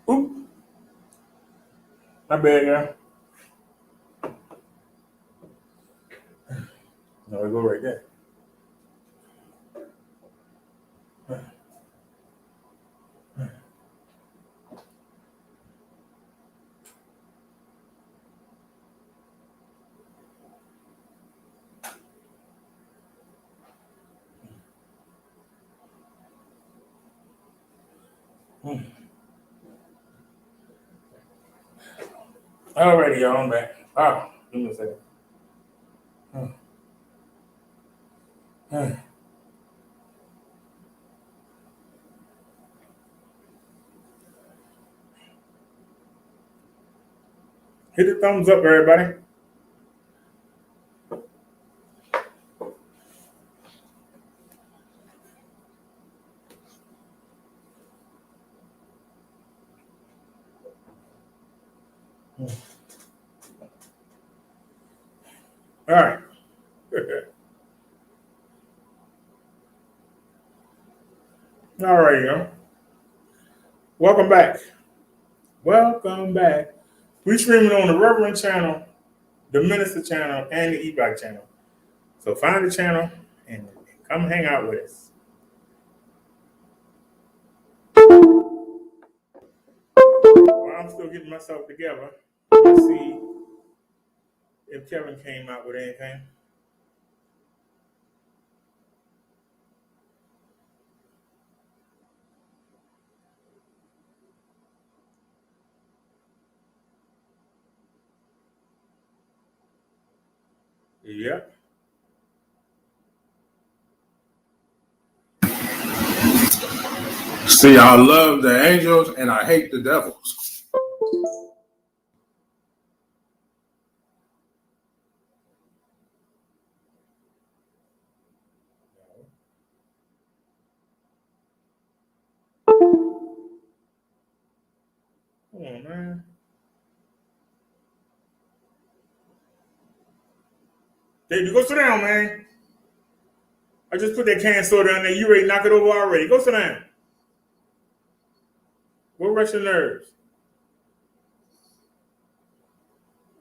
Oop. My bad, y'all. No, we go right there. Alrighty, y'all. I'm back. Give me a second. Hit the thumbs up, everybody. All right. All right, y'all. Welcome back. Welcome back. We streaming on the Reverend channel, the Minister channel, and the Ebike channel. So find the channel and come hang out with us. Well, I'm still getting myself together. Let's see if Kevin came out with anything. Yep. See, I love the angels and I hate the devils. Come on, man. Baby, go sit down, man. I just put that can soda down there. You ready to knock it over already. Go sit down. What rush your nerves?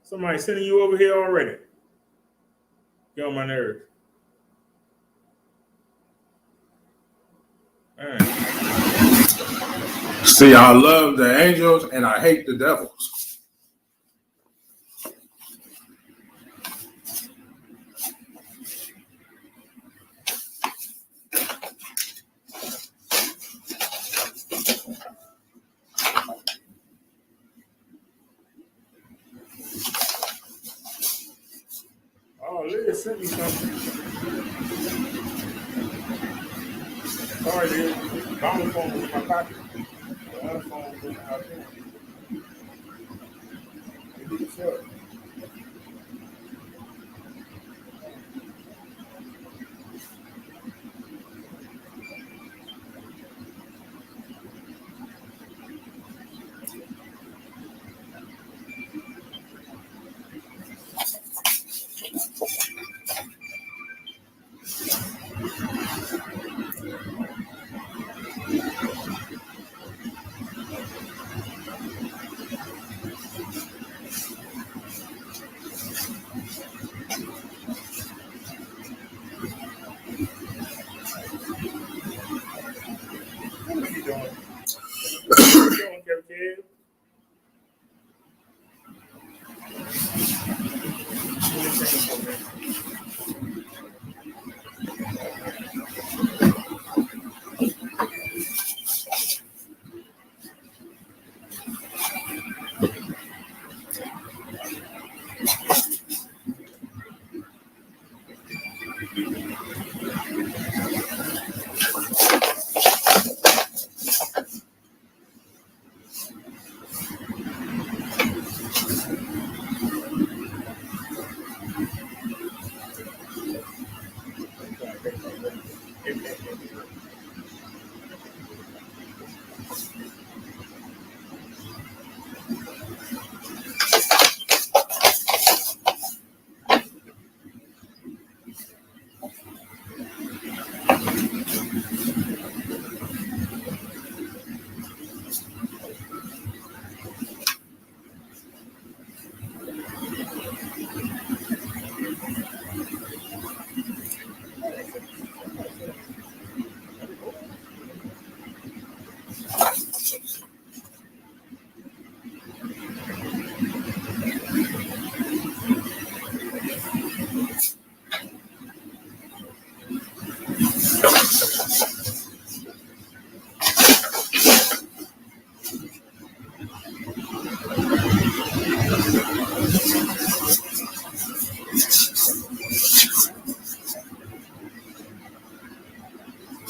Somebody sending you over here already. Get on my nerves. All right. See, I love the angels and I hate the devils. Oh, Lydia sent me something. Sorry, dude. My phone was in my pocket. The other phone was in the house. Sure.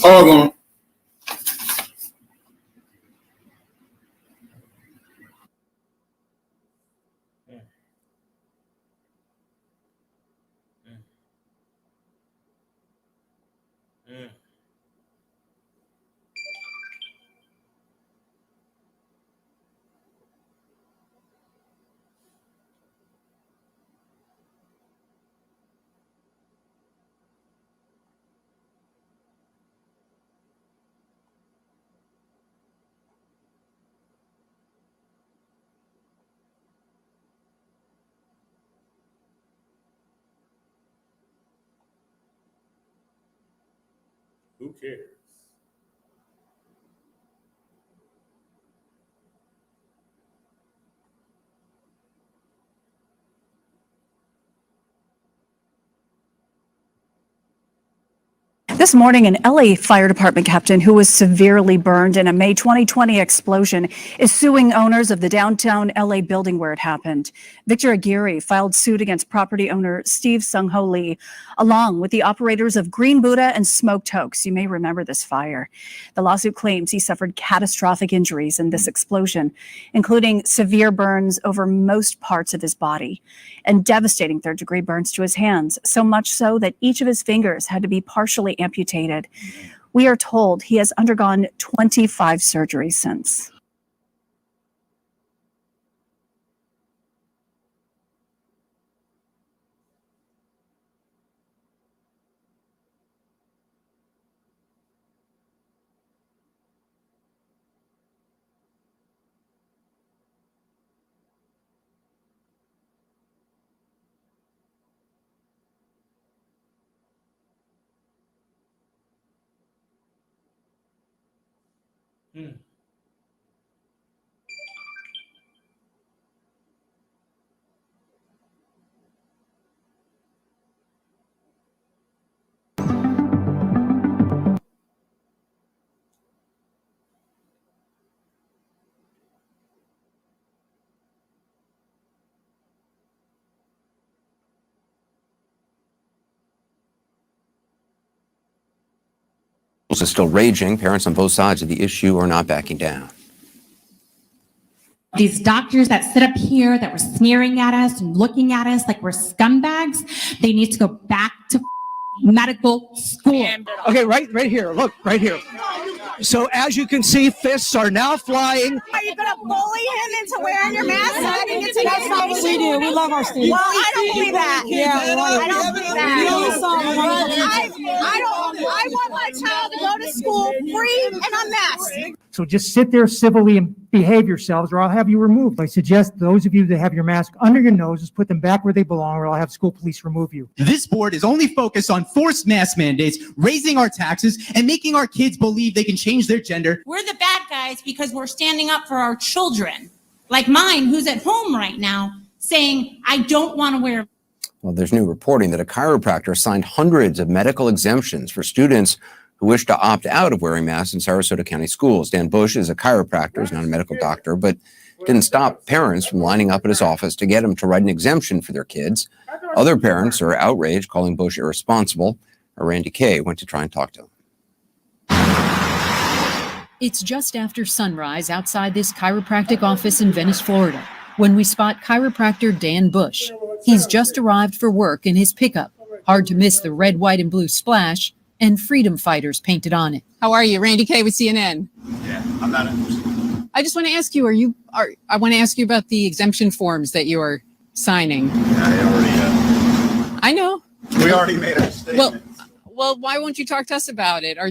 Hold on. Who cares? This morning, an LA Fire Department captain who was severely burned in a May 2020 explosion is suing owners of the downtown LA building where it happened. Victor Aguirre filed suit against property owner Steve Sung-Ho Lee, along with the operators of Green Buddha and Smoked Hoax. You may remember this fire. The lawsuit claims he suffered catastrophic injuries in this explosion, including severe burns over most parts of his body and devastating third-degree burns to his hands, so much so that each of his fingers had to be partially amputated. We are told he has undergone 25 surgeries since. Is still raging. Parents on both sides of the issue are not backing down. These doctors that sit up here that were sneering at us and looking at us like we're scumbags, they need to go back to medical school. Okay, right here. Look, right here. So as you can see, fists are now flying. Are you going to bully him into wearing your mask? That's not what we do. We love our students. Well, I don't believe that. Yeah, I don't believe that. I want my child to go to school free and unmasked. So just sit there civilly and behave yourselves, or I'll have you removed. I suggest those of you that have your mask under your noses, put them back where they belong, or I'll have school police remove you. This board is only focused on forced mask mandates, raising our taxes, and making our kids believe they can change their gender. We're the bad guys because we're standing up for our children, like mine, who's at home right now, saying, I don't want to wear. Well, there's new reporting that a chiropractor signed hundreds of medical exemptions for students who wish to opt out of wearing masks in Sarasota County schools. Dan Bush is a chiropractor, he's not a medical doctor, but didn't stop parents from lining up at his office to get him to write an exemption for their kids. Other parents are outraged, calling Bush irresponsible. Randy Kay went to try and talk to him. It's just after sunrise outside this chiropractic office in Venice, Florida, when we spot chiropractor Dan Bush. He's just arrived for work in his pickup. Hard to miss the red, white, and blue splash and freedom fighters painted on it. How are you? Randy Kay with CNN. Yeah, I'm not interested. I just want to ask you, I want to ask you about the exemption forms that you are signing. I know. We already made a statement. Well, why won't you talk to us about it? Are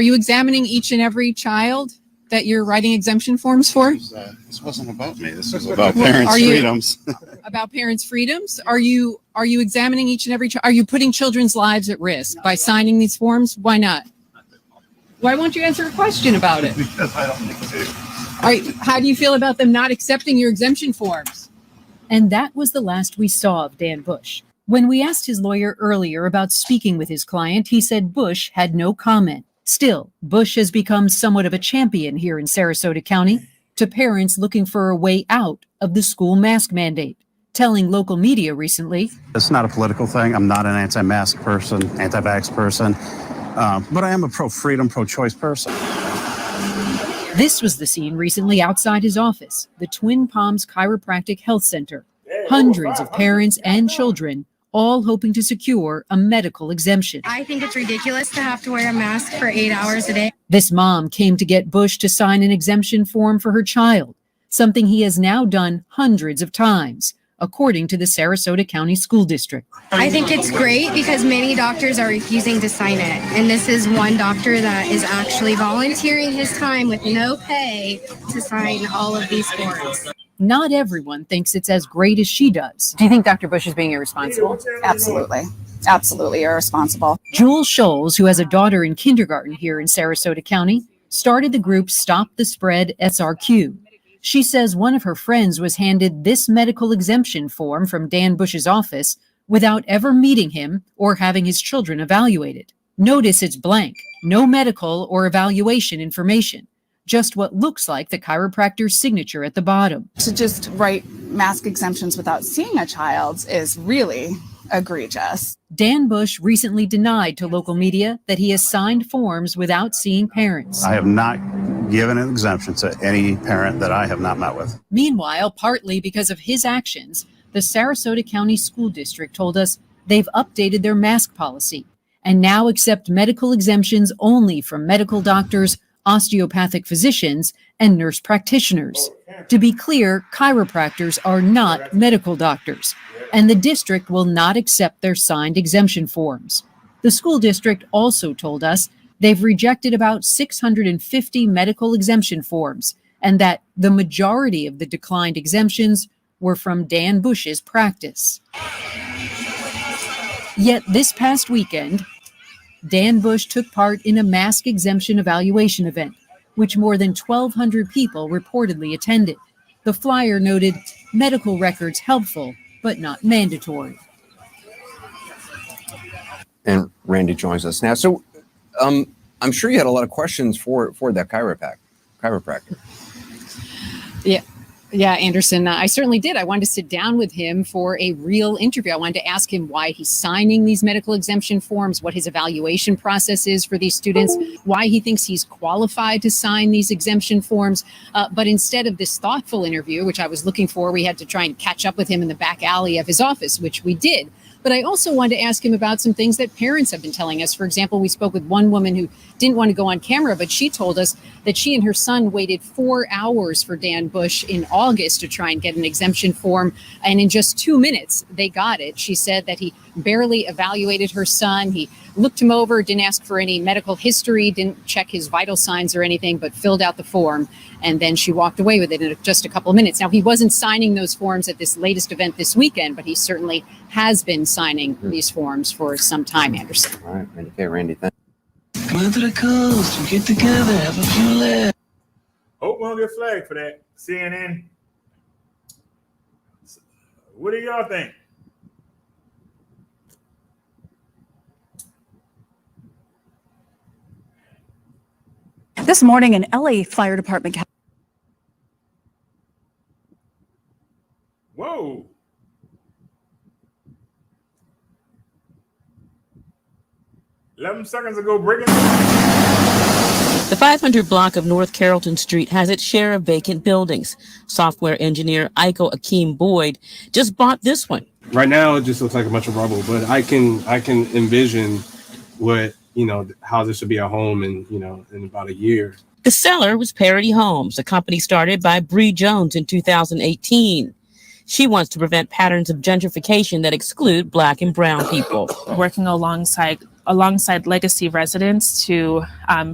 you examining each and every child that you're writing exemption forms for? This wasn't about me. This was about parents' freedoms. About parents' freedoms? Are you examining each and every child? Are you putting children's lives at risk by signing these forms? Why not? Why won't you answer a question about it? Because I don't think so. All right, how do you feel about them not accepting your exemption forms? And that was the last we saw of Dan Bush. When we asked his lawyer earlier about speaking with his client, he said Bush had no comment. Still, Bush has become somewhat of a champion here in Sarasota County to parents looking for a way out of the school mask mandate, telling local media recently, It's not a political thing. I'm not an anti-mask person, anti-vax person, but I am a pro-freedom, pro-choice person. this was the scene recently outside his office, the Twin Palms Chiropractic Health Center. Hundreds of parents and children all hoping to secure a medical exemption. I think it's ridiculous to have to wear a mask for 8 hours a day. This mom came to get Bush to sign an exemption form for her child, something he has now done hundreds of times, according to the Sarasota County School District. I think it's great because many doctors are refusing to sign it. And this is one doctor that is actually volunteering his time with no pay to sign all of these forms. Not everyone thinks it's as great as she does. Do you think Dr. Bush is being irresponsible? Absolutely. Absolutely irresponsible. Jewel Scholes, who has a daughter in kindergarten here in Sarasota County, started the group Stop the Spread SRQ. She says one of her friends was handed this medical exemption form from Dan Bush's office without ever meeting him or having his children evaluated. Notice it's blank, no medical or evaluation information, just what looks like the chiropractor's signature at the bottom. To just write mask exemptions without seeing a child is really egregious. Dan Bush recently denied to local media that he has signed forms without seeing parents. I have not given an exemption to any parent that I have not met with. Meanwhile, partly because of his actions, the Sarasota County School District told us they've updated their mask policy and now accept medical exemptions only from medical doctors, osteopathic physicians, and nurse practitioners. To be clear, chiropractors are not medical doctors, and the district will not accept their signed exemption forms. The school district also told us they've rejected about 650 medical exemption forms, and that the majority of the declined exemptions were from Dan Bush's practice. Yet this past weekend, Dan Bush took part in a mask exemption evaluation event, which more than 1,200 people reportedly attended. The flyer noted, medical records helpful, but not mandatory. And Randy joins us now. So I'm sure you had a lot of questions for that chiropractor. Yeah, Anderson, I certainly did. I wanted to sit down with him for a real interview. I wanted to ask him why he's signing these medical exemption forms, what his evaluation process is for these students, why he thinks he's qualified to sign these exemption forms. But instead of this thoughtful interview, which I was looking for, we had to try and catch up with him in the back alley of his office, which we did. But I also wanted to ask him about some things that parents have been telling us. For example, we spoke with one woman who didn't want to go on camera, but she told us that she and her son waited 4 hours for Dan Bush in August to try and get an exemption form. And in just 2 minutes, they got it. She said that he barely evaluated her son. He looked him over, didn't ask for any medical history, didn't check his vital signs or anything, but filled out the form. And then she walked away with it in just a couple of minutes. Now, he wasn't signing those forms at this latest event this weekend, but he certainly has been signing these forms for some time, Anderson. All right, okay, Randy, thanks. Come on to the coast, we get together, have a few laughs. Hope we don't get flagged for that. CNN. What do y'all think? This morning, an LA Fire Department Whoa. "11 seconds ago, breaking." The 500 block of North Carrollton Street has its share of vacant buildings. Software engineer Iko Akeem Boyd just bought this one. Right now, it just looks like a bunch of rubble, but I can envision what, how this would be a home in about a year. The seller was Parity Homes, a company started by Bree Jones in 2018. She wants to prevent patterns of gentrification that exclude Black and brown people. Working alongside legacy residents to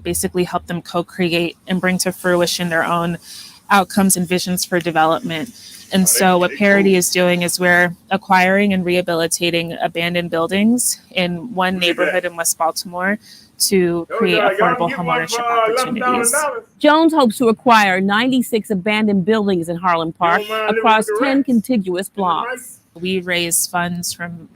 basically help them co-create and bring to fruition their own outcomes and visions for development. And so what Parity is doing is we're acquiring and rehabilitating abandoned buildings in one neighborhood in West Baltimore to create affordable homeownership opportunities. Jones hopes to acquire 96 abandoned buildings in Harlem Park across 10 contiguous blocks. We raise funds from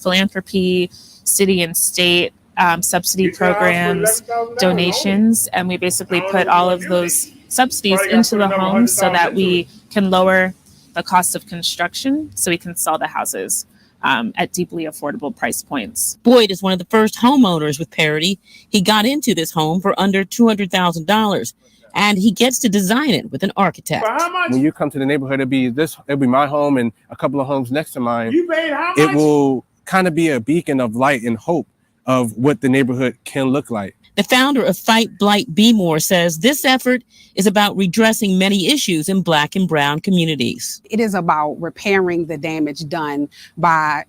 philanthropy, city and state, subsidy programs, donations, and we basically put all of those subsidies into the homes so that we can lower the cost of construction so we can sell the houses at deeply affordable price points. Boyd is one of the first homeowners with Parity. He got into this home for under $200,000, and he gets to design it with an architect. When you come to the neighborhood, it'll be my home and a couple of homes next to mine. You paid how much? It will kind of be a beacon of light and hope of what the neighborhood can look like. The founder of Fight Blight Be More says this effort is about redressing many issues in Black and brown communities. It is about repairing the damage done by,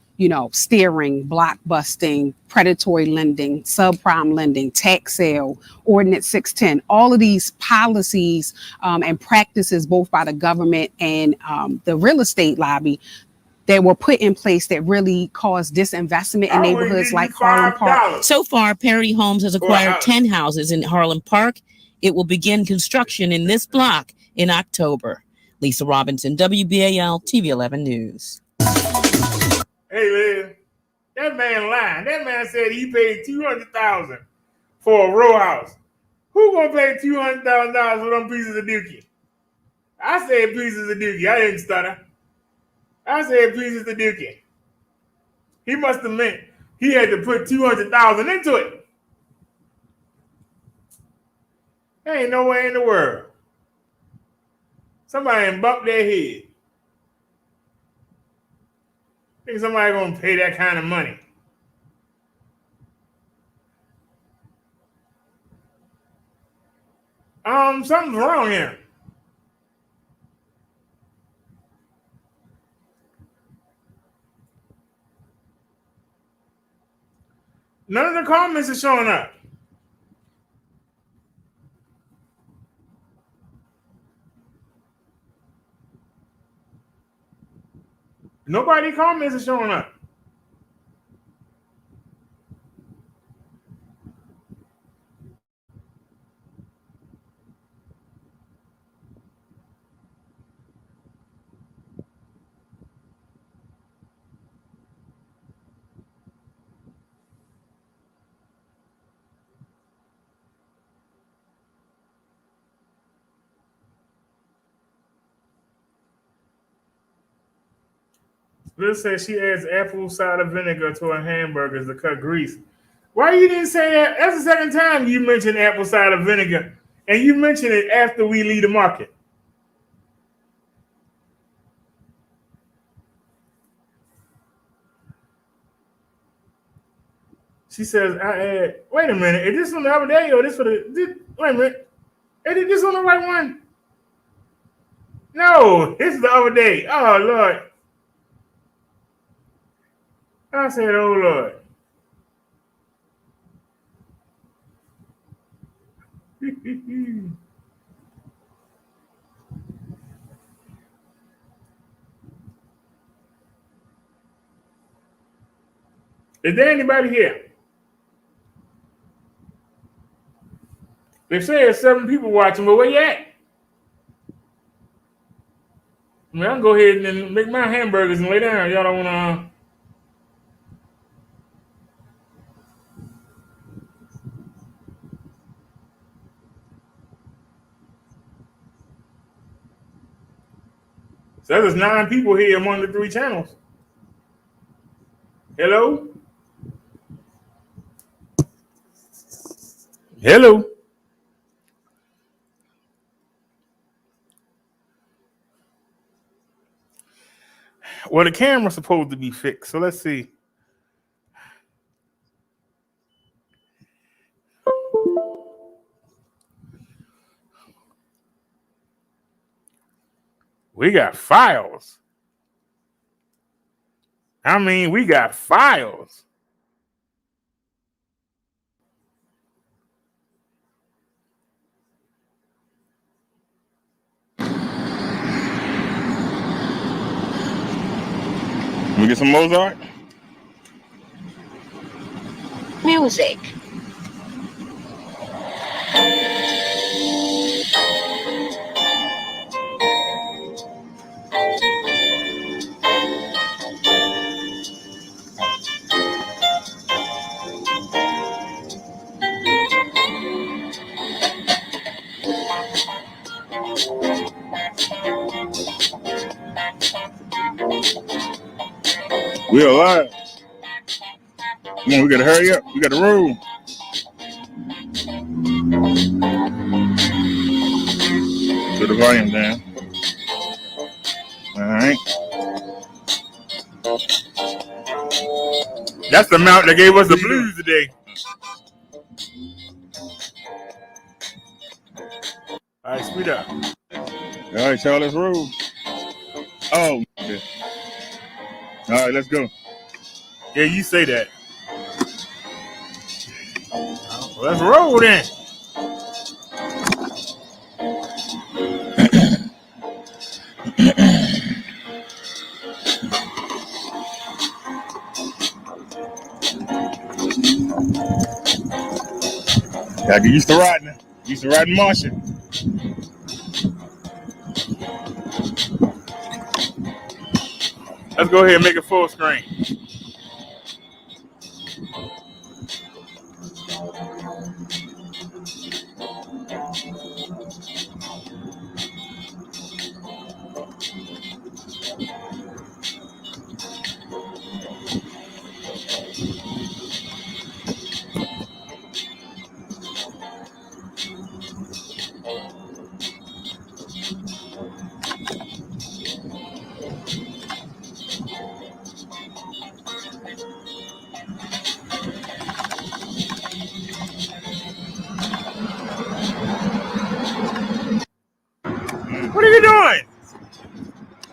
steering, block busting, predatory lending, subprime lending, tax sale, Ordinance 610. All of these policies and practices, both by the government and the real estate lobby, that were put in place that really caused disinvestment in neighborhoods like Harlem Park. So far, Parity Homes has acquired 10 houses in Harlem Park. It will begin construction in this block in October. Lisa Robinson, WBAL TV 11 News. Hey, Liz, that man lying. That man said he paid $200,000 for a row house. Who gonna pay $200,000 for them pieces of dookie? I said pieces of dookie. I didn't stutter. I said pieces of dookie. He must have meant he had to put $200,000 into it. There ain't no way in the world. Somebody bumped their head. Think somebody gonna pay that kind of money? Something's wrong here. None of the comments are showing up. Nobody comments are showing up. Liz says she adds apple cider vinegar to her hamburgers to cut grease. Why you didn't say that? That's the second time you mentioned apple cider vinegar, and you mentioned it after we leave the market. She says, I add, wait a minute, is this on the other day or this for the, wait a minute, is this on the right one? No, this is the other day. Oh, Lord. I said, oh, Lord. Is there anybody here? They say there's 7 people watching, but where you at? I mean, I can go ahead and make my hamburgers and lay down. Y'all don't want to... So there's 9 people here among the 3 channels. Hello? Hello? Well, the camera's supposed to be fixed, so let's see. We got files. I mean, we got files. Can we get some Mozart? Music. We alive. Come on, we gotta hurry up. We gotta roll. Put the volume down. All right. That's the amount that gave us the blues today. All right, speed up. All right, y'all, let's roll. Oh, okay. All right, let's go. Yeah, you say that. Well, let's roll then. Gotta get used to riding. Used to riding Martian. Let's go ahead and make it full screen. What are you doing?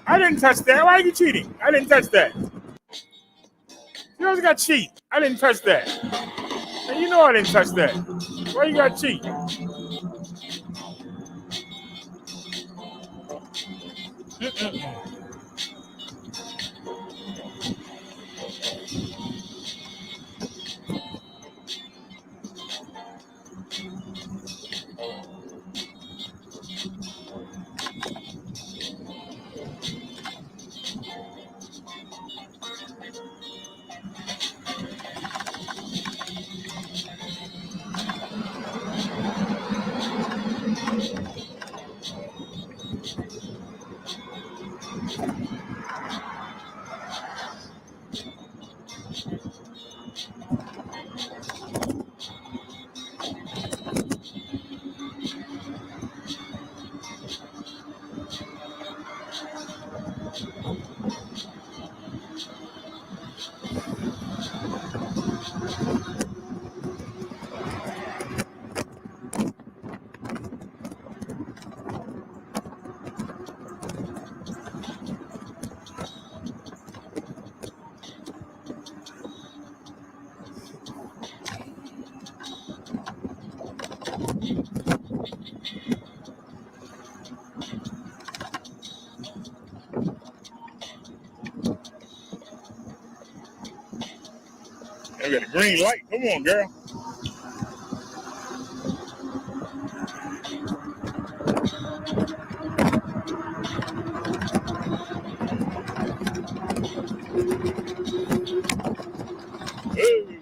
I didn't touch that. Why are you cheating? I didn't touch that. You always got cheat. I didn't touch that. And you know I didn't touch that. Why you got cheat? I got a green light. Come on, girl. Hey.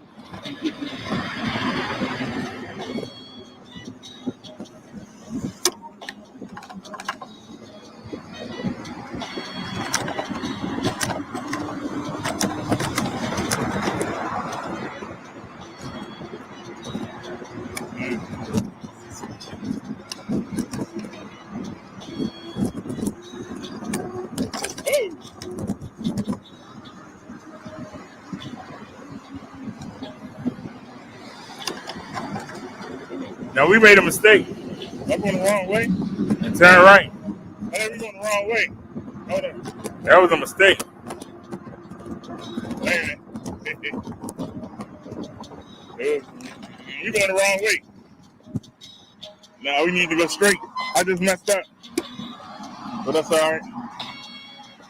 No, we made a mistake. I'm going the wrong way. And turn right. I think we're going the wrong way. Hold on. That was a mistake. Wait a minute. We're going the wrong way. No, we need to go straight. I just messed up. But that's all right.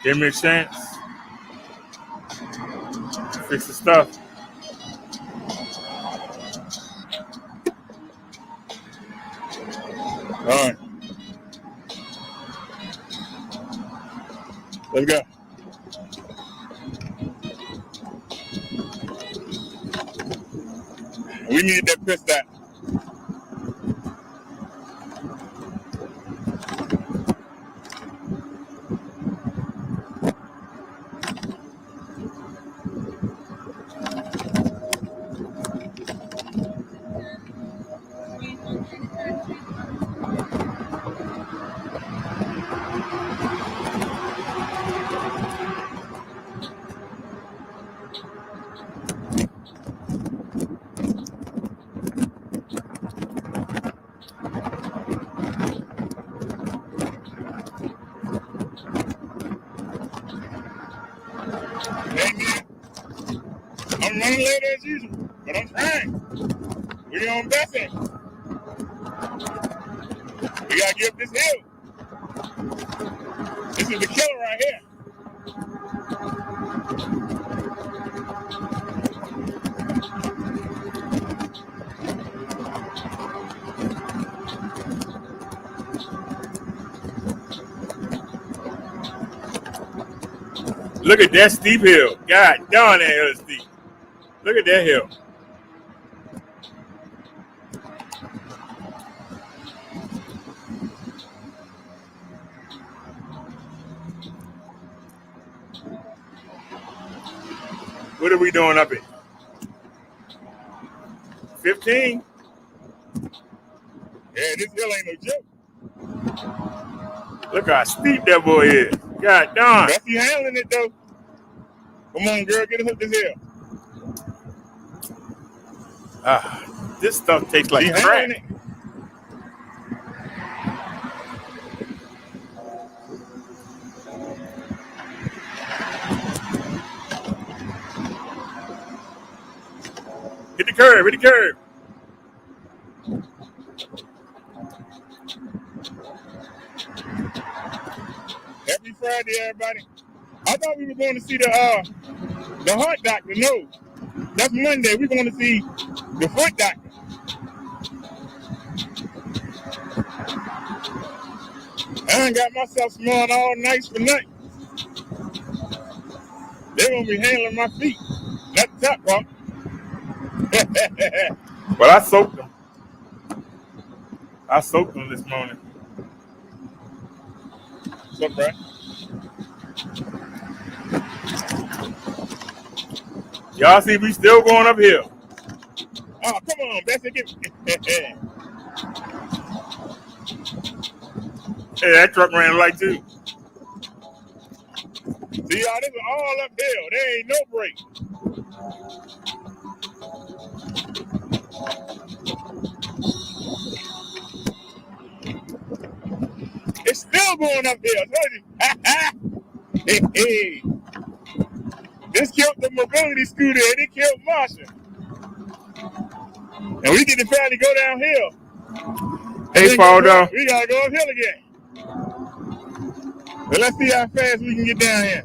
Give me a chance. Fix the stuff. All right. Let's go. We need that piss that. I'm running late as usual, but I'm trying. We on Bethany. We gotta get up this hill. This is the killer right here. Look at that steep hill. God darn, that hill is steep. Look at that hill. What are we doing up here? 15? Yeah, this hill ain't no joke. Look how steep that boy is. God darn. That's you handling it though. Come on, girl, get us up this hill. This stuff tastes like crack. Hit the curve, hit the curve. Happy Friday, everybody. I thought we were going to see the heart doctor. No, that's Monday. We're going to see the foot doctor. I ain't got myself smelling all nice for nothing. They're going to be handling my feet. Not the top part. But I soaked them. I soaked them this morning. What's up, Brad? Y'all see we still going uphill. Oh, come on, Bessie. Hey, that truck ran like too. See, y'all, this is all uphill. There ain't no break. It's still going uphill. Hey. This killed the mobility scooter and it killed Marsha. And we get to finally go downhill. Hey, Faldo. We gotta go uphill again. But let's see how fast we can get down here.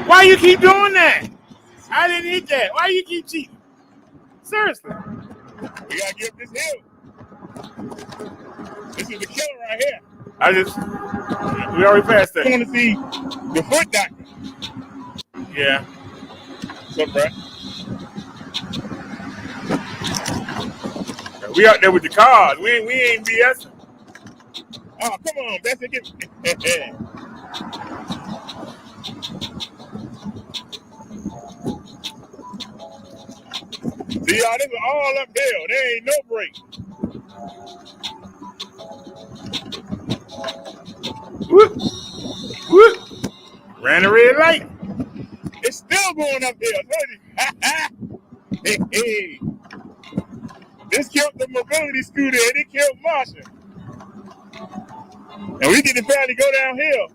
Why you keep doing that? I didn't hit that. Why you keep cheating? Seriously. We gotta get up this hill. This is the killer right here. We already passed that. I want to see the foot doctor. Yeah. What's up, Brad? We out there with the cars. We ain't BSing. Oh, come on, that's it. See, y'all, this is all uphill. There ain't no break. Whoop. Ran a red light. It's still still going uphill. Hey. This killed the mobility scooter and it killed Marsha. And we get to barely go downhill.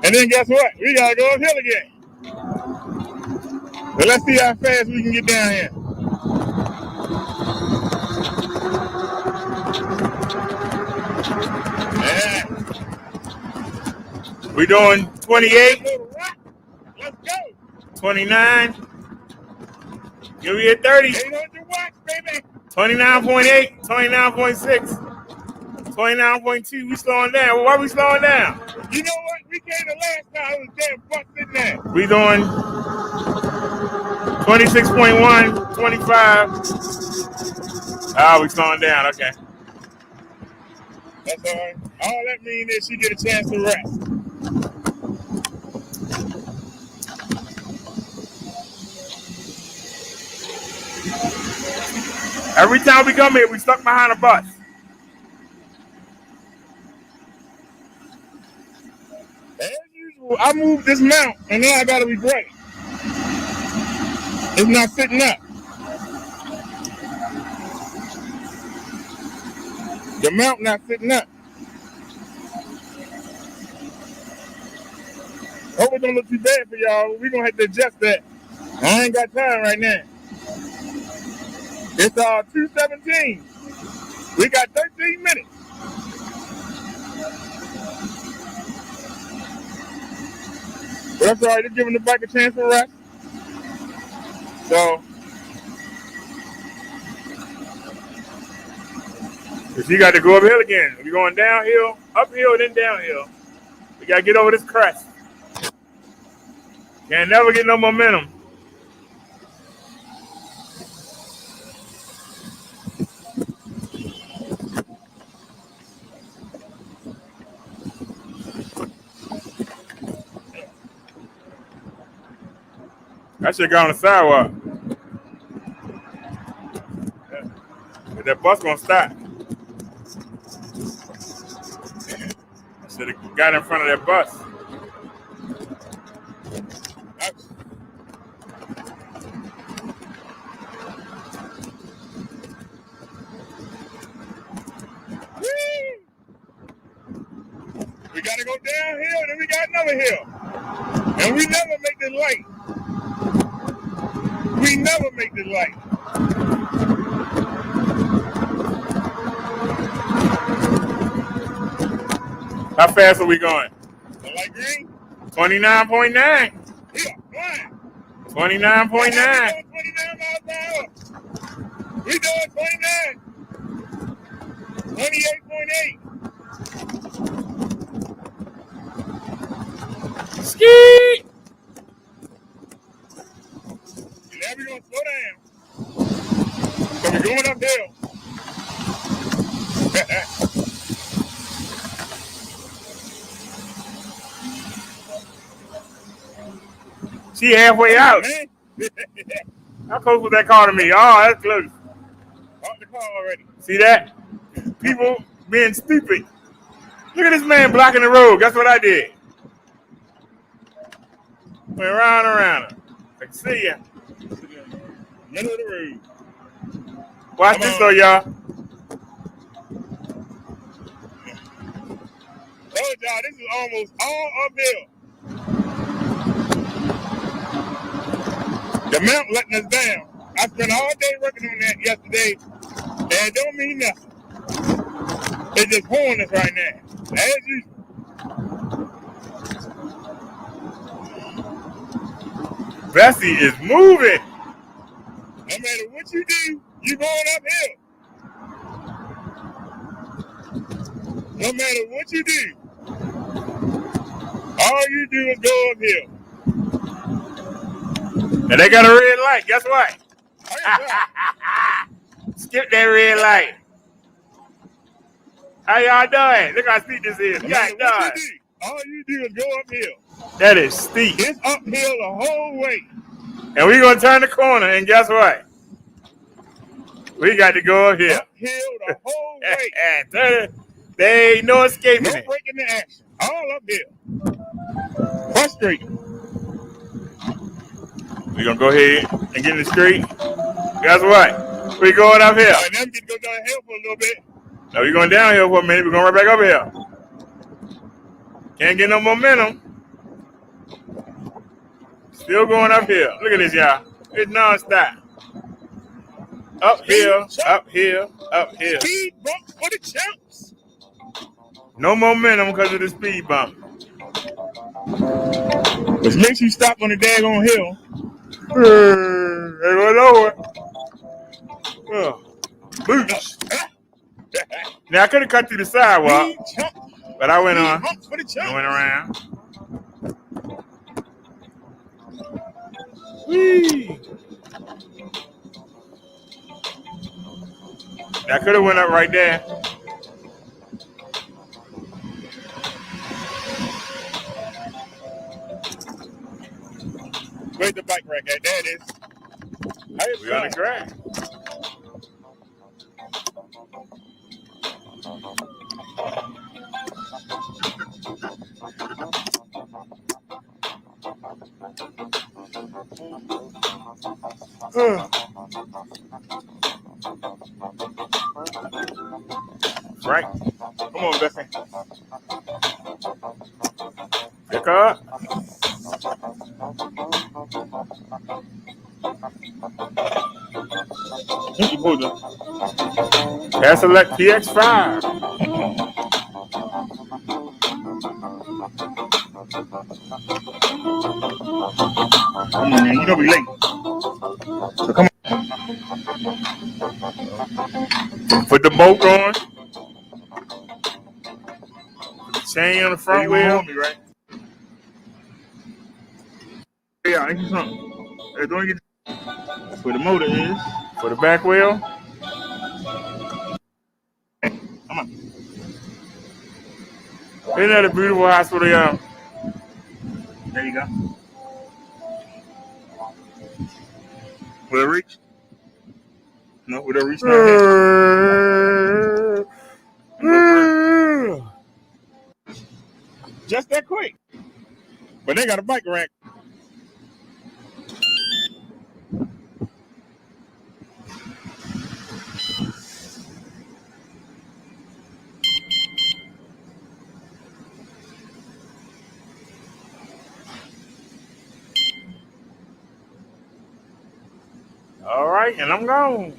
And then guess what? We gotta go uphill again. So let's see how fast we can get down here. Yeah. We doing 28. Let's go. 29. Give me a 30. 800 watts, baby. 29.8, 29.6, 29.2. We slowing down. Why are we slowing down? You know what? We came the last time. It was damn busting there. We doing 26.1, 25. We slowing down. Okay. That's all right. All that means is she get a chance to rest. Every time we come here, we stuck behind a bus. As usual, I moved this mount, and now I gotta be ready. It's not sitting up. The mount not sitting up. Hope it don't look too bad for y'all. We're gonna have to adjust that. I ain't got time right now. It's 2:17. We got 13 minutes. But that's all right. Just giving the bike a chance to rest. So, if you got to go uphill again, we're going downhill, uphill, then downhill. We got to get over this crest. Can't never get no momentum. I should have gone on the sidewalk. But that bus gonna stop. I should have got in front of that bus. We gotta go downhill, then we got another hill. And we never make the light. We never make the light. How fast are we going? The light green? 29.9. Yeah, 29.9. 29 miles per hour. We doing 29. 28.8. Ski! Now we're going to slow down. So we're going uphill. She halfway out. How close was that car to me? Oh, that's close. Off the car already. See that? People being stupid. Look at this man blocking the road. That's what I did. Went around and around. I can see ya. Middle of the road. Watch this though, y'all. Told y'all, this is almost all uphill. The mount letting us down. I spent all day working on that yesterday, and it don't mean nothing. It's just pulling us right now, as usual. Bessie is moving. No matter what you do, you're going uphill. No matter what you do, all you do is go uphill. And they got a red light. Guess what? Skip that red light. How y'all doing? Look how steep this is. All you do is go uphill. That is steep. It's uphill the whole way. And we're going to turn the corner, and guess what? We got to go uphill. Uphill the whole way. There ain't no escaping it. No breaking the action. All uphill. Frustrating. We're gonna go ahead and get in the street. Guess what? We're going up here. Now we get to go downhill for a little bit. Now we're going downhill for a minute. We're going right back up here. Can't get no momentum. Still going up here. Look at this, y'all. It's non-stop. Uphill, uphill, uphill. Speed bump for the champs. No momentum because of the speed bump. Which makes you stop on the daggone hill. They went over. Now I could have cut through the sidewalk, but I went on. I went around. Whee! I could have went up right there. Where's the bike rack at? There it is. We're on the track. Right. Come on, Bessie. Pick up. That's select PX5. Come on, man. You know we late. So come on. Put the bolt on. Put the chain on the front wheel. Me, right? Yeah, I need something. That's where the motor is. For the back wheel. Come on. Isn't that a beautiful hospital, y'all? There you go. Will it reach? No, will it reach down here? Just that quick. But they got a bike rack. All right, and I'm gone.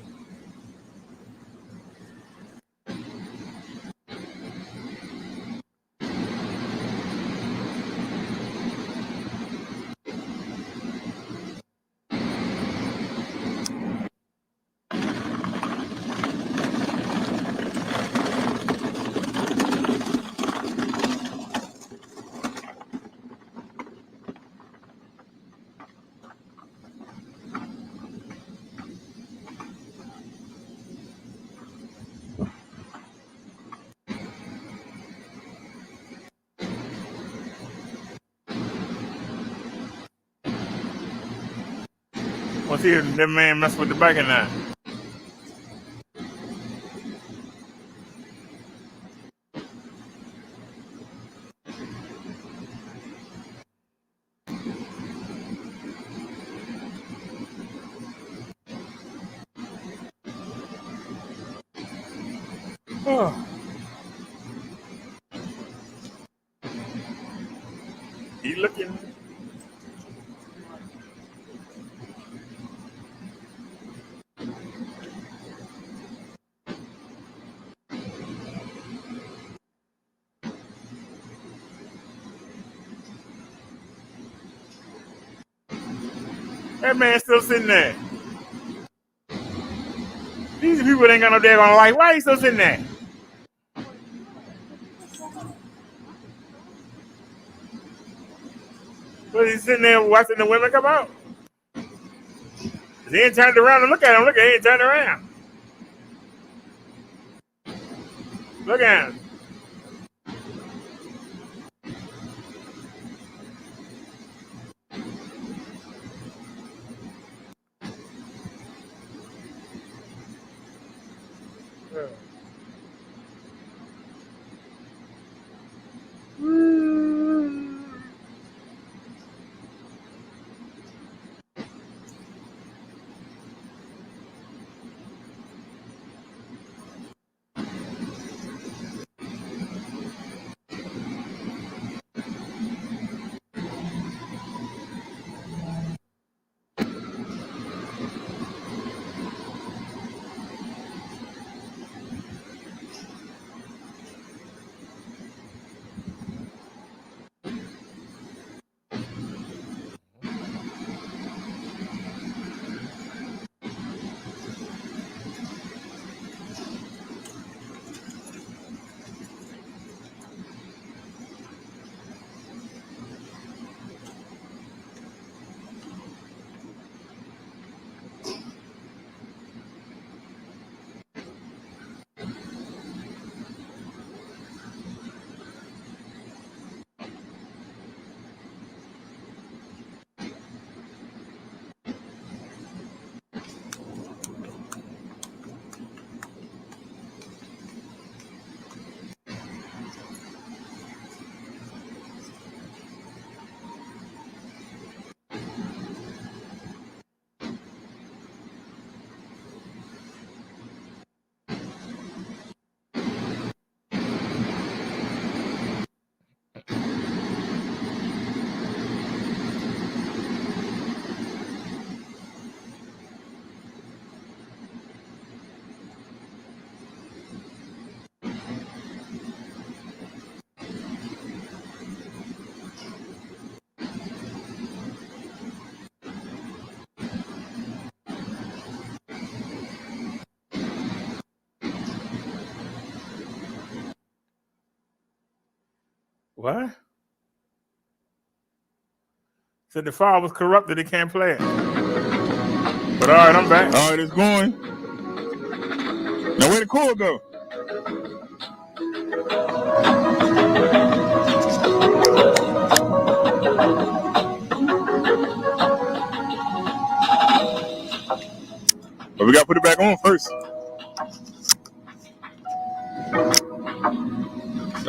Let's see if that man mess with the bike or not. Oh. He looking. That man still sitting there. These people ain't got no daggone light. Why he still sitting there? But he's sitting there watching the women come out. He ain't turned around and look at him. Look at him. He ain't turned around. Look at him. What? Said the file was corrupted. They can't play it. But all right, I'm back. All right, it's going. Now where the cord go? But we gotta put it back on first.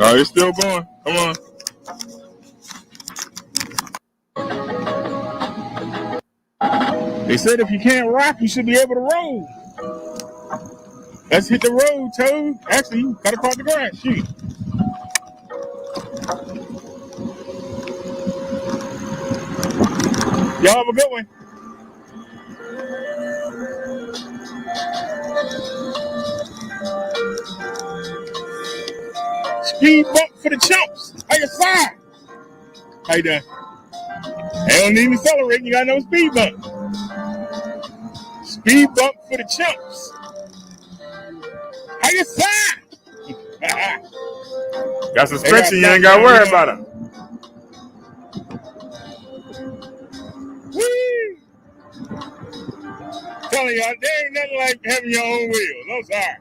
All right, it's still going. Come on. They said if you can't rock, you should be able to roll. Let's hit the road, Toad. Actually, you gotta cross the grass. Shoot. Y'all have a good one. Speed bump for the chumps. How you fire? How you doing? They don't even accelerate. You got no speed bump. Speed bump for the chumps. How you fire? Got suspension. You ain't got to worry about it. Woo! Telling y'all, there ain't nothing like having your own wheels. I'm sorry.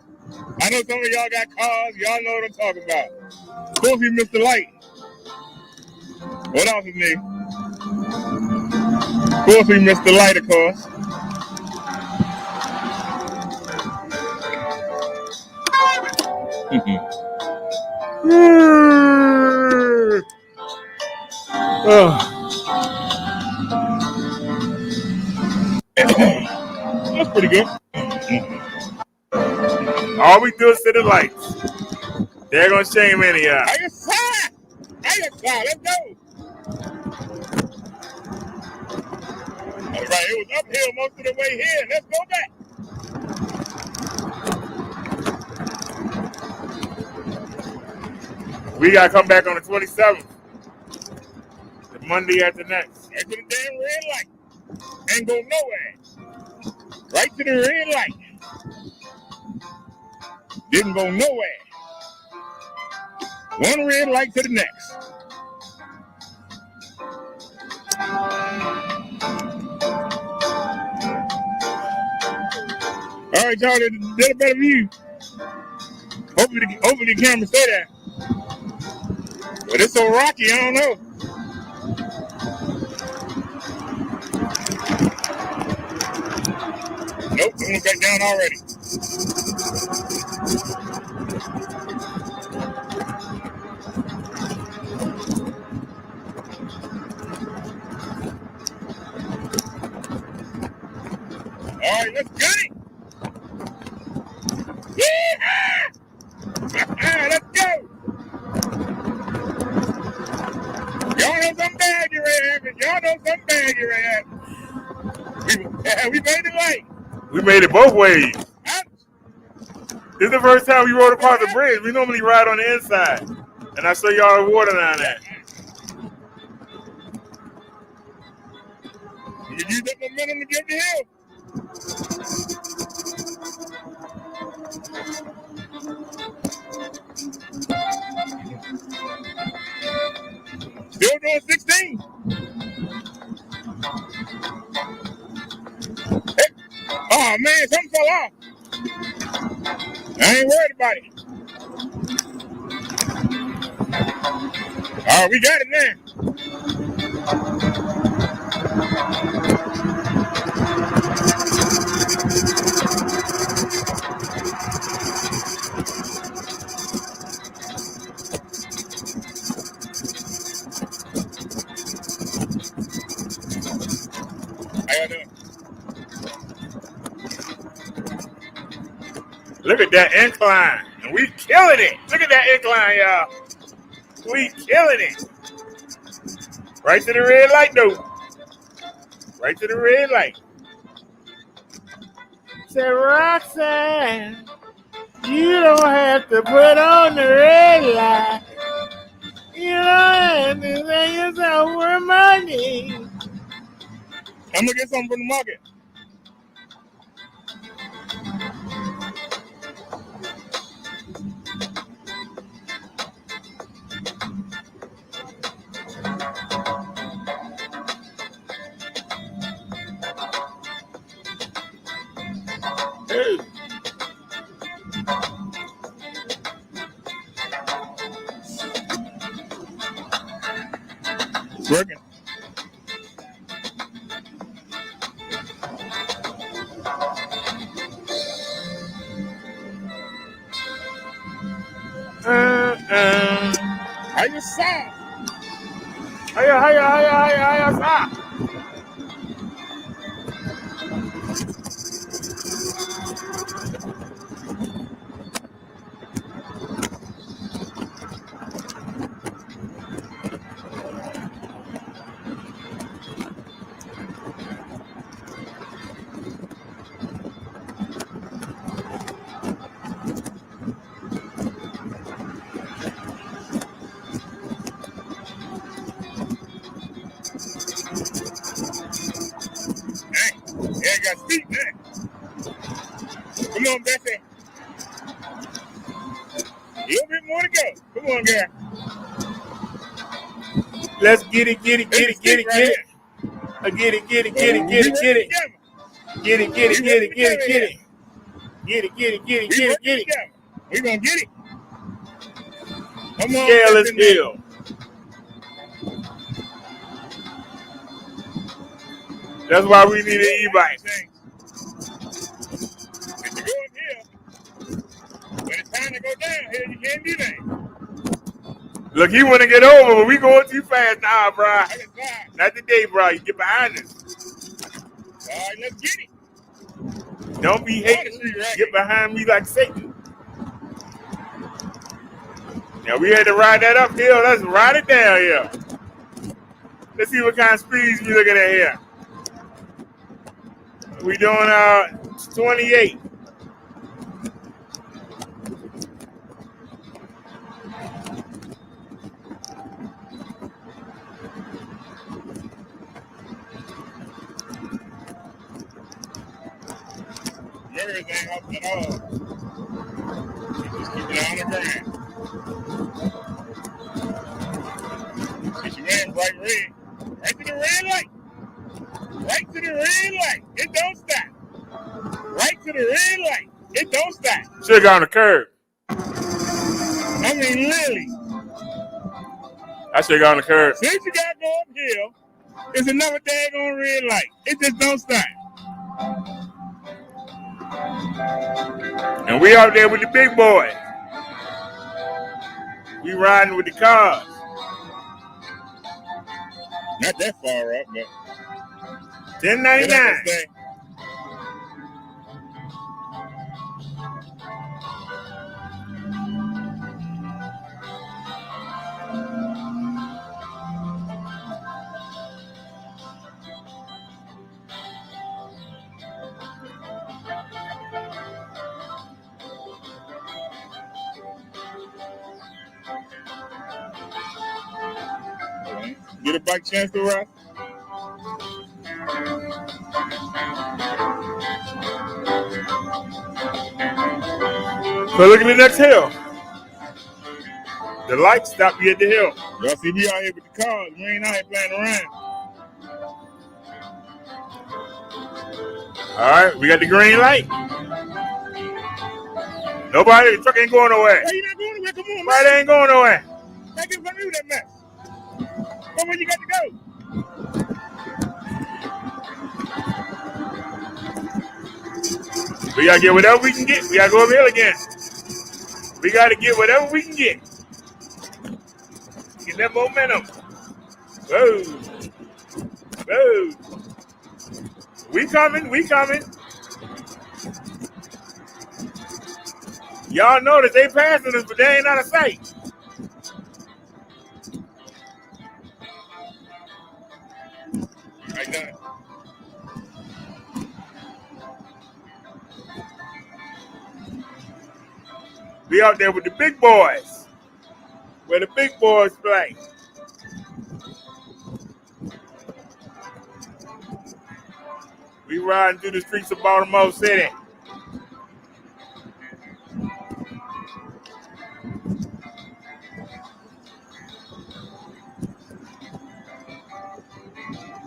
I know some of y'all got cars. Y'all know what I'm talking about. Of course, we missed the light. What else is new? Of course, we missed the light, of course. That's pretty good. All we do is sit in lights. They're gonna shame any of y'all. How you fire? Let's go. All right, it was uphill most of the way here. Let's go back. We gotta come back on the 27th. The Monday after next. Right to the damn red light. Ain't go nowhere. Right to the red light. Didn't go nowhere. One red light to the next. All right, y'all, did a better view. Hopefully the camera stay there. But it's so rocky, I don't know. Nope, it went back down already. All right, let's get it. Yeah! Let's go. Y'all know something bad you ready to happen. Y'all know something bad you ready to happen. We made it light. We made it both ways. This is the first time we rode across the bridge. We normally ride on the inside. And I show y'all the water down there. You use that momentum to get the hill. Still doing 16. Hey. Oh man, something fell off. I ain't worried about it. All right, we got it now. How y'all doing? Look at that incline. And we killing it. Look at that incline, y'all. We killing it. Right to the red light, though. Right to the red light. Say, Roxanne, you don't have to put on the red light. You don't have to say yourself for money. I'm gonna get something from the market. Hey. It's working. How you sound? Hiya, stop. Yeah, got speak there. Come on, Bessie. A little bit more to go. Come on, girl. Let's get it. Get it. Get it. Get it. Get it. Get it. Get it. Get it. Get it. Get it. Get it. Get it. Get it. Get it. Get it. Get it. Get it. Get it. Get it. Get it. We gonna get it. Come on. Yeah, let's go. That's why we need an e-bike. If you go up here, when it's time to go down here, you can't do that. Look, he want to get over, but we going too fast now, bro. Not today, bro. You get behind us. All right, let's get it. Don't be hating. Get behind me like Satan. Now we had to ride that uphill. Let's ride it down here. Let's see what kind of speeds we looking at here. We doing 28. Mirrors ain't helping at all. Just keep it on the ground. Get you in bright red. Right to the red light. Right to the red light. It don't stop. Right to the red light. It don't stop. Should have gone the curb. I mean, literally. I should have gone the curb. Since you got to go uphill, it's another daggone red light. It just don't stop. And we out there with the big boy. We riding with the cars. Not that far up, but 1099. Get a bike chance to ride. So look at the next hill. The light stop you at the hill. Y'all see me out here with the cars. We ain't out here playing around. All right, we got the green light. Nobody, the truck ain't going nowhere. Hey, you not going nowhere? Come on, Right, they ain't going nowhere. Hey, get from you that mess. Come where you got to go. We gotta get whatever we can get. We gotta go over hill again. We gotta get whatever we can get. Get that momentum. Whoa. Whoa. We coming. We coming. Y'all know that they passing us, but they ain't out of sight. Right there. We out there with the big boys. Where the big boys play. We riding through the streets of Baltimore City.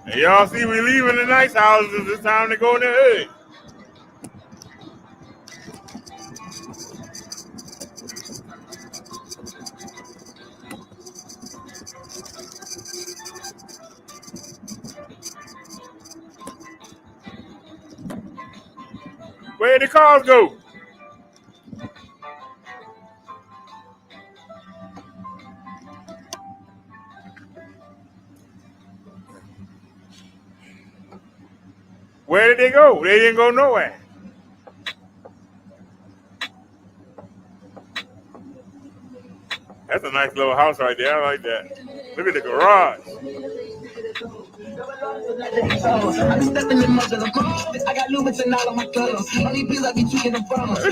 And y'all see we leaving the nice houses. It's time to go in the hood. Where'd the cars go? Where did they go? They didn't go nowhere. That's a nice little house right there. I like that. Look at the garage. Look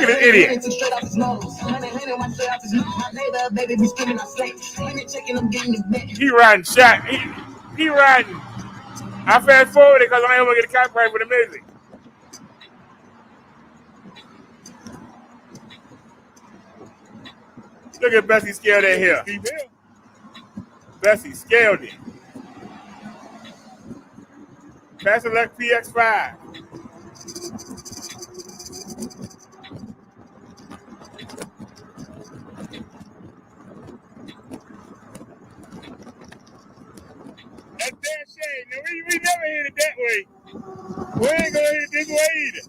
at this idiot. He riding shot. He riding. I fast forward it because I ain't gonna get a copyright for the music. Look at Bessie scaled that hill. Bessie scaled it. Pass select PX5. That's that shade. Now, we never hit it that way. We ain't gonna hit it this way either.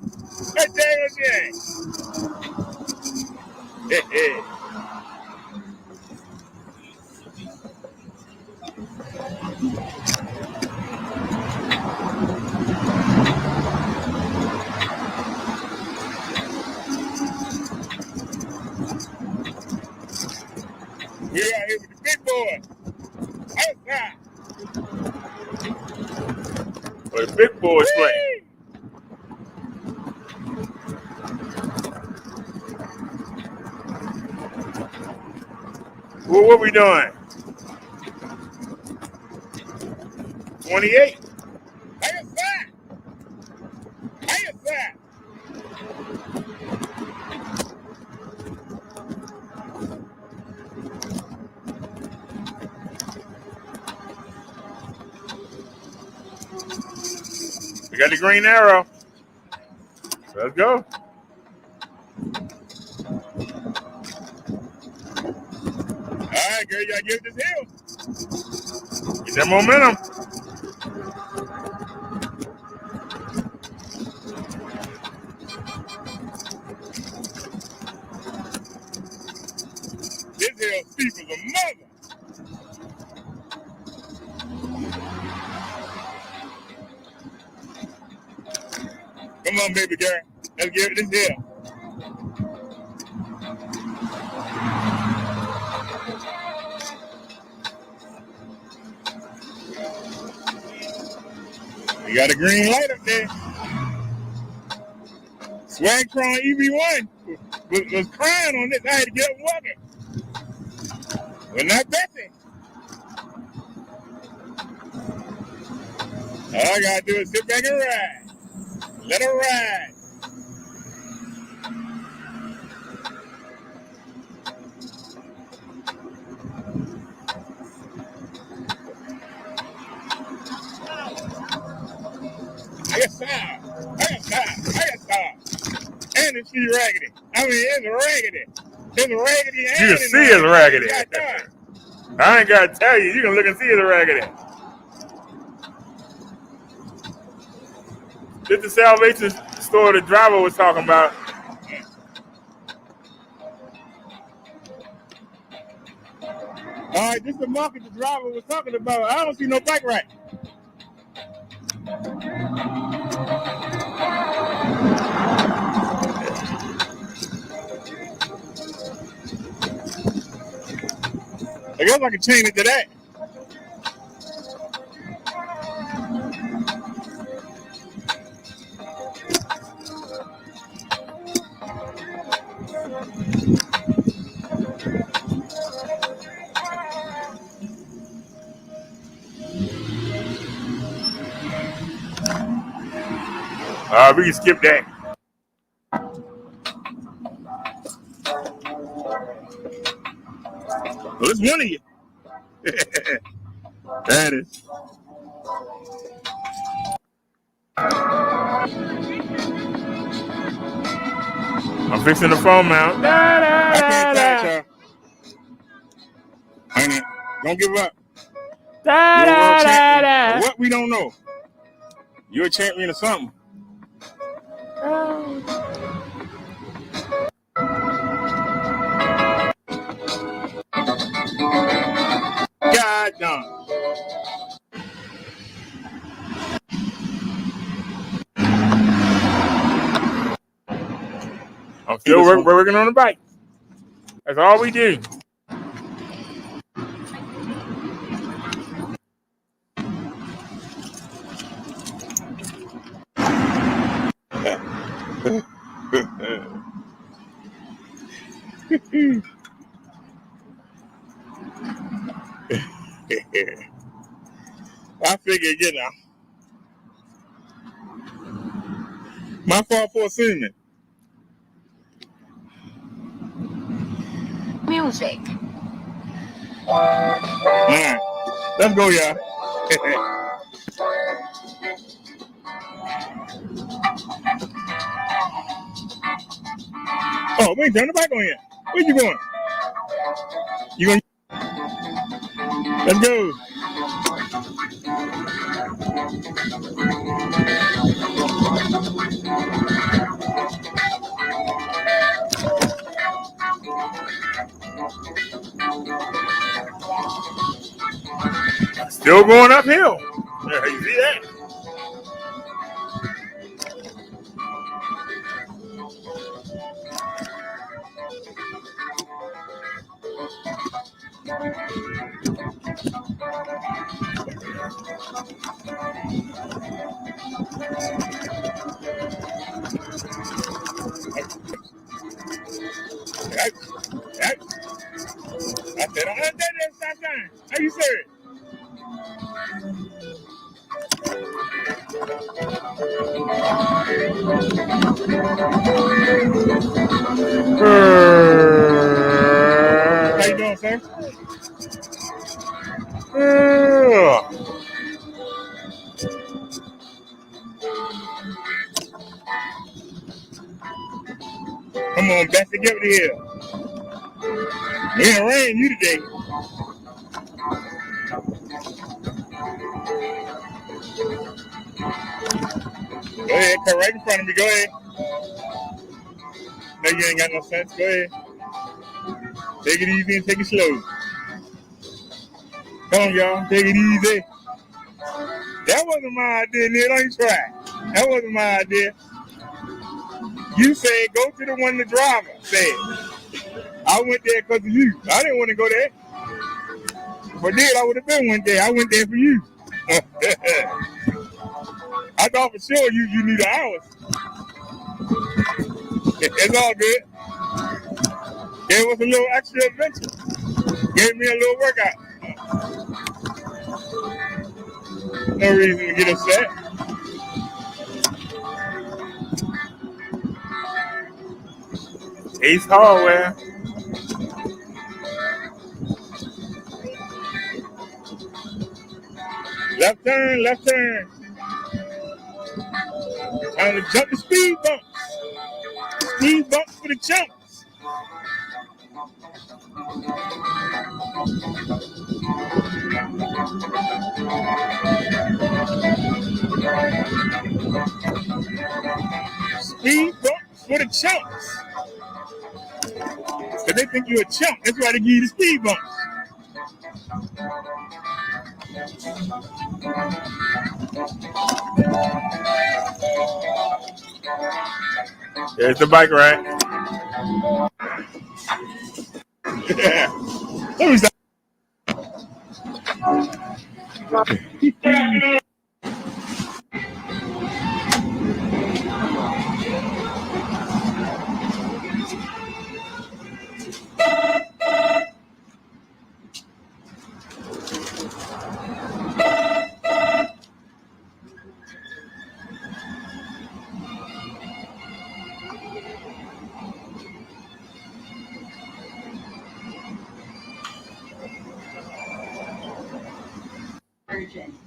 That's damn shade. We out here with the big boy. Outside. Where the big boys play. Well, what we doing? 28. Outside. Outside. We got the green arrow. Let's go. All right, girl, you gotta give this hill. Get that momentum. This hill steep as a mother. Come on, baby girl. Let's give it this hill. We got a green light up there. Swag Cron EV1 was crying on this. I had to get up and walk it. But not Bessie. All I gotta do is sit back and ride. Let her ride. I got time. And it's raggedy. I mean, it's raggedy. It's raggedy. You can see it's raggedy. I ain't got to tell you. You can look and see it's raggedy. This is the salvation store the driver was talking about. All right, this is the market the driver was talking about. I don't see no bike rack. I guess I can chain it to that. We can skip that. Well, it's one of you. That is. I'm fixing the phone mount. I can't tell y'all. Ain't it? Don't give up. You're a world champion. What we don't know. You're a champion of something. God damn. I'm still working on the bike. That's all we do. I figured, you know. My fault for assuming. Music. All right. Let's go, y'all. Oh, we ain't turn the back on yet. Where you going? You going? Let's go. Still going uphill. Yeah, you see that? I said, I heard that stop sign. How you say it? How you doing, sir? Come on, Bessie, get over here. It ain't rain you today. Go ahead, cut right in front of me. Go ahead. No, you ain't got no sense. Go ahead. Take it easy and take it slow. Come on, y'all. Take it easy. That wasn't my idea, Neil. Don't you try. That wasn't my idea. You said go to the one the driver said. I went there because of you. I didn't want to go there. If I did, I would have been went there. I went there for you. I thought for sure you knew the hours. It's all good. Gave us a little extra adventure. Gave me a little workout. No reason to get upset. Ace Hardware. Left turn, left turn. Time to jump the speed bumps. Speed bumps for the chumps. Speed bumps for the chumps. Because they think you're a chump. That's why they give you the speed bumps. There's the bike ride. Let me stop.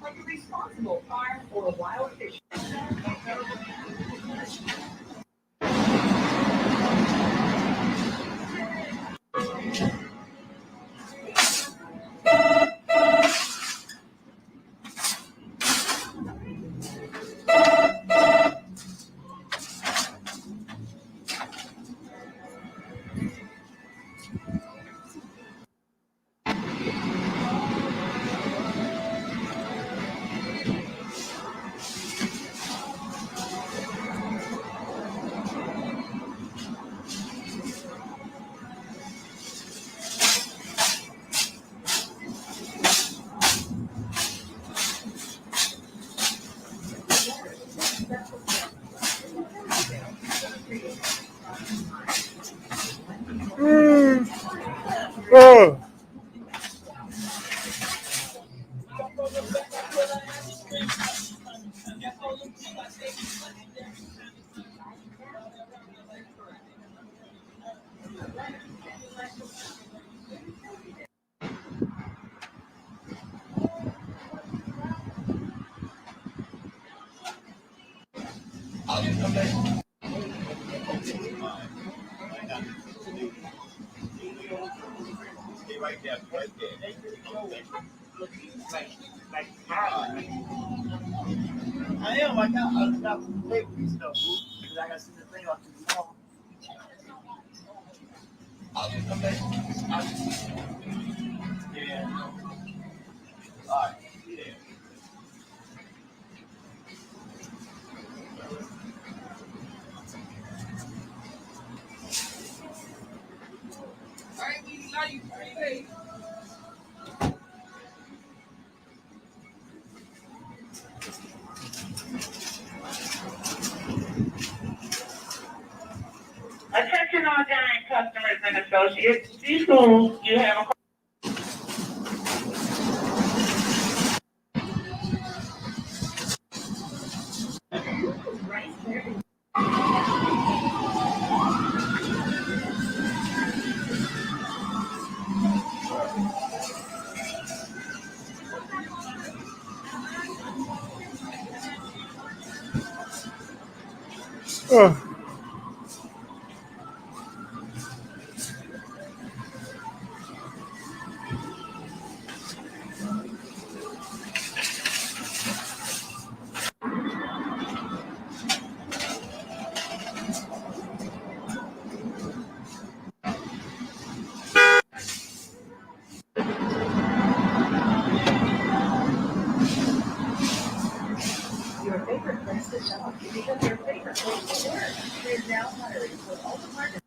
Like a responsible farm or a wild fish. Oh. I am. I got some paper stuff because I got to see the thing on tomorrow. Yeah. All right. Yeah. Attention all Giant customers and associates. These schools, you have a Oh. your favorite place to shop because your favorite place to work is now hiring for all departments.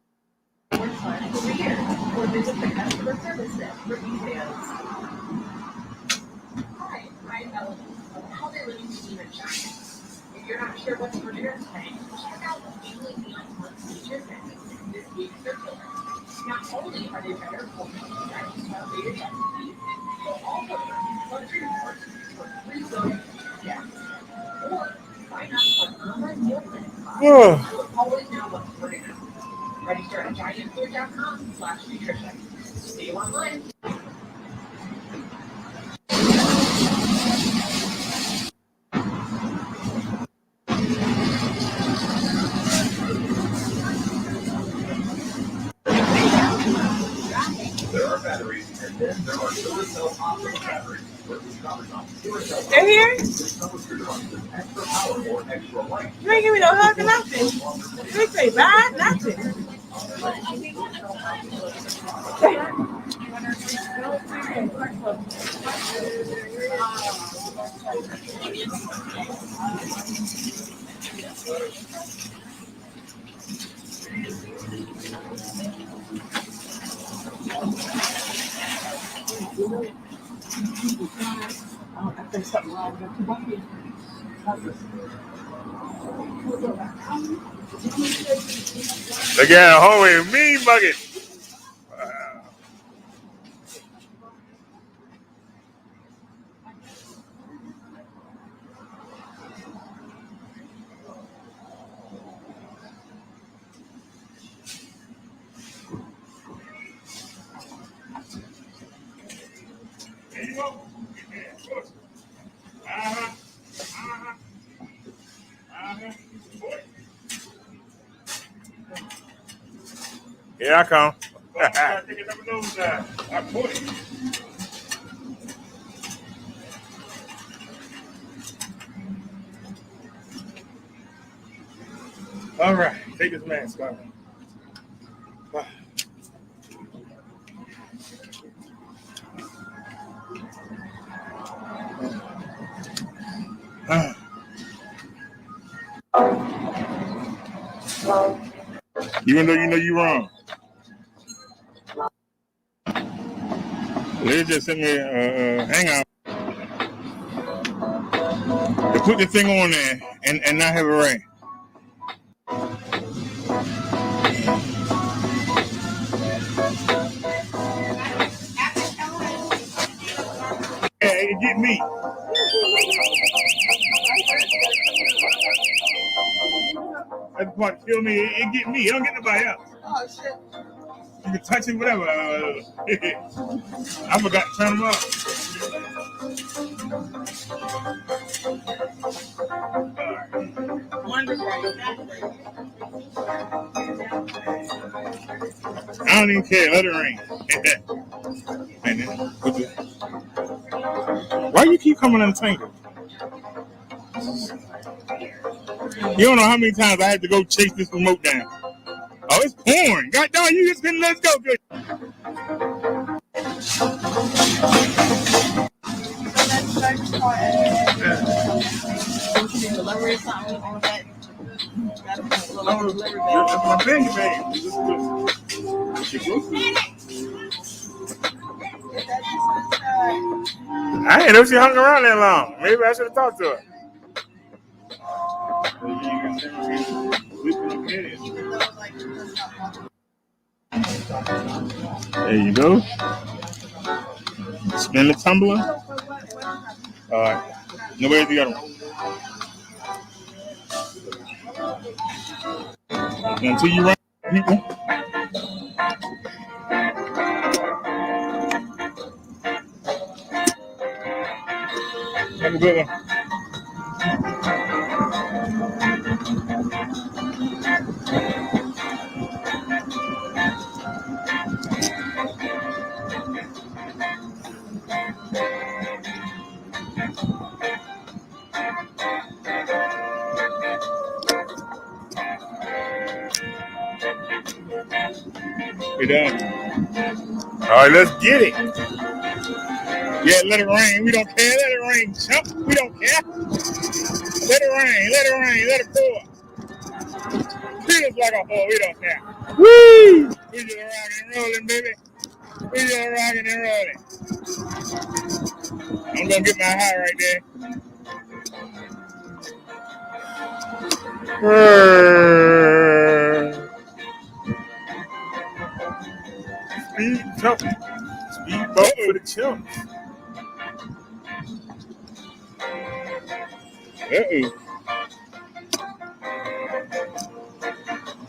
4 times a year, or visit the customer service desk for details. Hi, I'm Melanie of Holiday Living Team at Giant. If you're not sure what's for dinner tonight, check out the Family Beyond Month feature menu in this week's circular. Not only are they better for Giant's top-rated recipes, but also luxury parties for free zoning guests. Or sign up for an online meal planning class. You'll always know what's for dinner. Register at giantfood.com/nutrition. See you online. There are batteries, and then there are solar cell optical batteries. They're here? Extra power or extra light. You ain't give me no hug or nothing. You ain't say bye, nothing. I think something wrong with the bucket. They got a homie mean bucket. There you go. Uh-huh. Uh-huh. Here I come. All right, take this mask off. Even though you know you're wrong. They just sent me a hangout to put the thing on there and not have it rain. Yeah, it get me. That's the part that kill me. It get me. It don't get nobody else. Oh shit. You can touch it, whatever. I forgot to turn them off. I don't even care. Let it rain. And then, why you keep coming untangled? You don't know how many times I had to go chase this remote down. Oh, it's pouring. God darn, you just couldn't let it go. Good. I didn't know she hung around that long. Maybe I should have talked to her. There you go. Spin the tumbler. All right. Nobody's the other one. Until you run, people. Have a good one. We're done. All right, let's get it. Yeah, let it rain. We don't care. Let it rain. Chump. We don't care. Let it rain. Let it rain. Let it pour. Treat us like a whore. We don't care. Woo! We just rocking and rolling, baby. We just rocking and rolling. I'm gonna get my high right there. Speed jump. Speed bump for the chump. Uh-oh.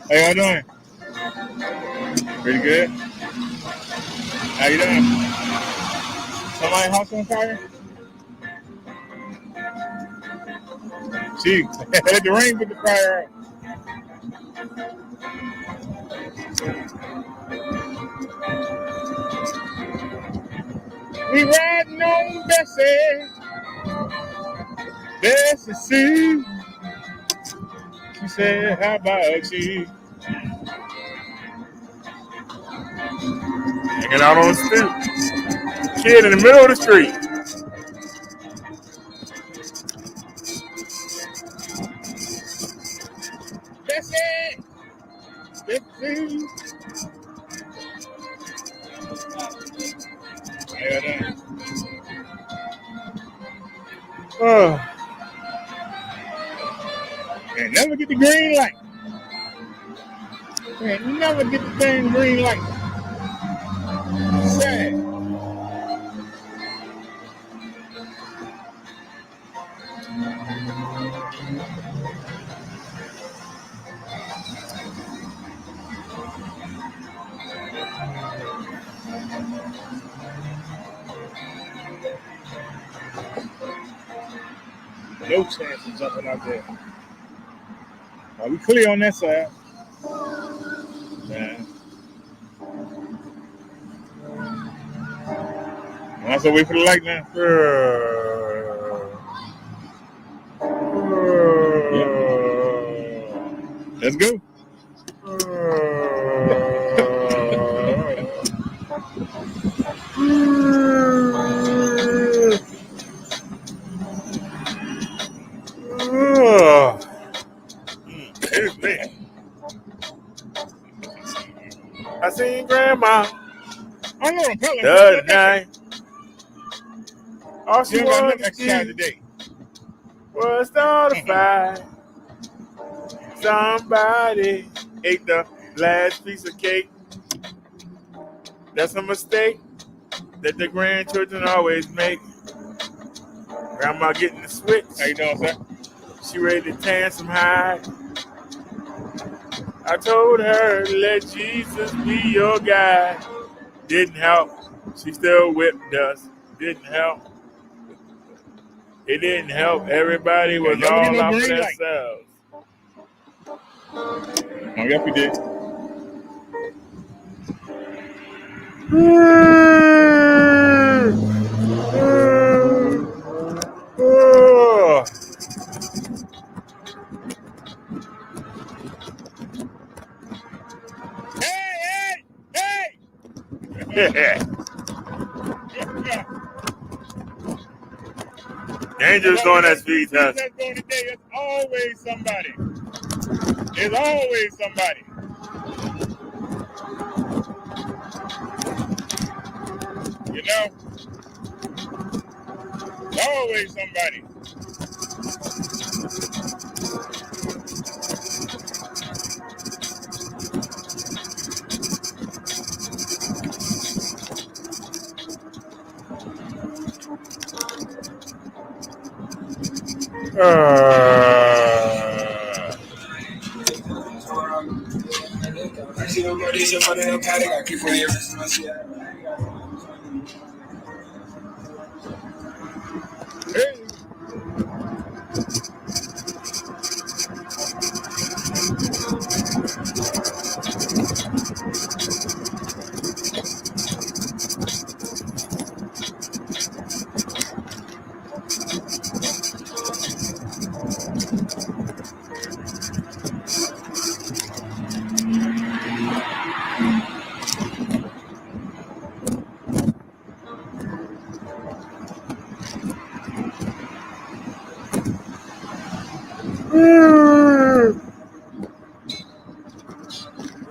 How y'all doing? Pretty good. How you doing? Somebody house on fire? Gee, let the rain put the fire out. We riding on Bessie. Bessie Sue. She said, how about you? Hanging out on the stoop. Kid in the middle of the street. Bessie! Bessie! How you doing? Oh. And never get the green light. And never get the dang green light. Sad. No chance of jumping out there. Are we clear on that side? Nah. Also wait for the light now. Let's go. It's me. I seen Grandma I know I'm telling the other night. All she you got wanted enough exercise today. was start a fight. Somebody ate the last piece of cake. That's a mistake that the grandchildren always make. Grandma getting the switch. How you doing, sir? She ready to tan some hide. I told her, let Jesus be your guide. Didn't help. She still whipped us. Didn't help. It didn't help. Everybody was all out for themselves. Oh, yep, we did. Dangerous doing that speed test. There's always somebody. There's always somebody. You know? Always somebody.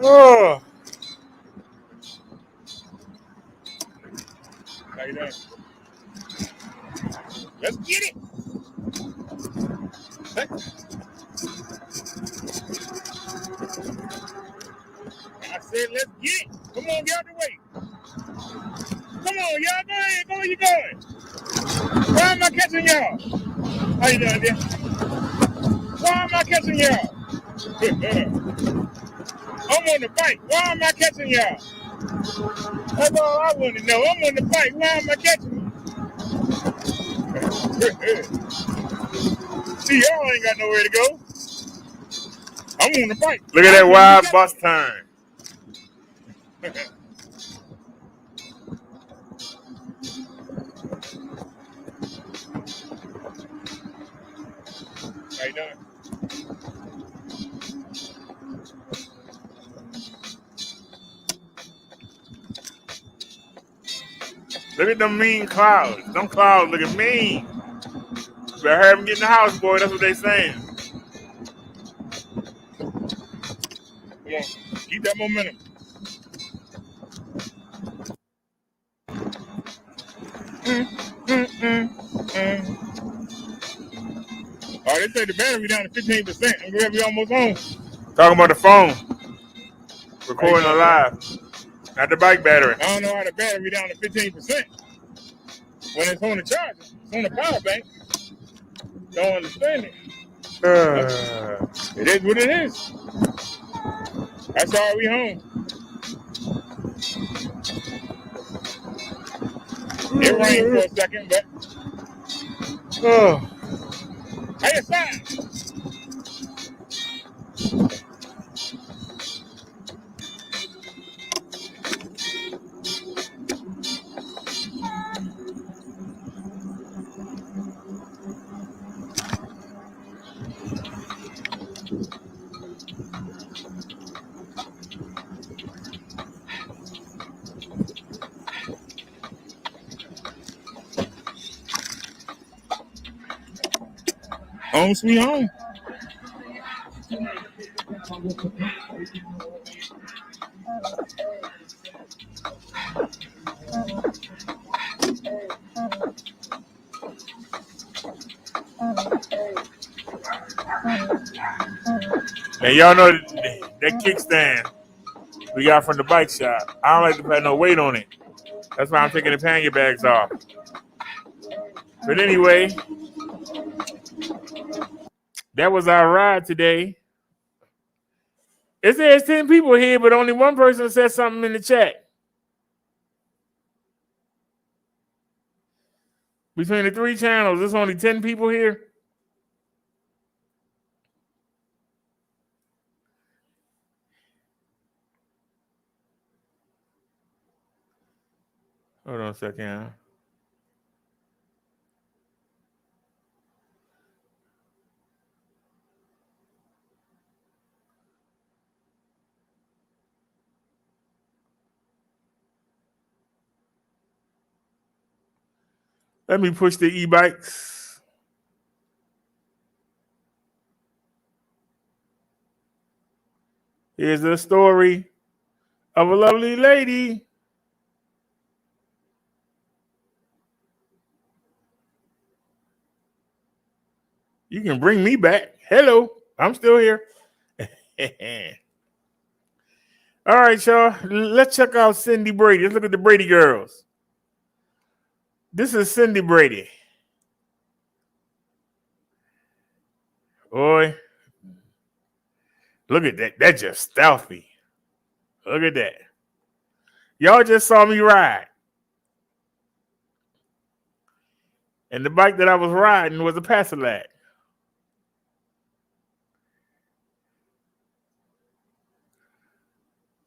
Oh. How you doing? Let's get it. Hey. I said, let's get it. Come on, get out the way. Come on, y'all. Go ahead. Go where you going. Why am I catching y'all? How you doing, dear? Why am I catching y'all? I'm on the bike. Why am I catching y'all? That's all I want to know. I'm on the bike. Why am I catching you? See, y'all ain't got nowhere to go. I'm on the bike. Look at that wide bus turn. How you doing? Look at them mean clouds. Them clouds looking mean. Better hurry up and get in the house, boy. That's what they saying. Come on. Keep that momentum. Oh, they say the battery down to 15%. I'm glad we almost home. Talking about the phone. Recording live. Not the bike battery. I don't know how the battery down to 15% when it's on the charger. It's on the power bank. Don't understand it. It is what it is. That's all we home. It rained for a second, but how you sound? Home sweet home. And y'all know that kickstand we got from the bike shop. I don't like to put no weight on it. That's why I'm taking the pannier bags off. But anyway, that was our ride today. It says 10 people here, but only one person said something in the chat. Between the 3 channels, there's only 10 people here. Hold on a second. Let me push the e-bikes. Here's the story of a lovely lady. You can bring me back. Hello, I'm still here. All right, y'all. Let's check out Cindy Brady. Let's look at the Brady girls. This is Cindy Brady. Boy, look at that. That's just stealthy. Look at that. Y'all just saw me ride. And the bike that I was riding was a Passilac.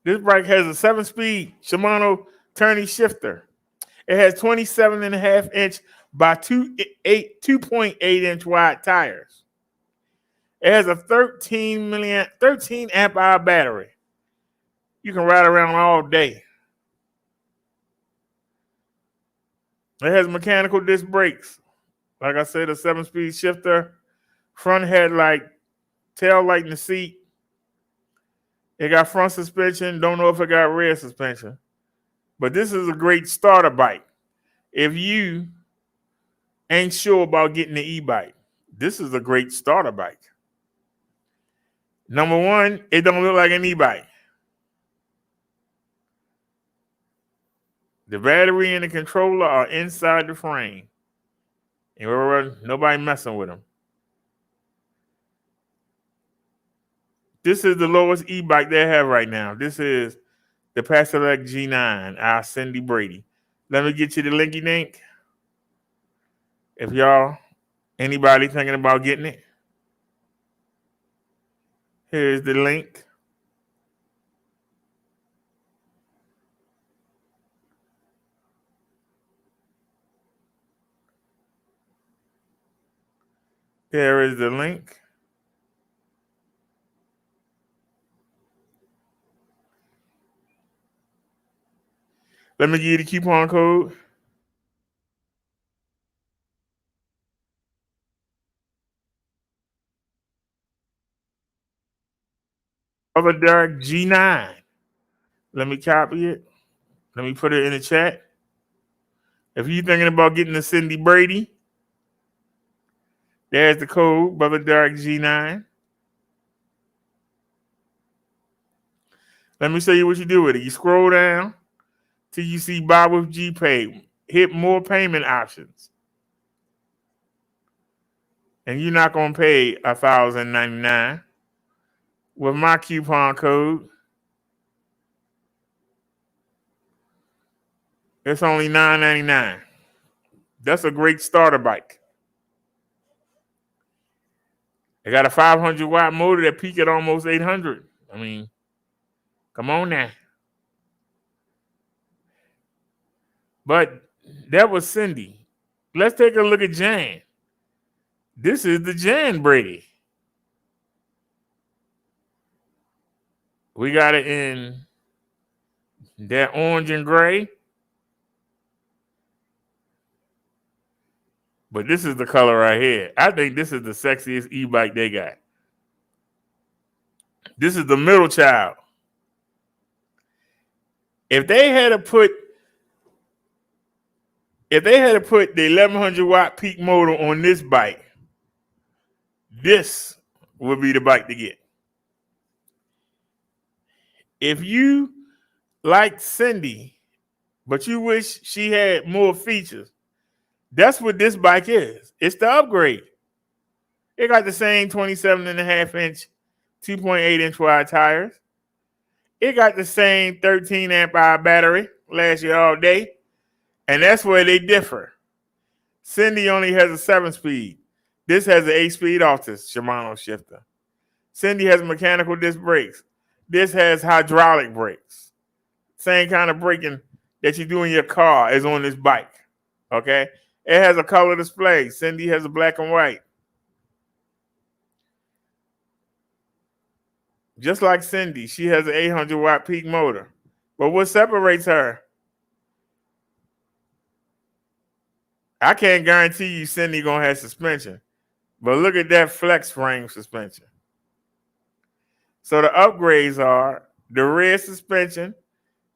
This bike has a 7-speed Shimano turning shifter. It has 27.5 inch by 2.8 inch wide tires. It has a 13 amp hour battery. You can ride around all day. It has mechanical disc brakes. Like I said, a 7-speed shifter, front headlight, tail light in the seat. It got front suspension. Don't know if it got rear suspension. But this is a great starter bike. If you ain't sure about getting the e-bike, this is a great starter bike. Number one, it don't look like an e-bike. The battery and the controller are inside the frame. And nobody messing with them. This is the lowest e-bike they have right now. This is the Passilac G9, our Cindy Brady. Let me get you the linky link. If anybody thinking about getting it, here's the link. There is the link. Let me give you the coupon code. Brother Derek G9. Let me copy it. Let me put it in the chat. If you're thinking about getting the Cindy Brady, there's the code, Brother Derek G9. Let me show you what you do with it. You scroll down till you see Buy with GPay. Hit more payment options. And you're not going to pay $1,099. With my coupon code, it's only $9.99. That's a great starter bike. It got a 500-watt motor that peak at almost 800. I mean, come on now. But that was Cindy. Let's take a look at Jan. This is the Jan Brady. We got it in that orange and gray. But this is the color right here. I think this is the sexiest e-bike they got. This is the middle child. If they had to put the 1100 watt peak motor on this bike, this would be the bike to get. If you like Cindy, but you wish she had more features, that's what this bike is. It's the upgrade. It got the same 27.5-inch, 2.8-inch wide tires. It got the same 13 amp hour battery, lasts you all day. And that's where they differ. Cindy only has a 7-speed. This has an 8-speed Altus Shimano shifter. Cindy has mechanical disc brakes. This has hydraulic brakes. Same kind of braking that you do in your car is on this bike. Okay? It has a color display. Cindy has a black and white. Just like Cindy, she has an 800 watt peak motor. But what separates her? I can't guarantee you Cindy gonna have suspension. But look at that flex frame suspension. So the upgrades are the rear suspension,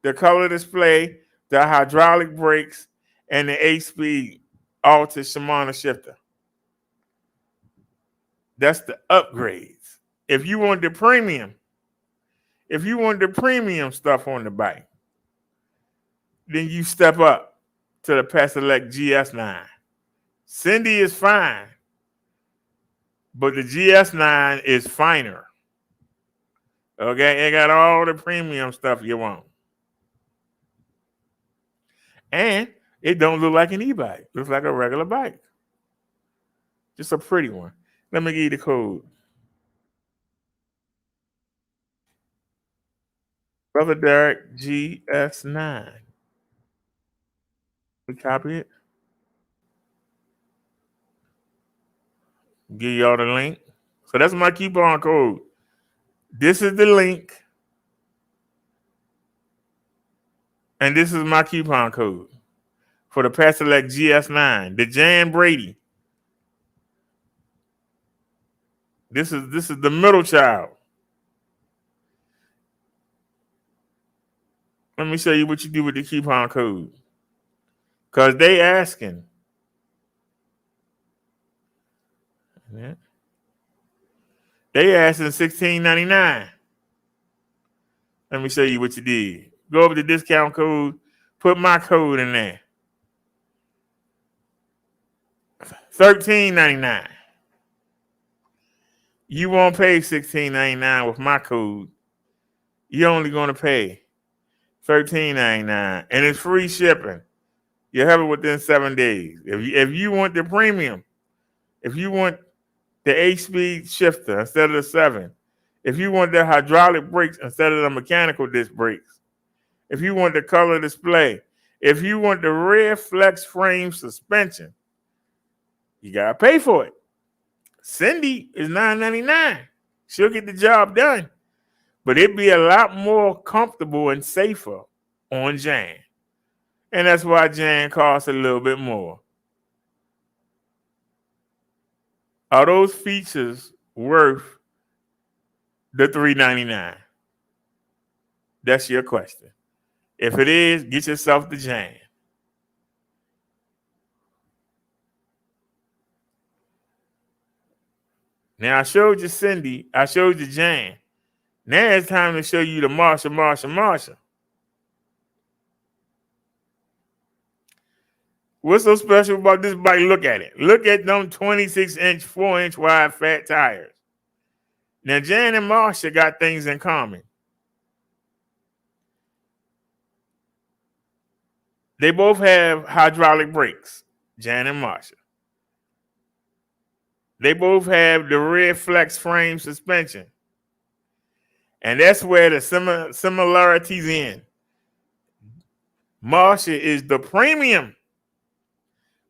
the color display, the hydraulic brakes, and the 8-speed Altus Shimano shifter. That's the upgrades. If you want the premium stuff on the bike, then you step up to the Pedelec GS9. Cindy is fine, but the GS9 is finer. Okay, it got all the premium stuff you want. And it don't look like an e-bike. It looks like a regular bike. Just a pretty one. Let me give you the code. Brother Derek, GS9. We copy it. Give y'all the link. So that's my coupon code. This is the link. And this is my coupon code for the Pedelec GS9, the Jan Brady. This is the middle child. Let me show you what you do with the coupon code. Because they asking. Yeah. They asking $16.99. Let me show you what you did. Go over to discount code, put my code in there. $13.99. You won't pay $16.99 with my code. You're only going to pay $13.99, and it's free shipping. You have it within 7 days. If you want the premium, if you want the 8-speed shifter instead of the 7, if you want the hydraulic brakes instead of the mechanical disc brakes, if you want the color display, if you want the rear flex frame suspension, you gotta pay for it. Cindy is $9.99. She'll get the job done, but it'd be a lot more comfortable and safer on Jan. And that's why Jan costs a little bit more. Are those features worth the $3.99? That's your question. If it is, get yourself the Jan. Now I showed you Cindy. I showed you Jan. Now it's time to show you the Marsha. What's so special about this bike? Look at it. Look at them 26-inch, 4-inch wide fat tires. Now Jan and Marsha got things in common. They both have hydraulic brakes, Jan and Marsha. They both have the rear flex frame suspension. And that's where the similarities end. Marsha is the premium.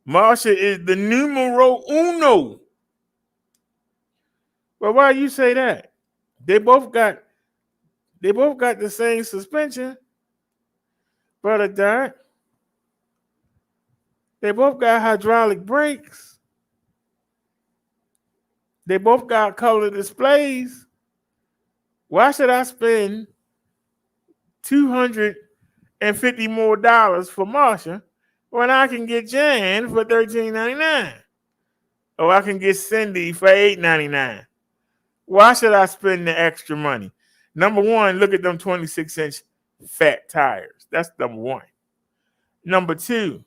Marsha is the numero uno. Well, why you say that? They both got the same suspension. Brother Derek. They both got hydraulic brakes. They both got color displays. Why should I spend $250 more for Marsha when I can get Jan for $13.99? Or I can get Cindy for $8.99? Why should I spend the extra money? Number one, look at them 26-inch fat tires. That's number one. Number two,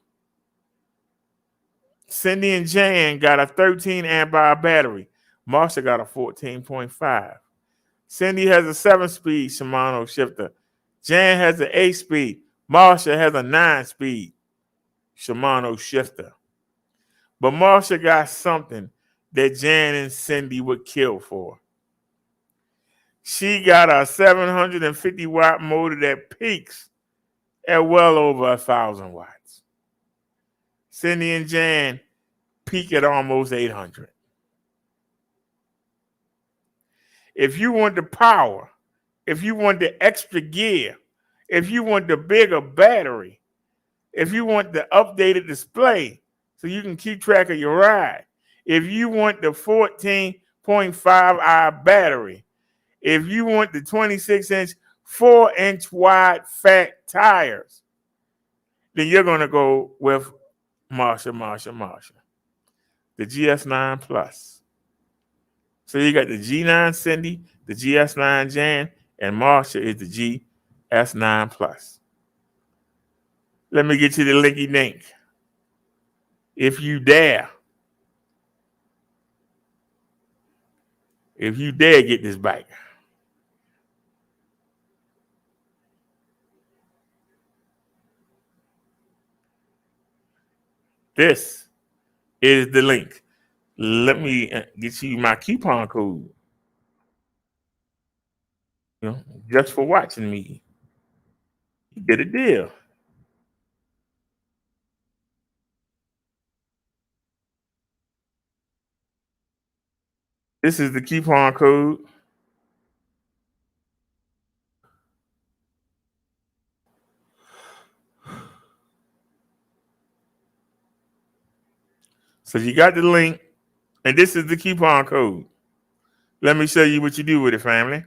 Cindy and Jan got a 13 amp hour battery. Marsha got a 14.5. Cindy has a 7-speed Shimano shifter. Jan has an 8-speed. Marsha has a 9-speed Shimano shifter. But Marsha got something that Jan and Cindy would kill for. She got a 750 watt motor that peaks at well over 1,000 watts. Cindy and Jan peak at almost 800. If you want the power, if you want the extra gear, if you want the bigger battery, if you want the updated display so you can keep track of your ride, if you want the 14.5-hour battery, if you want the 26-inch, 4-inch wide fat tires, then you're going to go with Marsha. The GS9 Plus. So you got the G9 Cindy, the GS9 Jan, and Marsha is the GS9 Plus. Let me get you the linky dink. If you dare get this bike. This is the link. Let me get you my coupon code. Just for watching me. You get a deal. This is the coupon code. So you got the link, and this is the coupon code. Let me show you what you do with it, family.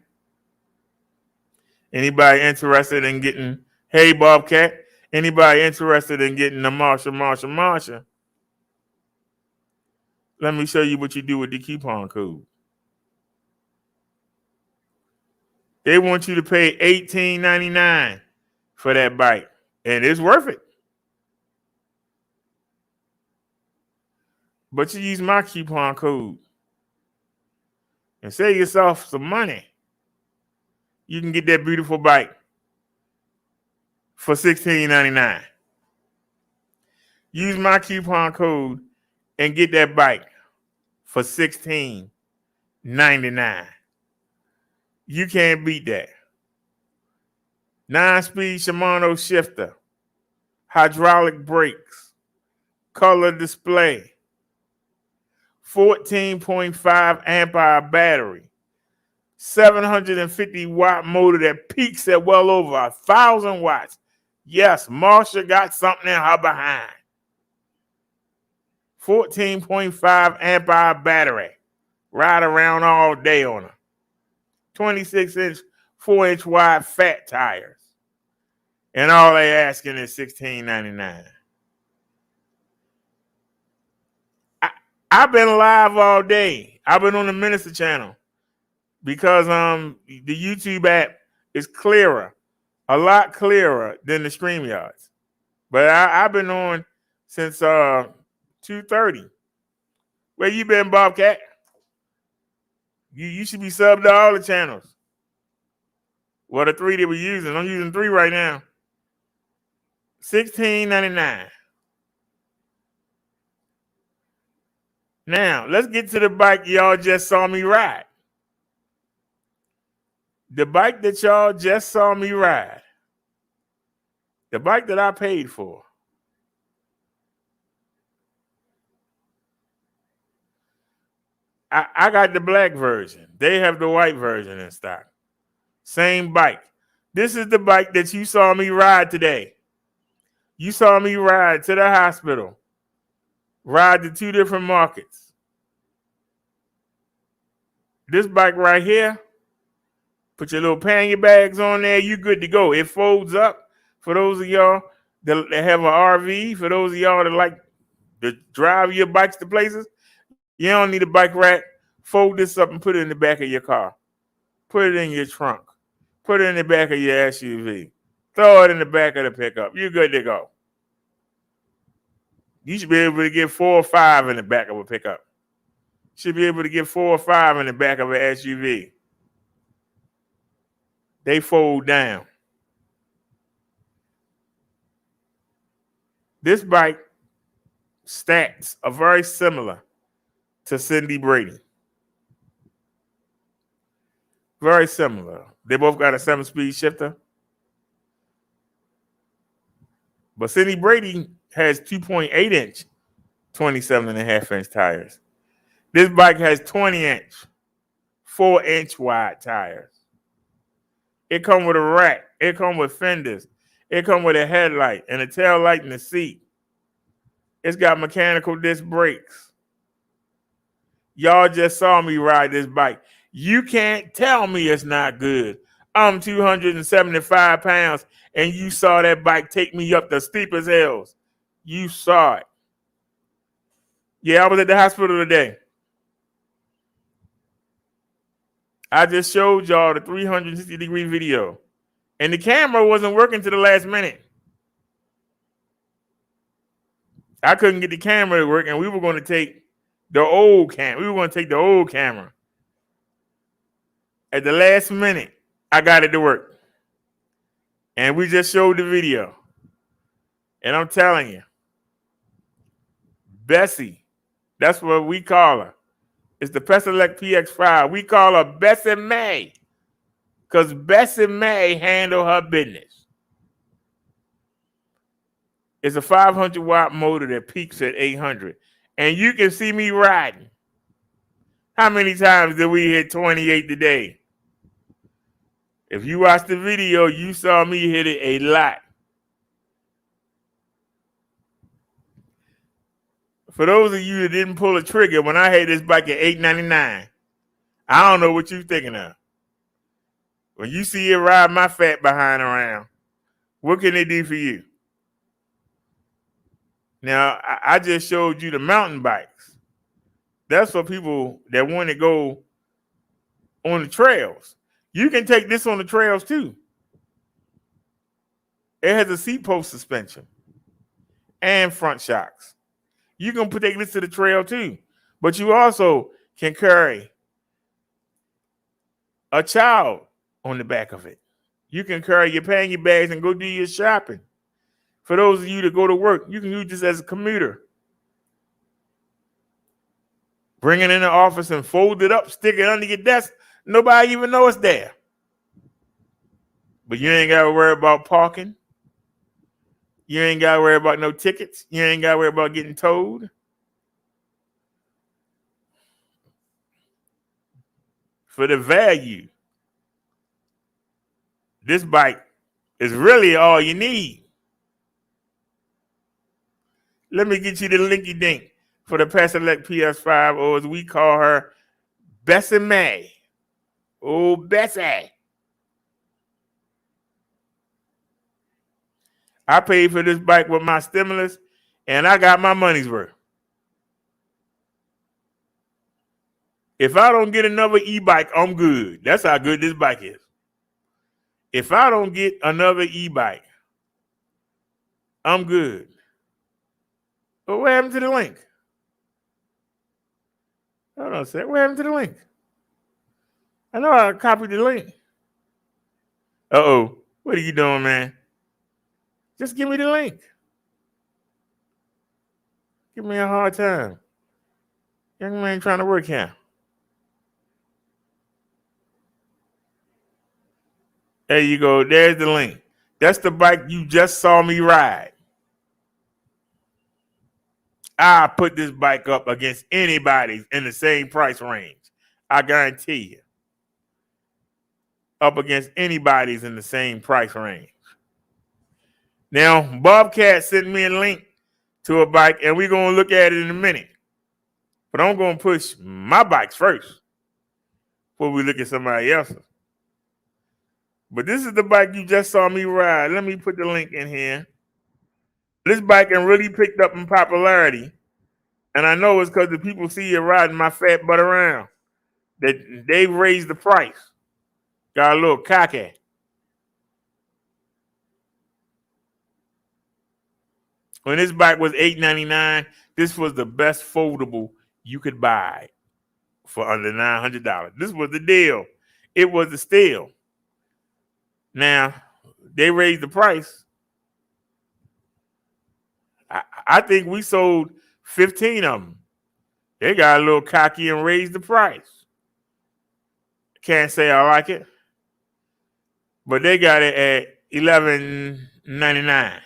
Anybody interested in getting, hey, Bobcat, anybody interested in getting the Marsha? Let me show you what you do with the coupon code. They want you to pay $18.99 for that bike, and it's worth it. But you use my coupon code and save yourself some money. You can get that beautiful bike for $16.99. Use my coupon code and get that bike for $16.99. You can't beat that. 9-speed Shimano shifter, hydraulic brakes, color display, 14.5 amp hour battery, 750 watt motor that peaks at well over 1,000 watts. Yes, Marsha got something in her behind. 14.5 amp hour battery. Ride around all day on her. 26-inch, 4-inch wide fat tires. And all they asking is $16.99. I've been live all day. I've been on the Minister channel because the YouTube app is clearer, a lot clearer than the StreamYards. But I've been on since 2:30. Where you been, Bobcat? You should be subbed to all the channels. Well, the 3 that we're using. I'm using 3 right now. $16.99. Now, let's get to the bike y'all just saw me ride. The bike that y'all just saw me ride. The bike that I paid for. I got the black version. They have the white version in stock. Same bike. This is the bike that you saw me ride today. You saw me ride to the hospital. Ride to 2 different markets. This bike right here, put your little pannier bags on there, you good to go. It folds up for those of y'all that have an RV, for those of y'all that like to drive your bikes to places. You don't need a bike rack. Fold this up and put it in the back of your car. Put it in your trunk. Put it in the back of your SUV. Throw it in the back of the pickup. You're good to go. You should be able to get 4 or 5 in the back of a pickup. Should be able to get 4 or 5 in the back of an SUV. They fold down. This bike stats are very similar to Cindy Brady. Very similar. They both got a 7-speed shifter. But Cindy Brady has 2.8-inch, 27.5-inch tires. This bike has 20-inch, 4-inch wide tires. It comes with a rack. It comes with fenders. It comes with a headlight and a tail light and a seat. It's got mechanical disc brakes. Y'all just saw me ride this bike. You can't tell me it's not good. I'm 275 pounds, and you saw that bike take me up the steepest hills. You saw it. Yeah, I was at the hospital today. I just showed y'all the 360-degree video, and the camera wasn't working to the last minute. I couldn't get the camera to work, and we were going to take the old camera. We were going to take the old camera. At the last minute, I got it to work. And we just showed the video. And I'm telling you, Bessie, that's what we call her. It's the Peselec PX5. We call her Bessie May because Bessie May handle her business. It's a 500-watt motor that peaks at 800. And you can see me riding. How many times did we hit 28 today? If you watched the video, you saw me hit it a lot. For those of you that didn't pull a trigger, when I had this bike at $899, I don't know what you're thinking of. When you see it ride my fat behind around, what can it do for you? Now, I just showed you the mountain bikes. That's for people that want to go on the trails. You can take this on the trails too. It has a seat post suspension and front shocks. You can take this to the trail too. But you also can carry a child on the back of it. You can carry your pannier bags and go do your shopping. For those of you that go to work, you can use this as a commuter. Bring it in the office and fold it up, stick it under your desk. Nobody even know it's there. But you ain't got to worry about parking. You ain't got to worry about no tickets. You ain't got to worry about getting towed. For the value, this bike is really all you need. Let me get you the linky dink for the Peselec PS5, or as we call her, Bessie May. Oh, Bessie. I paid for this bike with my stimulus, and I got my money's worth. If I don't get another e-bike, I'm good. That's how good this bike is. If I don't get another e-bike, I'm good. But what happened to the link? Hold on a sec. What happened to the link? I know I copied the link. Uh-oh. What are you doing, man? Just give me the link. Give me a hard time. Young man trying to work here. There you go. There's the link. That's the bike you just saw me ride. I put this bike up against anybody in the same price range. I guarantee you. Up against anybody's in the same price range. Now, Bobcat sent me a link to a bike, and we're going to look at it in a minute. But I'm going to push my bikes first. before we look at somebody else's. But this is the bike you just saw me ride. Let me put the link in here. This bike really picked up in popularity. And I know it's because the people see you riding my fat butt around. That they raised the price. Got a little cocky. When this bike was $899, this was the best foldable you could buy for under $900. This was the deal. It was the steal. Now, they raised the price. I think we sold 15 of them. They got a little cocky and raised the price. Can't say I like it. But they got it at $11.99.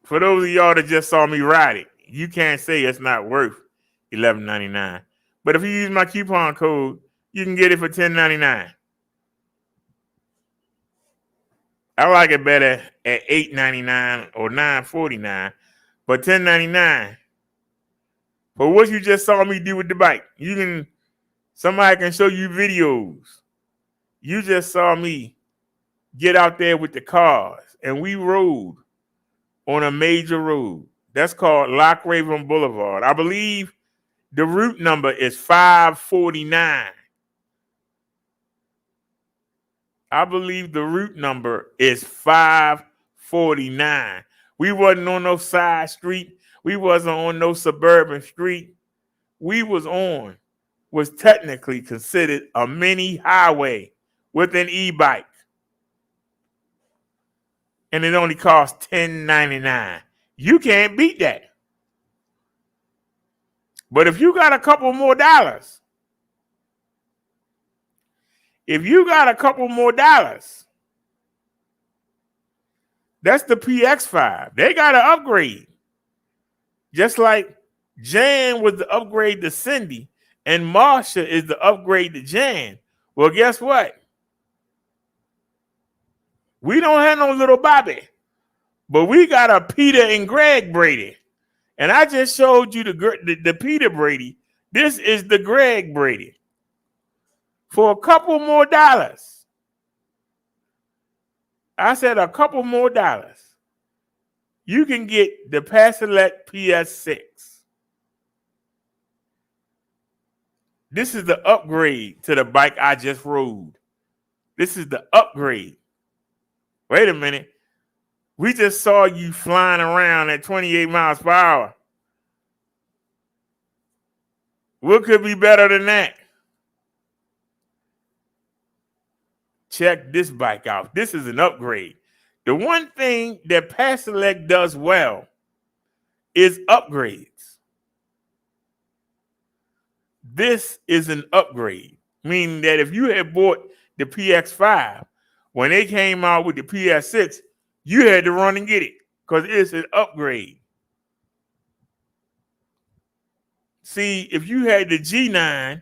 For those of y'all that just saw me ride it, you can't say it's not worth $11.99. But if you use my coupon code, you can get it for $10.99. I like it better at $8.99 or $9.49, but $10.99 for what you just saw me do with the bike. Somebody can show you videos. You just saw me get out there with the cars, and we rode on a major road. That's called Lock Raven Boulevard. I believe the route number is 549. I believe the route number is 549. We wasn't on no side street. We wasn't on no suburban street. We was technically considered a mini highway with an e-bike. And it only cost $10.99. You can't beat that. But if you got a couple more dollars, that's the PX5. They got to upgrade. Just like Jan was the upgrade to Cindy and Marsha is the upgrade to Jan. Well, guess what? We don't have no little Bobby, but we got a Peter and Greg Brady. And I just showed you the Peter Brady. This is the Greg Brady. For a couple more dollars. I said a couple more dollars. You can get the Pasolette PS6. This is the upgrade to the bike I just rode. This is the upgrade. Wait a minute. We just saw you flying around at 28 miles per hour. What could be better than that? Check this bike out. This is an upgrade. The one thing that Pasolette does well is upgrades. This is an upgrade, meaning that if you had bought the PX5, when they came out with the PS6, you had to run and get it because it's an upgrade. See, if you had the G9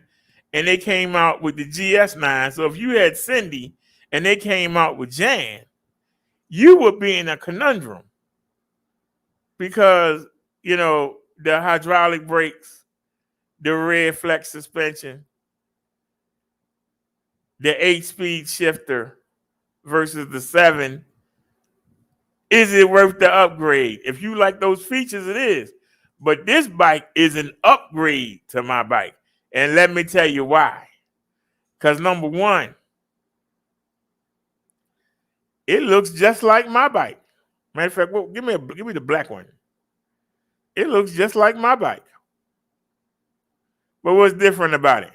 and they came out with the GS9, so if you had Cindy and they came out with Jan, you would be in a conundrum because, the hydraulic brakes, the rear flex suspension, the 8-speed shifter versus the 7, is it worth the upgrade? If you like those features, it is. But this bike is an upgrade to my bike. And let me tell you why. Because number one, it looks just like my bike. Matter of fact, give me the black one. It looks just like my bike. But what's different about it?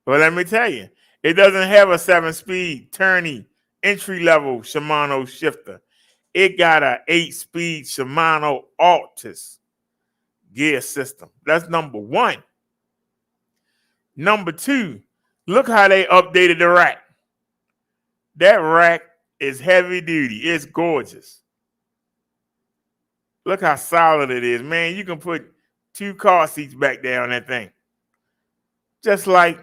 Well, let me tell you. It doesn't have a 7-speed, turny, entry-level Shimano shifter. It got an 8-speed Shimano Altus gear system. That's number one. Number two, look how they updated the rack. That rack is heavy duty. It's gorgeous. Look how solid it is, man. You can put 2 car seats back there on that thing. Just like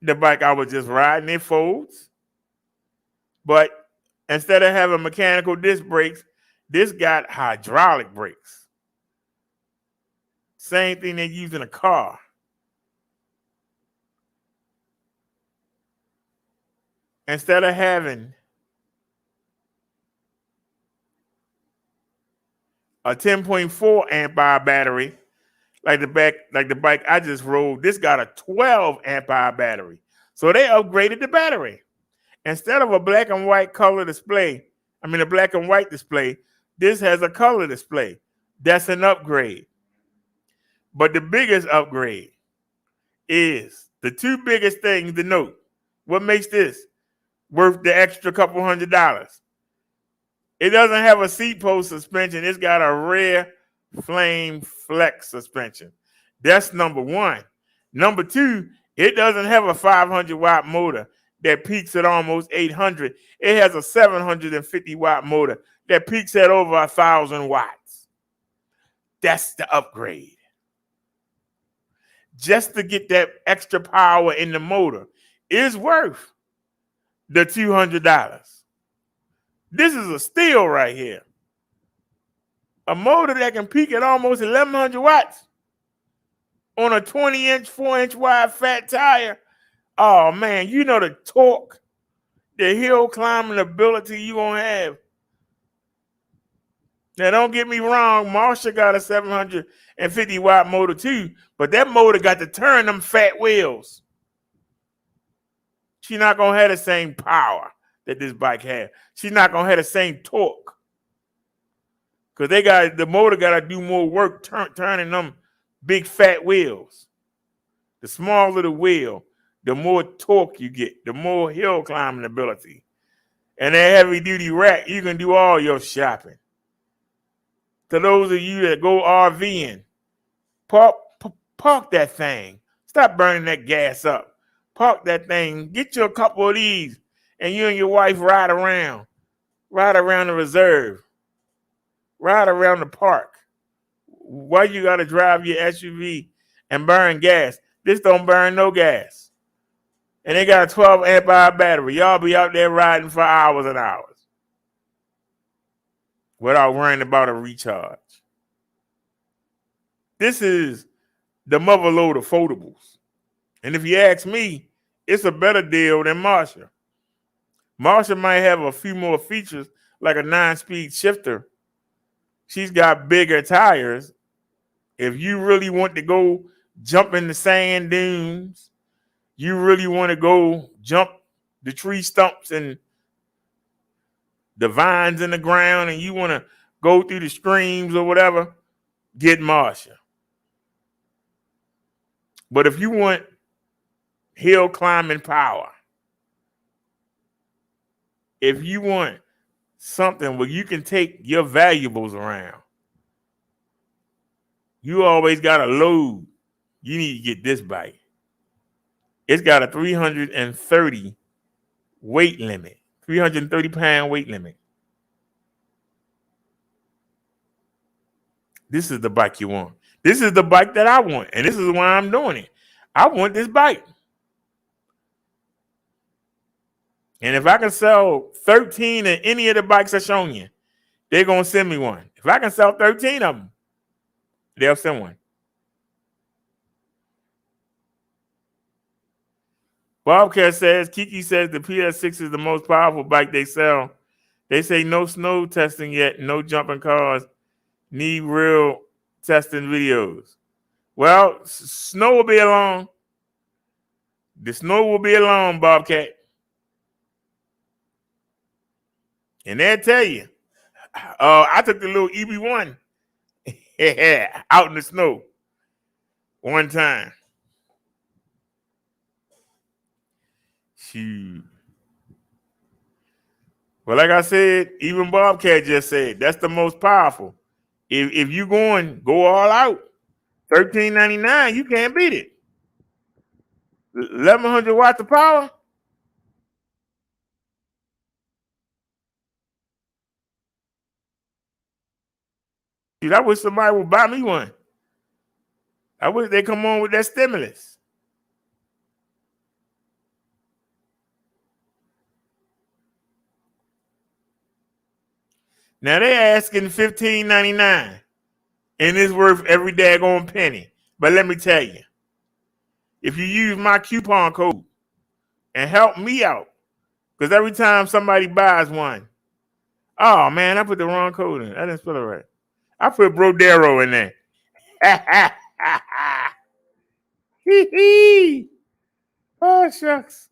the bike I was just riding, it folds. But instead of having mechanical disc brakes, this got hydraulic brakes. Same thing they use in a car. Instead of having a 10.4 amp hour battery, like the bike I just rode, this got a 12 amp hour battery. So they upgraded the battery. Instead of a black and white color display, a black and white display, this has a color display. That's an upgrade. But the biggest upgrade is the two biggest things to note. What makes this worth the extra couple $100? It doesn't have a seat post suspension. It's got a rear flame flex suspension. That's number one. Number two, it doesn't have a 500-watt motor that peaks at almost 800. It has a 750-watt motor that peaks at over 1,000 watts. That's the upgrade. Just to get that extra power in the motor is worth the $200. This is a steal right here. A motor that can peak at almost 1,100 watts on a 20-inch, 4-inch wide fat tire. Oh, man, you know the torque, the hill climbing ability you gonna have. Now, don't get me wrong, Marsha got a 750-watt motor too, but that motor got to turn them fat wheels. She's not gonna have the same power that this bike has. She's not gonna have the same torque. Because the motor got to do more work turning them big fat wheels. The smaller the wheel, the more torque you get, the more hill climbing ability. And that heavy duty rack, you can do all your shopping. To those of you that go RVing, park that thing. Stop burning that gas up. Park that thing. Get you a couple of these, and you and your wife ride around the reserve. Ride around the park. Why you got to drive your SUV and burn gas? This don't burn no gas. And they got a 12 amp hour battery. Y'all be out there riding for hours and hours without worrying about a recharge. This is the mother load of foldables. And if you ask me, it's a better deal than Marsha. Marsha might have a few more features like a 9-speed shifter. She's got bigger tires. If you really want to go jump in the sand dunes, you really want to go jump the tree stumps and the vines in the ground, and you want to go through the streams or whatever, get Marsha. But if you want hill climbing power, if you want something where you can take your valuables around, you always got a load, you need to get this bike. It's got a 330 weight limit, 330-pound weight limit. This is the bike you want. This is the bike that I want, and this is why I'm doing it. I want this bike. And if I can sell 13 of any of the bikes I've shown you, they're going to send me one. If I can sell 13 of them, they'll send one. Bobcat says, Kiki says the PS6 is the most powerful bike they sell. They say no snow testing yet, no jumping cars. Need real testing videos. Well, snow will be along. The snow will be along, Bobcat. And they'll tell you. I took the little EB1 out in the snow one time. Shoot. Well, like I said, even Bobcat just said, that's the most powerful. If you go all out, $13.99, you can't beat it. 1,100 watts of power. Dude, I wish somebody would buy me one. I wish they come on with that stimulus. Now they're asking $15.99. and it's worth every daggone penny. But let me tell you, if you use my coupon code and help me out, because every time somebody buys one, oh man, I put the wrong code in. I didn't spell it right. I put Brodero in there. Oh shucks.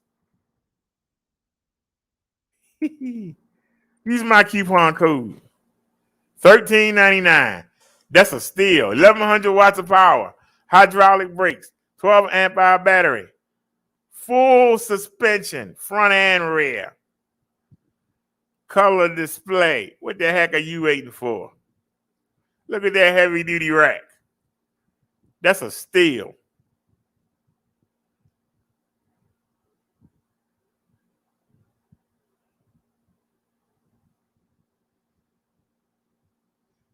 Use my coupon code. $13.99. That's a steal. 1,100 watts of power. Hydraulic brakes. 12 amp hour battery. Full suspension, front and rear. Color display. What the heck are you waiting for? Look at that heavy duty rack. That's a steal.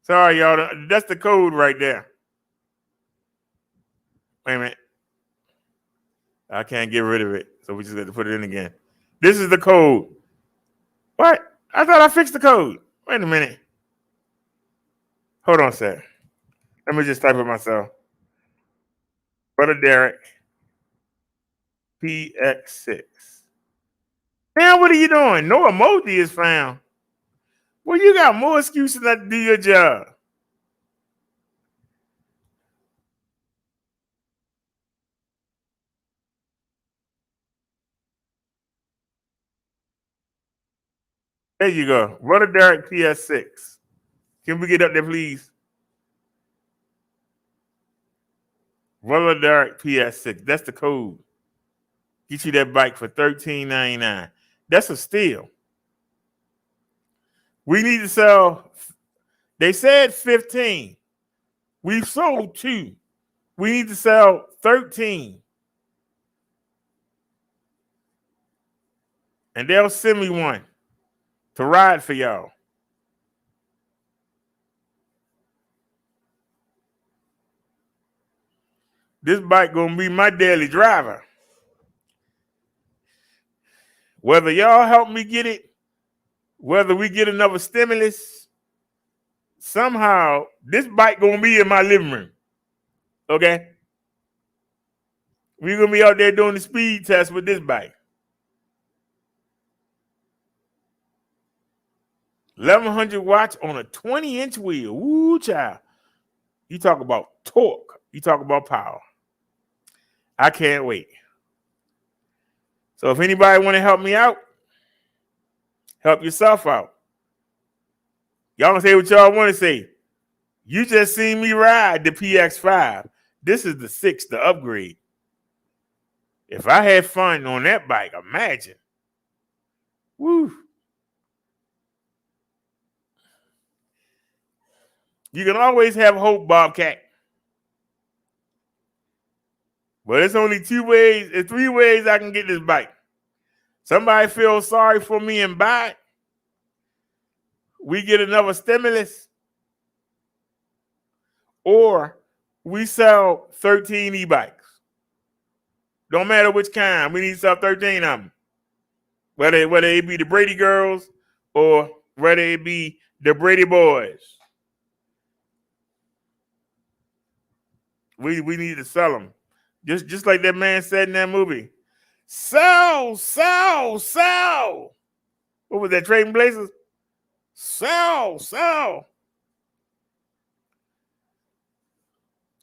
Sorry, y'all. That's the code right there. Wait a minute. I can't get rid of it, so we just have to put it in again. This is the code. What? I thought I fixed the code. Wait a minute. Hold on a sec. Let me just type it myself. Brother Derek, PX6. Now, what are you doing? No emoji is found. Well, you got more excuses not to do your job. There you go. Brother Derek, PS6. Can we get up there, please? Brother Derek, PS6. That's the code. Get you that bike for $13.99. That's a steal. We need to sell. They said 15. We've sold 2. We need to sell 13. And they'll send me one to ride for y'all. This bike gonna be my daily driver. Whether y'all help me get it, whether we get another stimulus, somehow this bike gonna be in my living room. Okay? We're gonna be out there doing the speed test with this bike. 1,100 watts on a 20-inch wheel. Woo, child. You talk about torque. You talk about power. I can't wait. So if anybody want to help me out, help yourself out. Y'all gonna say what y'all want to say. You just seen me ride the PX5. This is the 6, the upgrade. If I had fun on that bike, imagine. Woo. You can always have hope, Bobcat. But it's only 2 ways, it's 3 ways I can get this bike. Somebody feels sorry for me and buy it. We get another stimulus. Or we sell 13 e-bikes. Don't matter which kind. We need to sell 13 of them. Whether it be the Brady girls or whether it be the Brady boys. We need to sell them. Just like that man said in that movie. Sell, sell, sell. What was that, Trading Places? Sell, sell.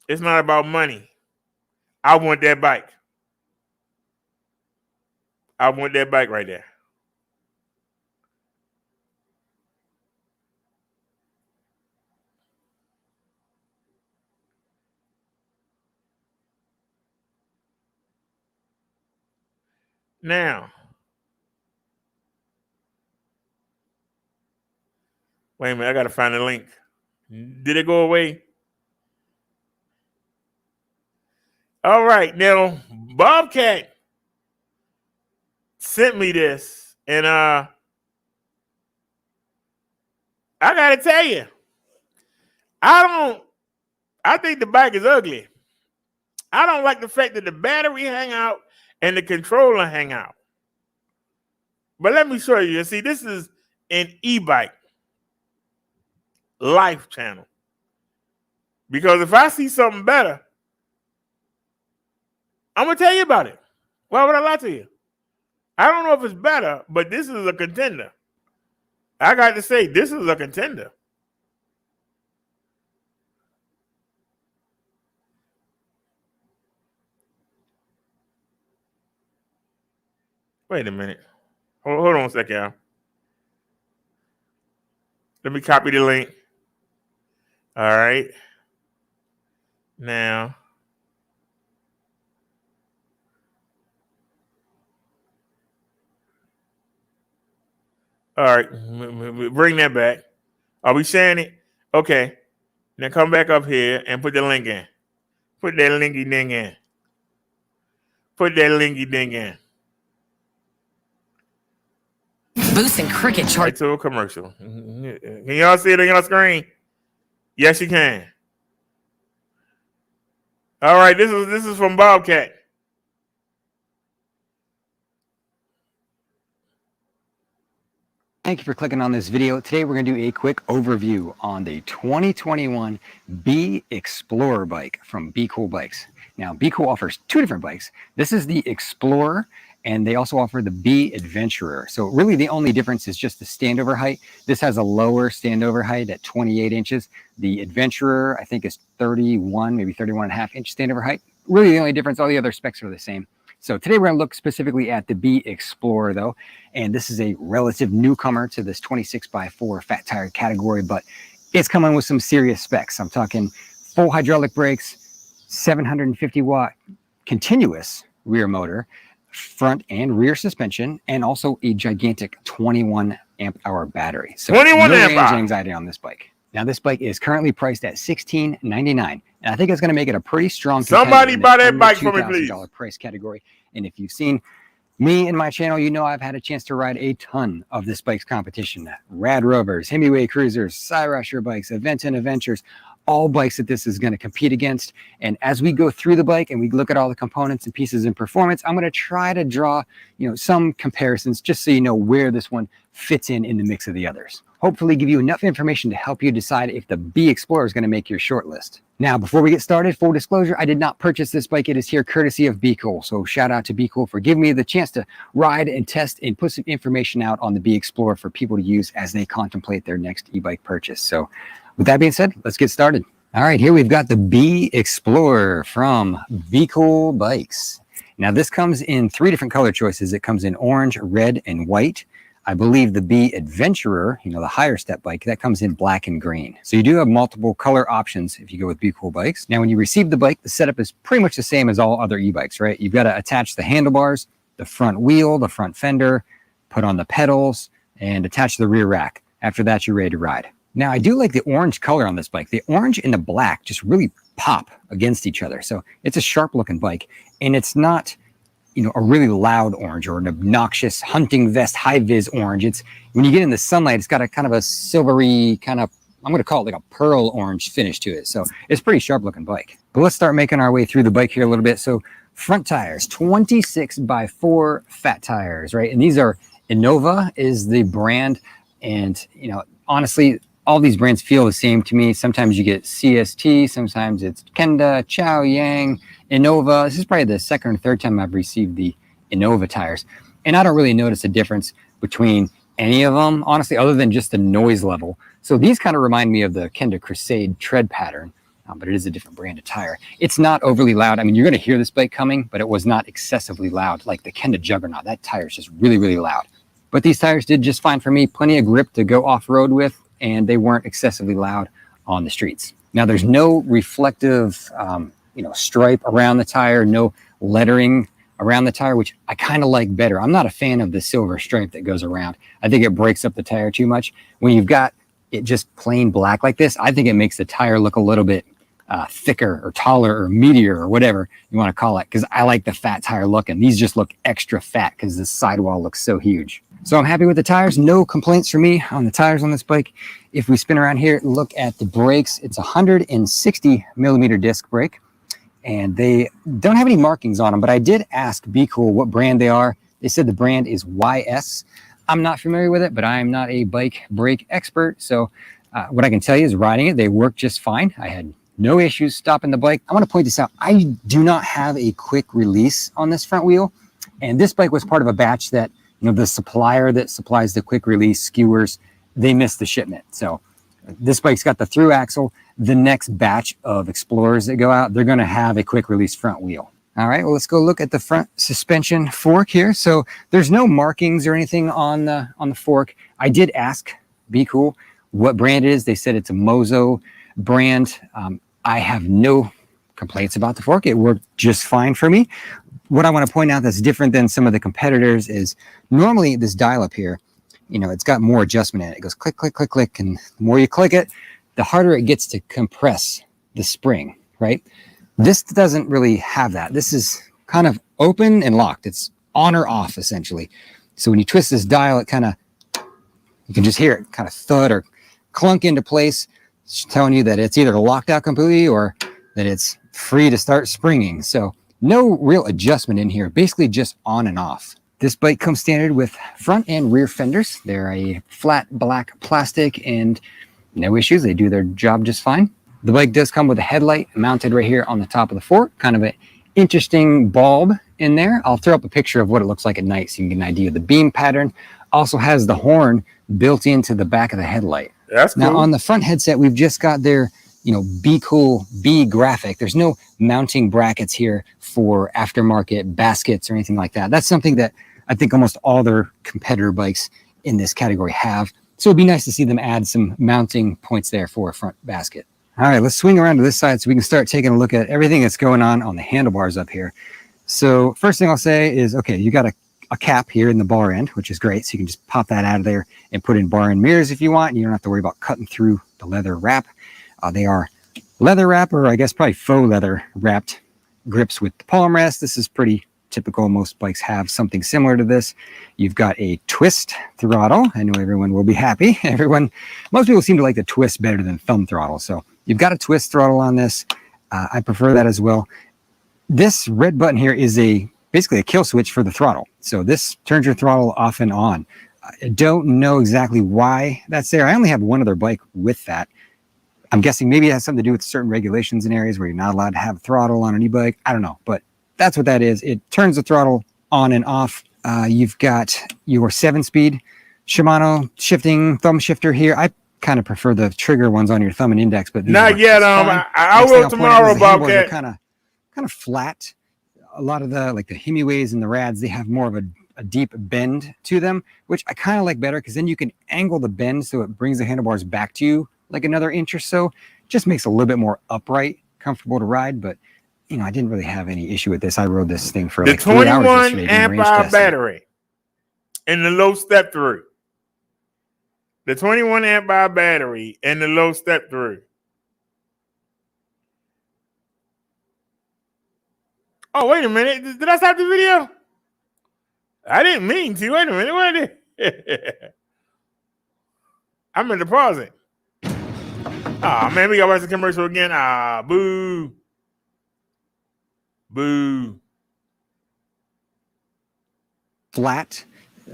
It's not about money. I want that bike. I want that bike right there. Now, wait a minute. I got to find the link. Did it go away? All right. Now, Bobcat sent me this, and I got to tell you, I think the bike is ugly. I don't like the fact that the battery hang out and the controller hang out. But let me show you. See, this is an e-bike life channel. Because if I see something better, I'm going to tell you about it. Why would I lie to you? I don't know if it's better, but this is a contender. I got to say, this is a contender. Wait a minute. Hold on a second, y'all. Let me copy the link. All right. Now. All right. Bring that back. Are we sharing it? Okay. Now come back up here and put the link in. Put that linky ding in. Put that linky ding in. Boosting cricket chart. Right to a commercial. Can y'all see it on your screen? Yes, you can. All right, this is from Bobcat. Thank you for clicking on this video. Today we're going to do a quick overview on the 2021 B Explorer bike from Be Cool Bikes. Now, Be Cool offers two different bikes. This is the Explorer, and they also offer the B Adventurer. So really the only difference is just the standover height. This has a lower standover height at 28 inches. The Adventurer, I think, is 31, maybe 31 and a half inch standover height. Really the only difference, all the other specs are the same. So today we're going to look specifically at the B Explorer though, and this is a relative newcomer to this 26x4 fat tire category, but it's coming with some serious specs. I'm talking full hydraulic brakes, 750 watt continuous rear motor, front and rear suspension, and also a gigantic 21 amp hour battery. So 21 no amp range hour anxiety on this bike. Now this bike is currently priced at $1,699, and I think it's going to make it a pretty strong Somebody contender buy in that the bike for me, please. $2,000 price category. And if you've seen me and my channel, you know I've had a chance to ride a ton of this bike's competition. Rad Rovers, Hemiway Cruisers, Cyrusher bikes, Event and Adventures, all bikes that this is going to compete against. And as we go through the bike and we look at all the components and pieces and performance, I'm going to try to draw, some comparisons just so you know where this one fits in the mix of the others. Hopefully give you enough information to help you decide if the B Explorer is going to make your short list. Now, before we get started, full disclosure, I did not purchase this bike. It is here courtesy of Be Cool. So shout out to Be Cool for giving me the chance to ride and test and put some information out on the B Explorer for people to use as they contemplate their next e-bike purchase. So with that being said, let's get started. All right, here we've got the B Explorer from Be Cool Bikes. Now this comes in three different color choices. It comes in orange, red, and white. I believe the B Adventurer, the higher step bike, that comes in black and green. So you do have multiple color options if you go with Be Cool Bikes. Now, when you receive the bike, the setup is pretty much the same as all other e-bikes, right? You've got to attach the handlebars, the front wheel, the front fender, put on the pedals, and attach the rear rack. After that, you're ready to ride. Now, I do like the orange color on this bike. The orange and the black just really pop against each other. So it's a sharp looking bike, and it's not a really loud orange or an obnoxious hunting vest high vis orange. It's when you get in the sunlight, it's got a kind of a silvery kind of, I'm going to call it like a pearl orange finish to it. So it's a pretty sharp looking bike. But let's start making our way through the bike here a little bit. So front tires, 26x4 fat tires, right? And these are Innova is the brand. And, honestly, all these brands feel the same to me. Sometimes you get CST, sometimes it's Kenda, Chow Yang, Innova. This is probably the second or third time I've received the Innova tires. And I don't really notice a difference between any of them, honestly, other than just the noise level. So these kind of remind me of the Kenda Crusade tread pattern, but it is a different brand of tire. It's not overly loud. I mean, you're going to hear this bike coming, but it was not excessively loud like the Kenda Juggernaut. That tire is just really, really loud. But these tires did just fine for me. Plenty of grip to go off-road with, and they weren't excessively loud on the streets. Now, there's no reflective stripe around the tire, no lettering around the tire, which I kind of like better. I'm not a fan of the silver stripe that goes around. I think it breaks up the tire too much. When you've got it just plain black like this, I think it makes the tire look a little bit thicker or taller or meatier or whatever you want to call it, because I like the fat tire look, and these just look extra fat because the sidewall looks so huge. So I'm happy with the tires. No complaints for me on the tires on this bike. If we spin around here and look at the brakes, it's a 160 millimeter disc brake, and they don't have any markings on them, but I did ask Be Cool what brand they are. They said the brand is YS. I'm not familiar with it, but I'm not a bike brake expert. So what I can tell you is riding it, they work just fine. I had no issues stopping the bike. I want to point this out. I do not have a quick release on this front wheel. And this bike was part of a batch that, the supplier that supplies the quick release skewers, they missed the shipment. So this bike's got the through axle. The next batch of Explorers that go out, they're going to have a quick release front wheel. All right, well, let's go look at the front suspension fork here. So there's no markings or anything on the fork. I did ask Be Cool what brand it is. They said it's a Mozo brand. I have no complaints about the fork. It worked just fine for me. What I want to point out that's different than some of the competitors is normally this dial up here, it's got more adjustment in it. It goes click, click, click, click. And the more you click it, the harder it gets to compress the spring, right? This doesn't really have that. This is kind of open and locked. It's on or off essentially. So when you twist this dial, you can just hear it kind of thud or clunk into place. It's telling you that it's either locked out completely or that it's free to start springing. So no real adjustment in here, basically just on and off. This bike comes standard with front and rear fenders. They're a flat black plastic and no issues. They do their job just fine. The bike does come with a headlight mounted right here on the top of the fork, kind of an interesting bulb in there. I'll throw up a picture of what it looks like at night so you can get an idea of the beam pattern. Also has the horn built into the back of the headlight. That's cool. Now on the front headset, we've just got their Be Cool B graphic. There's no mounting brackets here for aftermarket baskets or anything like that. That's something that I think almost all their competitor bikes in this category have. So it'd be nice to see them add some mounting points there for a front basket. All right, let's swing around to this side so we can start taking a look at everything that's going on the handlebars up here. So first thing I'll say is, okay, you got a cap here in the bar end, which is great. So you can just pop that out of there and put in bar end mirrors if you want. You don't have to worry about cutting through the leather wrap. They are leather wrap, or I guess probably faux leather wrapped grips with the palm rest. This is pretty typical. Most bikes have something similar to this. You've got a twist throttle. I know everyone will be happy. Most people seem to like the twist better than thumb throttle. So you've got a twist throttle on this. I prefer that as well. This red button here is basically a kill switch for the throttle. So this turns your throttle off and on. I don't know exactly why that's there. I only have one other bike with that. I'm guessing maybe it has something to do with certain regulations in areas where you're not allowed to have throttle on an e-bike. I don't know, but that's what that is. It turns the throttle on and off. You've got your 7-speed Shimano shifting thumb shifter here. I kind of prefer the trigger ones on your thumb and index, but not yet. I will tomorrow, Bobcat. Kind of flat. A lot of the Hemiways and the Rads, they have more of a deep bend to them, which I kind of like better because then you can angle the bend so it brings the handlebars back to you like another inch or so. Just makes it a little bit more upright, comfortable to ride. But I didn't really have any issue with this. I rode this thing for like 3 hours yesterday. 21 amp hour battery and the low step through. The 21 amp hour battery and the low step through. Oh, wait a minute. Did I stop the video? I didn't mean to. Wait a minute. What is it? I meant to pause it. Oh, man, we got to watch the commercial again. Boo. Boo. Flat.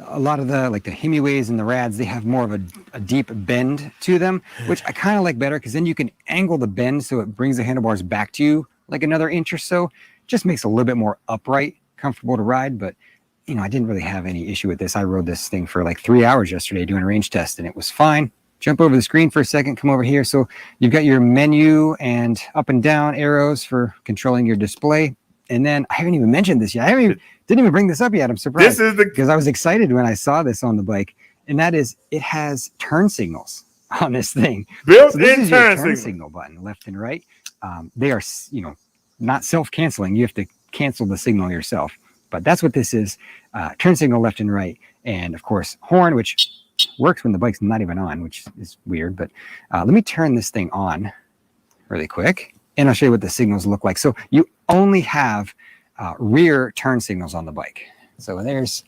A lot of the Hemiways and the Rads, they have more of a deep bend to them, which I kind of like better because then you can angle the bend so it brings the handlebars back to you like another inch or so. Just makes it a little bit more upright, comfortable to ride. But I didn't really have any issue with this. I rode this thing for like 3 hours yesterday doing a range test and it was fine. Jump over the screen for a second, come over here. So you've got your menu and up and down arrows for controlling your display. And then I haven't even mentioned this yet. Didn't even bring this up yet. I'm surprised because I was excited when I saw this on the bike. And that is, it has turn signals on this thing. Built-in turn signal button, left and right. They are, not self-canceling. You have to cancel the signal yourself. But that's what this is. Turn signal left and right. And of course, horn, which works when the bike's not even on, which is weird. But let me turn this thing on really quick. And I'll show you what the signals look like. So you only have rear turn signals on the bike. So there's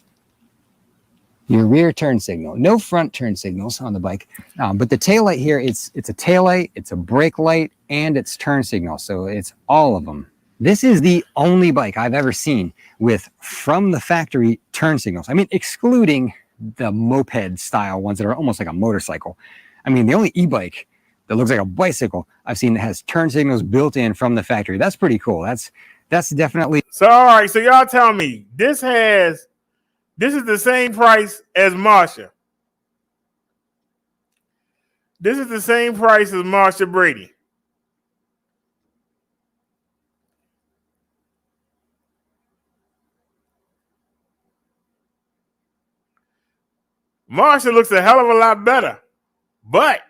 your rear turn signal. No front turn signals on the bike. But the tail light here, it's a tail light, it's a brake light, and it's turn signal. So it's all of them. This is the only bike I've ever seen with from the factory turn signals. I mean, excluding the moped style ones that are almost like a motorcycle. I mean, the only e-bike that looks like a bicycle I've seen that has turn signals built in from the factory. That's pretty cool. That's definitely. So all right, so y'all tell me this is the same price as Marsha. This is the same price as Marsha Brady. Marsha looks a hell of a lot better, but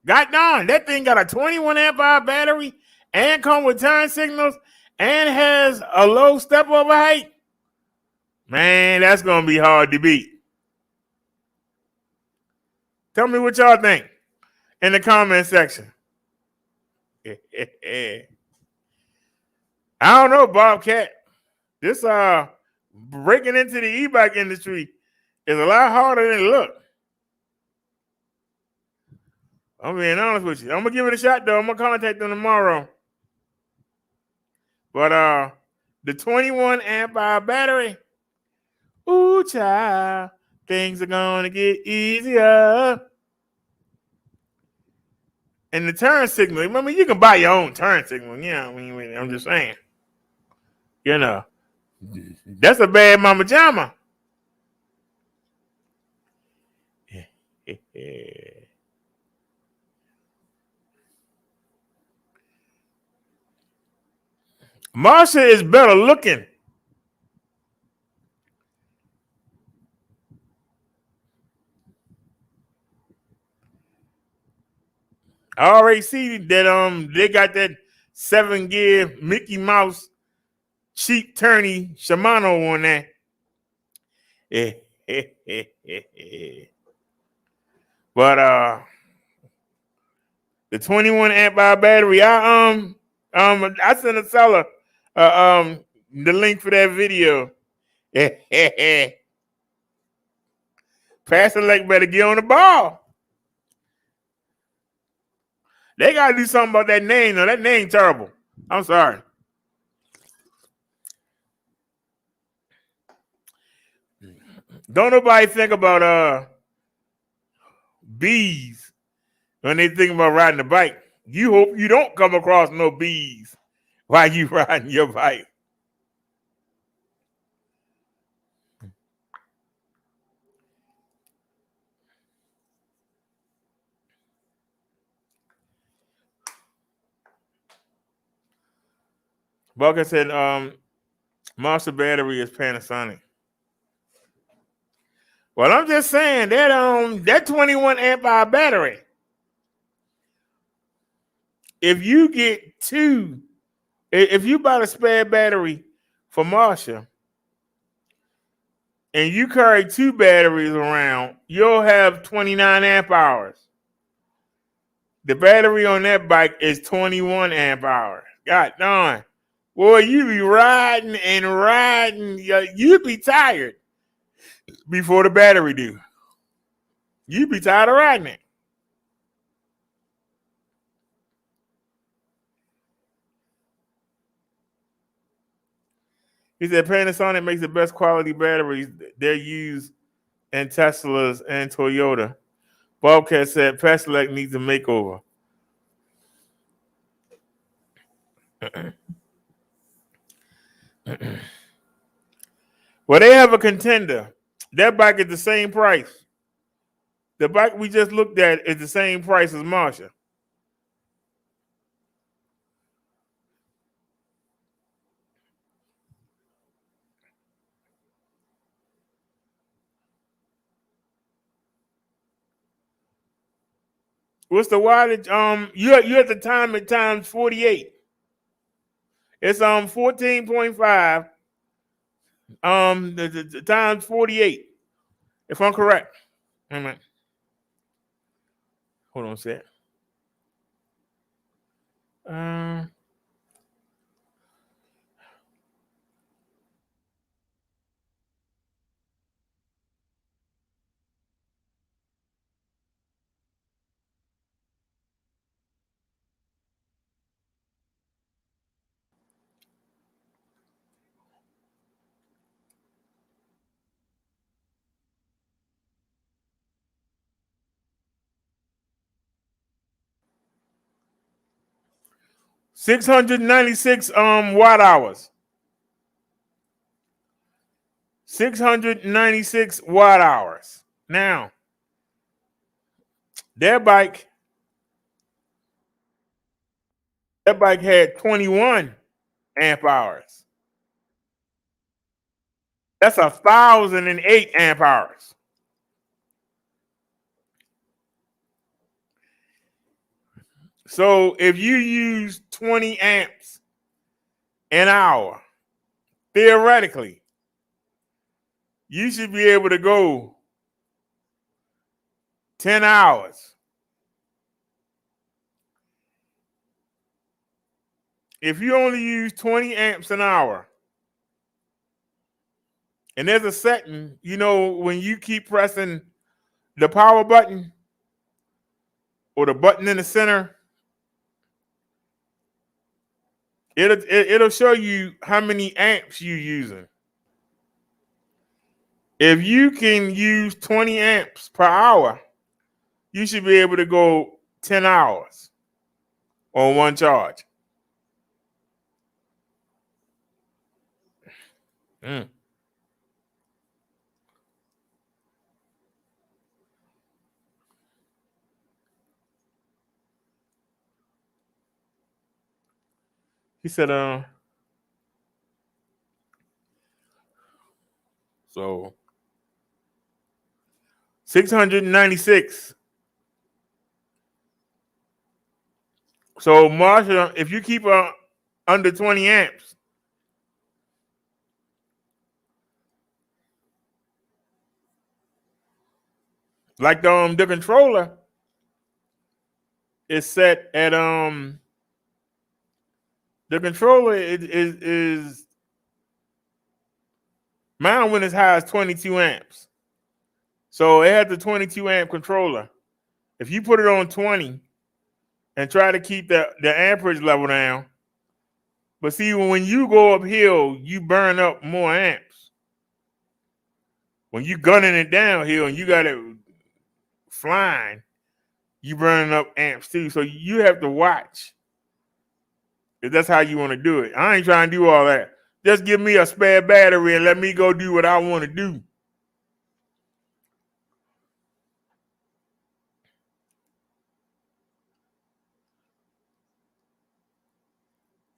god darn, that thing got a 21 amp hour battery and come with turn signals and has a low step over height. Man, that's gonna be hard to beat. Tell me what y'all think in the comment section. I don't know, Bobcat. This breaking into the e-bike industry is a lot harder than it looks. I'm being honest with you. I'm gonna give it a shot though. I'm gonna contact them tomorrow. But the 21 amp hour battery, ooh child, things are gonna get easier. And the turn signal, I mean, you can buy your own turn signal. Yeah, I mean, I'm just saying. You know, that's a bad mama jama. Marsha is better looking. I already see that they got that 7-gear Mickey Mouse cheap turny Shimano on there. But the 21 amp hour battery, I sent a seller the link for that video. Pastor Lake better get on the ball. They gotta do something about that name. No, that name terrible. I'm sorry. Don't nobody think about bees when they think about riding a bike. You hope you don't come across no bees while you riding your bike. Bucket said, Monster battery is Panasonic. Well, I'm just saying that 21 amp hour battery. If you get two, if you buy a spare battery for Marsha and you carry two batteries around, you'll have 29 amp hours. The battery on that bike is 21 amp hours. God darn. Boy, you be riding and riding. You'd be tired before the battery do. You'd be tired of riding it. He said Panasonic makes the best quality batteries. They're used in Teslas and Toyota. Bobcat said Peslec needs a makeover. Well, they have a contender. That bike is the same price. The bike we just looked at is the same price as Marsha. What's the wattage? You at the time at times 48. It's 14.5. The times 48. If I'm correct. Wait a minute. Hold on a sec. 696 watt hours. 696 watt hours. Now, that bike had 21 amp hours. That's 1,008 amp hours. So if you use 20 amps an hour, theoretically, you should be able to go 10 hours. If you only use 20 amps an hour, and there's a setting, you know, when you keep pressing the power button or the button in the center, it'll show you how many amps you're using. If you can use 20 amps per hour, you should be able to go 10 hours on one charge. Mm. He said, so 696. So Marsha, if you keep under 20 amps, like the controller is set at the controller is mine went as high as 22 amps. So it had the 22 amp controller. If you put it on 20 and try to keep the amperage level down, but see, when you go uphill, you burn up more amps. When you gunning it downhill and you got it flying, you burning up amps too. So you have to watch if that's how you want to do it. I ain't trying to do all that. Just give me a spare battery and let me go do what I want to do.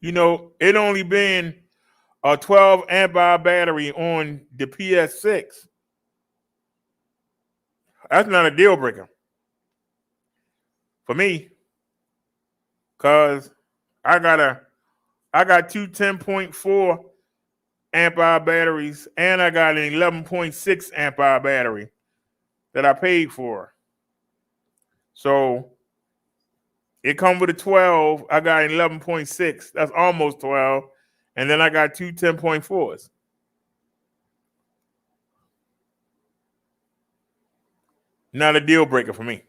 You know, it only been a 12 amp hour battery on the PS6. That's not a deal breaker for me, cause I got two 10.4 amp hour batteries and I got an 11.6 amp hour battery that I paid for. So it come with a 12. I got an 11.6. That's almost 12. And then I got two 10.4s. Not a deal breaker for me.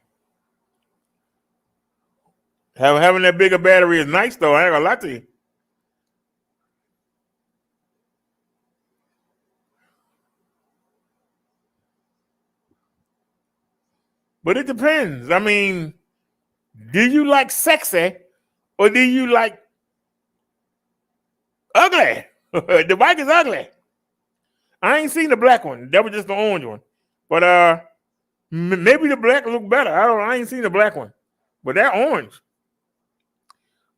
Having that bigger battery is nice, though. I ain't gonna lie to you. But it depends. I mean, do you like sexy or do you like ugly? The bike is ugly. I ain't seen the black one. That was just the orange one. But maybe the black look better. I ain't seen the black one. But that orange.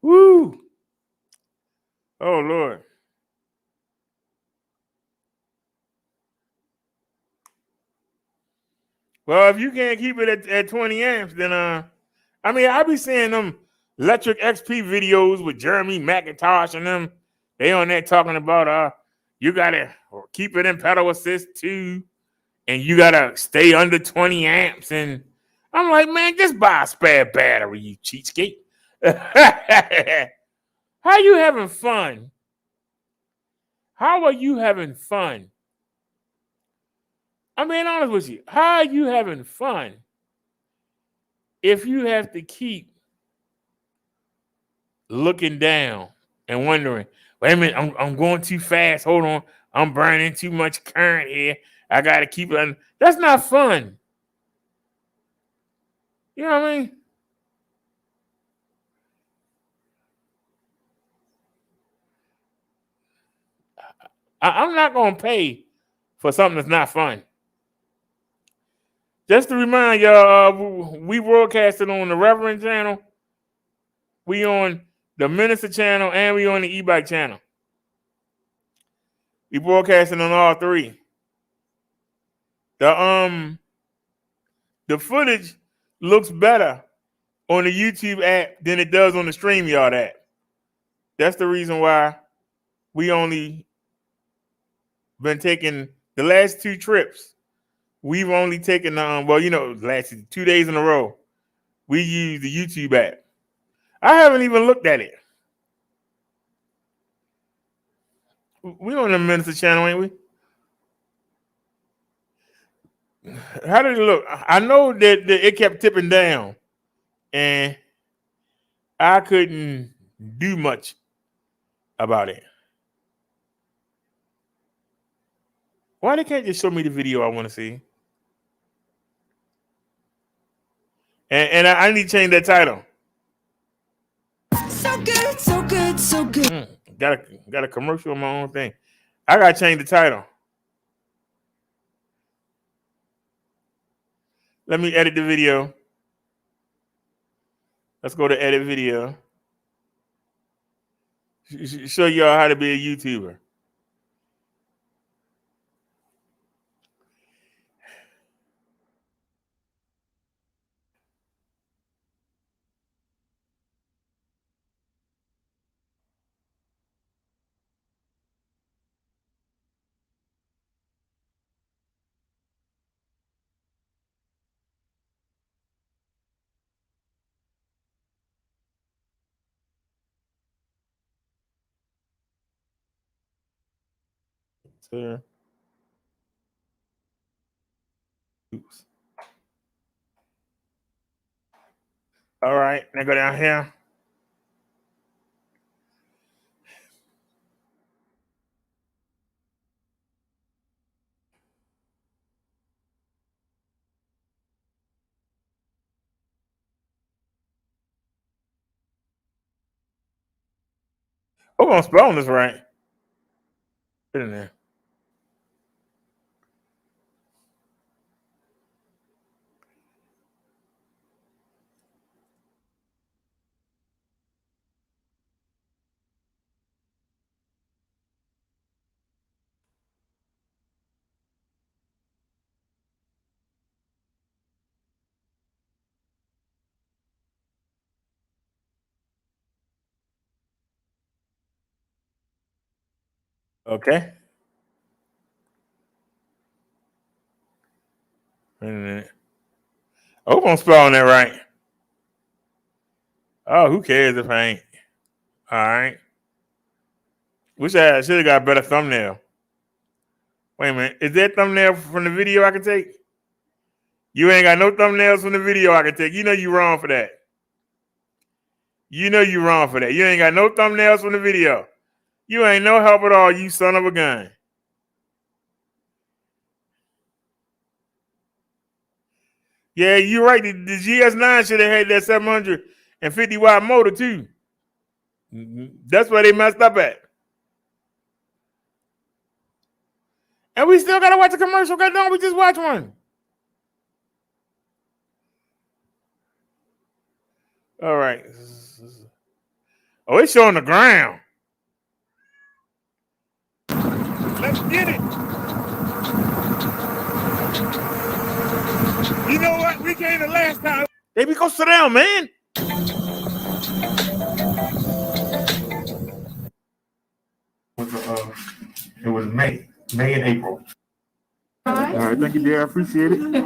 Woo. Oh, Lord. Well, if you can't keep it at 20 amps, then I mean, I be seeing them Electric XP videos with Jeremy McIntosh and them. They on there talking about you gotta keep it in pedal assist too, and you gotta stay under 20 amps. And I'm like, man, just buy a spare battery, you cheapskate. How you having fun? How are you having fun? I'm being honest with you. How are you having fun if you have to keep looking down and wondering, wait a minute, I'm going too fast. Hold on. I'm burning too much current here. I got to keep it on. That's not fun. You know what I mean? I'm not going to pay for something that's not fun. Just to remind y'all, we broadcasted on the Reverend channel, we on the Minister channel, and we on the E-Bike channel. We broadcasting on all three. The footage looks better on the YouTube app than it does on the StreamYard app. That's the reason why we only been taking the last 2 trips. We've only taken last 2 days in a row. We use the YouTube app. I haven't even looked at it. We on the Minister channel, ain't we? How did it look? I know that it kept tipping down, and I couldn't do much about it. Why they can't just show me the video I want to see? And I need to change that title. So good, so good, so good. Got a commercial on my own thing. I gotta change the title. Let me edit the video. Let's go to edit video. Show y'all how to be a YouTuber. Oops. All right, now go down here. Hope I'm spelling this right. Put it in there. Okay. Wait a minute. I hope I'm spelling that right. Oh, who cares if I ain't? All right. Wish I should have got a better thumbnail. Wait a minute. Is that thumbnail from the video I can take? You ain't got no thumbnails from the video I can take. You know you wrong for that. You know you wrong for that. You ain't got no thumbnails from the video. You ain't no help at all, you son of a gun. Yeah, you're right. The GS9 should have had that 750 watt motor too. That's where they messed up at. And we still gotta watch a commercial. God, no, we just watch one. All right. Oh, it's showing the ground. Let's get it. You know what? We came the last time. Baby, go sit down, man. It was May and April. All right, thank you, dear. I appreciate it.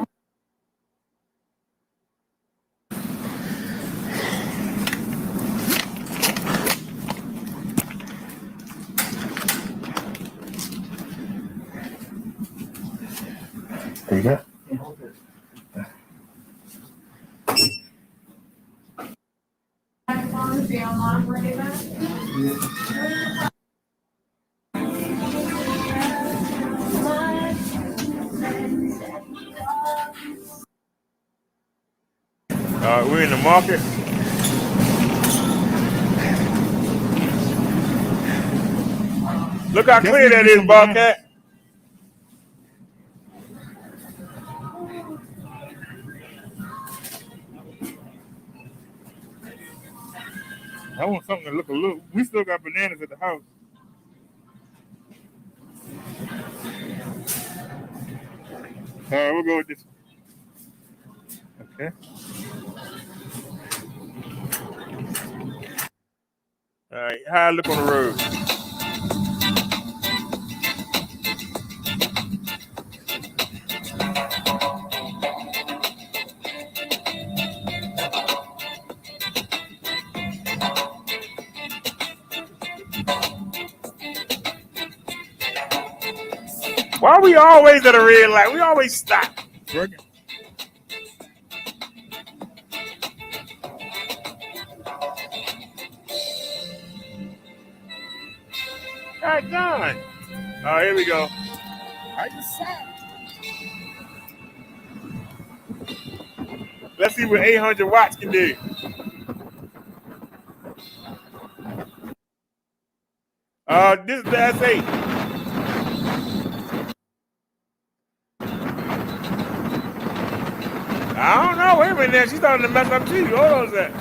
There you go. We're in the market. Look how clear that is, Bobcat. I want something to look a little. We still got bananas at the house. All right, we'll go with this. Okay. All right, how I look on the road? Why are we always at a red light? We always stop. Working. God darn. Oh, here we go. I just saw. Let's see what 800 watts can do. This is the S8. I don't know. Wait a minute now. She's starting to mess up too. Hold on a sec.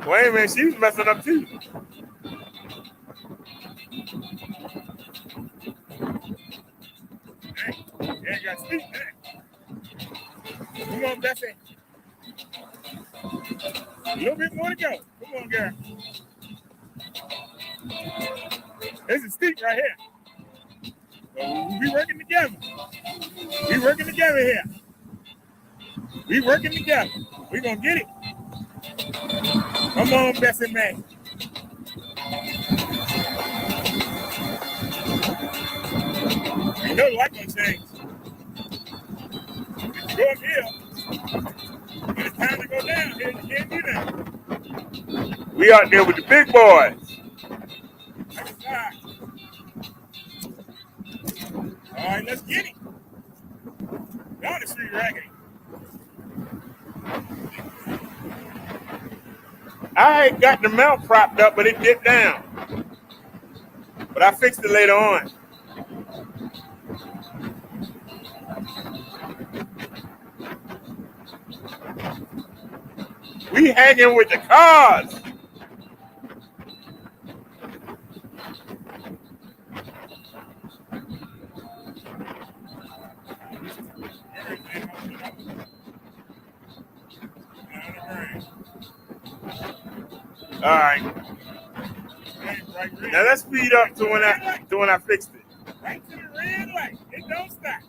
Wait a minute. She was messing up too. Yeah, got speak back. Come on, Bessie. A little bit more to go. Come on, girl. This is steep right here. We working together. We working together here. We working together. We gonna get it. Come on, Bessie, man. You know the light gonna change. If you go up here, when it's time to go down here, you can't do that. We out there with the big boys. All right, let's get it. Down the street raggedy. I ain't got the mount propped up, but it dipped down. But I fixed it later on. We hanging with the cars. All right. Now let's speed up to when I fixed it. Right to the red light. It don't stop.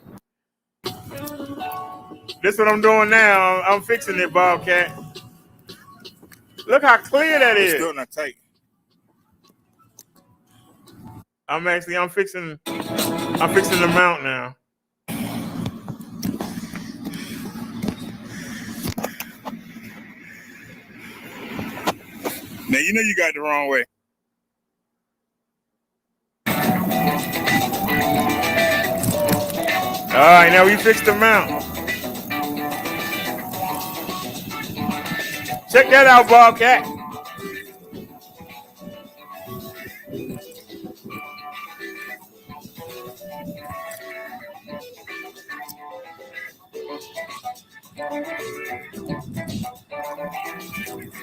This is what I'm doing now. I'm fixing it, Bobcat. Look how clear that is. It's still not tight. I'm fixing the mount now. Now you know you got it the wrong way. All right, now we fixed the mount. Check that out, Bobcat.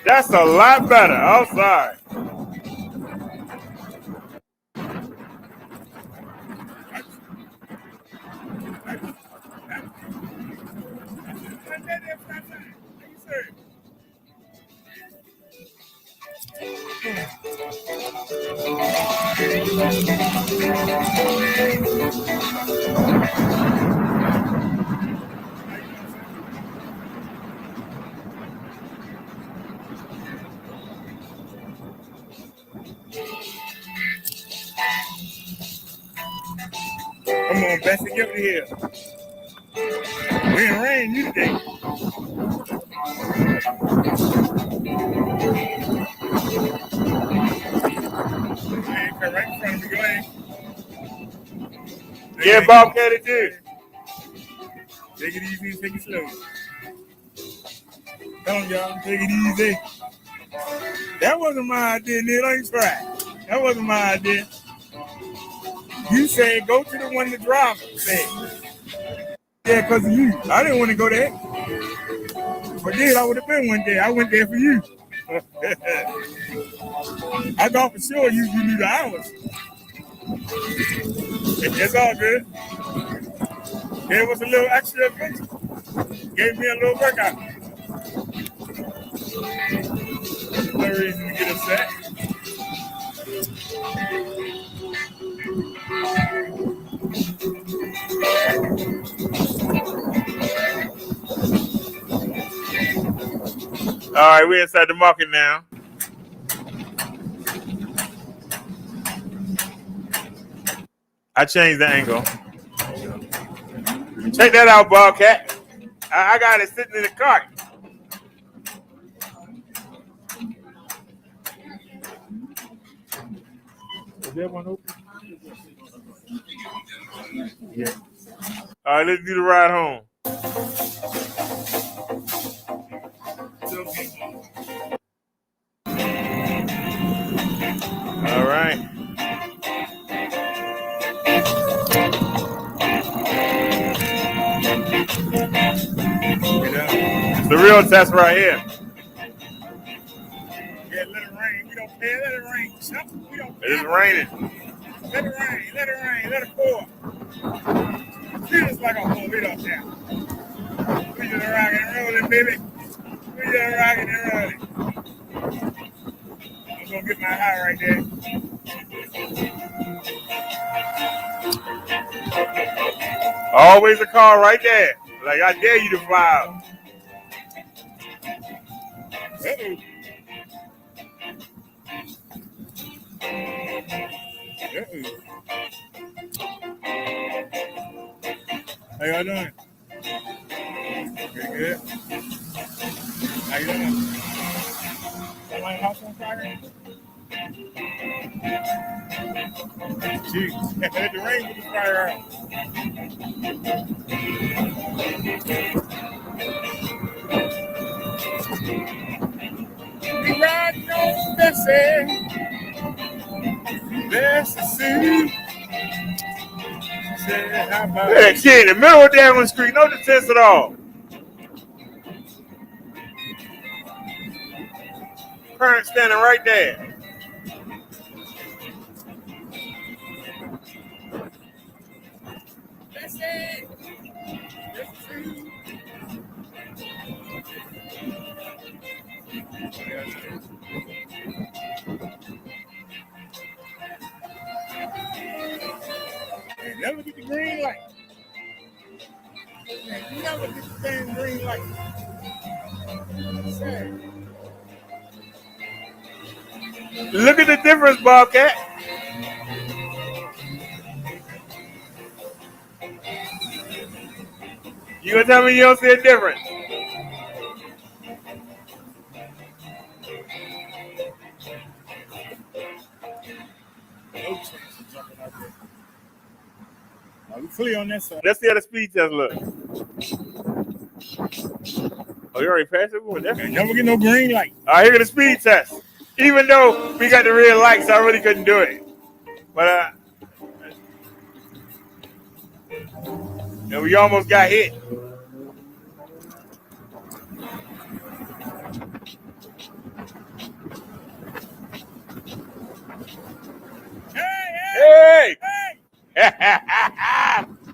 That's a lot better. I'm sorry. Come on, Bessie, get over here. We ain't rain you today. Man, come right in front of me. Go ahead. Yeah, Bobcat it did. Take it easy, take it slow. Telling y'all, take it easy. That wasn't my idea, Neil. I ain't try. That wasn't my idea. You said go to the one the driver said. Yeah, because of you. I didn't want to go there. If I did, I would have been one day. I went there for you. I thought for sure you knew the hours. It's all good. Gave us a little extra adventure. Gave me a little workout. No reason to get upset. All right, we're inside the market now. I changed the angle. Check that out, Bobcat. I got it sitting in the cart. Is that one open? Yeah. All right, let's do the ride home. All right. It's the real test right here. Yeah, let it rain. We don't care. Let it rain. We don't care. It's raining. Let it rain. Let it rain. Let it pour. Feels like a whole bit up there. We just rocking and rolling, baby. We just rocking and rolling. I'm gonna get my high right there. Always a car right there. Like I dare you to fly out. Uh-oh. How y'all doing? Pretty good. How you doing? My house on fire? Jeez, the rain with the fire out. We riding on Bessie. Bessie. Look at that kid in the middle of Devon Street, no defense at all. Parents standing right there. That's it. Never get the green light. Never get the damn green light. Look at the difference, Bobcat. You gonna tell me you don't see a difference? We clear on that side. Let's see how the speed test look. Oh, you already passed it? Never get no green light. All right, here go the speed test. Even though we got the red lights, I really couldn't do it. But we almost got hit. Hey!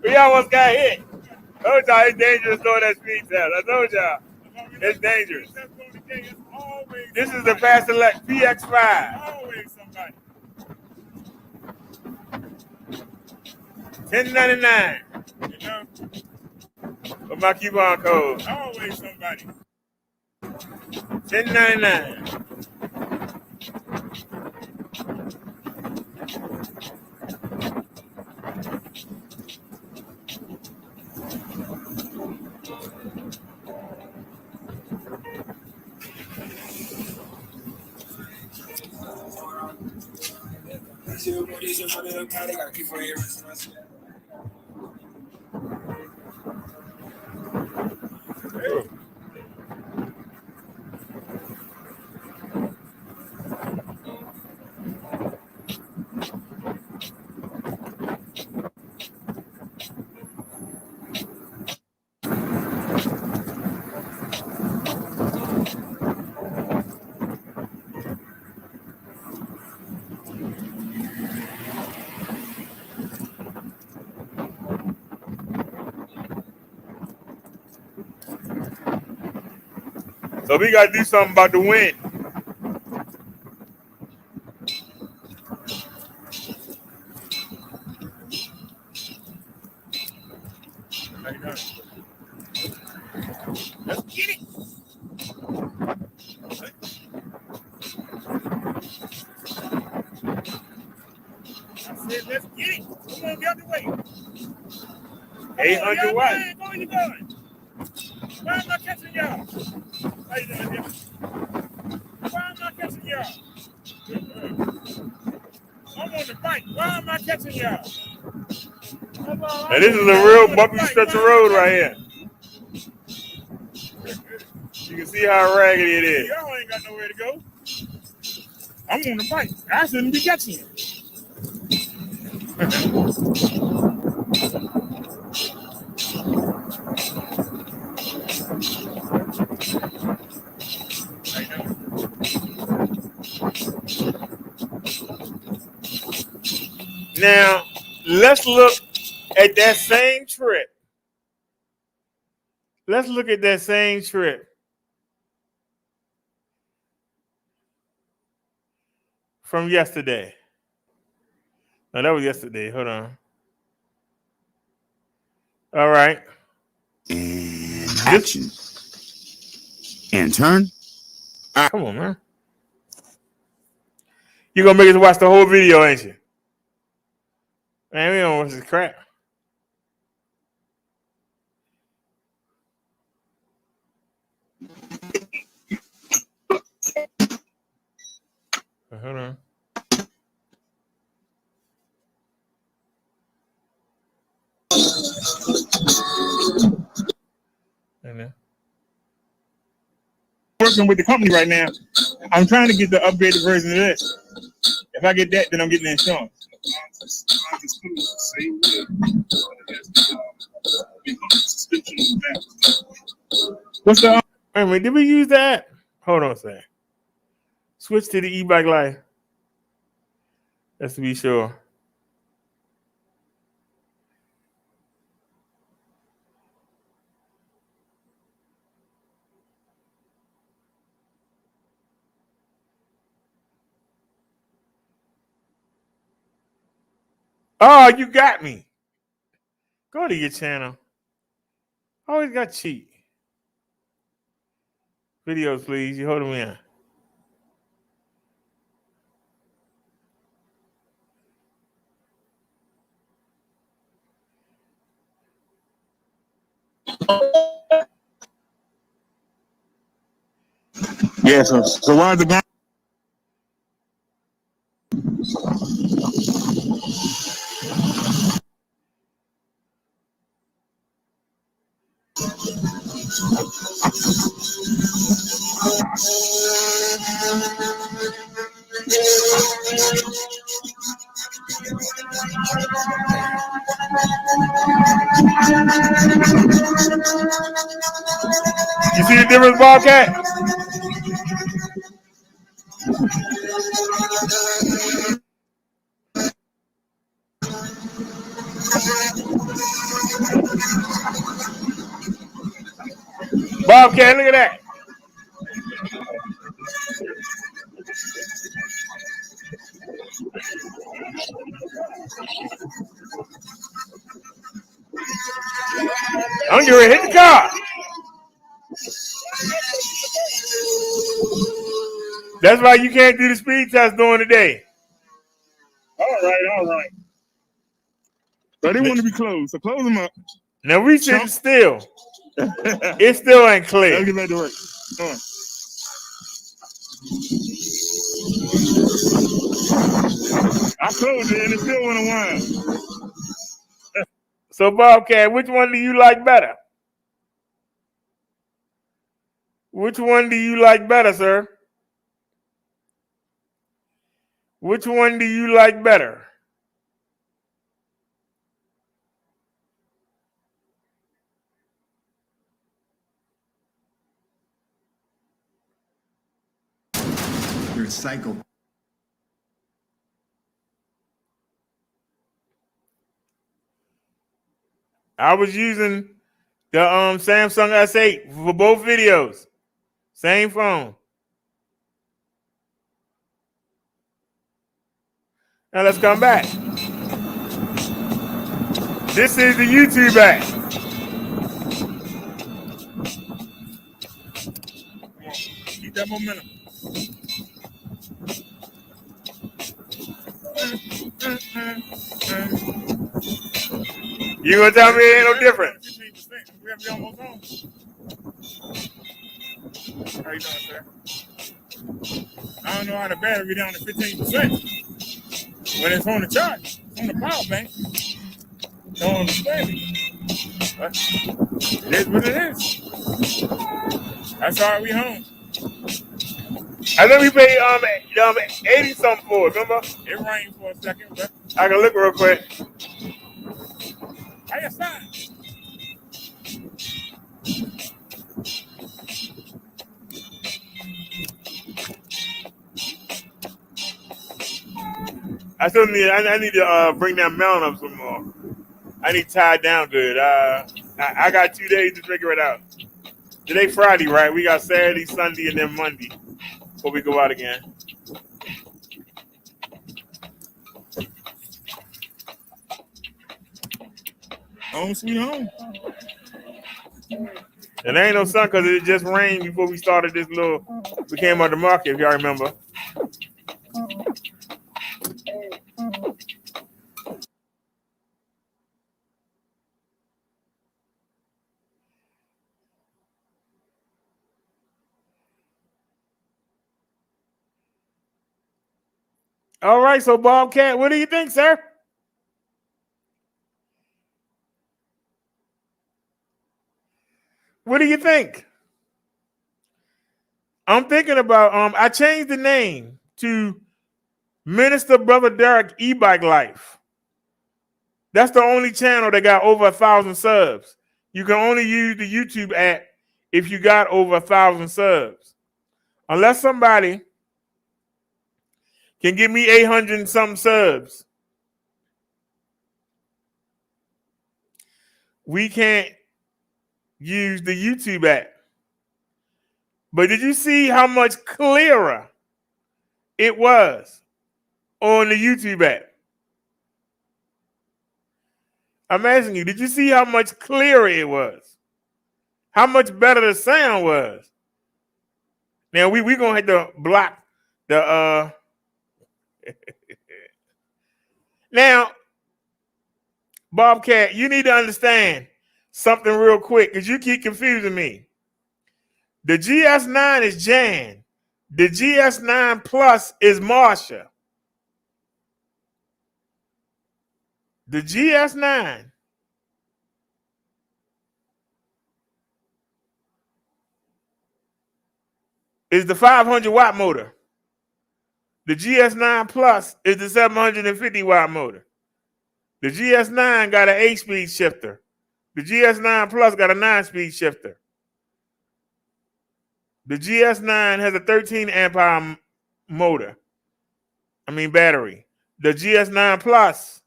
We almost got hit. I told y'all it's dangerous doing that speed test. I told y'all. It's dangerous. This is the Fast Select PX5. Always somebody. $10.99. You know? With my coupon code. Always somebody. $10.99. So we got to do something about the wind. How you doing? Let's get it. I said, let's get it. Come on, get out the way. 800 watts. Where you going? Why am I catching y'all? How you doing, Jim? Why am I catching y'all? I'm on the bike. Why am I catching y'all? Now, this is a real bumpy stretch of road right here. You can see how raggedy it is. Y'all ain't got nowhere to go. I'm on the bike. I shouldn't be catching you. Now, let's look at that same trip. Let's look at that same trip from yesterday. No, that was yesterday. Hold on. All right. And action. And turn. Come on, man. You're going to make us watch the whole video, ain't you? Man, we don't watch this crap. Hold on. Working with the company right now. I'm trying to get the upgraded version of this. If I get that, then I'm getting the insurance. What's the? Wait a minute, did we use that? Hold on a second. Switch to the e-bike life. Just to be sure. Oh, you got me. Go to your channel. Always got cheat. Videos, please. You holding me on. Yeah, so why the guy? You see the difference, Bobcat? Bobcat, look at that. I'm getting ready to hit the car. That's why you can't do the speed test during the day. All right. But they want to be closed, so close them up. Now we sitting still. It still ain't clear. Let's get back to work. Come on. I closed it and it still went a while. So Bobcat, which one do you like better? Which one do you like better, sir? Which one do you like better? Your cycle. I was using the Samsung S8 for both videos. Same phone. Now let's come back. This is the YouTube app. Come on, keep that momentum. You gonna tell me it ain't no different? 15%. We have to be almost home. How you doing, sir? I don't know how the battery be down to 15% when it's on the charge. It's on the power bank. Don't understand it. But it is what it is. That's all right, we home. I think we paid 80 something for it, remember? It rained for a second, but I can look real quick. How you sign? I need to bring that mount up some more. I need to tie it down good. I got 2 days to figure it out. Today Friday, right? We got Saturday, Sunday, and then Monday before we go out again. Home sweet home. And there ain't no sun because it just rained before we started this little. We came out the market, if y'all remember. All right, so Bobcat, what do you think, sir? What do you think? I'm thinking about I changed the name to Minister Brother Derek E-Bike Life. That's the only channel that got over 1,000 subs. You can only use the YouTube app if you got over 1,000 subs. Unless somebody can give me 800 and something subs, we can't use the YouTube app. But did you see how much clearer it was on the YouTube app? I'm asking you, did you see how much clearer it was? How much better the sound was? Now we gonna have to block the Now, Bobcat, you need to understand something real quick because you keep confusing me. The GS9 is Jan. The GS9 Plus is Marsha. The GS9 is the 500 watt motor. The GS9 Plus is the 750 watt motor. The GS9 got an 8-speed shifter. The GS9 Plus got a 9-speed shifter. The GS9 has a 13 amp hour battery. The GS9 Plus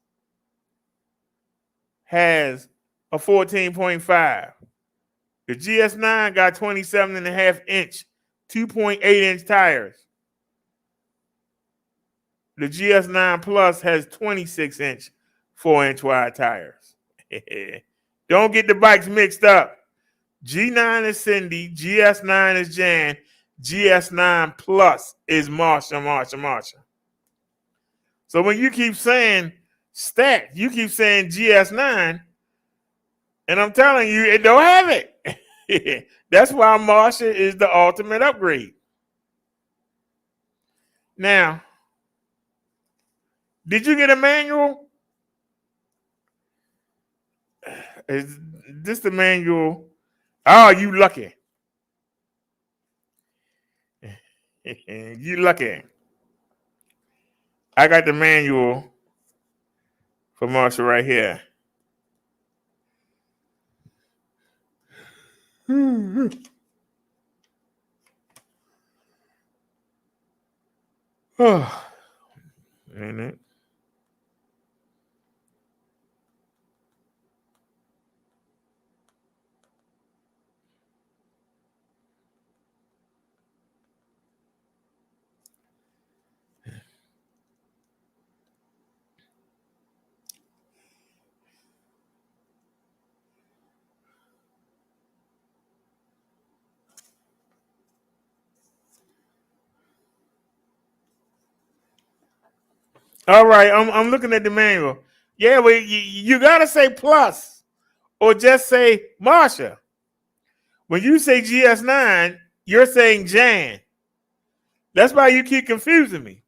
has a 14.5. The GS9 got 27.5 inch, 2.8 inch tires. The GS9 Plus has 26 inch, 4 inch wide tires. Don't get the bikes mixed up. G9 is Cindy, GS9 is Jan, GS9 Plus is Marsha. So when you keep saying stacked, you keep saying GS9, and I'm telling you, it don't have it. That's why Marsha is the ultimate upgrade. Now, did you get a manual? Is this the manual? Oh, you lucky. You lucky. I got the manual for Marsha right here. Oh, ain't it? All right, I'm looking at the manual. Yeah, well, you gotta say plus or just say Marsha. When you say GS9, you're saying Jan. That's why you keep confusing me.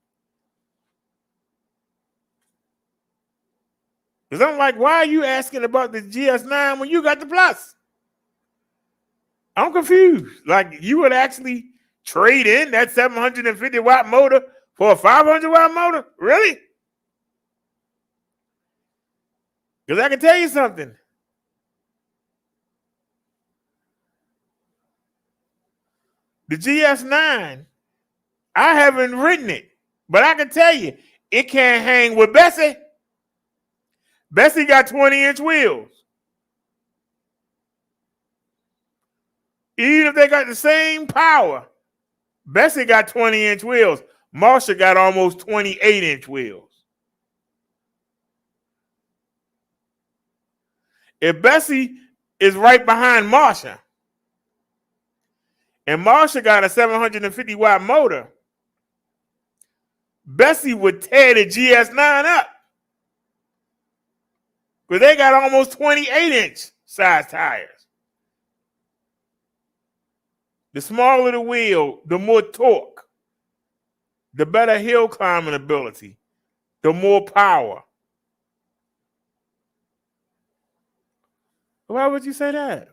Because I'm like, why are you asking about the GS9 when you got the plus? I'm confused. Like, you would actually trade in that 750 watt motor for a 500 watt motor? Really? Because I can tell you something. The GS9, I haven't ridden it, but I can tell you, it can't hang with Bessie. Bessie got 20-inch wheels. Even if they got the same power, Bessie got 20-inch wheels. Marsha got almost 28-inch wheels. If Bessie is right behind Marsha, and Marsha got a 750 watt motor, Bessie would tear the GS9 up. Because they got almost 28-inch size tires. The smaller the wheel, the more torque, the better hill climbing ability, the more power. Why would you say that?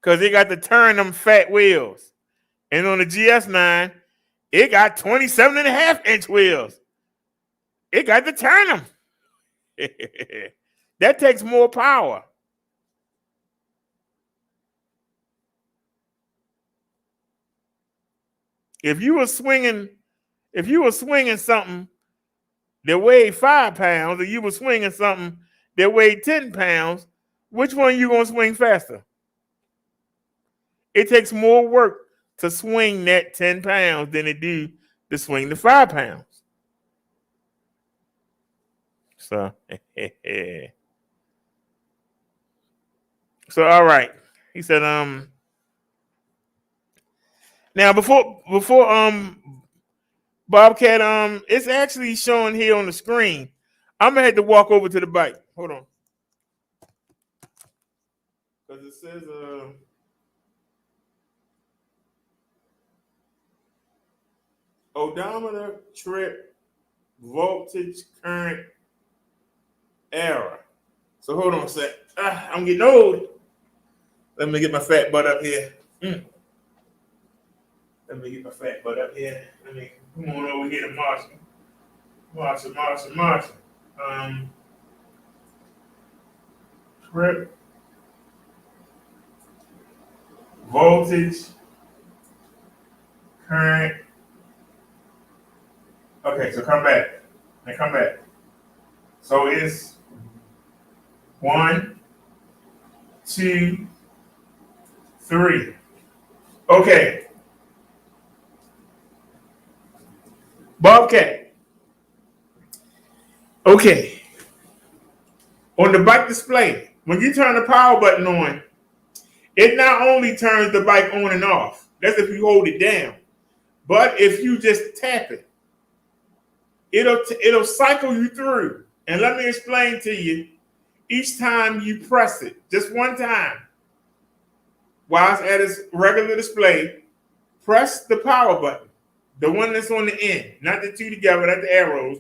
Because they got to turn them fat wheels. And on the GS9, it got 27.5-inch wheels. It got to turn them. That takes more power. If you were swinging something that weighed 5 pounds, or you were swinging something that weighed 10 pounds, which one you gonna swing faster? It takes more work to swing that 10 pounds than it do to swing the 5 pounds. So, so all right. He said, now before Bobcat, it's actually showing here on the screen. I'm gonna have to walk over to the bike. Hold on. Because it says odometer, trip, voltage, current, error. So hold on a sec. I'm getting old. Let me get my fat butt up here. Let me get my fat butt up here. Let me come on over here to Marsha. Trip, voltage, current. Okay, so come back. Now come back. So it's 1, 2, 3. Okay. Bobcat. Okay. On the bike display, when you turn the power button on, it not only turns the bike on and off. That's if you hold it down. But if you just tap it, it'll cycle you through. And let me explain to you, each time you press it, just one time, while it's at its regular display, press the power button, the one that's on the end, not the two together, not the arrows,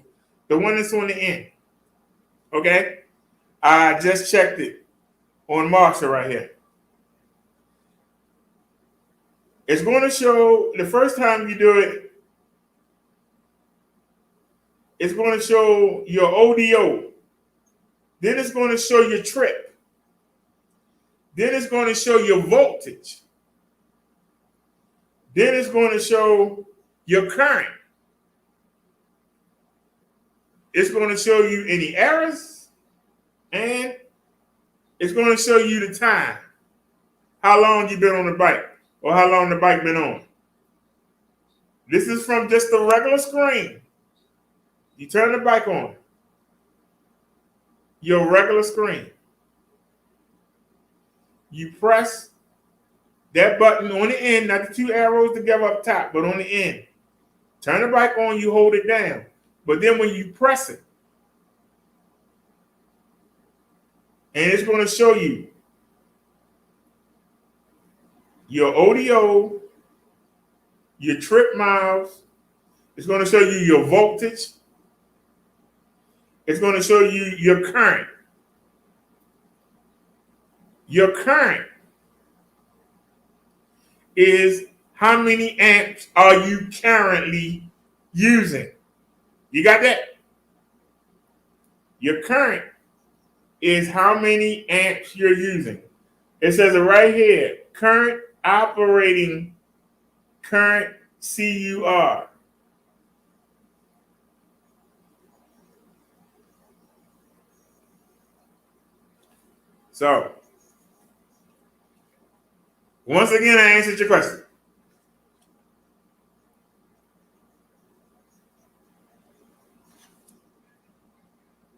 the one that's on the end. Okay? I just checked it on Marsha right here. It's going to show, the first time you do it, it's going to show your ODO. Then it's going to show your trip. Then it's going to show your voltage. Then it's going to show your current. It's going to show you any errors, and it's going to show you the time, how long you've been on the bike, or how long the bike been on. This is from just the regular screen. You turn the bike on, your regular screen. You press that button on the end, not the two arrows together up top, but on the end. Turn the bike on, you hold it down. But then when you press it, and it's going to show you your ODO, your trip miles. It's going to show you your voltage. It's going to show you your current. Your current is how many amps are you currently using. You got that? Your current is how many amps you're using. It says it right here, current operating current CUR. So, once again, I answered your question.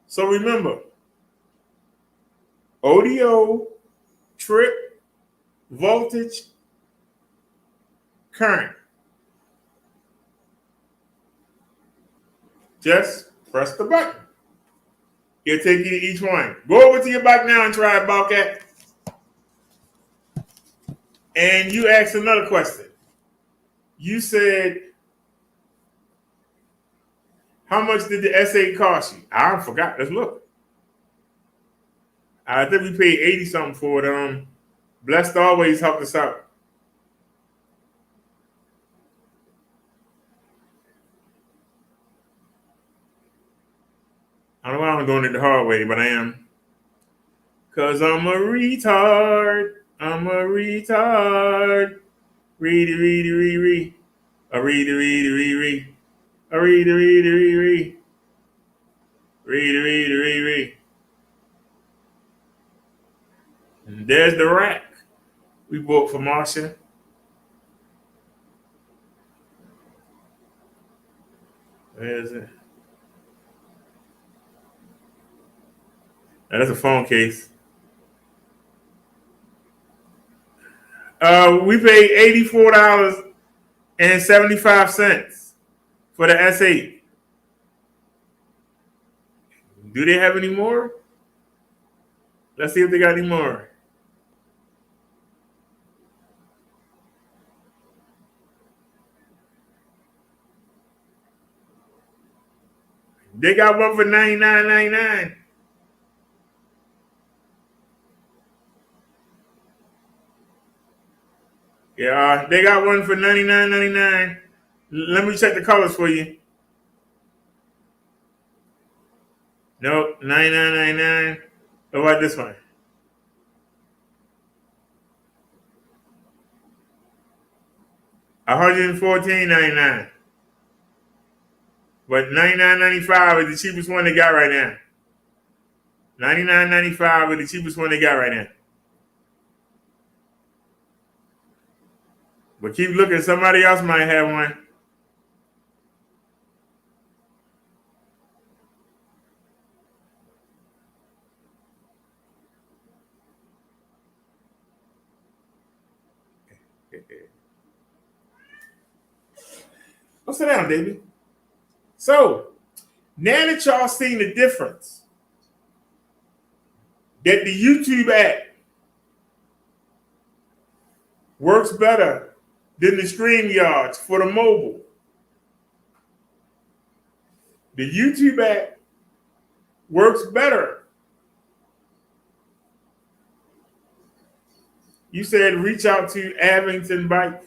So remember, ODO, trip, voltage, current. Just press the button. It'll take you to each one. Go over to your bike now and try it, Bobcat. And you asked another question. You said, how much did the S8 cost you? I forgot. Let's look. I think we paid 80 something for it. Blessed always helped us out. I don't know why I'm doing it the hard way, but I am. Cause I'm a retard. I'm a retard. Read, read, read, read. A read, read, read, read. A read, read, read, read. Read, read, read, read. And there's the rack we bought for Marcia. There's it. Now, that's a phone case. We paid $84.75 for the S8. Do they have any more? Let's see if they got any more. They got one for $99.99. Yeah, they got one for $99.99. Let me check the colors for you. Nope, $99.99. What about this one? $114.99. But $99.95 is the cheapest one they got right now. $99.95 is the cheapest one they got right now. But keep looking, somebody else might have one. Go sit down, David. So, now that y'all seen the difference, that the YouTube app works better than the StreamYards for the mobile. The YouTube app works better. You said reach out to Abington Bike.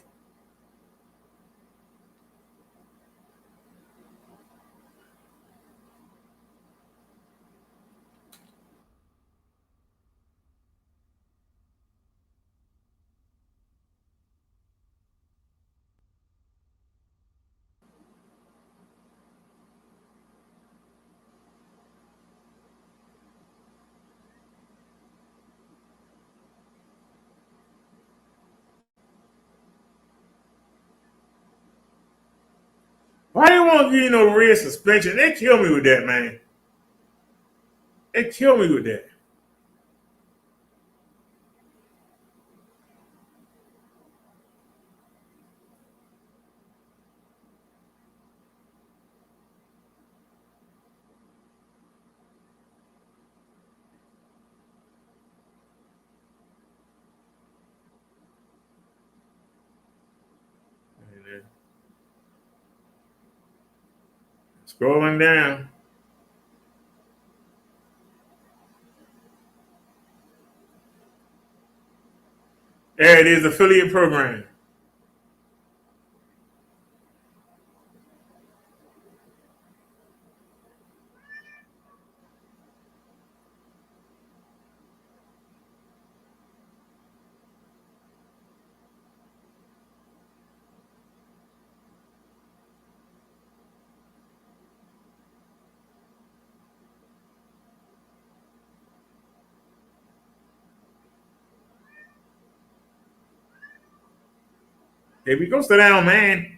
Why they won't give you no rear suspension? They kill me with that, man. They kill me with that. Scrolling down. There it is, affiliate program. Here we go, sit down, man.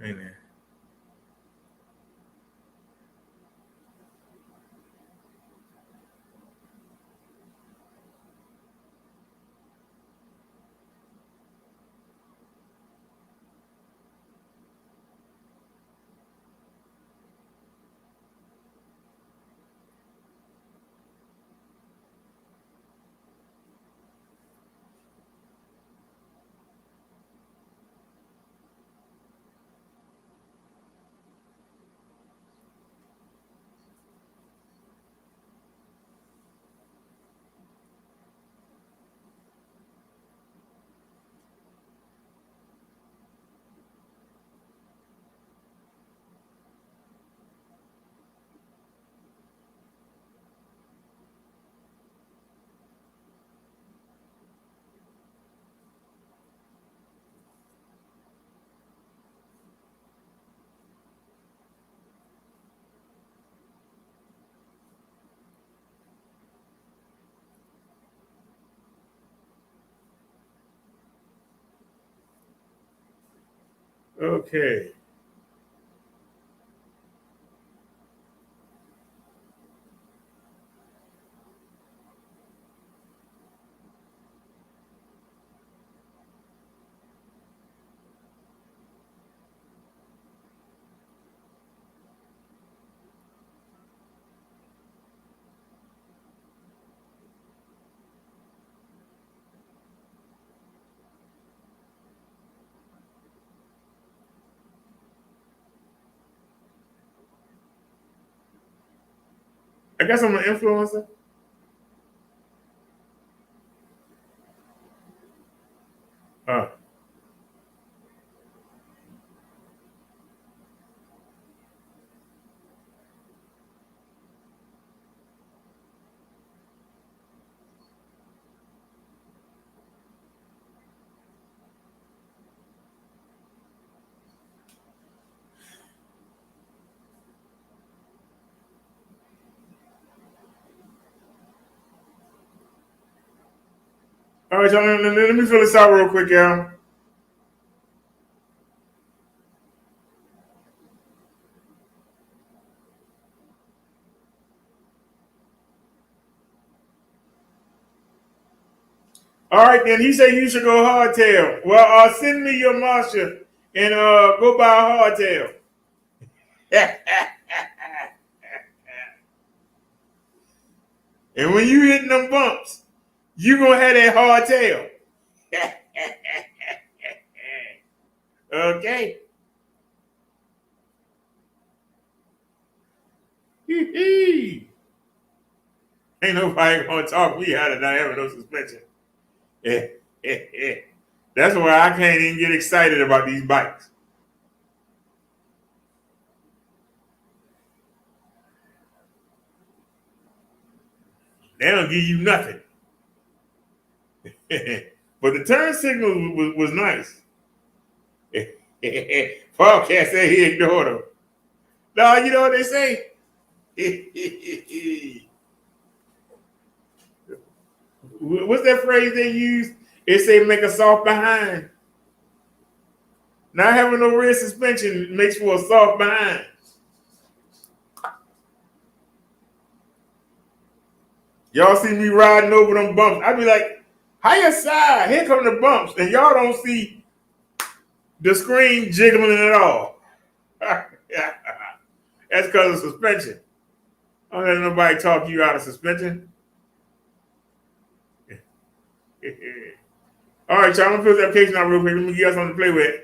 Amen. Okay. I guess I'm an influencer. All right, y'all. Let me fill this out real quick, y'all. All right, then he said you should go hardtail. Well, send me your Marsha and go buy a hardtail. And when you hitting them bumps, you gonna have that hardtail. Okay. Ain't nobody gonna talk me out of not having no suspension. That's why I can't even get excited about these bikes. They don't give you nothing. But the turn signal was nice. Paul can't say he ignored him. No, you know what they say? What's that phrase they use? It say make a soft behind. Not having no rear suspension makes for a soft behind. Y'all see me riding over them bumps. I be like, higher side, here come the bumps. And y'all don't see the screen jiggling at all. That's because of suspension. I don't let nobody talk you out of suspension. All right, y'all, I'm gonna fill this application out real quick. Let me give you something to play with.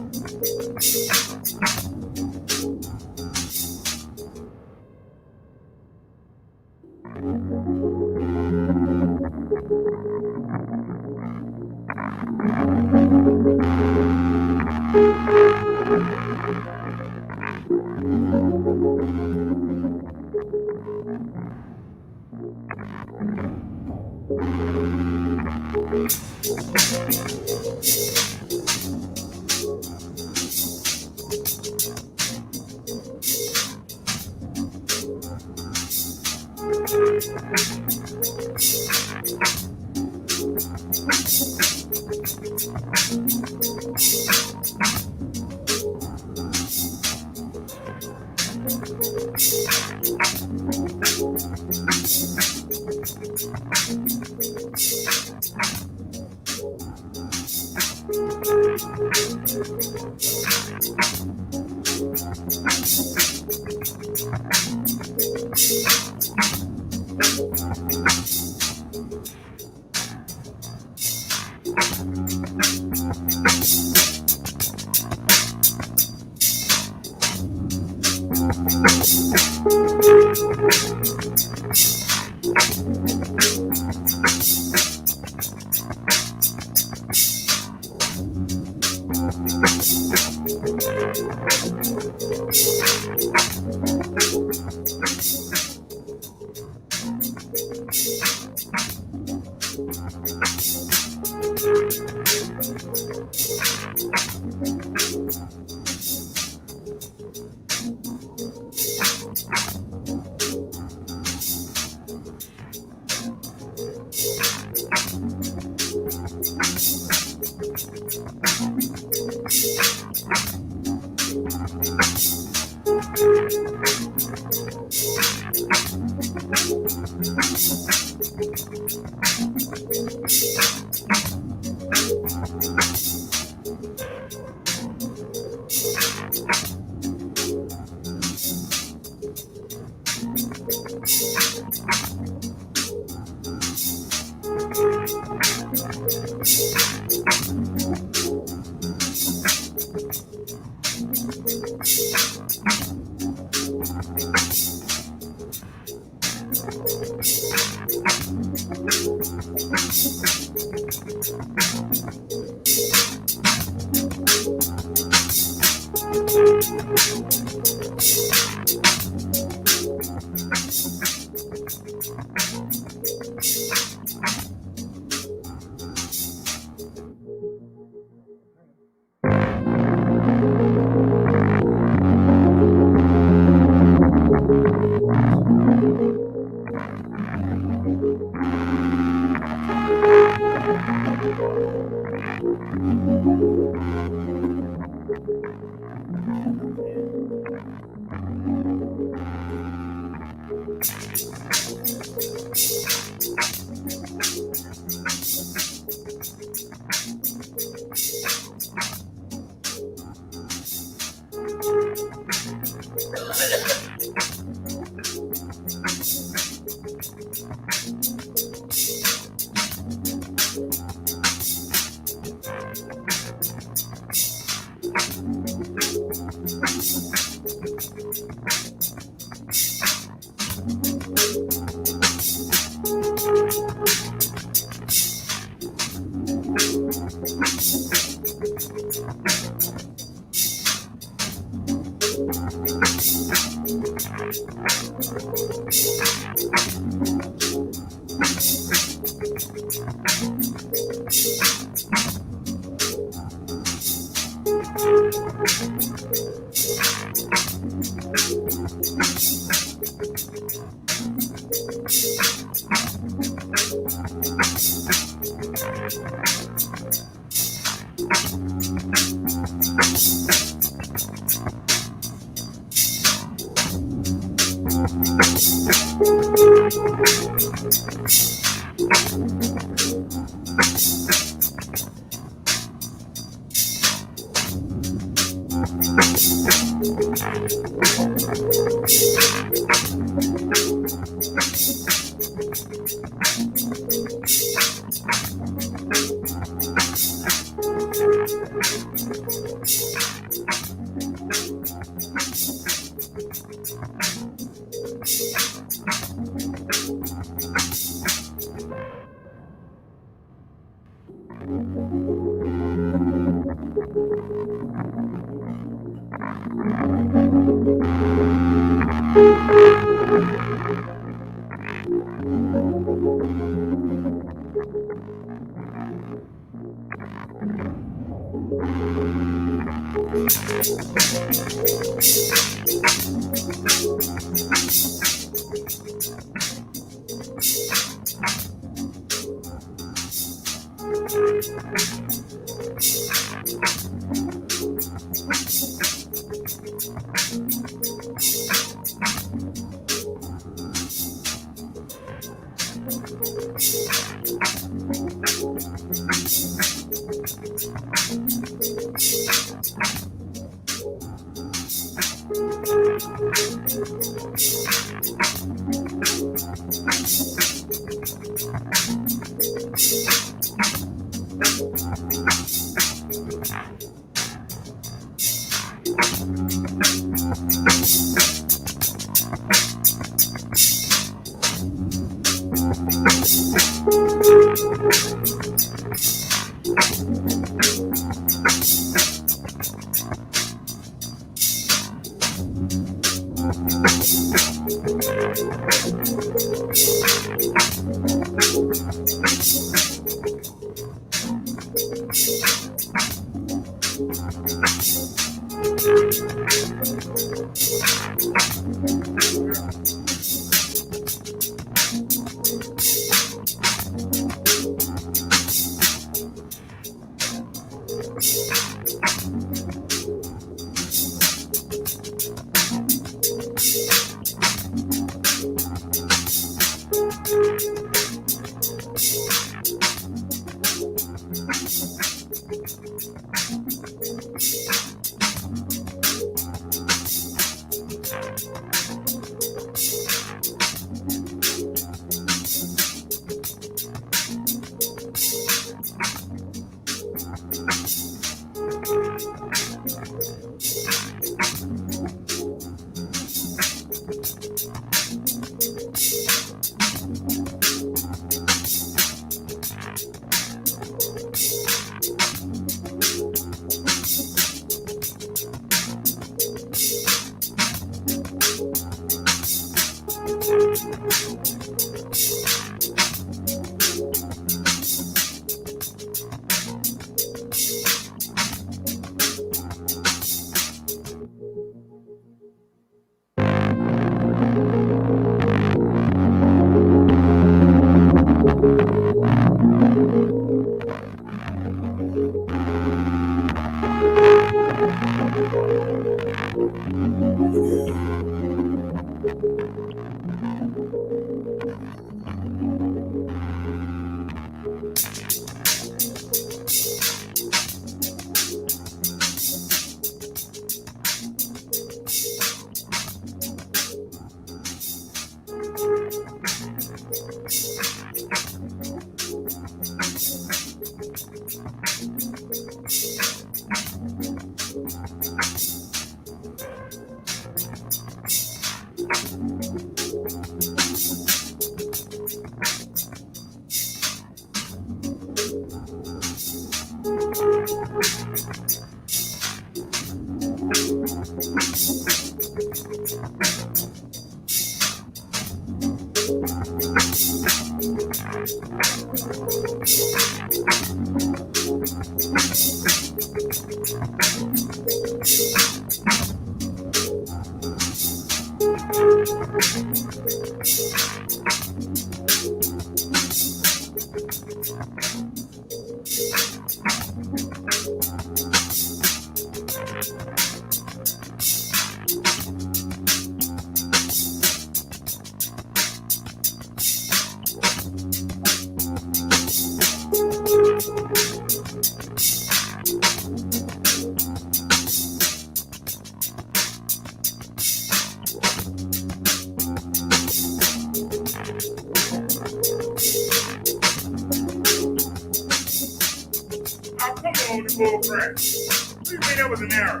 on the bull crap. What do you think that was an error?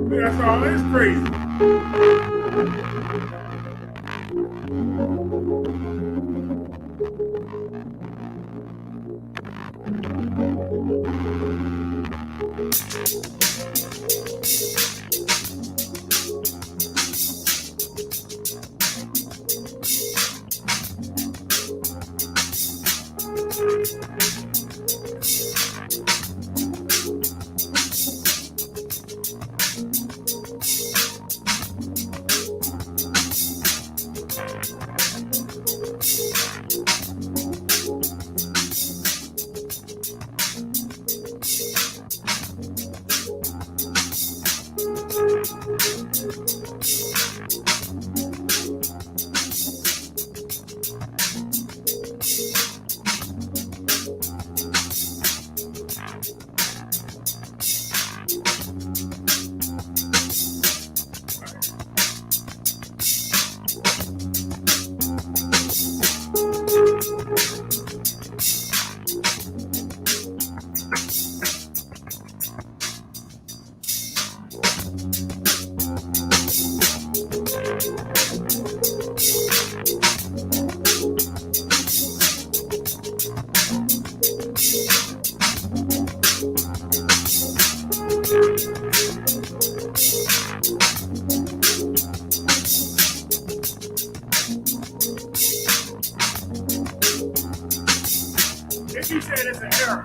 That's all. That's crazy. If you said it's an error.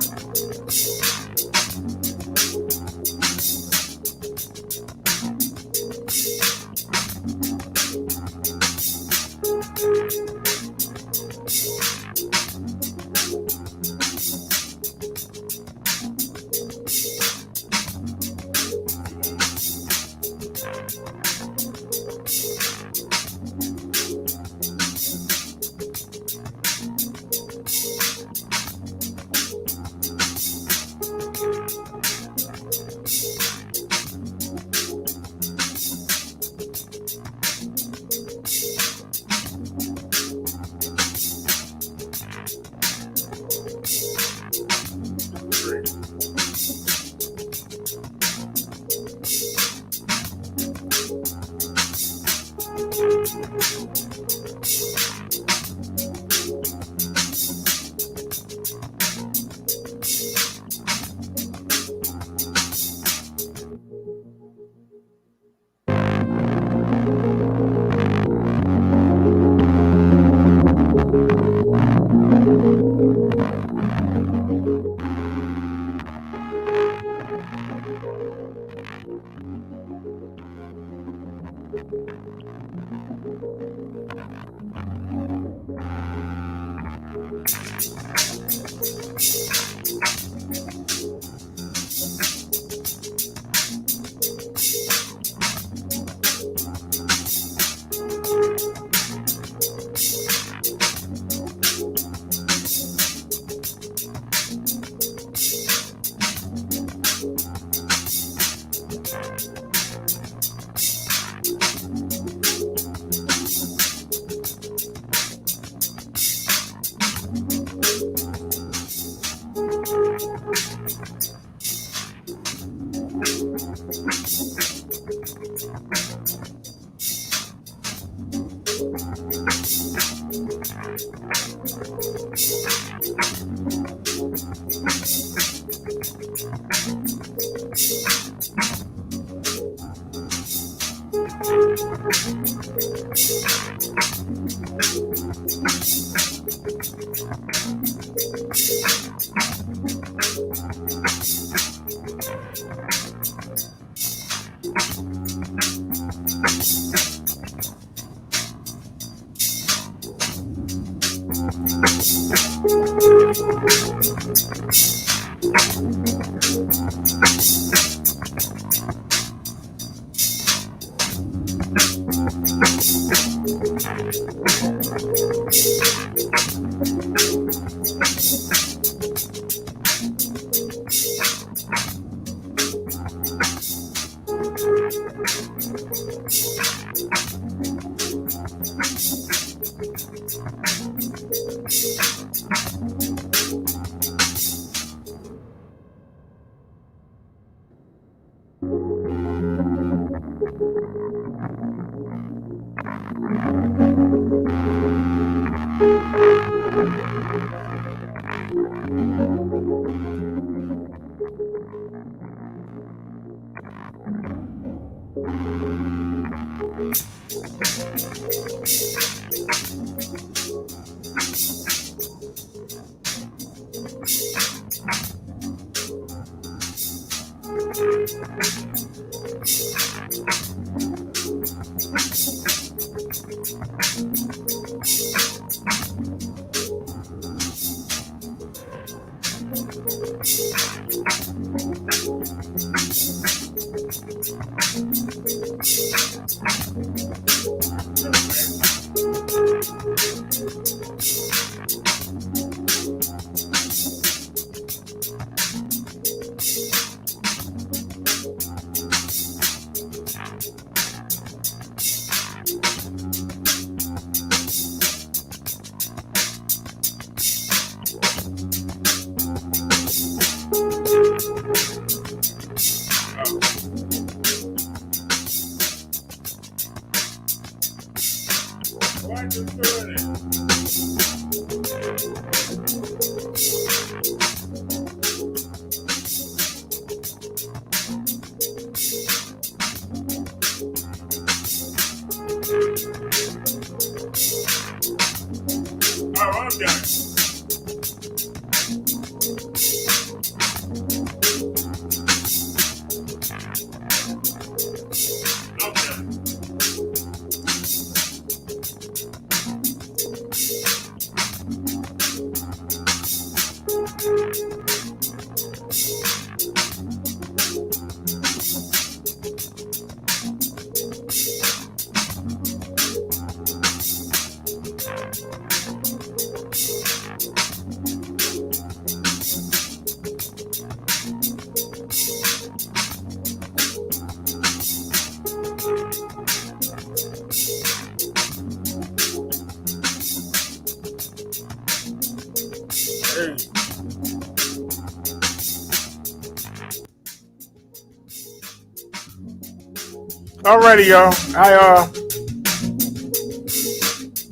Alrighty, y'all.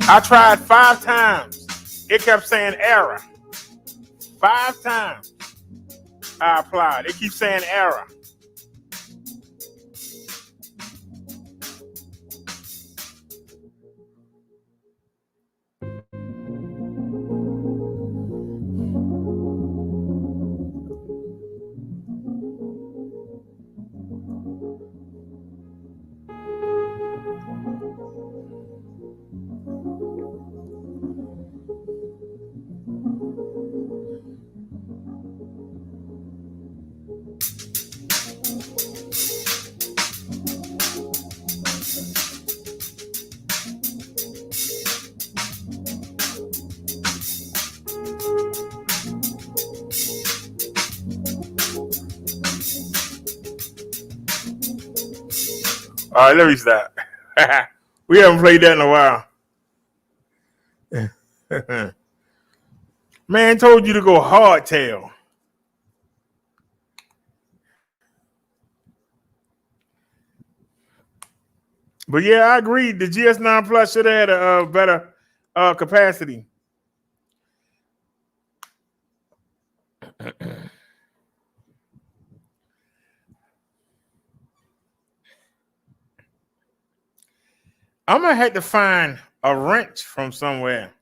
I tried 5 times. It kept saying error. 5 times I applied. It keeps saying error. All right, let me stop. We haven't played that in a while. Man told you to go hardtail. But yeah, I agree. The GS9 Plus should have had a better capacity. I'm gonna have to find a wrench from somewhere.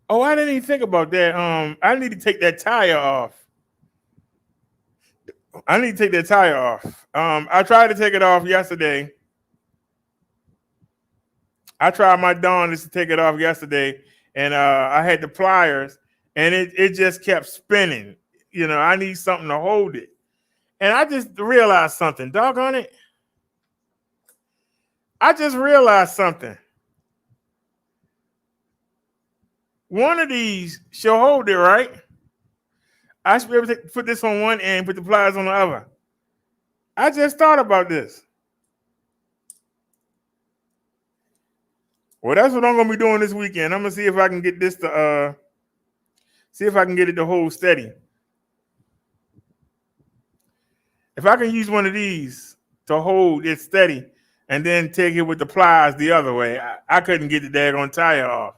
Oh, I didn't even think about that. I need to take that tire off. I tried to take it off yesterday. I tried my darndest to take it off yesterday, and I had the pliers, and it just kept spinning. You know, I need something to hold it. And I just realized something. Doggone it. I just realized something. One of these should hold it, right? I should be able to put this on one end, put the pliers on the other. I just thought about this. Well, that's what I'm gonna be doing this weekend. I'm gonna see if I can get this to see if I can get it to hold steady. If I can use one of these to hold it steady and then take it with the pliers the other way, I couldn't get the daggone tire off.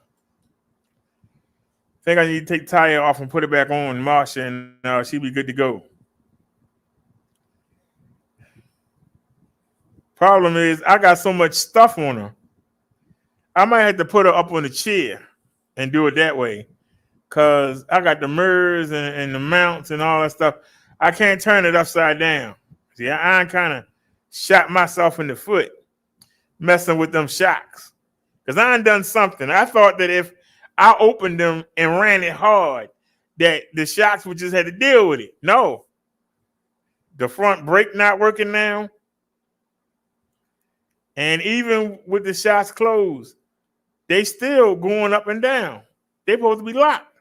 I think I need to take the tire off and put it back on Marsha, and she'll be good to go. Problem is, I got so much stuff on her. I might have to put her up on the chair and do it that way, because I got the mirrors and the mounts and all that stuff. I can't turn it upside down. See, I kind of shot myself in the foot messing with them shocks, because I done something. I thought that if I opened them and ran it hard, that the shocks would just have to deal with it. No. The front brake not working now. And even with the shocks closed, they still going up and down. They supposed to be locked.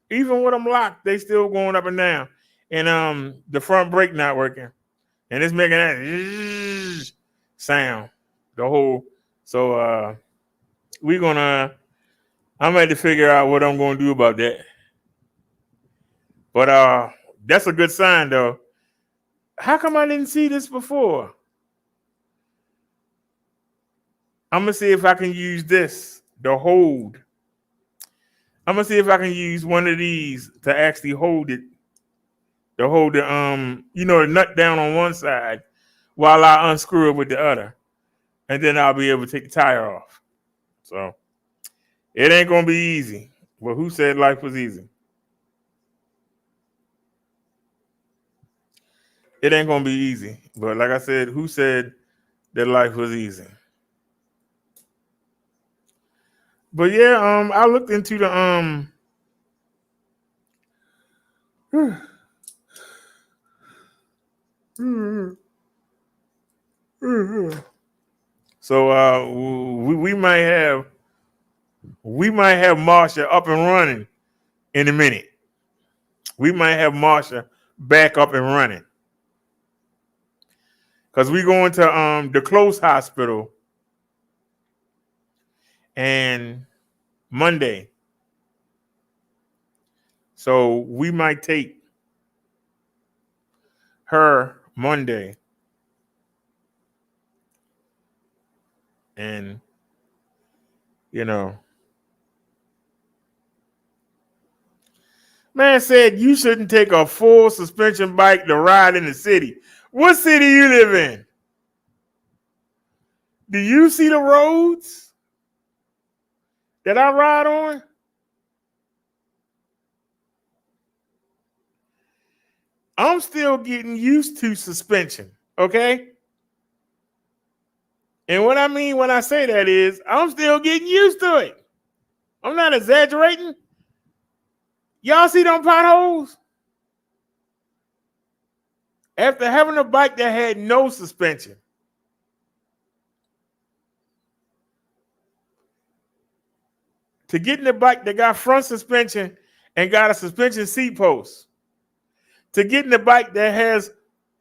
Even with them locked, they still going up and down. And the front brake not working. And it's making that sound. The whole. So I'm gonna have to figure out what I'm gonna do about that. But that's a good sign though. How come I didn't see this before? I'm gonna see if I can use this to hold. I'm gonna see if I can use one of these to actually hold it. To hold the the nut down on one side while I unscrew it with the other. And then I'll be able to take the tire off. So it ain't gonna be easy. But who said life was easy? It ain't gonna be easy. But like I said, who said that life was easy? But yeah, I looked into the so we might have Marsha up and running in a minute. We might have Marsha back up and running. Because we going to the close hospital and Monday. So we might take her Monday. And, man said you shouldn't take a full suspension bike to ride in the city. What city you live in? Do you see the roads that I ride on? I'm still getting used to suspension, okay? And what I mean when I say that is I'm still getting used to it. I'm not exaggerating. Y'all see them potholes? After having a bike that had no suspension, to get in the bike that got front suspension and got a suspension seat post, to get in the bike that has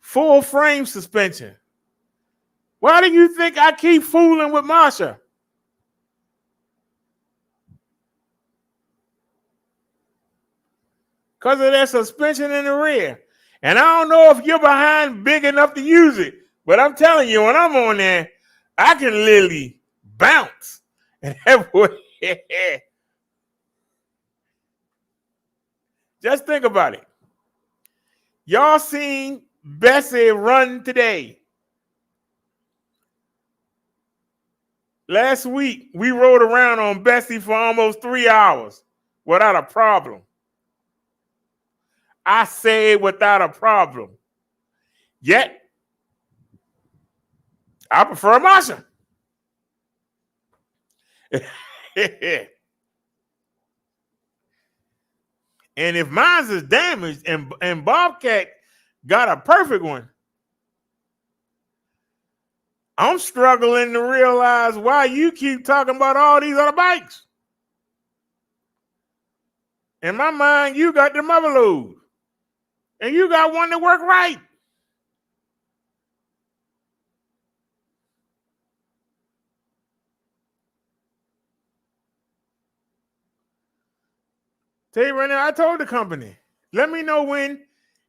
full frame suspension. Why do you think I keep fooling with Marsha? Because of that suspension in the rear. And I don't know if you're behind big enough to use it, But I'm telling you, when I'm on there, I can literally bounce. And just think about it. Y'all seen Bessie run today. Last week, we rode around on Bessie for almost 3 hours without a problem. I say without a problem. Yet, I prefer Marsha. And if mine's is damaged and Bobcat got a perfect one, I'm struggling to realize why you keep talking about all these other bikes. In my mind, you got the mother load. And you got one that work right. Tell you right now, I told the company, let me know when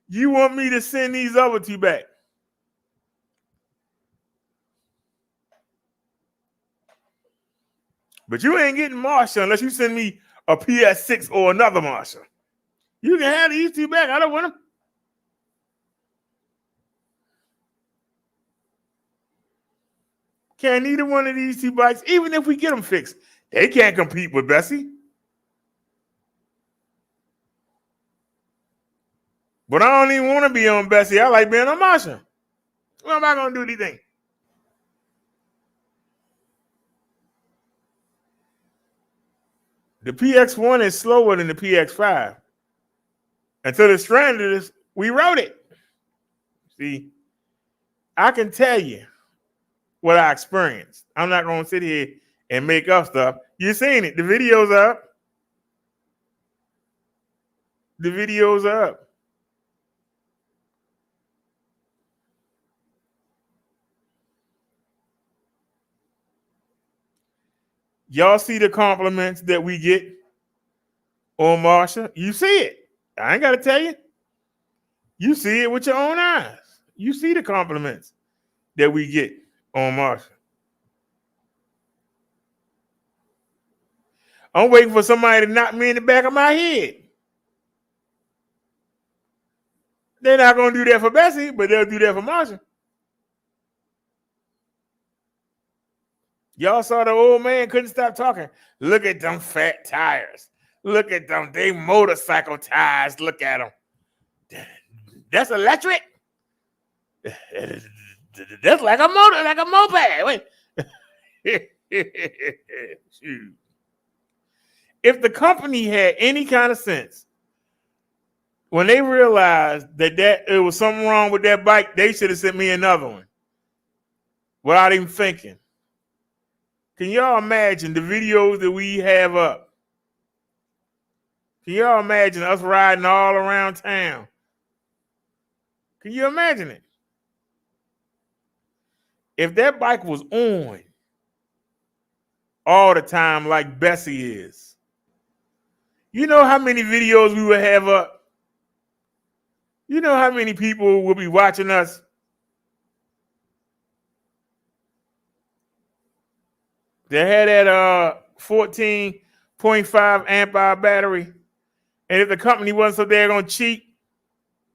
you want me to send these other two back. But you ain't getting Marsha unless you send me a PS6 or another Marsha. You can have these two back. I don't want them. Can't neither one of these two bikes, even if we get them fixed, they can't compete with Bessie. But I don't even want to be on Bessie. I like being on Marsha. What am I going to do these things? The PX1 is slower than the PX5. Until the stranded, we rode it. See, I can tell you what I experienced. I'm not going to sit here and make up stuff. You've seen it. The video's up. The video's up. Y'all see the compliments that we get on Marsha? You see it. I ain't got to tell you. You see it with your own eyes. You see the compliments that we get on Marsha. I'm waiting for somebody to knock me in the back of my head. They're not going to do that for Bessie, but they'll do that for Marsha. Y'all saw the old man couldn't stop talking. Look at them fat tires. Look at them. They motorcycle tires. Look at them. That's electric? That's like a moped. Wait. Shoot. If the company had any kind of sense, when they realized that it was something wrong with that bike, they should have sent me another one without even thinking. Can y'all imagine the videos that we have up? Can y'all imagine us riding all around town? Can you imagine it? If that bike was on all the time like Bessie is, you know how many videos we would have up? You know how many people will be watching us? They had that 14.5 amp hour battery. And if the company wasn't so daggone cheap,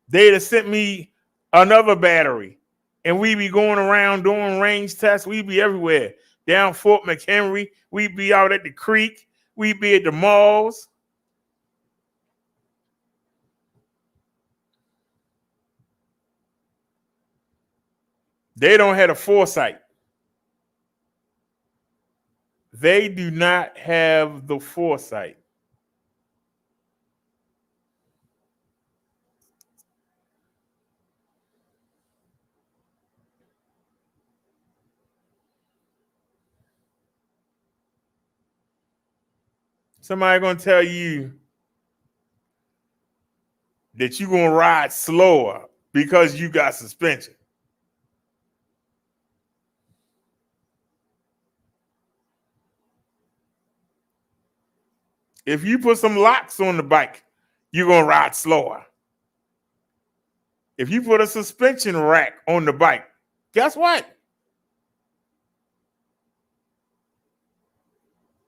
they'd have sent me another battery. And we'd be going around doing range tests. We'd be everywhere. Down Fort McHenry. We'd be out at the creek. We'd be at the malls. They don't have the foresight. They do not have the foresight. Somebody gonna tell you that you're gonna ride slower because you got suspension. If you put some locks on the bike, you're gonna ride slower. If you put a suspension rack on the bike, guess what?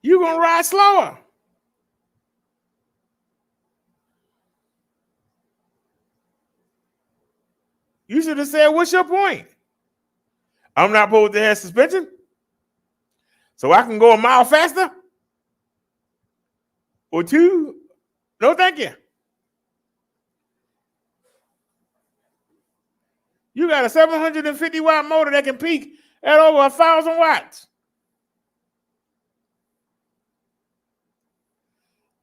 You're going to ride slower. You should have said, what's your point? I'm not supposed to have suspension? So I can go a mile faster? Or two? No, thank you. You got a 750 watt motor that can peak at over 1,000 watts.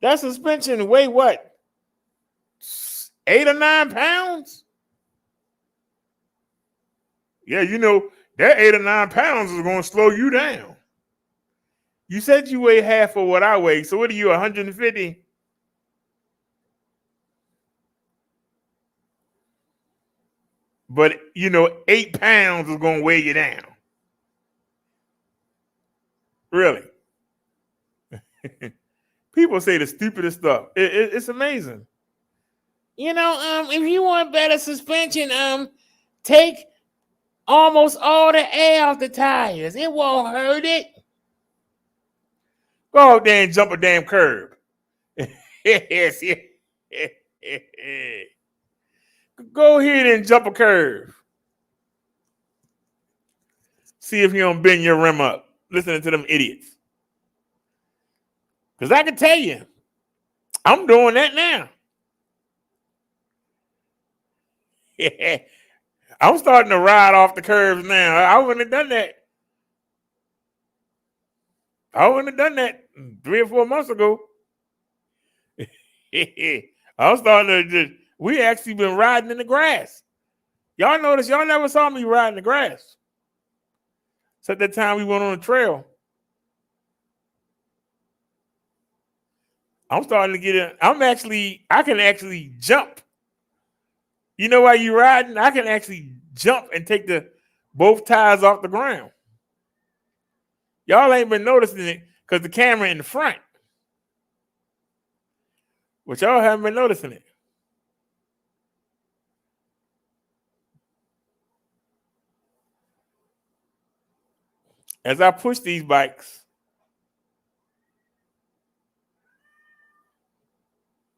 That suspension weigh what? 8 or 9 pounds? Yeah, you know, that 8 or 9 pounds is going to slow you down. You said you weigh half of what I weigh. So what are you, 150? But, you know, 8 pounds is going to weigh you down. Really. People say the stupidest stuff. It's amazing. You know, if you want better suspension, take almost all the air off the tires. It won't hurt it. Go out there and jump a damn curb. Yes, yeah. Go ahead and jump a curve. See if you don't bend your rim up. Listening to them idiots. Because I can tell you, I'm doing that now. I'm starting to ride off the curves now. I wouldn't have done that. I wouldn't have done that 3 or 4 months ago. I'm starting to we actually been riding in the grass. Y'all notice y'all never saw me riding the grass. Except that time we went on a trail. I'm starting to get in. I can actually jump. You know why you riding? I can actually jump and take both tires off the ground. Y'all ain't been noticing it because the camera in the front. But y'all haven't been noticing it. As I push these bikes,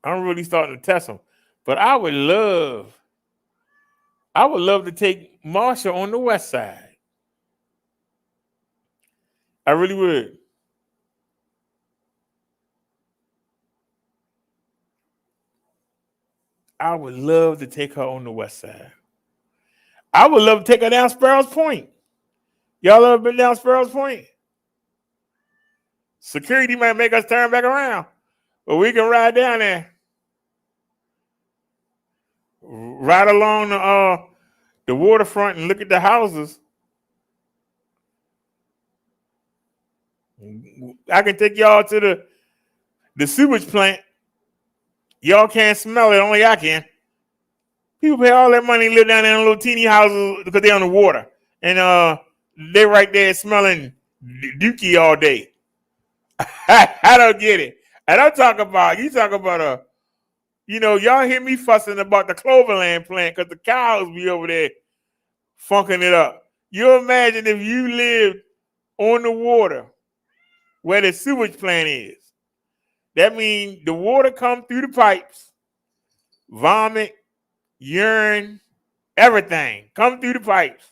I'm really starting to test them. But I would love to take Marsha on the west side. I really would. I would love to take her on the west side. I would love to take her down Sparrows Point. Y'all ever been down Sparrows Point? Security might make us turn back around, but we can ride down there. Ride along the waterfront and look at the houses. I can take y'all to the sewage plant. Y'all can't smell it, only I can. People pay all that money and live down there in little teeny houses because they're on the water. And they're right there smelling dookie all day. I don't get it. And you talk about y'all hear me fussing about the Cloverland plant because the cows be over there funking it up. You imagine if you lived on the water where the sewage plant is. That means the water come through the pipes, vomit, urine, everything come through the pipes.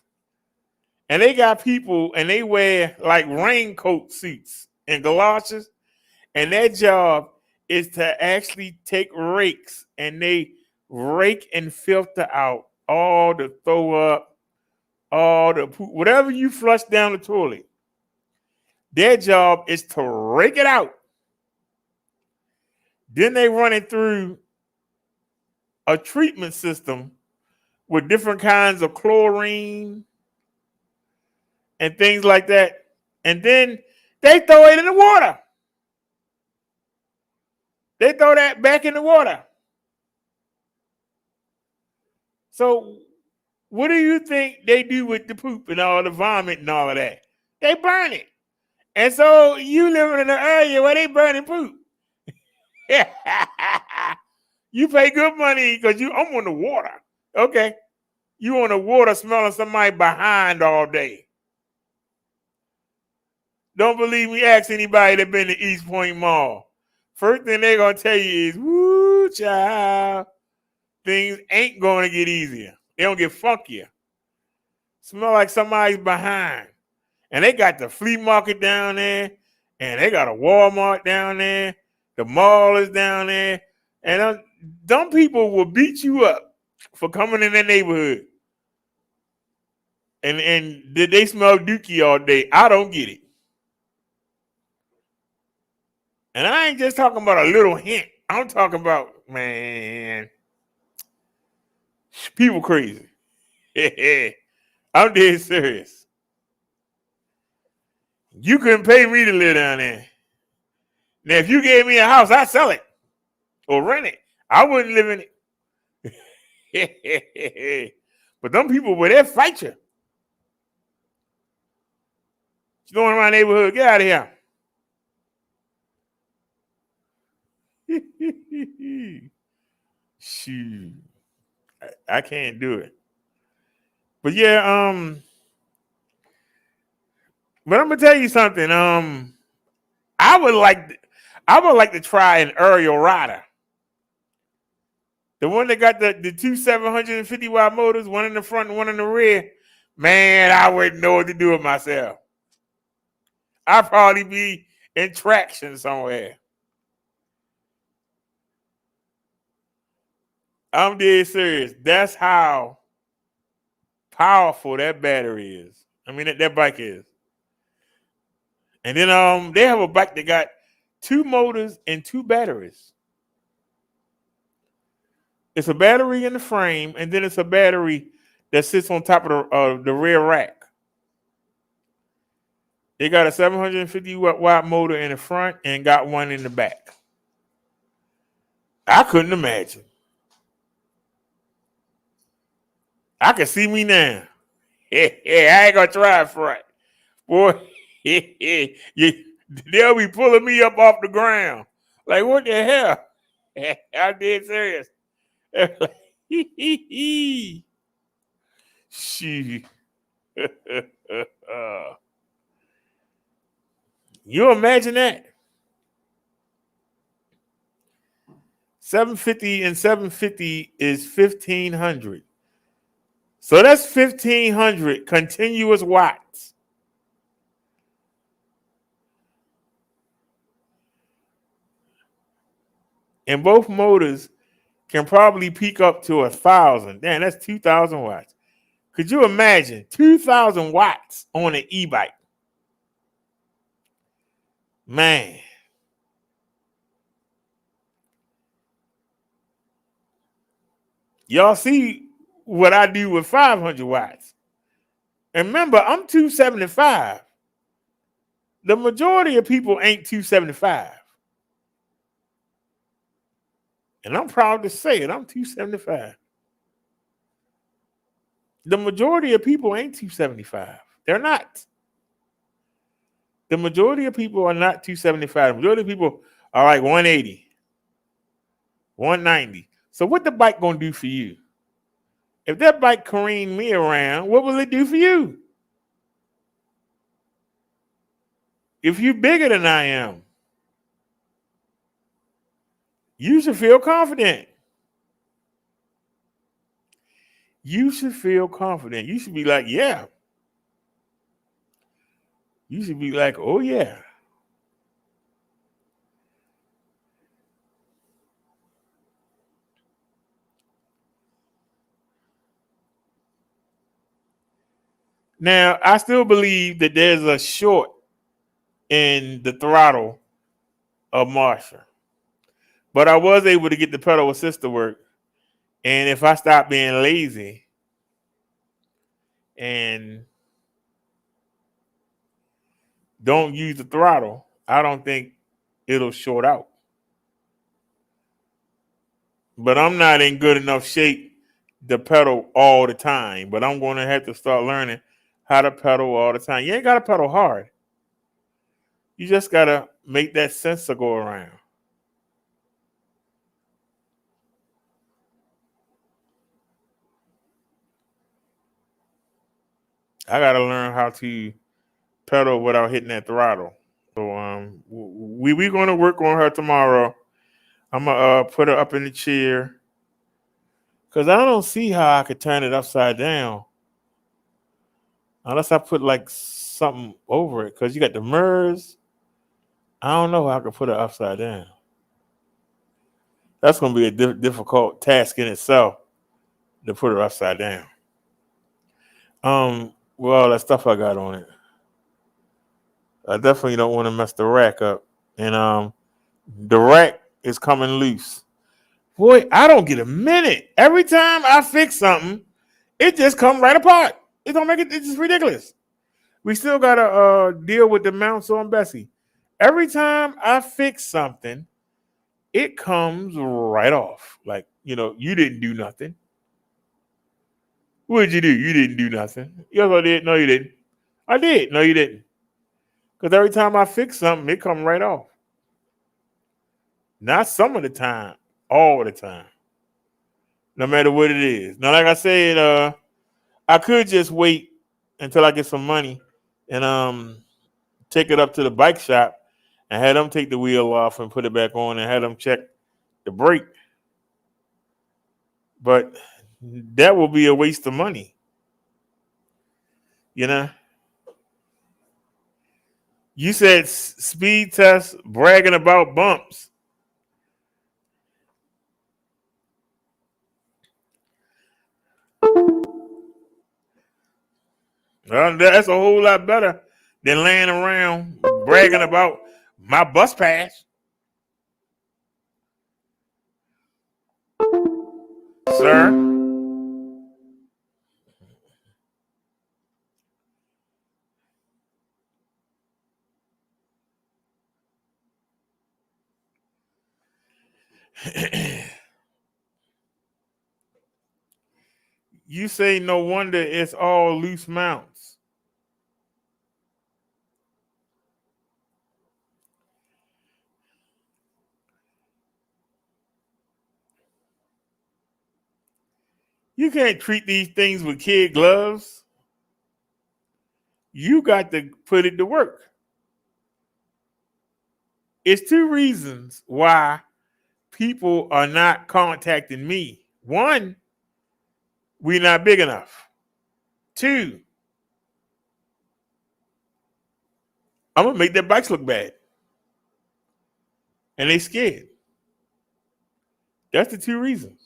And they got people and they wear like raincoat suits and galoshes. And their job is to actually take rakes and they rake and filter out all the throw up, all the poop, whatever you flush down the toilet. Their job is to rake it out. Then they run it through a treatment system with different kinds of chlorine and things like that. And then they throw it in the water. They throw that back in the water. So what do you think they do with the poop and all the vomit and all of that? They burn it. And so you living in an area where they burning poop. You pay good money because I'm on the water. Okay. You on the water smelling somebody behind all day. Don't believe me? Ask anybody that been to East Point Mall. First thing they're gonna tell you is, "Woo, child, things ain't gonna get easier. They don't get funkier. Smell like somebody's behind." And they got the flea market down there, and they got a Walmart down there. The mall is down there, and dumb people will beat you up for coming in their neighborhood. And did they smell dookie all day? I don't get it. And I ain't just talking about a little hint. I'm talking about, man, people crazy. I'm dead serious. You couldn't pay me to live down there. Now, if you gave me a house, I'd sell it or rent it. I wouldn't live in it. But them people were there fight you. You going around my neighborhood? Get out of here. Shoot. I can't do it. But yeah, but I'm gonna tell you something. I would like to try an aerial rider. The one that got the two 750 watt motors, one in the front and one in the rear. Man, I wouldn't know what to do with myself. I'd probably be in traction somewhere. I'm dead serious. That's how powerful that battery is. I mean, that bike is. And then they have a bike that got 2 motors and 2 batteries. It's a battery in the frame, and then it's a battery that sits on top of the rear rack. They got a 750 watt motor in the front and got one in the back. I couldn't imagine. I can see me now. I ain't gonna try it front. Boy, they'll be pulling me up off the ground. Like, what the hell? I'm dead serious. Shoot. You imagine that? 750 and 750 is 1,500. So that's 1,500 continuous watts. And both motors can probably peak up to 1,000. Damn, that's 2,000 watts. Could you imagine 2,000 watts on an e-bike? Man. Y'all see what I do with 500 watts. And remember, I'm 275. The majority of people ain't 275. And I'm proud to say it. I'm 275. The majority of people ain't 275. They're not. The majority of people are not 275. The majority of people are like 180, 190. So what the bike gonna do for you? If that bike careened me around, what will it do for you? If you're bigger than I am, you should feel confident. You should feel confident. You should be like, yeah. You should be like, oh, yeah. Now, I still believe that there's a short in the throttle of Marsha. But I was able to get the pedal assist to work. And if I stop being lazy and don't use the throttle, I don't think it'll short out. But I'm not in good enough shape to pedal all the time. But I'm going to have to start learning how to pedal all the time. You ain't got to pedal hard. You just got to make that sensor go around. I got to learn how to pedal without hitting that throttle. So we going to work on her tomorrow. I'm gonna put her up in the chair because I don't see how I could turn it upside down unless I put like something over it. Because you got the mirrors. I don't know how I could put it upside down. That's gonna be a difficult task in itself to put her upside down. Well, that stuff I got on it. I definitely don't want to mess the rack up. And the rack is coming loose. Boy, I don't get a minute. Every time I fix something, it just comes right apart. It don't make it. It's just ridiculous. We still gotta deal with the mounts on Bessie. Every time I fix something, it comes right off. Like, you didn't do nothing. What did you do? You didn't do nothing. Yes, I did. No, you didn't. I did. No, you didn't. Because every time I fix something, it comes right off. Not some of the time, all the time. No matter what it is. Now, like I said, I could just wait until I get some money and take it up to the bike shop and have them take the wheel off and put it back on and have them check the brake. But that will be a waste of money. You said speed test bragging about bumps. Well, that's a whole lot better than laying around bragging about my bus pass. Sir? You say no wonder it's all loose mounts. You can't treat these things with kid gloves. You got to put it to work. It's two reasons why people are not contacting me. One, we're not big enough. Two, I'm going to make their bikes look bad. And they scared. That's the two reasons.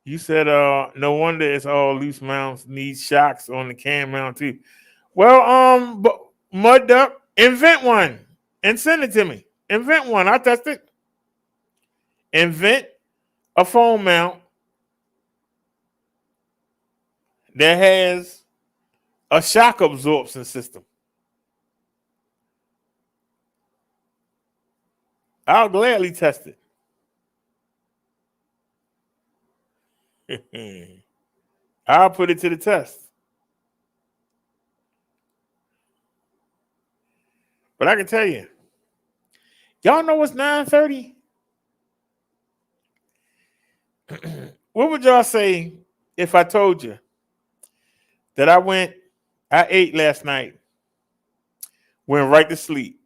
You said no wonder it's all loose mounts, need shocks on the cam mount too. Well, Mud Duck, invent one and send it to me. Invent one. I'll test it. Invent a phone mount that has a shock absorption system. I'll gladly test it. I'll put it to the test. But I can tell you, y'all know what's 9:30? What would y'all say if I told you that I ate last night, went right to sleep.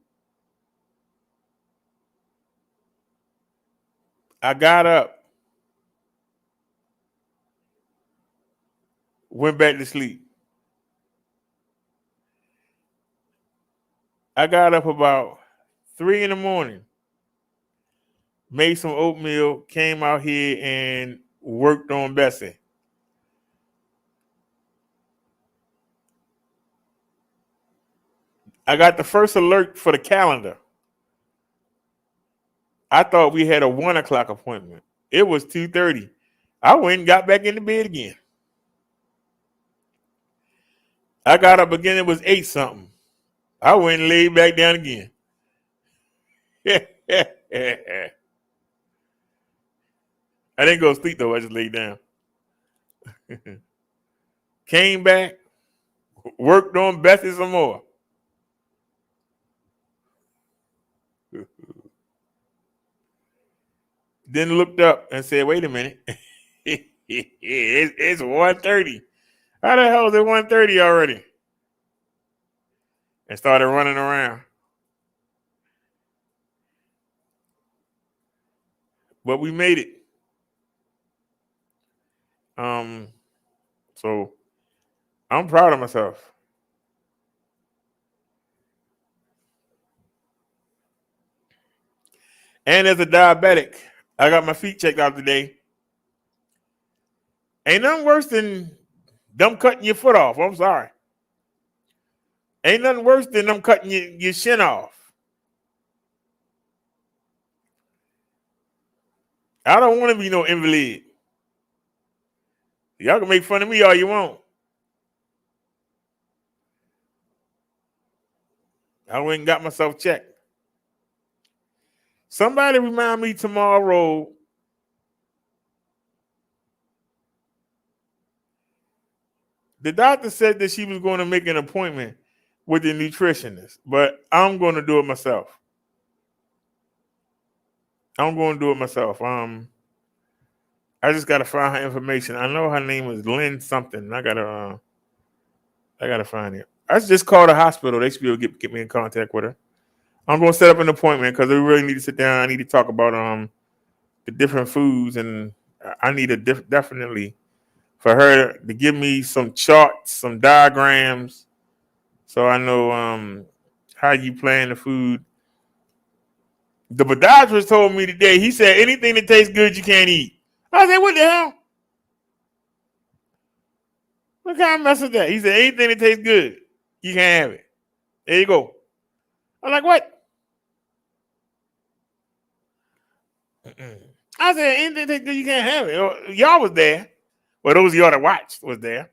I got up, went back to sleep. I got up about 3 a.m, made some oatmeal, came out here and worked on Bessie. I got the first alert for the calendar. I thought we had a 1 o'clock appointment. It was 2:30. I went and got back into bed again. I got up again. It was 8 something. I went and laid back down again. I didn't go to sleep though. I just laid down. Came back, worked on Bessie some more. Then looked up and said, wait a minute. it's 1:30. How the hell is it 1:30 already? And started running around. But we made it. So I'm proud of myself. And as a diabetic, I got my feet checked out today. Ain't nothing worse than them cutting your foot off. I'm sorry. Ain't nothing worse than them cutting your shin off. I don't want to be no invalid. Y'all can make fun of me all you want. I went and got myself checked. Somebody remind me tomorrow. The doctor said that she was going to make an appointment with the nutritionist, but I'm going to do it myself. I'm going to do it myself. I just got to find her information. I know her name is Lynn something. I gotta find it. I just called the hospital. They should be able to get me in contact with her. I'm going to set up an appointment because we really need to sit down. I need to talk about the different foods, and I need to definitely for her to give me some charts, some diagrams, so I know how you plan the food. The podiatrist told me today, he said, anything that tastes good, you can't eat. I said, what the hell? What kind of mess is that? He said, anything that tastes good, you can't have it. There you go. I'm like, what? I said, anything that tastes good, you can't have it. Y'all was there. Well, those of y'all that watched was there.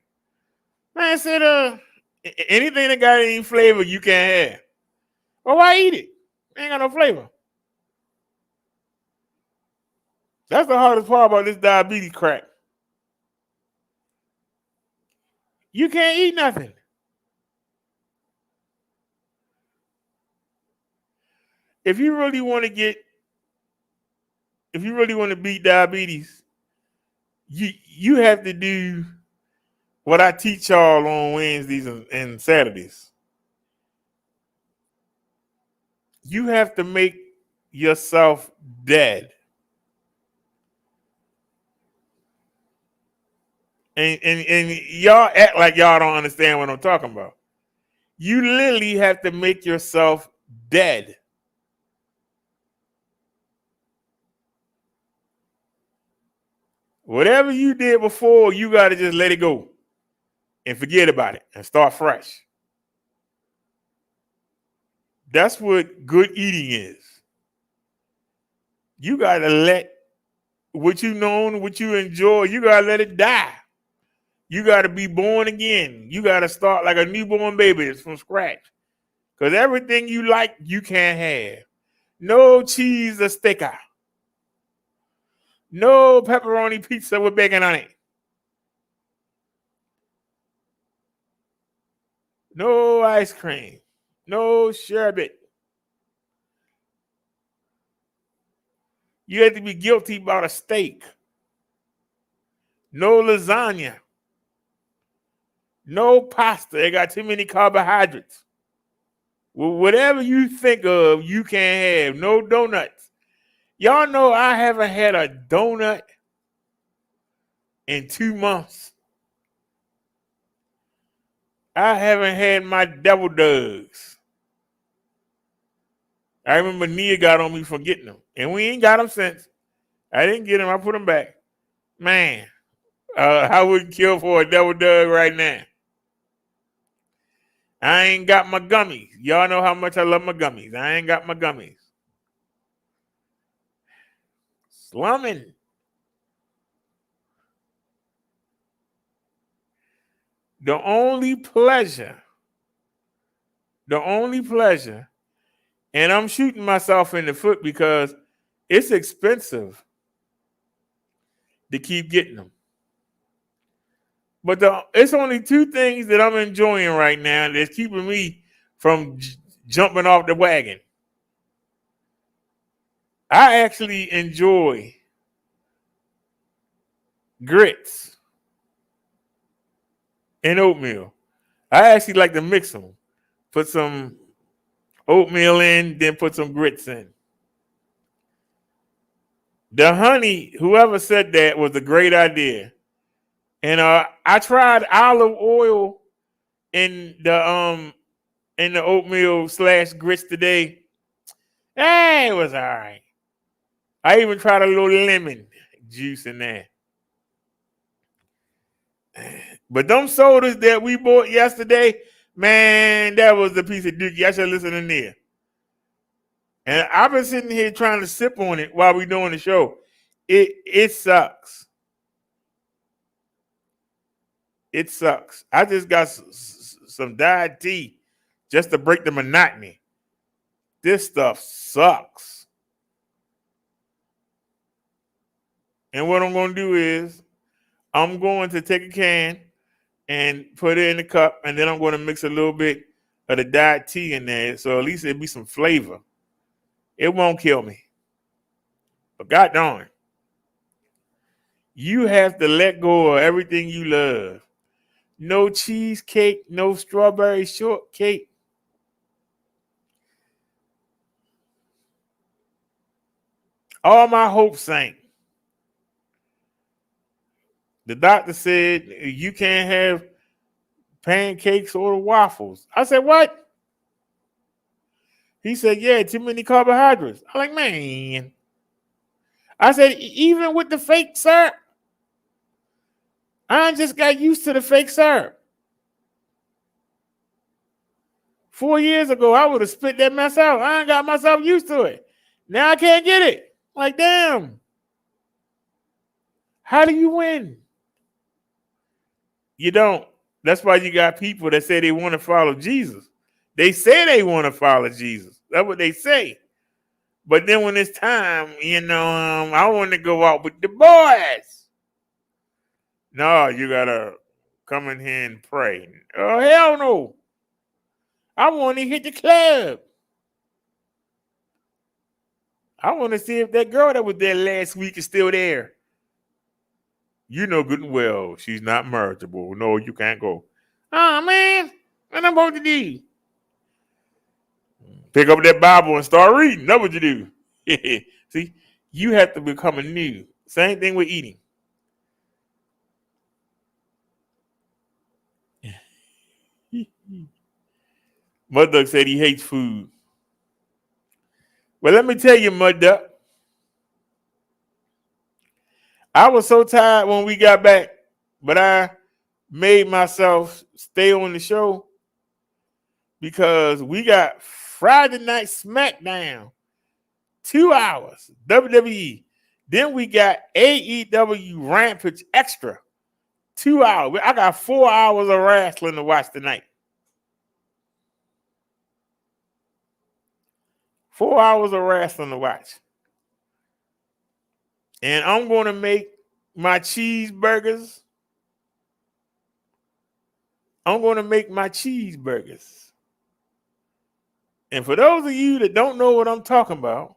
Man said, anything that got any flavor, you can't have. Well, why eat it? It ain't got no flavor. That's the hardest part about this diabetes crack. You can't eat nothing. If you really want to beat diabetes, you have to do what I teach y'all on Wednesdays and Saturdays. You have to make yourself dead. And y'all act like y'all don't understand what I'm talking about. You literally have to make yourself dead. Whatever you did before, you got to just let it go and forget about it and start fresh. That's what good eating is. You got to let what you know, what you enjoy, you got to let it die. You got to be born again. You got to start like a newborn baby from scratch. Because everything you like, you can't have. No cheese or sticker. No pepperoni pizza with bacon on it. No ice cream. No sherbet. You have to be guilty about a steak. No lasagna. No pasta. They got too many carbohydrates. Well, whatever you think of, you can't have. No donuts. Y'all know I haven't had a donut in 2 months. I haven't had my devil dogs. I remember Nia got on me for getting them. And we ain't got them since. I didn't get them. I put them back. Man, I wouldn't kill for a devil dog right now. I ain't got my gummies. Y'all know how much I love my gummies. I ain't got my gummies. Slumming. The only pleasure, and I'm shooting myself in the foot because it's expensive to keep getting them. But it's only two things that I'm enjoying right now that's keeping me from jumping off the wagon. I actually enjoy grits and oatmeal. I actually like to mix them. Put some oatmeal in, then put some grits in. The honey, whoever said that was a great idea. And I tried olive oil in the oatmeal / grits today. It was all right. I even tried a little lemon juice in there. But them sodas that we bought yesterday, man, that was a piece of dookie. I should listen in there. And I've been sitting here trying to sip on it while we doing the show. It sucks. It sucks. I just got some dyed tea just to break the monotony. This stuff sucks. And what I'm going to do is I'm going to take a can and put it in the cup, and then I'm going to mix a little bit of the dyed tea in there, so at least it'll be some flavor. It won't kill me. But God darn, you have to let go of everything you love. No cheesecake, no strawberry shortcake. All my hopes sank. The doctor said you can't have pancakes or waffles. I said, what? He said, yeah, too many carbohydrates. I'm like, man. I said, even with the fake syrup, I just got used to the fake syrup. 4 years ago, I would have spit that mess out. I ain't got myself used to it. Now I can't get it. Like, damn. How do you win? You don't. That's why you got people that say they want to follow Jesus. They say they want to follow Jesus. That's what they say. But then when it's time, I want to go out with the boys. No, you got to come in here and pray. Oh, hell no. I want to hit the club. I want to see if that girl that was there last week is still there. You know good and well she's not marriageable. No, you can't go. Oh, man. What I'm supposed to do? Pick up that Bible and start reading. That's what you do. See, you have to become anew. Same thing with eating. Mud Duck said he hates food. Well, let me tell you, Mud Duck. I was so tired when we got back, but I made myself stay on the show because we got Friday Night SmackDown, 2 hours, WWE. Then we got AEW Rampage Extra, 2 hours. I got 4 hours of wrestling to watch tonight. 4 hours of wrestling to watch. And I'm going to make my cheeseburgers. I'm going to make my cheeseburgers. And for those of you that don't know what I'm talking about,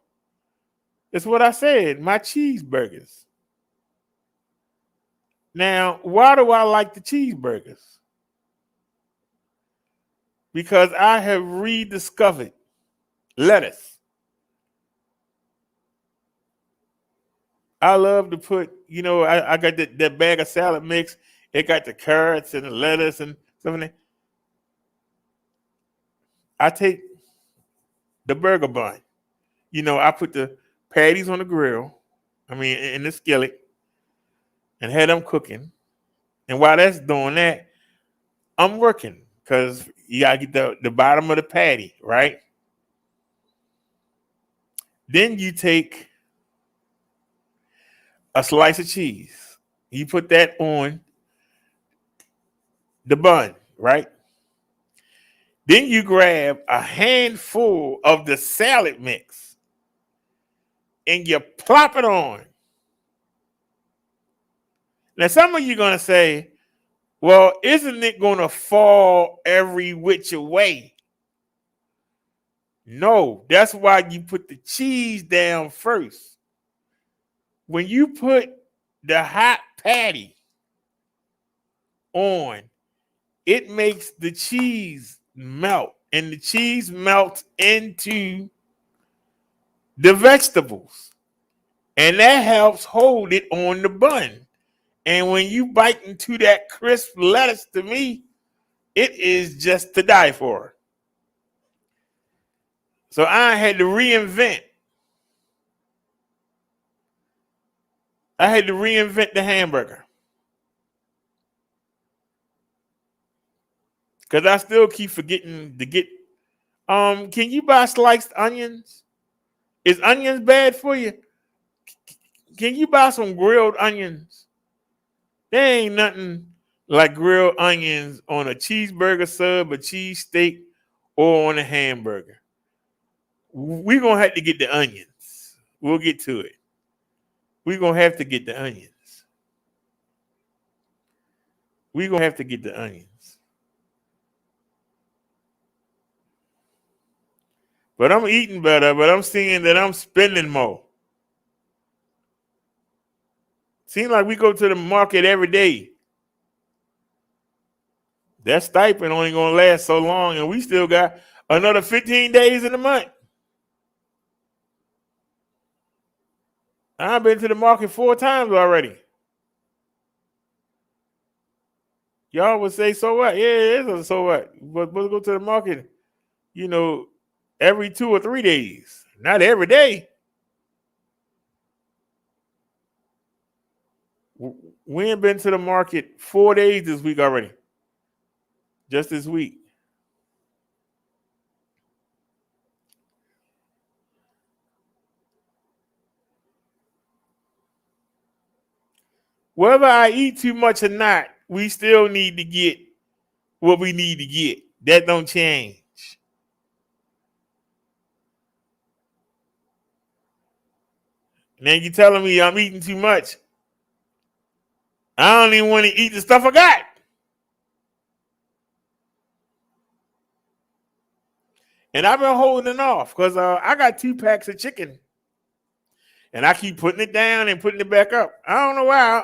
it's what I said, my cheeseburgers. Now, why do I like the cheeseburgers? Because I have rediscovered lettuce. I love to put, I got that bag of salad mix. It got the carrots and the lettuce and stuff in there. I take the burger bun. I put the patties on the grill, in the skillet, and had them cooking. And while that's doing that, I'm working because you got to get the bottom of the patty, right? Then you take a slice of cheese. You put that on the bun, right? Then you grab a handful of the salad mix and you plop it on. Now, some of you are going to say, Well, isn't it going to fall every which way? No, that's why you put the cheese down first. When you put the hot patty on, it makes the cheese melt, and the cheese melts into the vegetables, and that helps hold it on the bun. And when you bite into that crisp lettuce, to me, it is just to die for. So I had to reinvent. The hamburger. Because I still keep forgetting to get. Can you buy sliced onions? Is onions bad for you? Can you buy some grilled onions? There ain't nothing like grilled onions on a cheeseburger sub, a cheesesteak, or on a hamburger. We're going to have to get the onions. We'll get to it. We're going to have to get the onions. We're going to have to get the onions. But I'm eating better, but I'm seeing that I'm spending more. Seems like we go to the market every day. That stipend only going to last so long, and we still got another 15 days in the month. I've been to the market 4 times already. Y'all would say, so what? Yeah, it is a so what. But we'll go to the market, every 2 or 3 days. Not every day. We ain't been to the market 4 days this week already. Just this week. Whether I eat too much or not, we still need to get what we need to get. That don't change. Now you telling me I'm eating too much. I don't even want to eat the stuff I got. And I've been holding off because I got 2 packs of chicken. And I keep putting it down and putting it back up. I don't know why.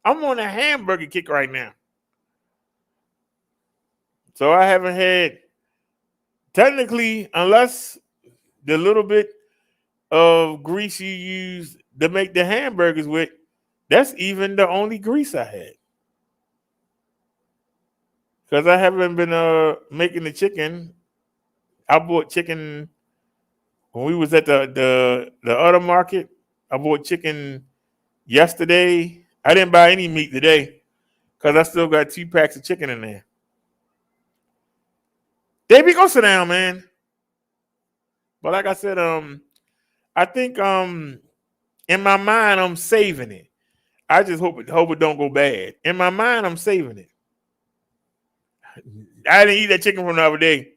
I'm on a hamburger kick right now. So I haven't had, technically, unless the little bit of grease you use to make the hamburgers with, that's even the only grease I had. Because I haven't been making the chicken. I bought chicken when we was at the other market. I bought chicken yesterday. I didn't buy any meat today because I still got 2 packs of chicken in there. Davey, go sit down, man. But like I said, I think in my mind I'm saving it. I just hope it don't go bad. In my mind, I'm saving it. I didn't eat that chicken from the other day.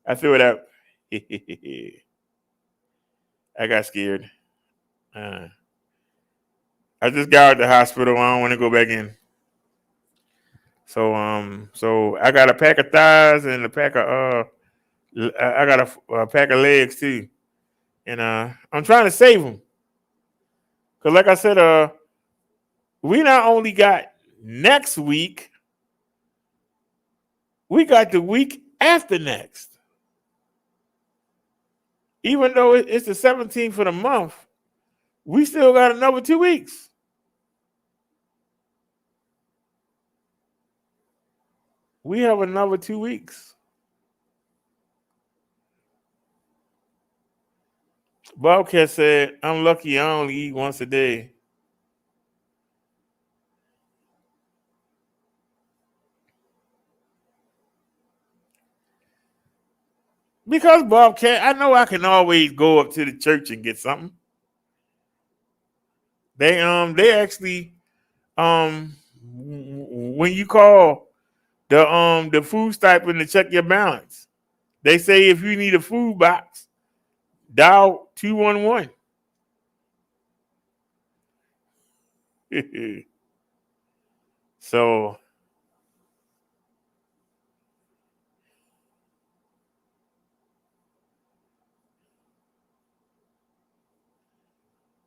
I threw it out. I got scared. I just got out of the hospital. I don't want to go back in. So I got a pack of thighs and a pack of I got a pack of legs too, and I'm trying to save them. Cause like I said, we not only got next week, we got the week after next. Even though it's the 17th of the month, we still got another 2 weeks. We have another 2 weeks. Bobcat said, I'm lucky I only eat once a day. Because Bobcat, I know I can always go up to the church and get something. They actually when you call the food stipend to check your balance, they say if you need a food box, dial 211. So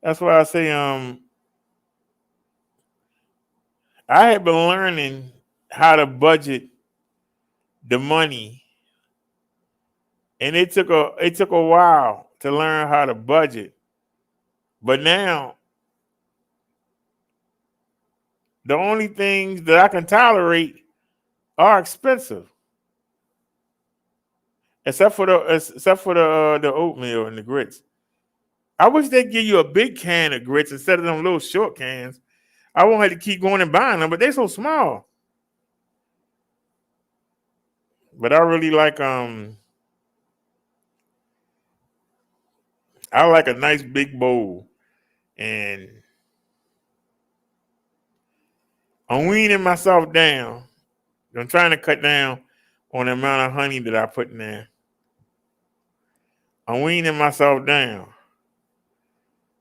That's why I say I have been learning how to budget the money, and it took a while to learn how to budget. But now the only things that I can tolerate are expensive, except for the oatmeal and the grits. I wish they'd give you a big can of grits instead of them little short cans. I won't have to keep going and buying them, but they're so small. But I really like I like a nice big bowl, and I'm weaning myself down. I'm trying to cut down on the amount of honey that I put in there. I'm weaning myself down.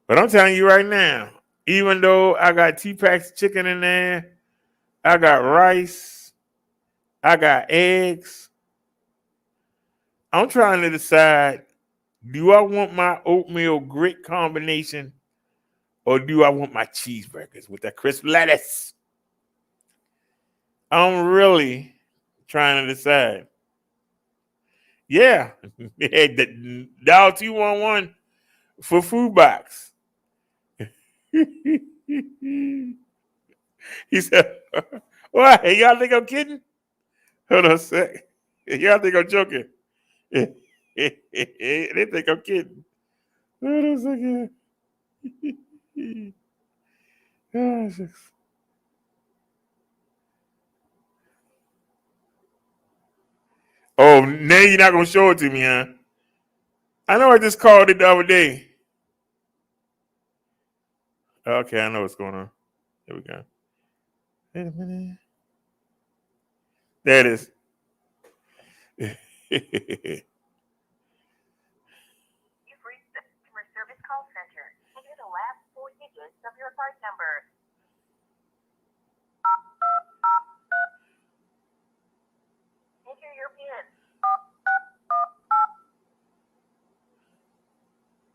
But I'm telling you right now, even though I got T-Pax chicken in there, I got rice, I got eggs, I'm trying to decide, do I want my oatmeal grit combination or do I want my cheeseburgers with that crisp lettuce? I'm really trying to decide. Yeah, dial 211 for food box. He said, "What? Y'all think I'm kidding? Hold on a sec. Y'all think I'm joking? They think I'm kidding. Hold on a second. Gosh. Oh, now you're not gonna show it to me, huh? I know I just called it the other day. Okay, I know what's going on. Here we go. Wait a minute. There it is. You've reached the customer service call center. Enter the last 4 digits of your card number. Enter your PIN.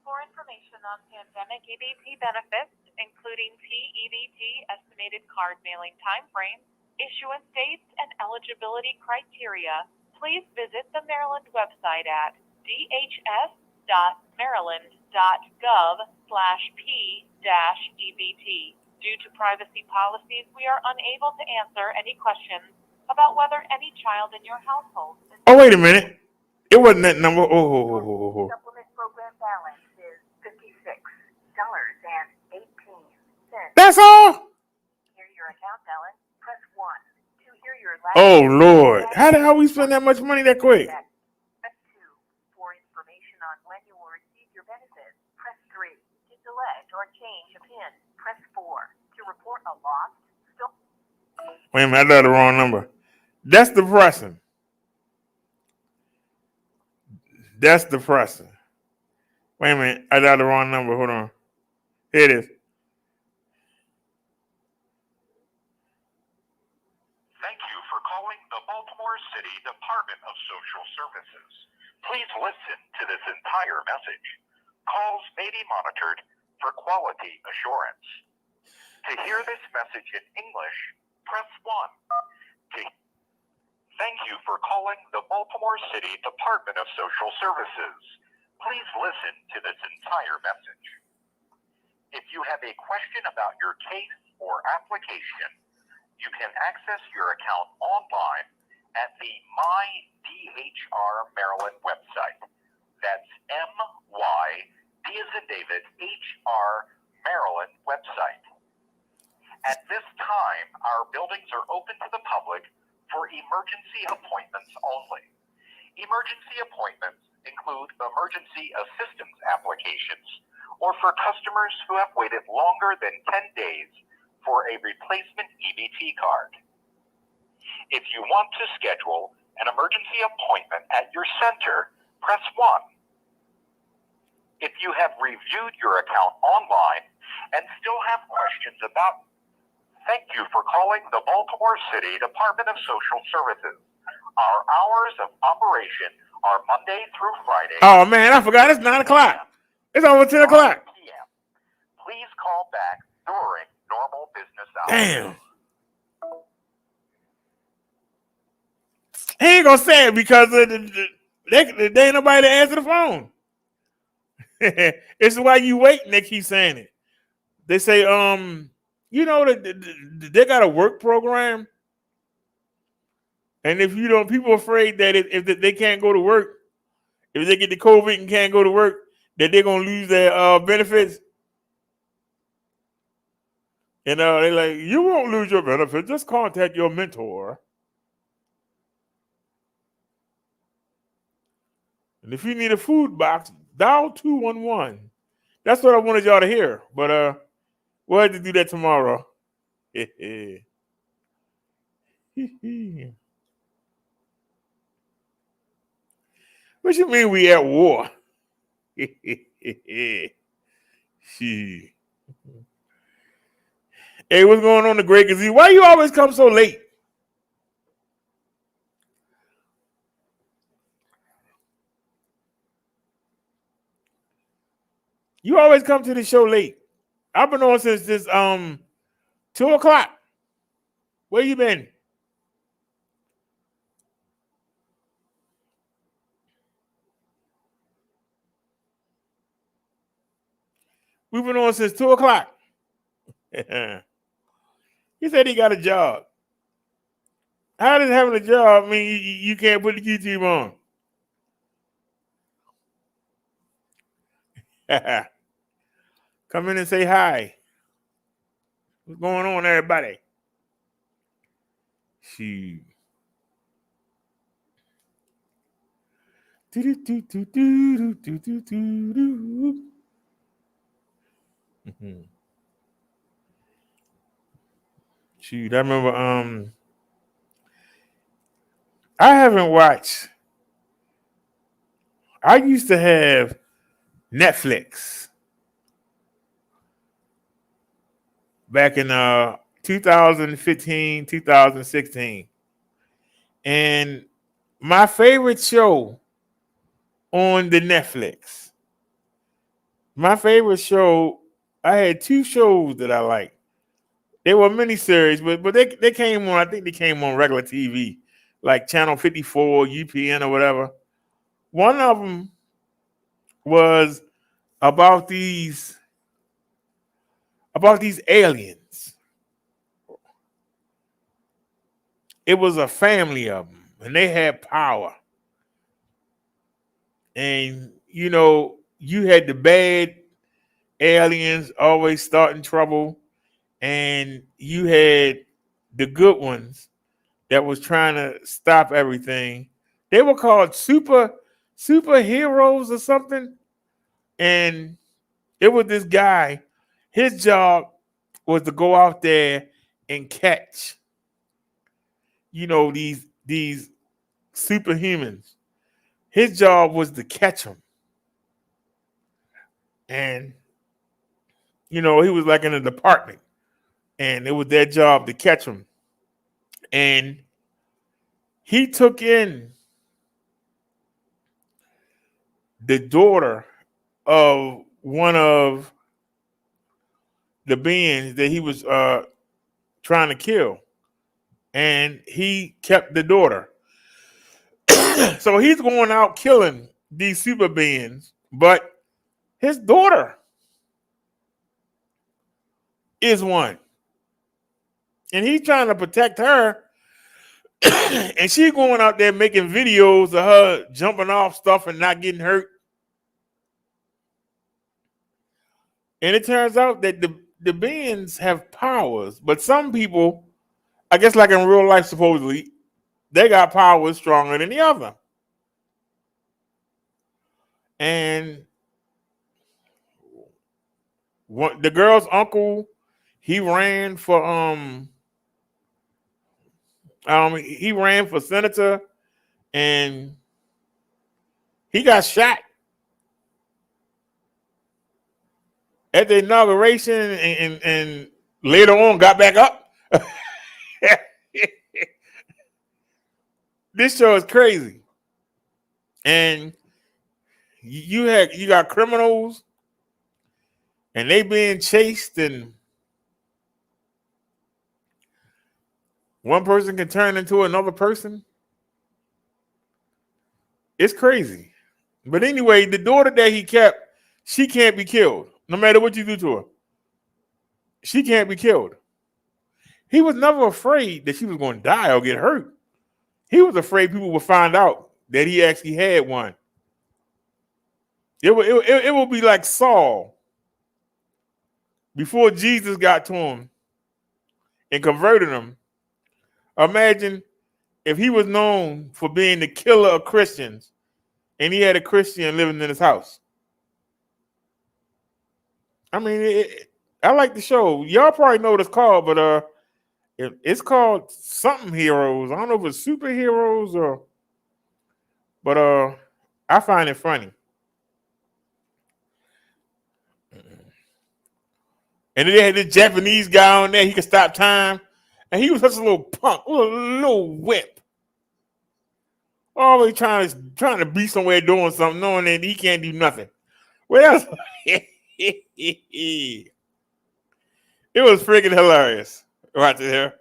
For information on pandemic EBT benefits, including PEBT estimated card mailing timeframes, issuance dates, and eligibility criteria, please visit the Maryland website at dhs.maryland.gov/p-EBT. Due to privacy policies, we are unable to answer any questions about whether any child in your household is... Oh, wait a minute. It wasn't that number. Oh. Supplement program balance is $56.18. That's all? Hear your account balance, press 1. To hear your last... Oh, Lord. How the hell we spend that much money that quick? Press 2. For information on when you will receive your benefits, press 3. To select or change a PIN, press 4. To report a lost... Wait a minute, I got the wrong number. That's depressing. That's depressing. Wait a minute, I got the wrong number. Hold on. Here it is. Thank you for calling the Baltimore City Department of Social Services. Please listen to this entire message. Calls may be monitored for quality assurance. To hear this message in English, press 1. Thank you for calling the Baltimore City Department of Social Services. Please listen to this entire message. If you have a question about your case or application, you can access your account online at the My DHR Maryland website. That's MY, D as in David, HR Maryland website. At this time, our buildings are open to the public for emergency appointments only. Emergency appointments include emergency assistance applications or for customers who have waited longer than 10 days for a replacement EBT card. If you want to schedule an emergency appointment at your center, press 1. If you have reviewed your account online and still have questions about, thank you for calling the Baltimore City Department of Social Services. Our hours of operation are Monday through Friday. Oh, man, I forgot. It's 9 o'clock. It's over 10 o'clock. back during normal business hours. Damn. He ain't gonna say it because there ain't nobody to answer the phone. It's why you waiting. They keep saying it. They say, you know, they got a work program, and if you don't, people are afraid that if they can't go to work, if they get the COVID and can't go to work, that they're gonna lose their benefits. And they're like, you won't lose your benefits. Just contact your mentor. And if you need a food box, dial 211. That's what I wanted y'all to hear. But we'll have to do that tomorrow. What you mean we at war? Shit. Hey, what's going on, the Great Gazee? Why you always come so late? You always come to the show late. I've been on since this 2 o'clock. Where you been? We've been on since 2 o'clock. He said he got a job. How does having a job mean you can't put the YouTube on? Come in and say hi. What's going on, everybody? Shoot. Shoot, I remember I haven't watched. I used to have Netflix back in 2015, 2016. And my favorite show on the Netflix, I had 2 shows that I liked. They were miniseries, but they came on, I think they came on regular TV, like Channel 54, UPN or whatever. One of them was about these aliens. It was a family of them, and they had power. And, you know, you had the bad aliens always starting trouble, and you had the good ones that was trying to stop everything. They were called superheroes or something. And it was this guy. His job was to go out there and catch, you know, these superhumans. His job was to catch them. And, you know, he was like in a department. And it was their job to catch them. And he took in the daughter of one of the beings that he was trying to kill. And he kept the daughter. So he's going out killing these super beings, but his daughter is one. And he's trying to protect her. And she's going out there making videos of her jumping off stuff and not getting hurt. And it turns out that the beings have powers, but some people, I guess like in real life supposedly, they got powers stronger than the other. And the girl's uncle, he ran for senator, and he got shot at the inauguration, and later on got back up. This show is crazy. And you got criminals and they being chased, and one person can turn into another person. It's crazy. But anyway, the daughter that he kept, she can't be killed. No matter what you do to her. She can't be killed. He was never afraid that she was going to die or get hurt. He was afraid people would find out that he actually had one. It will be like Saul before Jesus got to him and converted him. Imagine if he was known for being the killer of Christians and he had a Christian living in his house. I mean, I like the show. Y'all probably know what it's called, but it's called something Heroes. I don't know if it's superheroes or, but I find it funny. And then they had this Japanese guy on there. He could stop time, and he was such a little punk, a little whip. Always trying to be somewhere doing something, knowing that he can't do nothing. Well, it was freaking hilarious right there.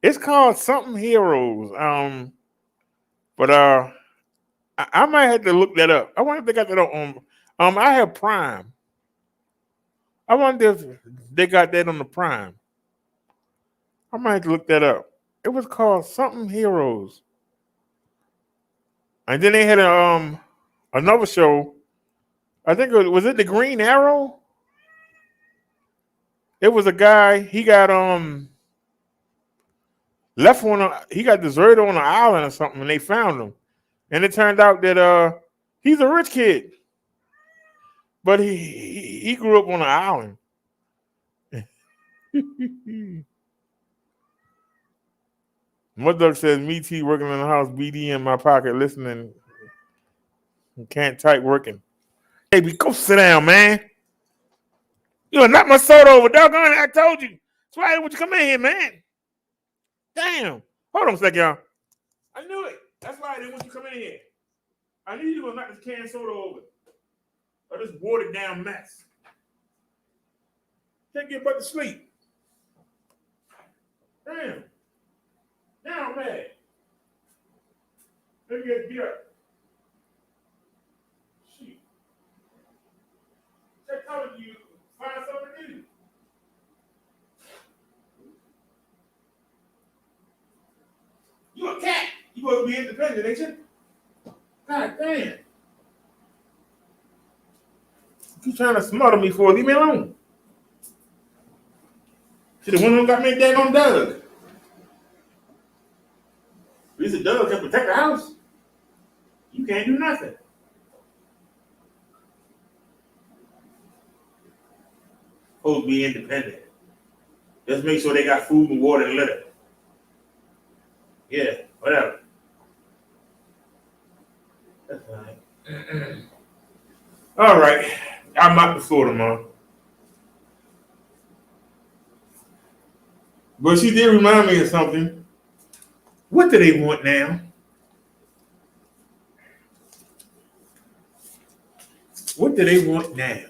It's called something Heroes. But I might have to look that up. I wonder if they got that on. I have Prime. I wonder if they got that on the Prime. I might have to look that up. It was called something Heroes. And then they had another show. I think was it the Green Arrow? It was a guy. He got left on. He got deserted on an island or something, and they found him. And it turned out that he's a rich kid, but he grew up on an island. Mother says, "Me too, working in the house, BD in my pocket, listening. Can't type working." Baby, go sit down, man. You knock my soda over, doggone it. I told you. That's why I didn't want you to come in here, man. Damn. Hold on a second, y'all. I knew it. That's why I didn't want you to come in here. I knew you were going to knock this canned soda over. Or this watered down mess. Can't get but to sleep. Damn. Now I'm mad. Let me get up. Shit. They're telling you find something to do. You a cat. You supposed to be independent, ain't you? God damn. You trying to smother me for? Leave me alone. Should have went and got me a daggone Doug. At least a Doug can protect the house. You can't do nothing. Supposed to be independent. Just make sure they got food and water and litter. Yeah, whatever. That's fine. All right. I'm out the floor tomorrow. But she did remind me of something. What do they want now? What do they want now?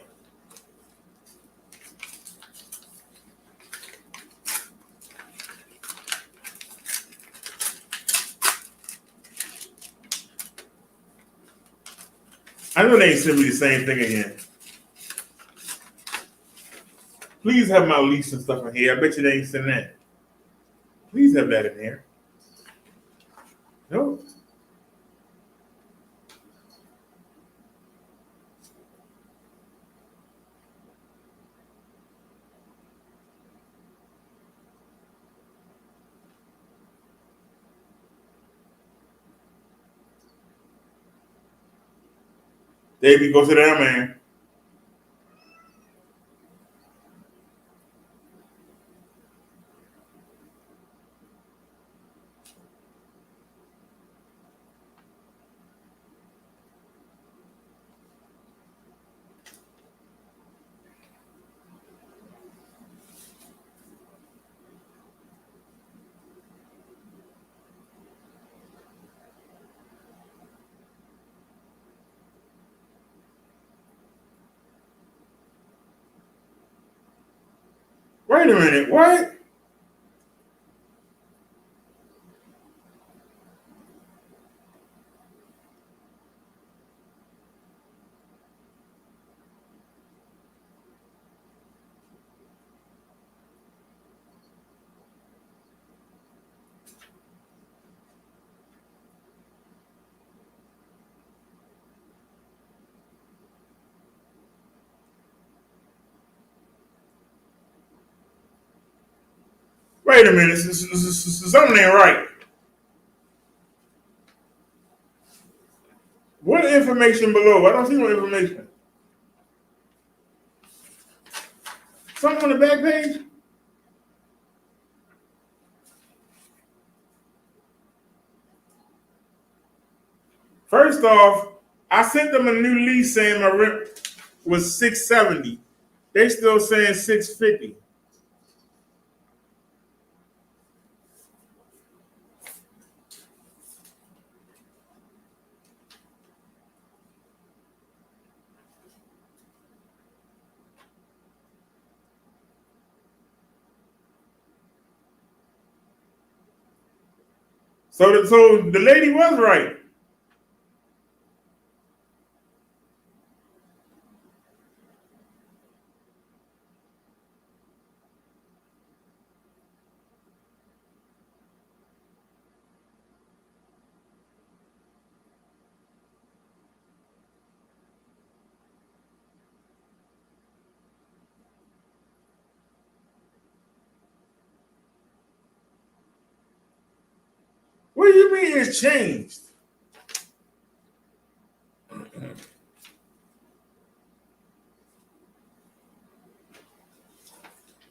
I know they ain't send me the same thing again. Please have my lease and stuff in here. I bet you they ain't send that. Please have that in here. No. Davey, go sit down, man. Wait a minute, what? Wait a minute, something ain't right. What information below? I don't see no information. Something on the back page? First off, I sent them a new lease saying my rent was $670. They still saying $650. So the lady was right. What do you mean it's changed?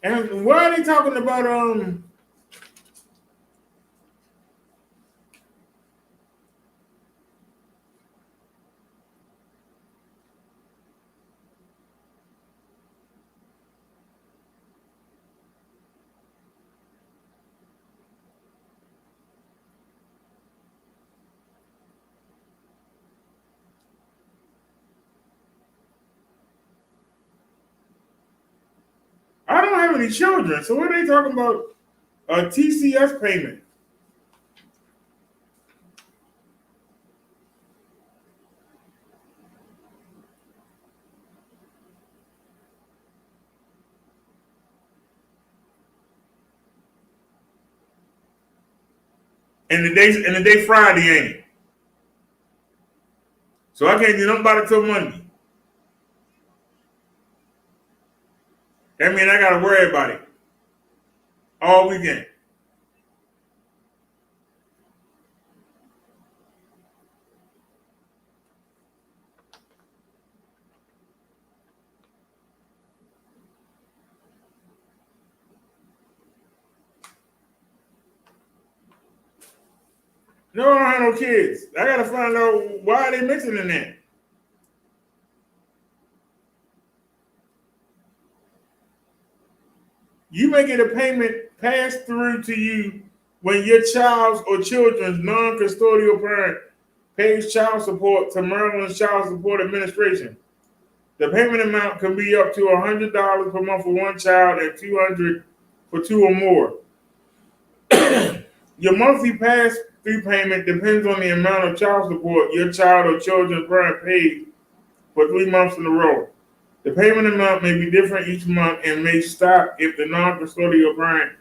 And why are they talking about I don't have any children, so what are they talking about a TCS payment? And the day Friday ain't it? So I can't do nothing about it till Monday. That means I gotta worry about it all weekend. No, I don't have no kids. I gotta find out why they mentioning that. You making a payment passed through to you when your child's or children's non-custodial parent pays child support to Maryland's Child Support Administration. The payment amount can be up to $100 per month for one child and $200 for two or more. Your monthly pass-through payment depends on the amount of child support your child or children's parent pays for 3 months in a row. The payment amount may be different each month and may stop if the non-custodial parent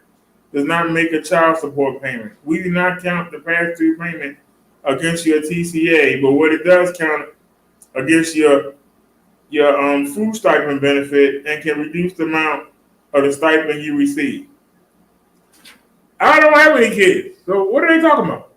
does not make a child support payment. We do not count the pass-through payment against your TCA, but what it does count against your food stipend benefit and can reduce the amount of the stipend you receive. I don't have any kids, so what are they talking about?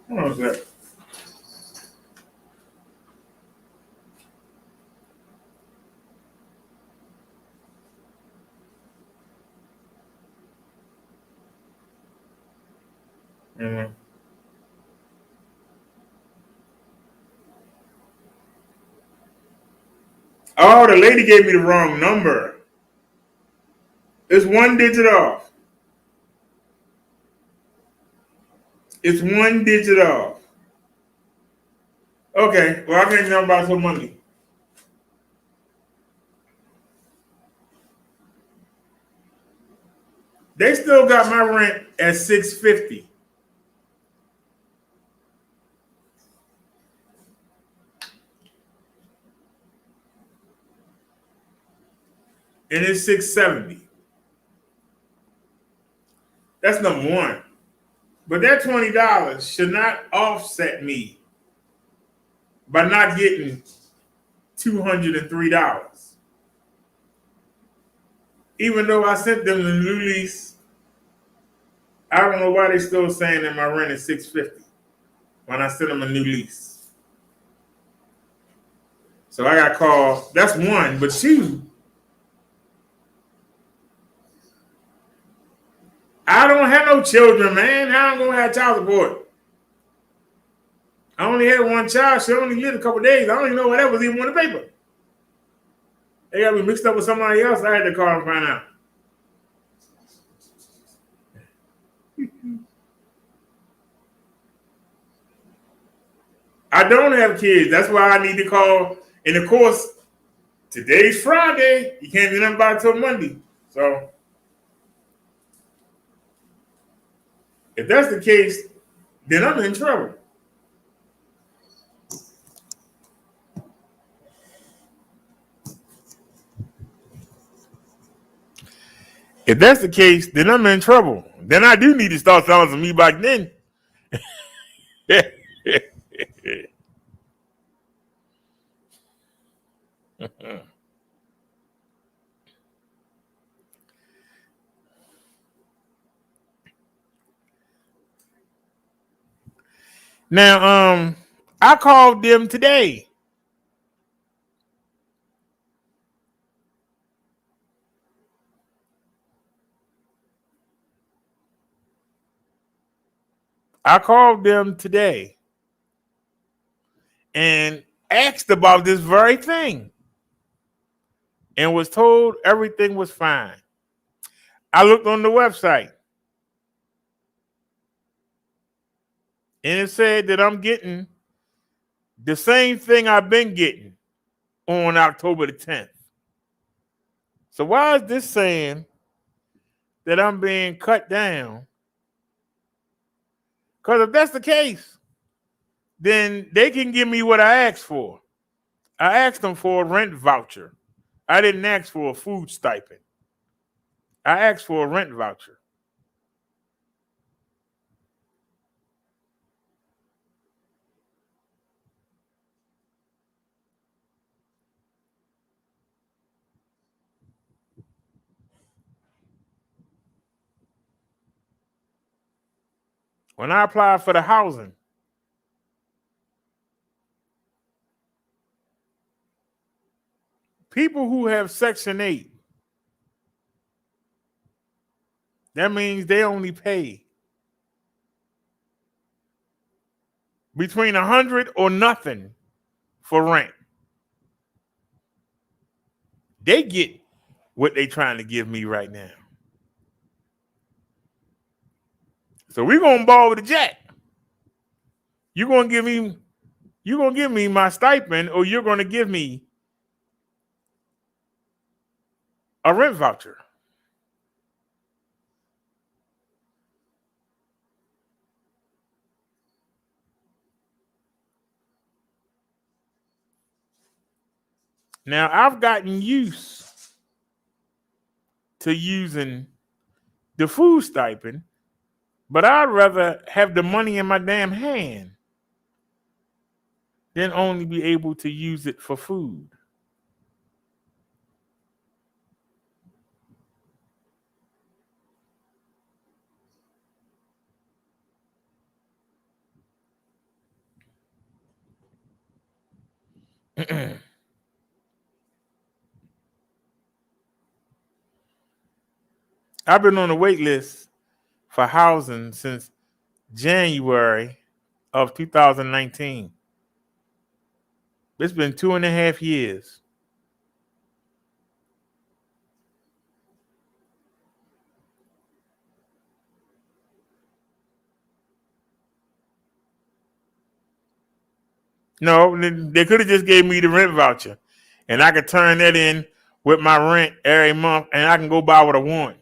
Hold on a sec. Mhm. Oh, the lady gave me the wrong number. It's one digit off. It's one digit off. Okay, well, I can't know about some money. They still got my rent at $650. And it's $670. That's number one. But that $20 should not offset me by not getting $203. Even though I sent them the new lease, I don't know why they still saying that my rent is $650 when I sent them a new lease. So I got called. That's one, but two, I don't have no children, man. How I'm gonna have child support? I only had one child. She only lived a couple days. I don't even know what that was even on the paper. They got me mixed up with somebody else. I had to call and find out. I don't have kids. That's why I need to call. And of course, today's Friday. You can't do nothing about it till Monday. So if that's the case, then I'm in trouble. If that's the case, then I'm in trouble. Then I do need to start selling some e-bike then. Now, I called them today. I called them today and asked about this very thing and was told everything was fine. I looked on the website and it said that I'm getting the same thing I've been getting on October the 10th. So why is this saying that I'm being cut down? Because if that's the case, then they can give me what I asked for. I asked them for a rent voucher. I didn't ask for a food stipend. I asked for a rent voucher. When I applied for the housing, people who have Section 8, that means they only pay between $100 or nothing for rent. They get what they trying to give me right now. So we're gonna borrow the jet. You're gonna give me my stipend, or you're gonna give me a rent voucher. Now I've gotten used to using the food stipend, but I'd rather have the money in my damn hand than only be able to use it for food. I've been on the wait list for housing since January of 2019. It's been 2.5 years. No, they could have just gave me the rent voucher, and I could turn that in with my rent every month, and I can go buy what I want.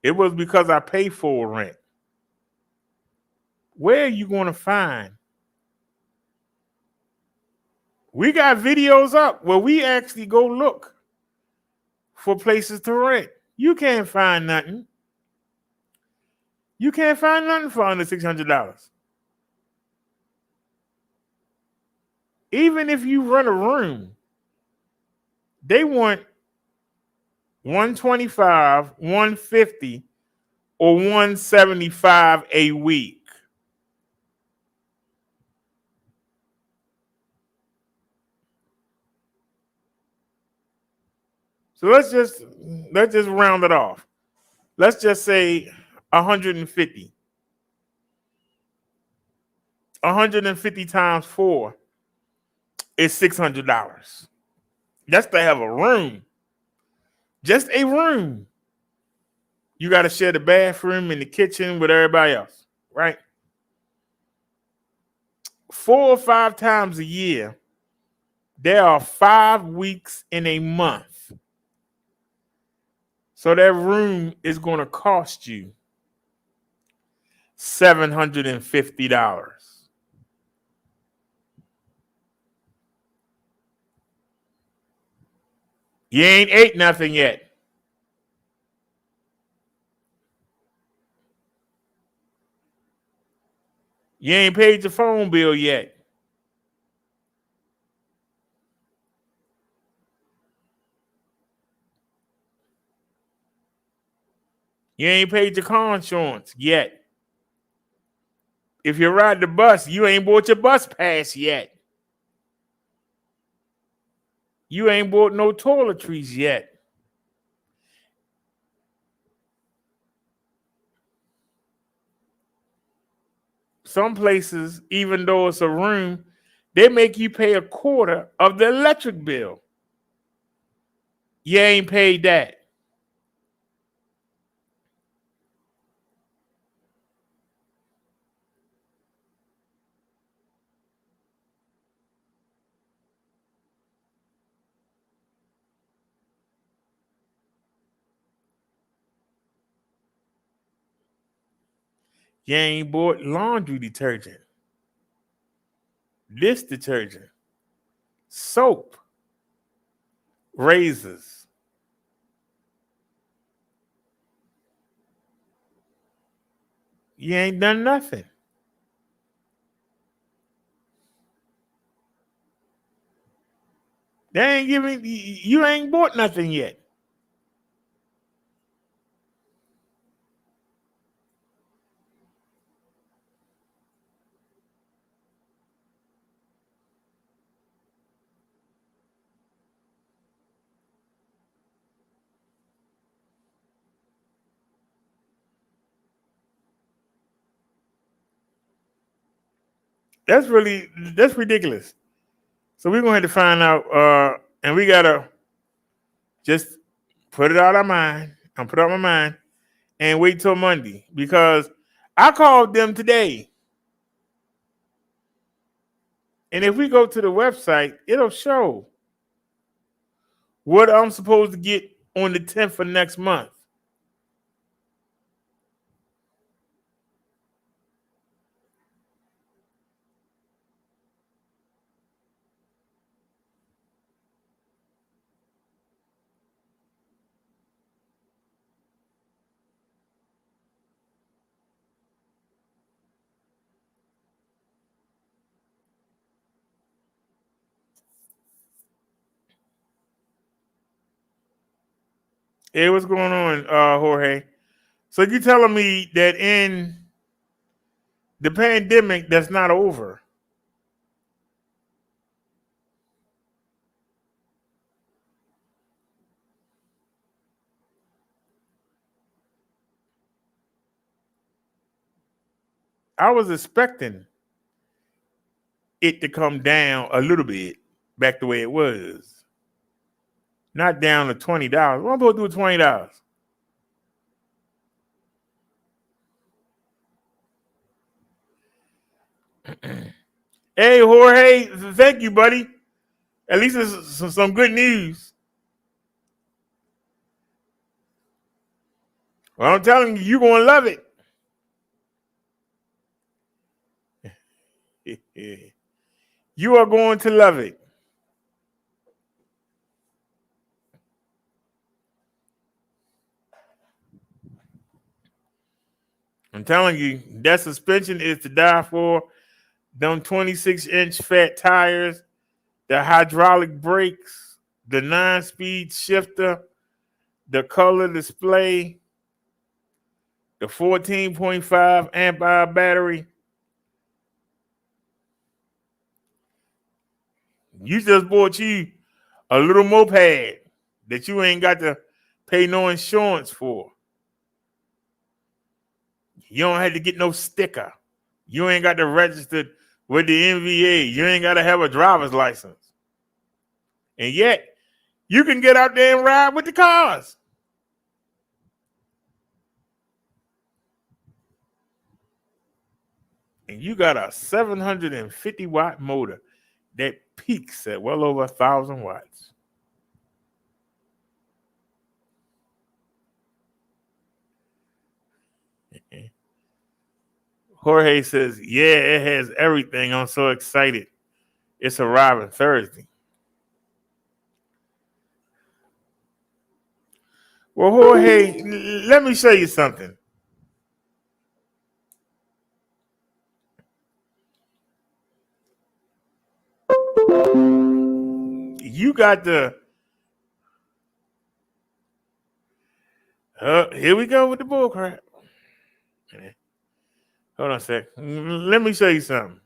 It was because I pay full rent. Where are you going to find? We got videos up where we actually go look for places to rent. You can't find nothing. You can't find nothing for under $600. Even if you rent a room, they want 125, 150, or 175 a week. So let's just round it off. Let's just say 150. 150 times 4 is $600. That's to have a room. Just a room. You got to share the bathroom and the kitchen with everybody else, right? 4 or 5 times a year, there are 5 weeks in a month. So that room is going to cost you $750. You ain't ate nothing yet. You ain't paid your phone bill yet. You ain't paid your car insurance yet. If you ride the bus, you ain't bought your bus pass yet. You ain't bought no toiletries yet. Some places, even though it's a room, they make you pay a quarter of the electric bill. You ain't paid that. You ain't bought laundry detergent, dish detergent, soap, razors. You ain't done nothing. They ain't giving you ain't bought nothing yet. That's ridiculous. So we're gonna have to find out, and we gotta just put it out our mind. I'm put out my mind and wait till Monday because I called them today. And if we go to the website, it'll show what I'm supposed to get on the 10th of next month. Hey, what's going on, Jorge? So you telling me that in the pandemic that's not over? I was expecting it to come down a little bit back the way it was. Not down to $20. What am I supposed to do with $20? Hey, Jorge, thank you, buddy. At least it's some good news. Well, I'm telling you, you're going to love it. You are going to love it. I'm telling you, that suspension is to die for. Them 26-inch fat tires, the hydraulic brakes, the 9-speed shifter, the color display, the 14.5 amp hour battery. You just bought you a little moped that you ain't got to pay no insurance for. You don't have to get no sticker. You ain't got to register with the NVA. You ain't got to have a driver's license. And yet, you can get out there and ride with the cars. And you got a 750-watt motor that peaks at well over 1,000 watts. Jorge says, yeah, it has everything. I'm so excited. It's arriving Thursday. Well, Jorge, let me show you something. You got the... here we go with the bull crap. Hold on a sec. Let me show you something.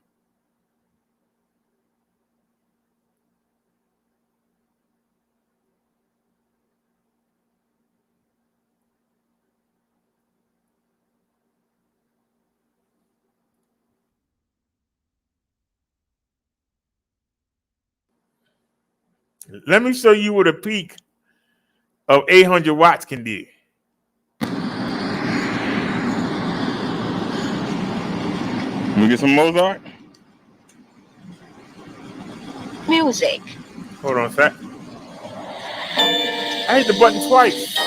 Let me show you what a peak of 800 watts can do. Let me get some Mozart. Music. Hold on a sec. I hit the button twice.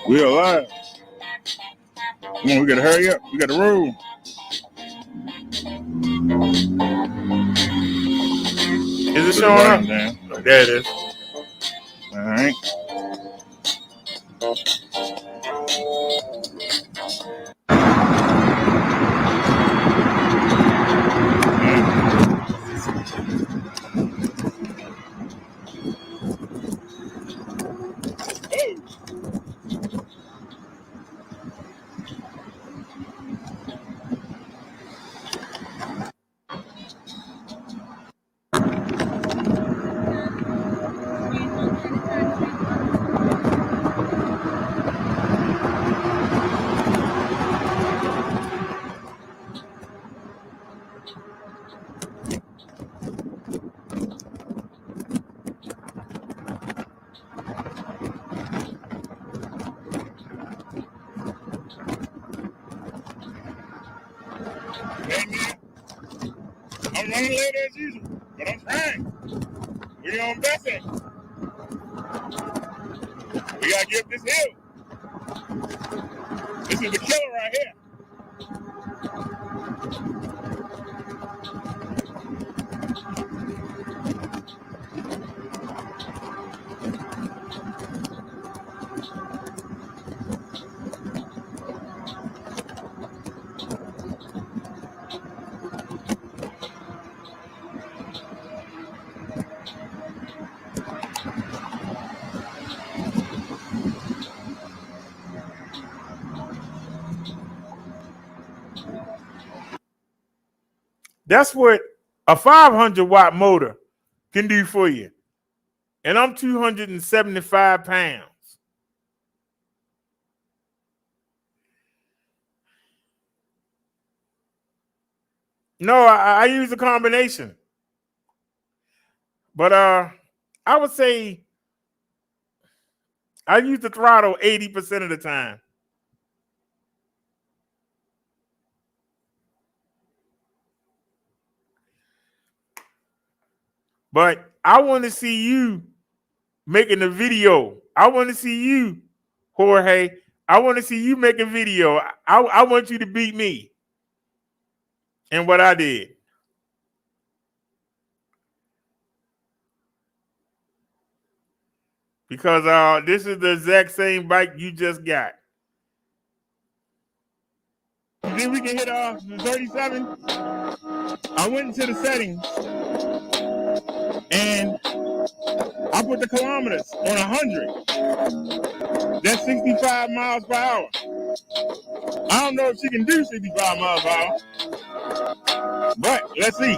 We're alive. Come on, we gotta hurry up. We gotta roll. Is it showing up? Oh, there it is. All right. I'm running late as usual, but I'm trying. We on Bessie. We gotta get up this hill. This is the killer right here. That's what a 500-watt motor can do for you. And I'm 275 pounds. No, I use a combination. But I would say I use the throttle 80% of the time. But I want to see you making a video. I want to see you, Jorge. I want to see you making video. I want you to beat me in what I did. Because this is the exact same bike you just got. Then we can hit 37. I went into the settings and I put the kilometers on 100. That's 65 miles per hour. I don't know if she can do 65 miles per hour, but let's see.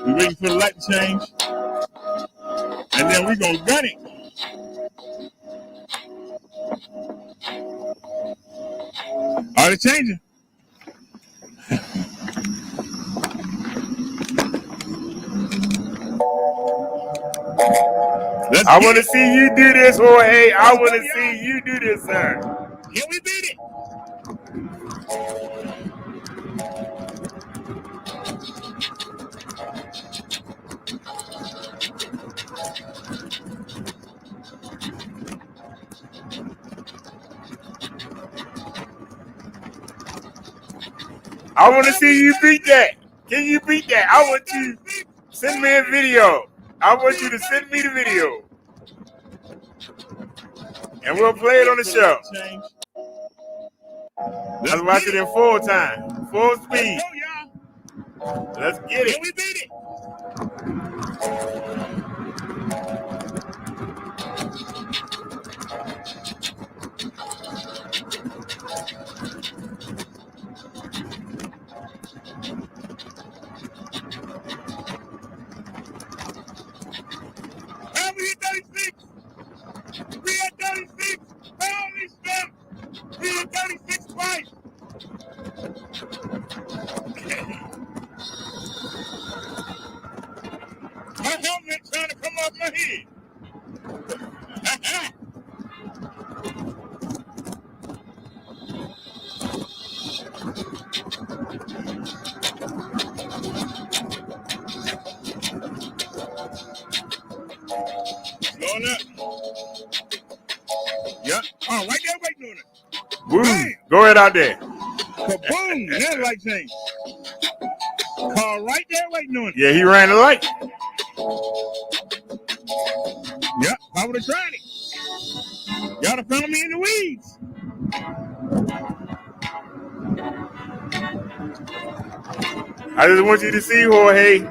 We're waiting for the light to change, and then we're going to gun it. Are they changing? I want to see you do this, Jorge. I want to see you do this, sir. Can we beat it? I want to see you beat that. Can you beat that? I want you to send me a video. I want you to send me the video. And we'll play it on the show. Let's watch it in full time. Full speed. Let's get it. Can we beat it? We at 36. We at 36. Holy stuff. We at 36 twice. My helmet trying to come off my head. Going up. Yeah. Oh, right there waiting on it. Boom. Go ahead out there. Boom. That light change. Car right there waiting on it. Yeah, he ran the light. Yep, I would have tried it. Y'all have found me in the weeds. I just want you to see, Jorge.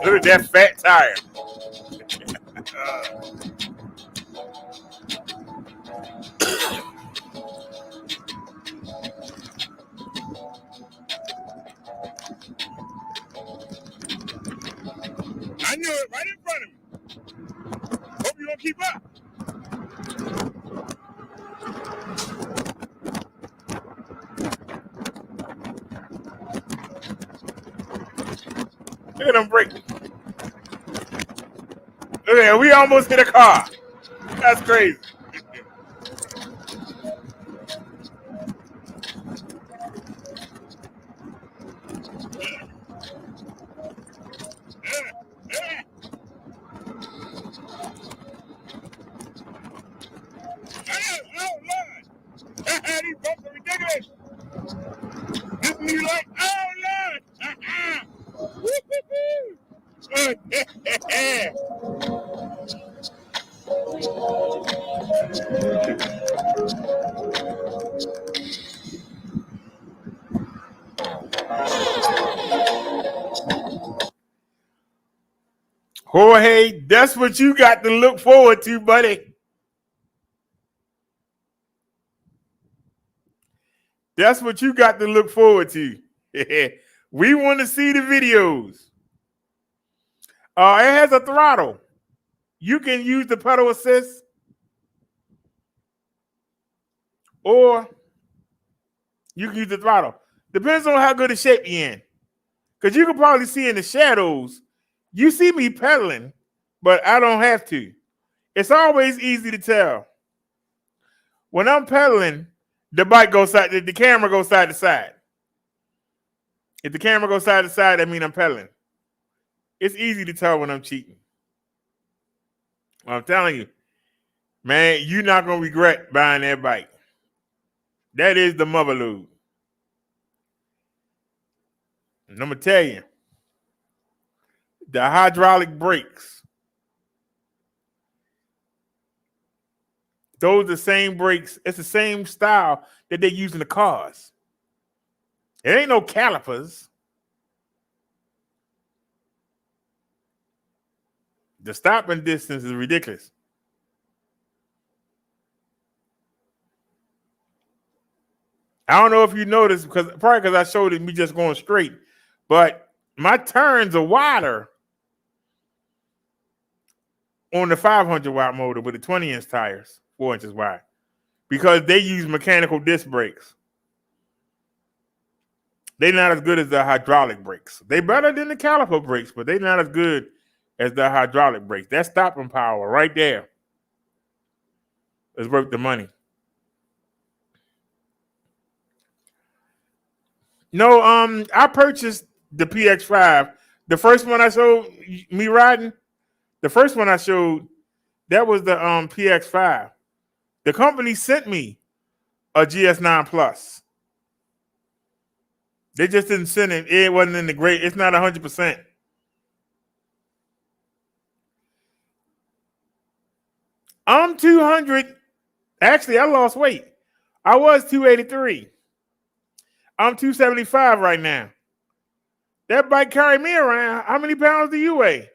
Look at that fat tire. I knew it right in front of me. Hope you don't keep up. Look at them braking. Look at that. We almost hit a car. That's crazy. Oh, Lord. These bumps are ridiculous. This new light. Jorge, that's what you got to look forward to, buddy. That's what you got to look forward to. We want to see the videos. It has a throttle. You can use the pedal assist, or you can use the throttle. Depends on how good a shape you're in. Because you can probably see in the shadows, you see me pedaling, but I don't have to. It's always easy to tell. When I'm pedaling, the camera goes side to side. If the camera goes side to side, that means I'm pedaling. It's easy to tell when I'm cheating. I'm telling you, man, you're not going to regret buying that bike. That is the mother lode. And I'm going to tell you, the hydraulic brakes, those are the same brakes. It's the same style that they use in the cars. It ain't no calipers. The stopping distance is ridiculous. I don't know if you noticed, probably because I showed it me just going straight, but my turns are wider on the 500 watt motor with the 20-inch tires, 4 inches wide, because they use mechanical disc brakes. They're not as good as the hydraulic brakes. They're better than the caliper brakes, but they're not as good as the hydraulic brakes. That stopping power right there is worth the money. No, I purchased the PX5. The first one I showed me riding, the first one I showed, that was the PX5. The company sent me a GS9 Plus. They just didn't send it. It wasn't in the great. It's not 100%. I'm 200. Actually, I lost weight. I was 283. I'm 275 right now. That bike carried me around. How many pounds do you weigh?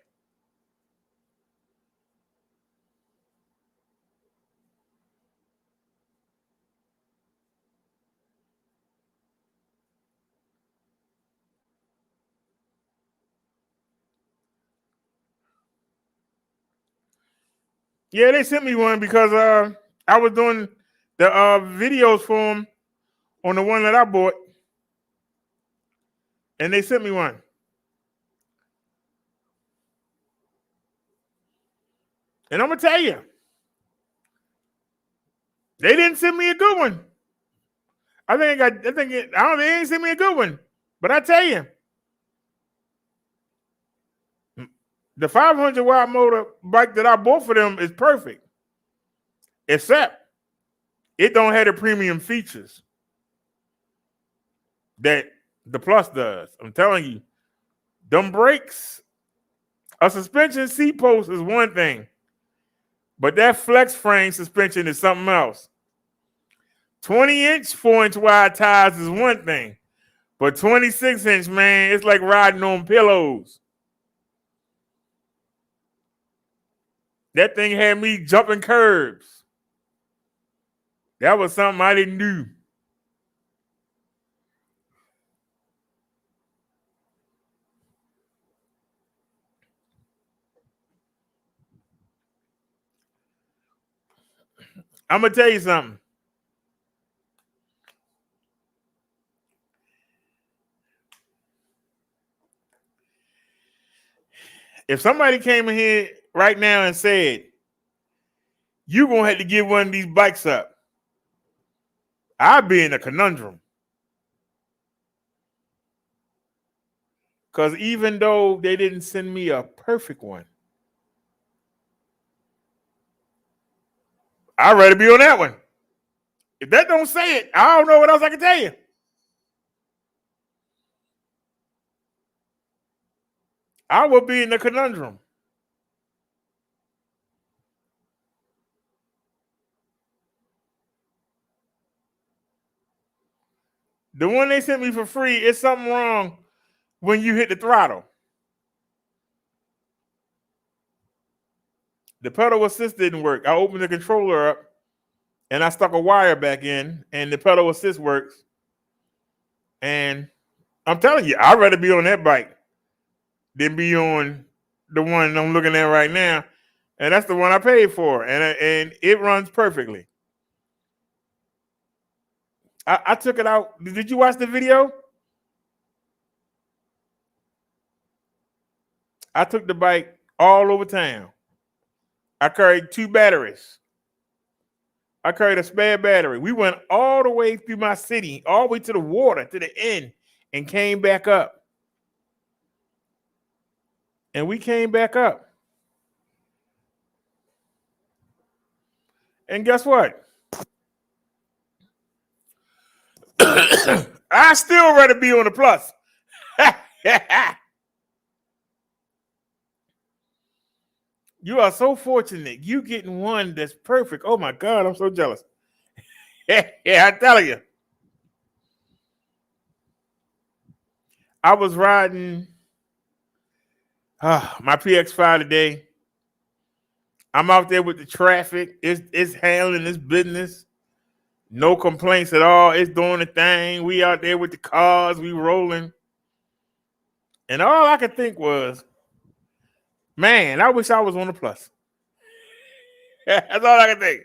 Yeah, they sent me one because I was doing the videos for them on the one that I bought, and they sent me one. And I'm gonna tell you, they didn't send me a good one. I don't think they didn't send me a good one. But I tell you, the 500 watt motor bike that I bought for them is perfect, except it don't have the premium features that the Plus does. I'm telling you, them brakes, a suspension seat post is one thing, but that flex frame suspension is something else. 20-inch, 4-inch wide tires is one thing, but 26-inch, man, it's like riding on pillows. That thing had me jumping curbs. That was something I didn't do. I'm going to tell you something. If somebody came in here right now and said, you're going to have to give one of these bikes up, I'd be in a conundrum. Because even though they didn't send me a perfect one, I'd rather be on that one. If that don't say it, I don't know what else I can tell you. I would be in a conundrum. The one they sent me for free, it's something wrong when you hit the throttle. The pedal assist didn't work. I opened the controller up and I stuck a wire back in, and the pedal assist works. And I'm telling you, I'd rather be on that bike than be on the one I'm looking at right now. And that's the one I paid for. And it runs perfectly. I took it out. Did you watch the video? I took the bike all over town. I carried 2 batteries. I carried a spare battery. We went all the way through my city, all the way to the water, to the end, and came back up. And we came back up. And guess what? I still rather be on the plus. You are so fortunate. You getting one that's perfect. Oh my God, I'm so jealous. Yeah, I'm telling you. I was riding my PX5 today. I'm out there with the traffic. It's handling its business. No complaints at all. It's doing the thing. We out there with the cars. We rolling. And all I could think was, man, I wish I was on the plus. That's all I could think.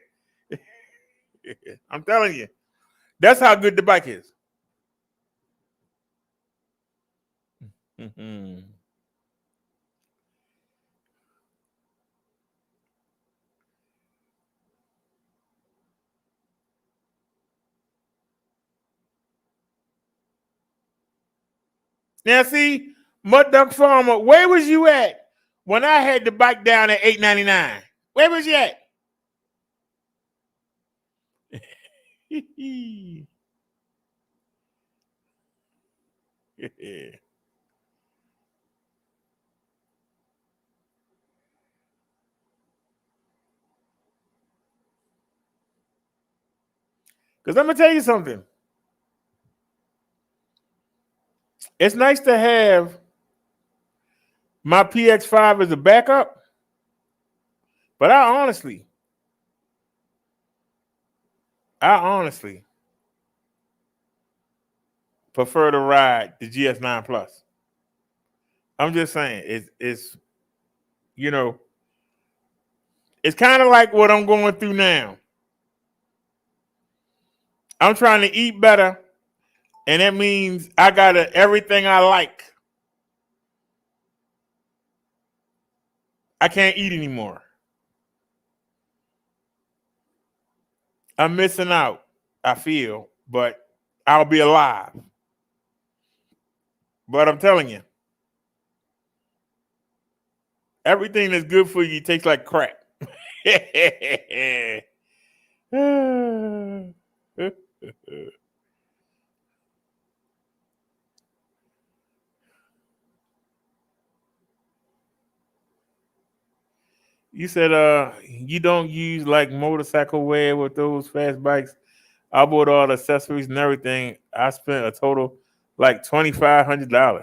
I'm telling you. That's how good the bike is. Mm-hmm. Now see, Mud Duck Farmer, where was you at when I had the bike down at $8.99? Where was you at? Because I'm going to tell you something. It's nice to have my PX5 as a backup, but I honestly prefer to ride the GS9 Plus. I'm just saying, it's you know, it's kind of like what I'm going through now. I'm trying to eat better, and that means I got everything I like. I can't eat anymore. I'm missing out, I feel, but I'll be alive. But I'm telling you, everything that's good for you tastes like crap. You said you don't use like motorcycle wear with those fast bikes. I bought all the accessories and everything. I spent a total like $2,500.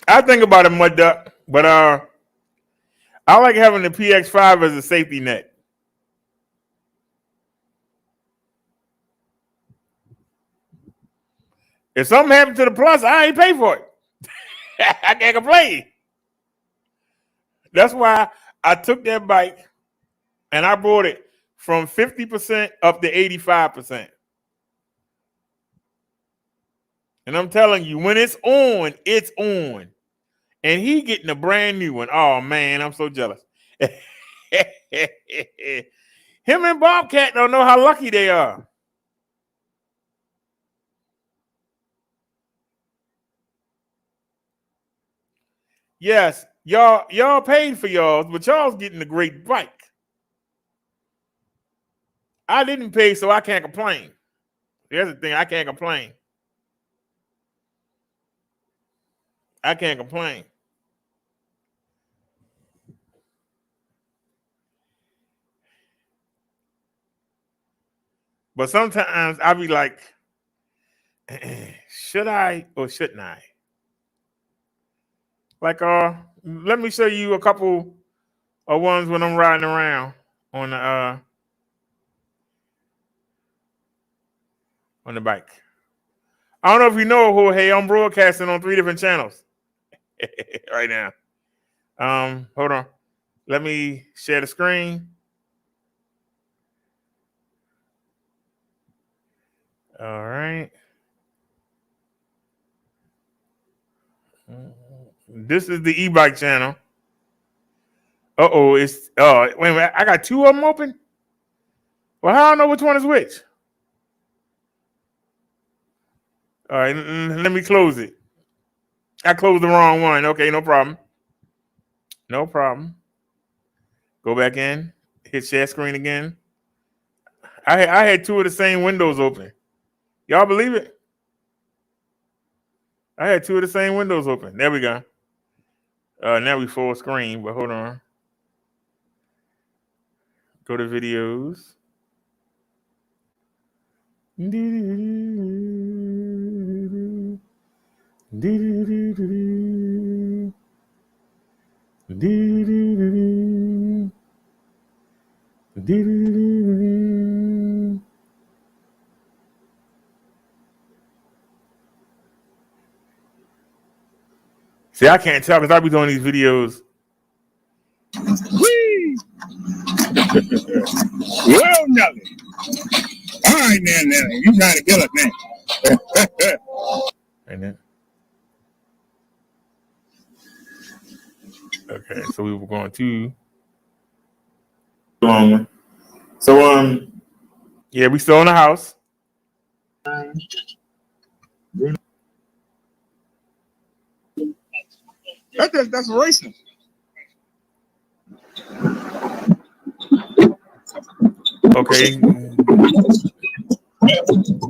I think about it, Mud Duck, but I like having the PX5 as a safety net. If something happened to the Plus, I ain't pay for it. I can't complain. That's why I took that bike and I brought it from 50% up to 85%. And I'm telling you, when it's on, it's on. And he getting a brand new one. Oh man, I'm so jealous. Him and Bobcat don't know how lucky they are. Yes, y'all paid for y'all, but y'all's getting a great bike. I didn't pay, so I can't complain. Here's the thing, I can't complain. I can't complain. But sometimes I'll be like, should I or shouldn't I? Like, let me show you a couple of ones when I'm riding around on the bike. I don't know if you know, Jorge, I'm broadcasting on 3 different channels right now. Hold on. Let me share the screen. All right. This is the e-bike channel. Wait a minute. I got 2 of them open? Well, how do I know which one is which? All right, let me close it. I closed the wrong one. Okay, no problem. No problem. Go back in. Hit share screen again. I had 2 of the same windows open. Y'all believe it? I had 2 of the same windows open. There we go. Now we full screen, but hold on. Go to videos. See, I can't tell because I be doing these videos. Whee! Well, Nelly. All right, now, you trying to kill us now. And then, okay, so we were going to long one. So yeah, we still in the house. That's racing. Okay.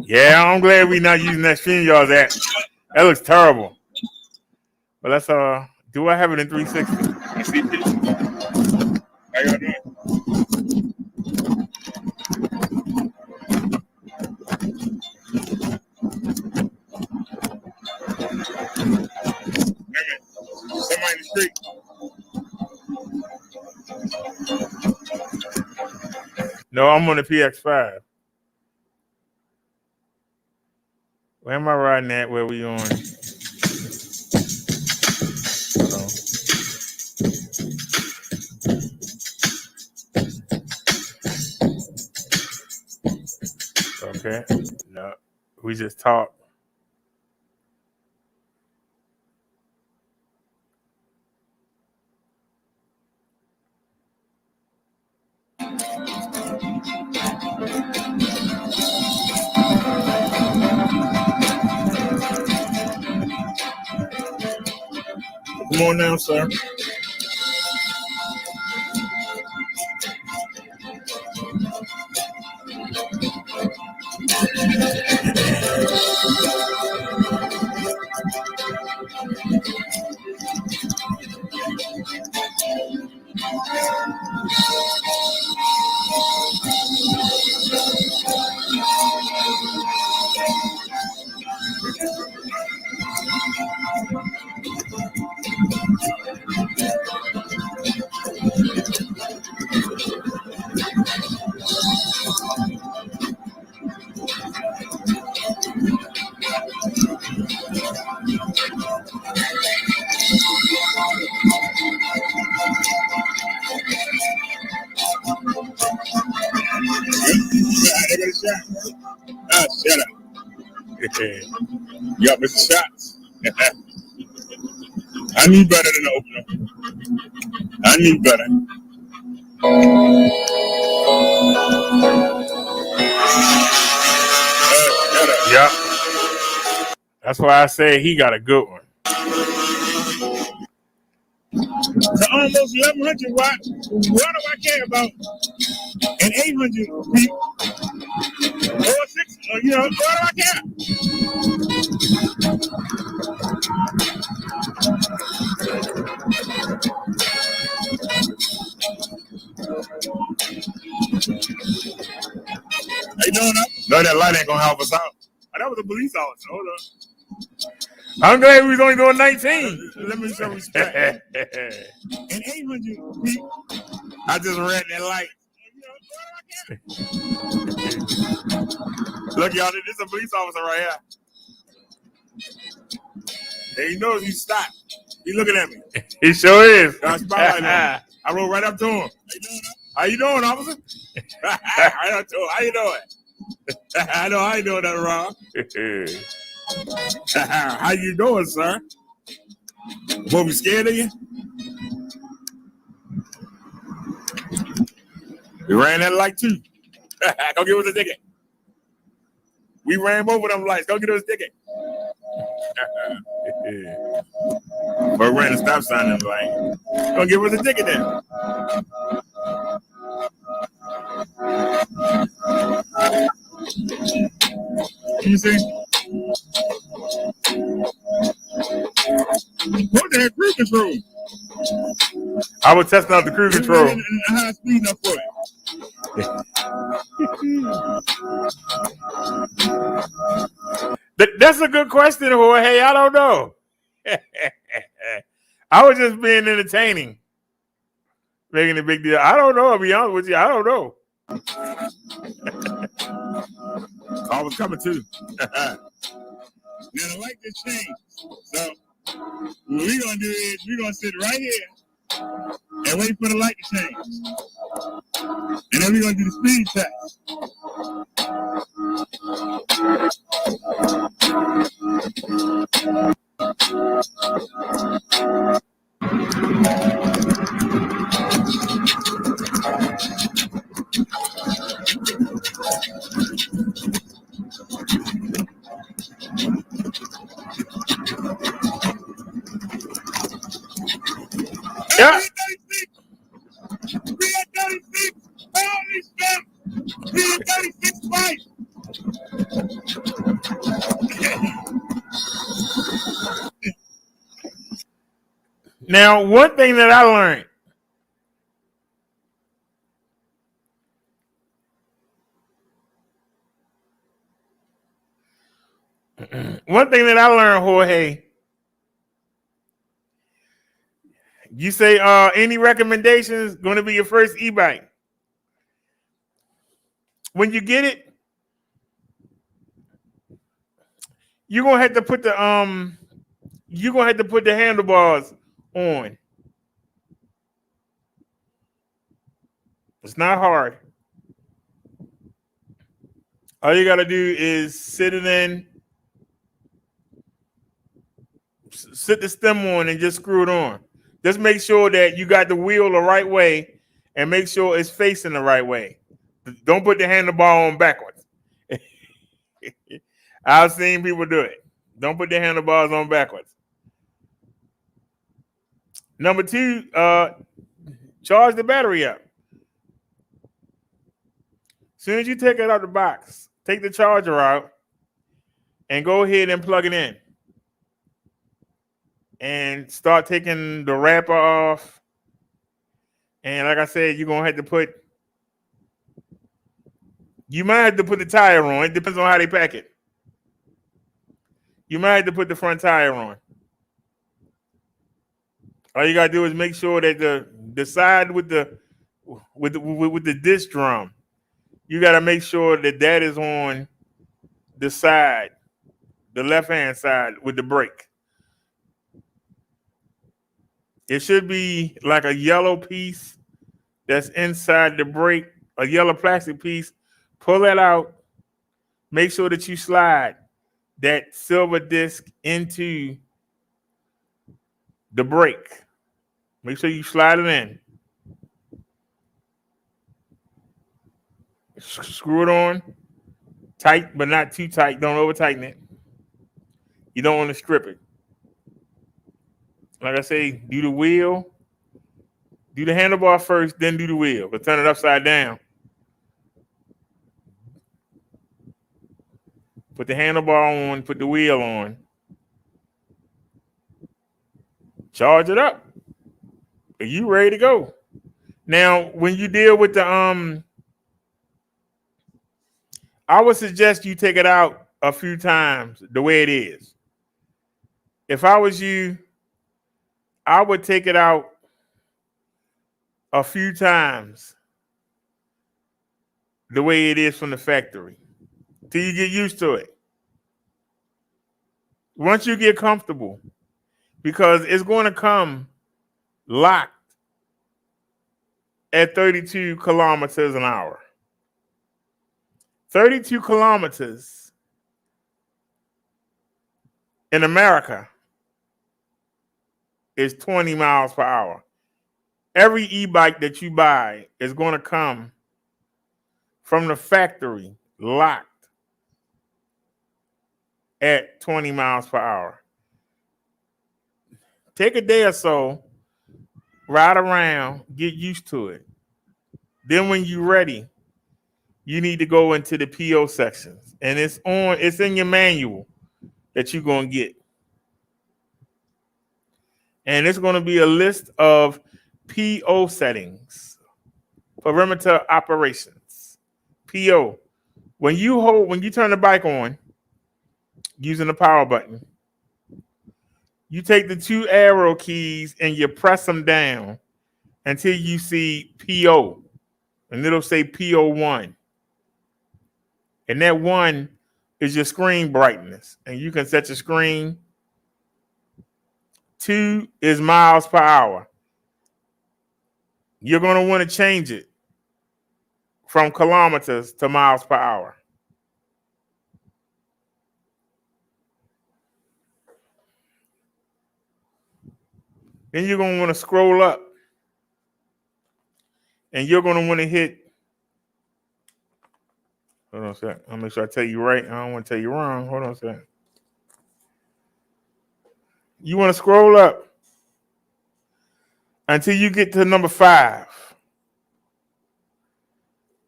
Yeah, I'm glad we're not using that StreamYard app. That looks terrible. But let's do I have it in 360? How y'all doing? Somebody in the street. No, I'm on the PX5. Where am I riding at? Where we on? Okay. No, we just talked. Come on now, sir. Ah, shut up. Y'all missing shots. I need better than the opener. I need better. Yeah. That's why I say he got a good one. To almost 1,100 watts. What do I care about an 800 feet or 6? You know, what do I care? you doing that? No, that light ain't gonna help us out. Oh, that was a police officer. Hold on. I'm glad we was only doing 19. Let me show respect. And 800 feet, I just ran that light. Look, y'all, this is a police officer right here. And he knows he stopped. He looking at me. He sure is. I rode right up to him. How you doing, officer? Right up to him. How you doing? I know how you doing that, Rob. How you doing, sir? What, we scared of you? We ran that light too. Go give us a ticket. We ran both of them lights. Go get us a ticket. But ran a stop sign in the lane. Go give us a ticket then. You see? What the heck, cruise control? I was testing out the cruise control. High speed enough for it. That's a good question, Jorge. I don't know. I was just being entertaining, making a big deal. I don't know. I'll be honest with you. I don't know. Call was coming too. Now the light just changed. So what we're gonna do is we're gonna sit right here and wait for the light to change. And then we're gonna do the speed test. Yeah. We got 36. Holy stuff. We got 36 fights. Now, one thing that I learned. One thing that I learned, Jorge. You say any recommendations going to be your first e-bike. When you get it, you're gonna have to put the handlebars on. It's not hard. All you gotta do is sit it in, sit the stem on, and just screw it on. Just make sure that you got the wheel the right way and make sure it's facing the right way. Don't put the handlebar on backwards. I've seen people do it. Don't put the handlebars on backwards. Number 2, charge the battery up. As soon as you take it out the box, take the charger out and go ahead and plug it in. And start taking the wrapper off. And like I said, you might have to put the tire on. It depends on how they pack it. You might have to put the front tire on. All you gotta do is make sure that the side with the disc drum, you gotta make sure that is on the side, the left-hand side with the brake. It should be like a yellow piece that's inside the brake, a yellow plastic piece. Pull that out. Make sure that you slide that silver disc into the brake. Make sure you slide it in. Screw it on. Tight, but not too tight. Don't over-tighten it. You don't want to strip it. Like I say, do the wheel. Do the handlebar first, then do the wheel. But turn it upside down. Put the handlebar on, put the wheel on. Charge it up. Are you ready to go? Now, when you deal with the I would suggest you take it out a few times the way it is. If I was you, I would take it out a few times the way it is from the factory till you get used to it. Once you get comfortable, because it's going to come locked at 32 kilometers an hour. 32 kilometers in America is 20 miles per hour. Every e-bike that you buy is going to come from the factory locked at 20 miles per hour. Take a day or so, ride around, get used to it. Then when you're ready, you need to go into the PO sections. And it's in your manual that you're going to get. And it's going to be a list of PO settings, perimeter operations. PO. When you turn the bike on using the power button, you take the two arrow keys and you press them down until you see PO. And it'll say PO1. And that 1 is your screen brightness. And you can set your screen. 2 is miles per hour. You're going to want to change it from kilometers to miles per hour. Then you're going to want to scroll up. And you're going to want to hit. Hold on a sec. I'll make sure I tell you right. I don't want to tell you wrong. Hold on a sec. You want to scroll up until you get to number 5.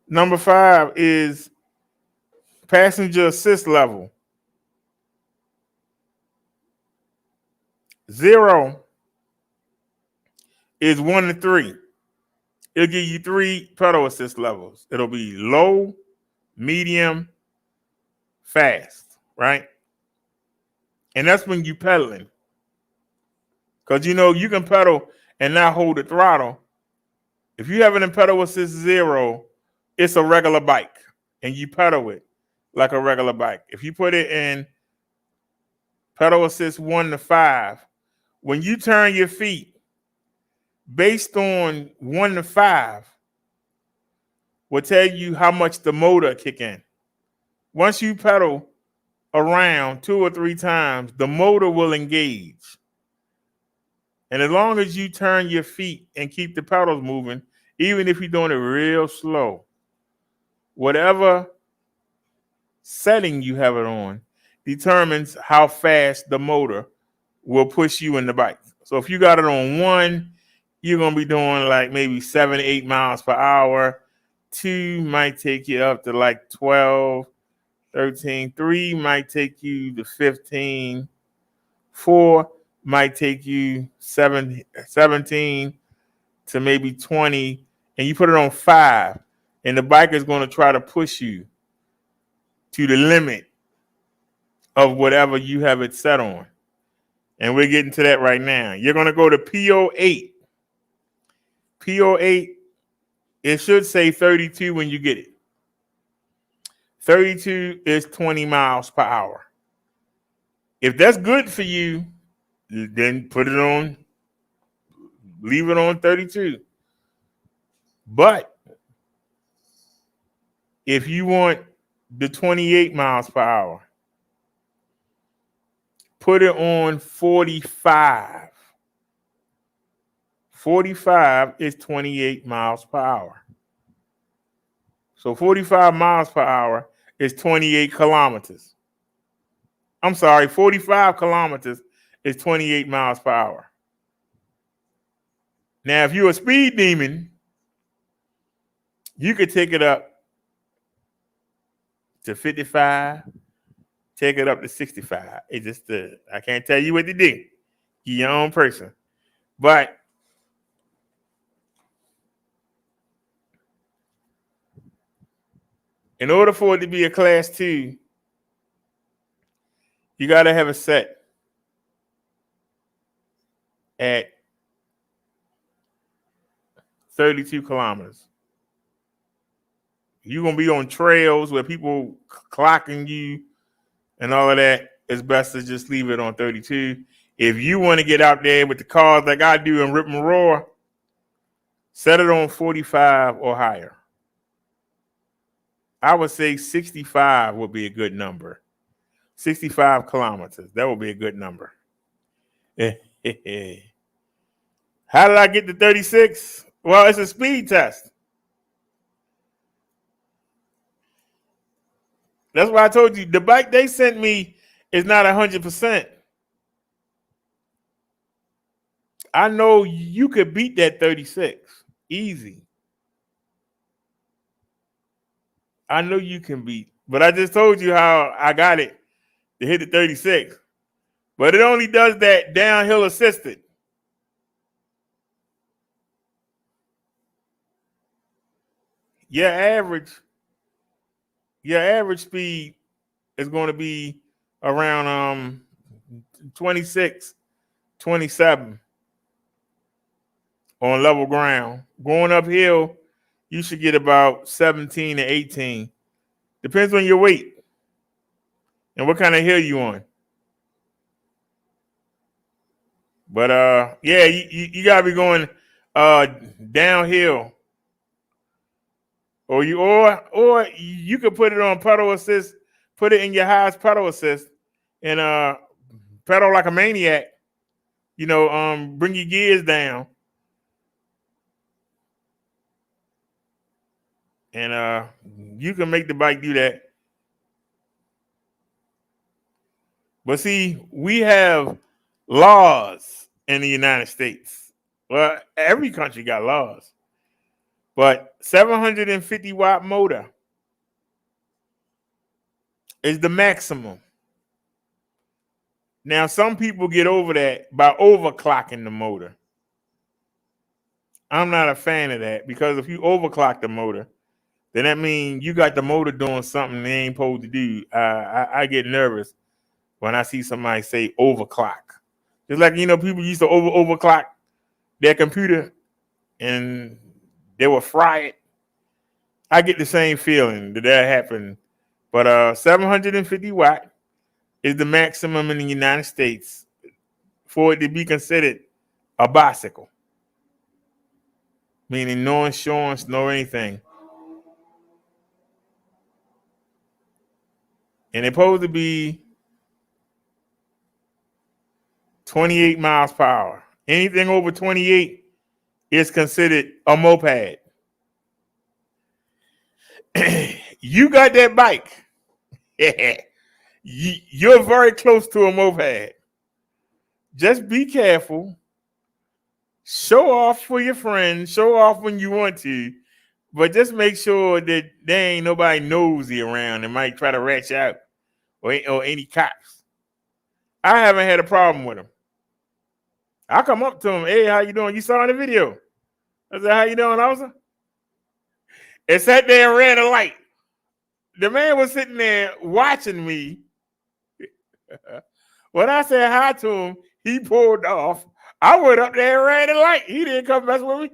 Number 5 is passenger assist level. 0 is 1 to 3. It'll give you 3 pedal assist levels. It'll be low, medium, fast, right? And that's when you're pedaling. Because you can pedal and not hold the throttle. If you have an pedal assist 0, it's a regular bike. And you pedal it like a regular bike. If you put it in pedal assist 1 to 5, when you turn your feet, based on 1 to 5, will tell you how much the motor kick in. Once you pedal around 2 or 3 times, the motor will engage. And as long as you turn your feet and keep the pedals moving, even if you're doing it real slow, whatever setting you have it on determines how fast the motor will push you in the bike. So if you got it on 1, you're going to be doing like maybe 7 to 8 miles per hour. 2 might take you up to like 12, 13. 3 might take you to 15. 4 might take you 17 to maybe 20. And you put it on 5. And the bike is going to try to push you to the limit of whatever you have it set on. And we're getting to that right now. You're going to go to PO8. PO8, it should say 32 when you get it. 32 is 20 miles per hour. If that's good for you, then put it on, leave it on 32. But if you want the 28 miles per hour, put it on 45. 45 is 28 miles per hour. So 45 miles per hour is 28 kilometers. I'm sorry, 45 kilometers is 28 miles per hour. Now, if you're a speed demon, you could take it up to 55, take it up to 65. It just, I can't tell you what to do. You're your own person. But In order for it to be a class 2, you got to have it set at 32 kilometers. You're going to be on trails where people clocking you and all of that. It's best to just leave it on 32. If you want to get out there with the cars like I do and rip and roar, set it on 45 or higher. I would say 65 would be a good number. 65 kilometers. That would be a good number. How did I get to 36? Well, it's a speed test. That's why I told you the bike they sent me is not 100%. I know you could beat that 36 easy. I know you can beat, but I just told you how I got it to hit the 36. But it only does that downhill assisted. Your average speed is going to be around 26, 27 on level ground. Going uphill, you should get about 17 to 18. Depends on your weight and what kind of hill you on. But yeah, you gotta be going downhill. Or you could put it on pedal assist, put it in your highest pedal assist, and pedal like a maniac. Bring your gears down. And you can make the bike do that. But see, we have laws in the United States. Well, every country got laws. But 750 watt motor is the maximum. Now, some people get over that by overclocking the motor. I'm not a fan of that because if you overclock the motor, then that means you got the motor doing something they ain't supposed to do. I get nervous when I see somebody say overclock. Just like, people used to overclock their computer and they will fry it. I get the same feeling that happened. But 750 watt is the maximum in the United States for it to be considered a bicycle. Meaning no insurance, no anything. And it's supposed to be 28 miles per hour. Anything over 28 is considered a moped. You got that bike. You're very close to a moped. Just be careful. Show off for your friends. Show off when you want to. But just make sure that there ain't nobody nosy around that might try to rat you out or any cops. I haven't had a problem with them. I come up to them, hey, how you doing? You saw in the video. I said, how you doing, officer? And sat there and ran a light. The man was sitting there watching me. When I said hi to him, he pulled off. I went up there and ran a light. He didn't come mess with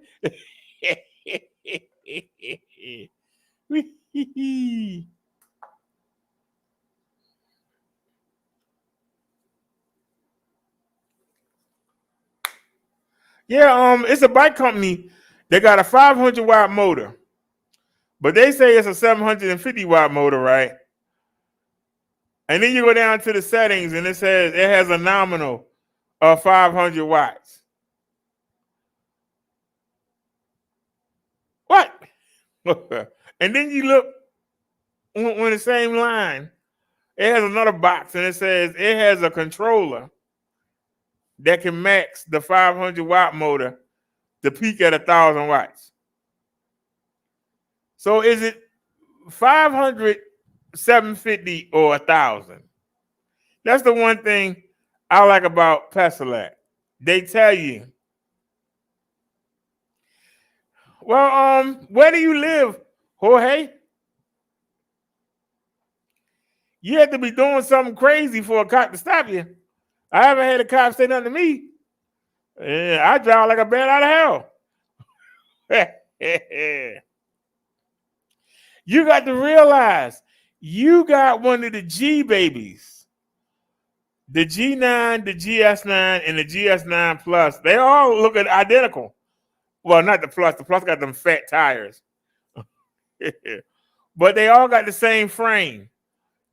me. Yeah, it's a bike company that got a 500 watt motor, but they say it's a 750 watt motor, right? And then you go down to the settings and it says it has a nominal of 500 watts. What? And then you look on the same line, it has another box and it says it has a controller that can max the 500 watt motor to peak at 1,000 watts. So is it 500, 750, or 1,000? That's the one thing I like about Pesolak. They tell you. Well, where do you live, Jorge? You have to be doing something crazy for a cop to stop you. I haven't had a cop say nothing to me. I drive like a bat out of hell. You got to realize you got one of the G babies. The G9, the GS9, and the GS9 Plus. They all look identical. Well, not the Plus. The Plus got them fat tires. But they all got the same frame.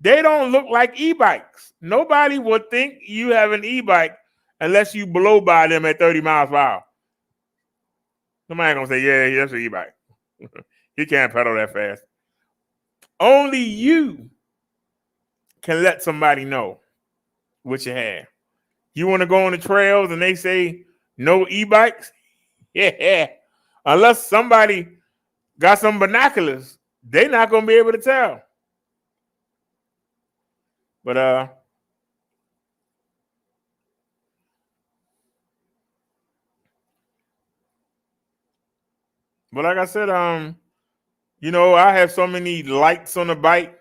They don't look like e-bikes. Nobody would think you have an e-bike unless you blow by them at 30 miles per hour. Somebody gonna say, yeah, that's an e-bike. He can't pedal that fast. Only you can let somebody know what you have. You want to go on the trails and they say no e-bikes? Yeah. Unless somebody got some binoculars, they're not gonna be able to tell. But like I said, you know, I have so many lights on the bike.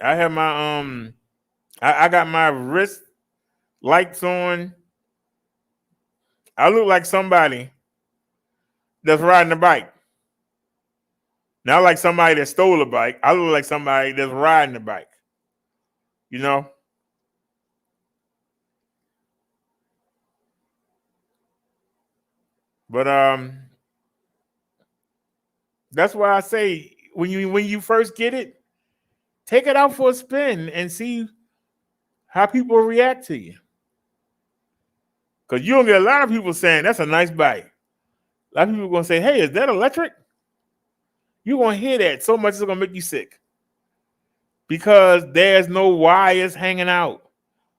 I have my I got my wrist lights on. I look like somebody that's riding a bike. Not like somebody that stole a bike. I look like somebody that's riding a bike. You know? But that's why I say when you first get it, take it out for a spin and see how people react to you. Because you'll get a lot of people saying, that's a nice bike. A lot of people are going to say, hey, is that electric? You're going to hear that so much it's going to make you sick. Because there's no wires hanging out.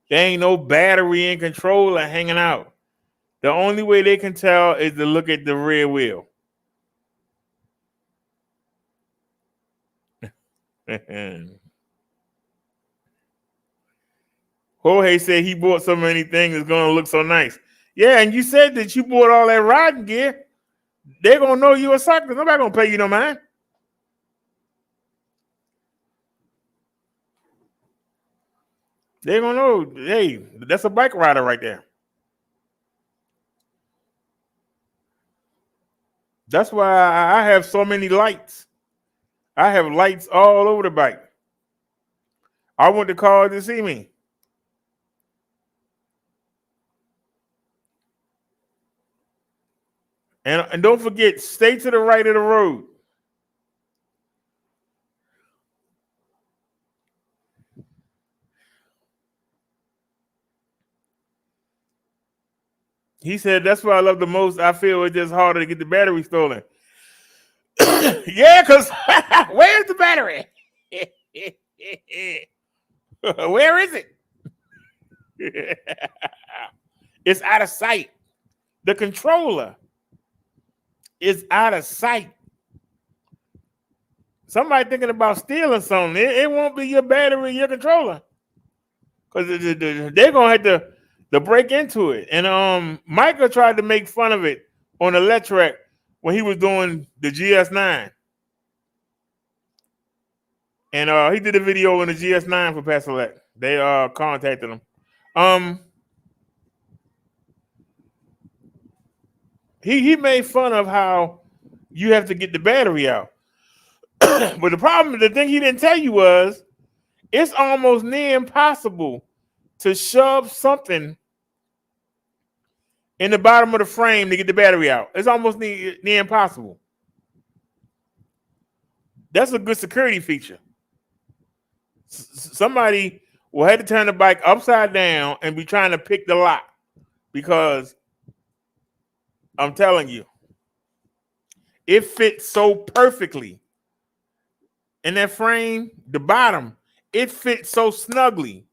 There ain't no battery and controller hanging out. The only way they can tell is to look at the rear wheel. Jorge said he bought so many things that's going to look so nice. Yeah, and you said that you bought all that riding gear. They're going to know you a sucker. Nobody going to pay you no mind. They're going to know, hey, that's a bike rider right there. That's why I have so many lights. I have lights all over the bike. I want the car to see me. And don't forget, stay to the right of the road. He said, that's what I love the most. I feel it's just harder to get the battery stolen. Yeah, because where's the battery? Where is it? It's out of sight. The controller is out of sight. Somebody thinking about stealing something, it won't be your battery, your controller. Because they're going to have to break into it. And Michael tried to make fun of it on the Let Track when he was doing the GS9. And he did a video on the GS9 for Pastor Let. They contacted him. He made fun of how you have to get the battery out. But the thing he didn't tell you was, it's almost near impossible to shove something in the bottom of the frame to get the battery out. It's almost near impossible. That's a good security feature. Somebody will have to turn the bike upside down and be trying to pick the lock, because I'm telling you, it fits so perfectly. In that frame, the bottom, it fits so snugly.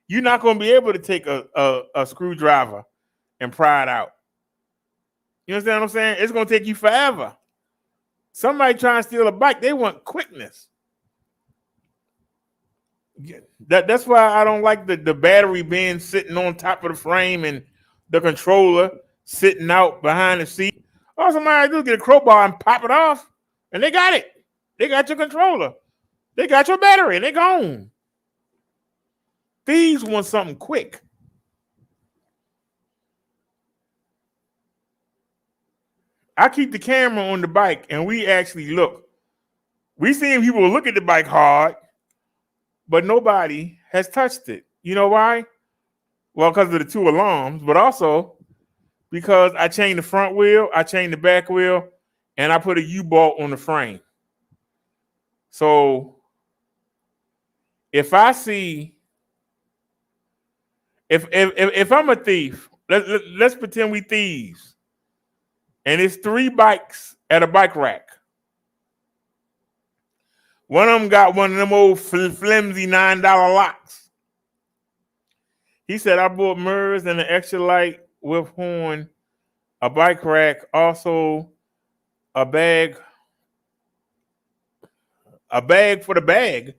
You're not going to be able to take a screwdriver and pry it out. You understand what I'm saying? It's going to take you forever. Somebody trying to steal a bike, they want quickness. That's why I don't like the battery being sitting on top of the frame and the controller sitting out behind the seat. All somebody do is get a crowbar and pop it off, and they got it. They got your controller. They got your battery. They gone. Thieves want something quick. I keep the camera on the bike, and we actually look. We seen people look at the bike hard, but nobody has touched it. You know why? Well, because of the 2 alarms, but also because I changed the front wheel, I changed the back wheel, and I put a U-bolt on the frame. So if I see, if I'm a thief, let's pretend we thieves, and it's 3 bikes at a bike rack. One of them got one of them old flimsy $9 locks. He said, I bought mirrors and an extra light with horn, a bike rack, also a bag for the bag,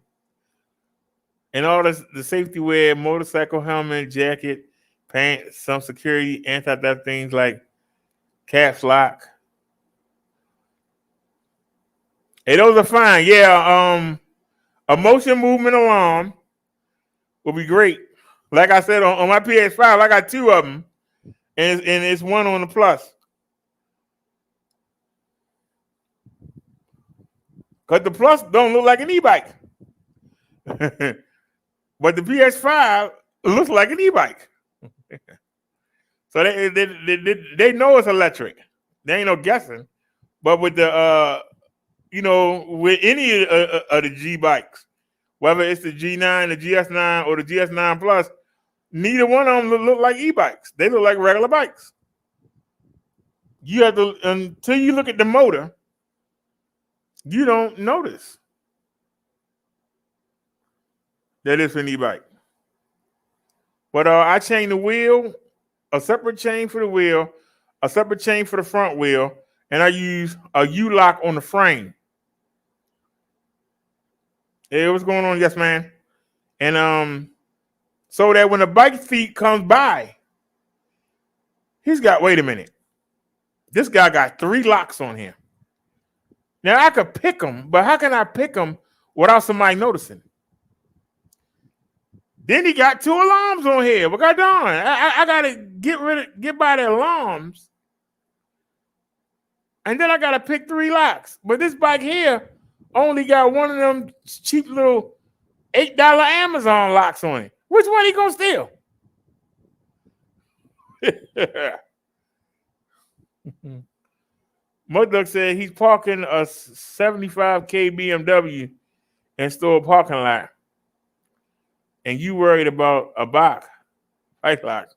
and all the safety wear, motorcycle helmet, jacket, pants, some security, anti-theft things like caps lock. Hey, those are fine. Yeah, a motion movement alarm will be great. Like I said, on my PS5, I got 2 of them, and it's one on the Plus. Because the Plus don't look like an e-bike. But the PS5 looks like an e-bike. So they know it's electric. There ain't no guessing. But with the with any of the G bikes, whether it's the G9, the GS9, or the GS9 Plus, neither one of them look like e-bikes. They look like regular bikes. You have to, until you look at the motor, you don't notice that it's an e-bike. But I changed the wheel, a separate chain for the wheel, a separate chain for the front wheel, and I use a U-lock on the frame. Hey, what's going on? Yes, man. And so that when the bike thief comes by, wait a minute. This guy got 3 locks on him. Now I could pick them, but how can I pick them without somebody noticing? Then he got 2 alarms on here. But God darn, I gotta get by the alarms. And then I gotta pick 3 locks. But this bike here only got one of them cheap little $8 Amazon locks on it. Which one he gonna steal? Mudduck said he's parking a 75K BMW in store parking lot. And you worried about a bike lock.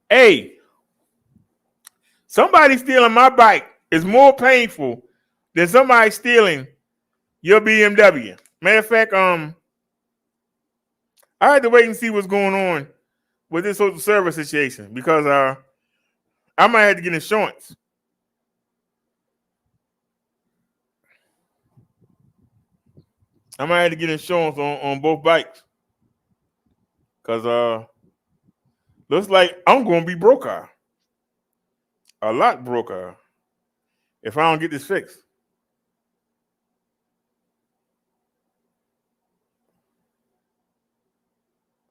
Hey, somebody stealing my bike is more painful than somebody stealing your BMW. Matter of fact, I had to wait and see what's going on with this social service situation because I might have to get insurance. I might have to get insurance on both bikes. Because looks like I'm going to be broker. A lot broker. If I don't get this fixed.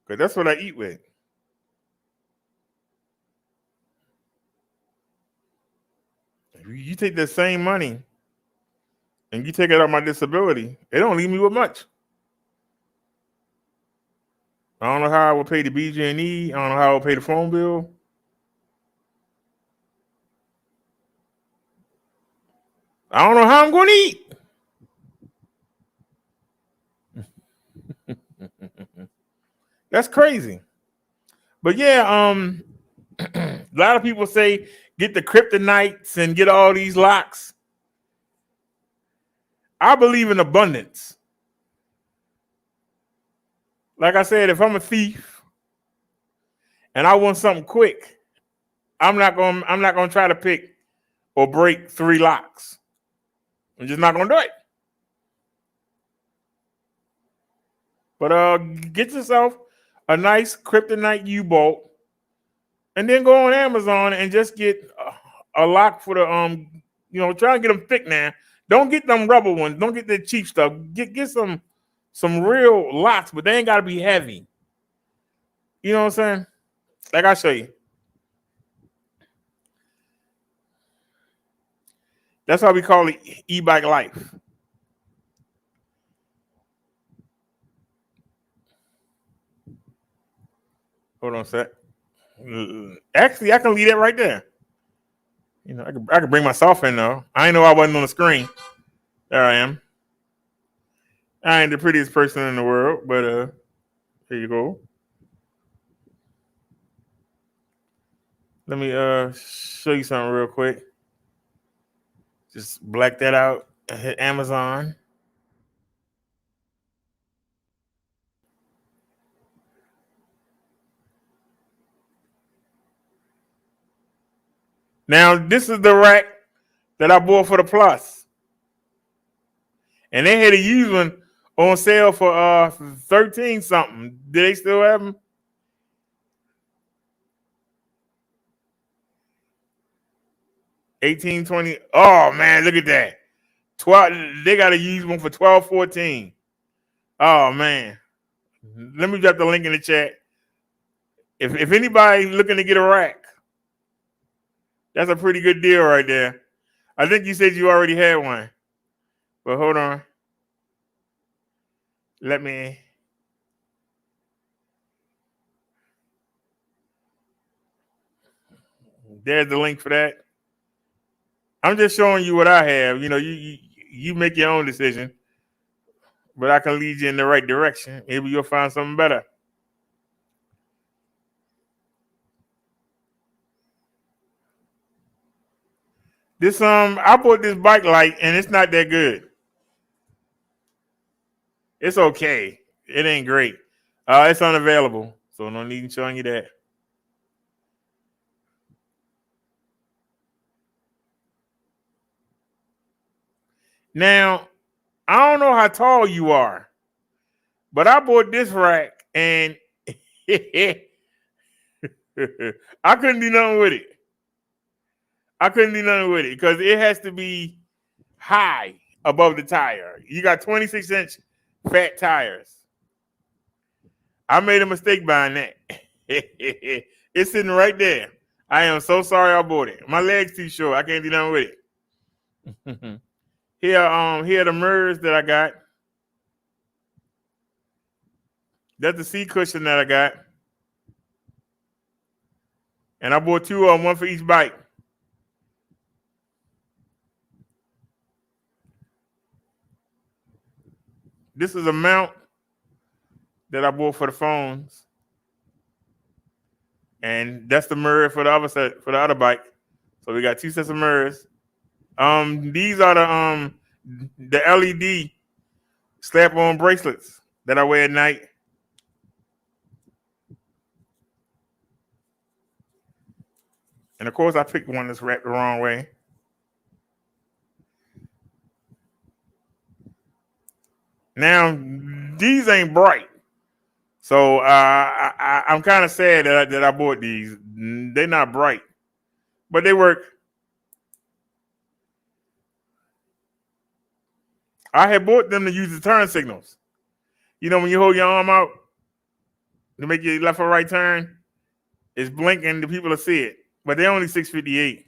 Because that's what I eat with. If you take that same money and you take it out my disability, it don't leave me with much. I don't know how I will pay the BG&E. I don't know how I will pay the phone bill. I don't know how I'm going to eat. That's crazy. But yeah, a lot of people say get the kryptonites and get all these locks. I believe in abundance. Like I said, if I'm a thief and I want something quick, I'm not gonna try to pick or break 3 locks. I'm just not gonna do it. But get yourself a nice kryptonite U-bolt, and then go on Amazon and just get a lock for the try and get them thick now. Don't get them rubber ones. Don't get the cheap stuff. Get some real locks, but they ain't gotta be heavy. You know what I'm saying? Like I'll show you. That's why we call it e-bike life. Hold on a sec. Actually, I can leave that right there. You know, I could bring myself in though. I didn't know I wasn't on the screen. There I am. I ain't the prettiest person in the world, but here you go. Let me show you something real quick. Just black that out and hit Amazon. Now, this is the rack that I bought for the Plus. And they had a used one on sale for 13 something. Do they still have them? $18.20. Oh man, look at that. 12. They got a used one for $12.14. Oh man. Let me drop the link in the chat. If anybody looking to get a rack, that's a pretty good deal right there. I think you said you already had one. But hold on. Let me. There's the link for that. I'm just showing you what I have. You know, you make your own decision. But I can lead you in the right direction. Maybe you'll find something better. This I bought this bike light and it's not that good. It's okay. It ain't great. It's unavailable, so no need in showing you that. Now, I don't know how tall you are, but I bought this rack and I couldn't do nothing with it. I couldn't do nothing with it because it has to be high above the tire. You got 26-inch fat tires. I made a mistake buying that. It's sitting right there. I am so sorry I bought it. My leg's too short. I can't do nothing with it. Here are the mirrors that I got. That's the seat cushion that I got. And I bought two of them, one for each bike. This is a mount that I bought for the phones. And that's the mirror for the other set, for the other bike. So we got two sets of mirrors. These are the LED slap-on bracelets that I wear at night. And of course, I picked one that's wrapped the wrong way. Now, these ain't bright. So I'm kind of sad that I bought these. They're not bright, but they work. I had bought them to use the turn signals. You know, when you hold your arm out to make your left or right turn, it's blinking, the people will see it. But they're only 658.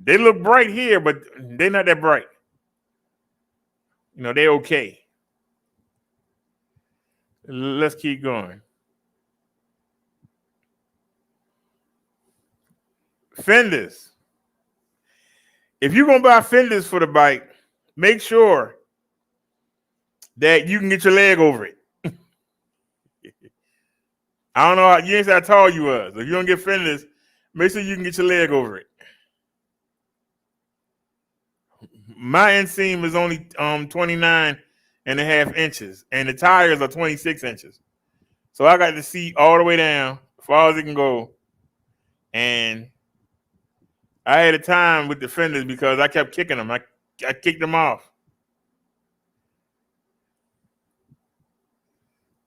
They look bright here, but they're not that bright. You know, they're okay. Let's keep going. Fenders. If you're going to buy fenders for the bike, make sure that you can get your leg over it. I don't know how, you ain't say how tall you was. If you don't get fenders, make sure you can get your leg over it. My inseam is only 29 and a half inches, and the tires are 26 inches. So I got the seat all the way down, as far as it can go. And I had a time with the fenders because I kept kicking them. I kicked them off.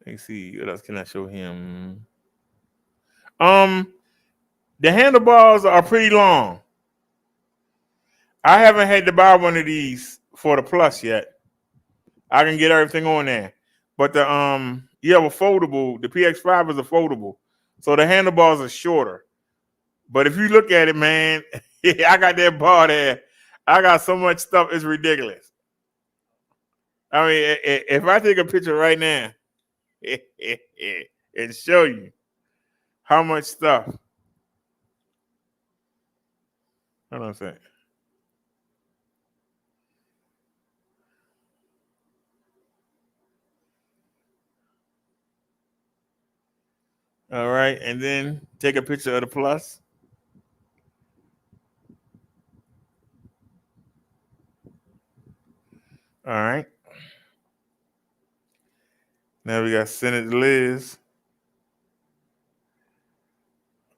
Let's see, what else can I show him? The handlebars are pretty long. I haven't had to buy one of these for the Plus yet. I can get everything on there. But the you have a foldable, the PX5 is a foldable. So the handlebars are shorter. But if you look at it, man, I got that bar there. I got so much stuff, it's ridiculous. I mean, if I take a picture right now and show you how much stuff. Hold on a second. All right, and then take a picture of the Plus. All right. Now we got send it to Liz.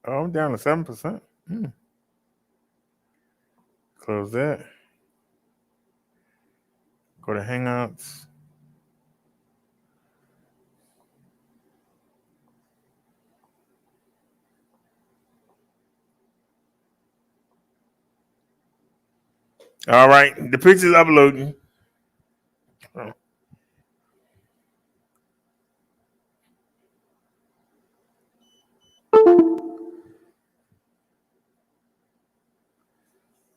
Oh, I'm down to 7%. Close that. Go to Hangouts. All right, the picture's uploading. Oh.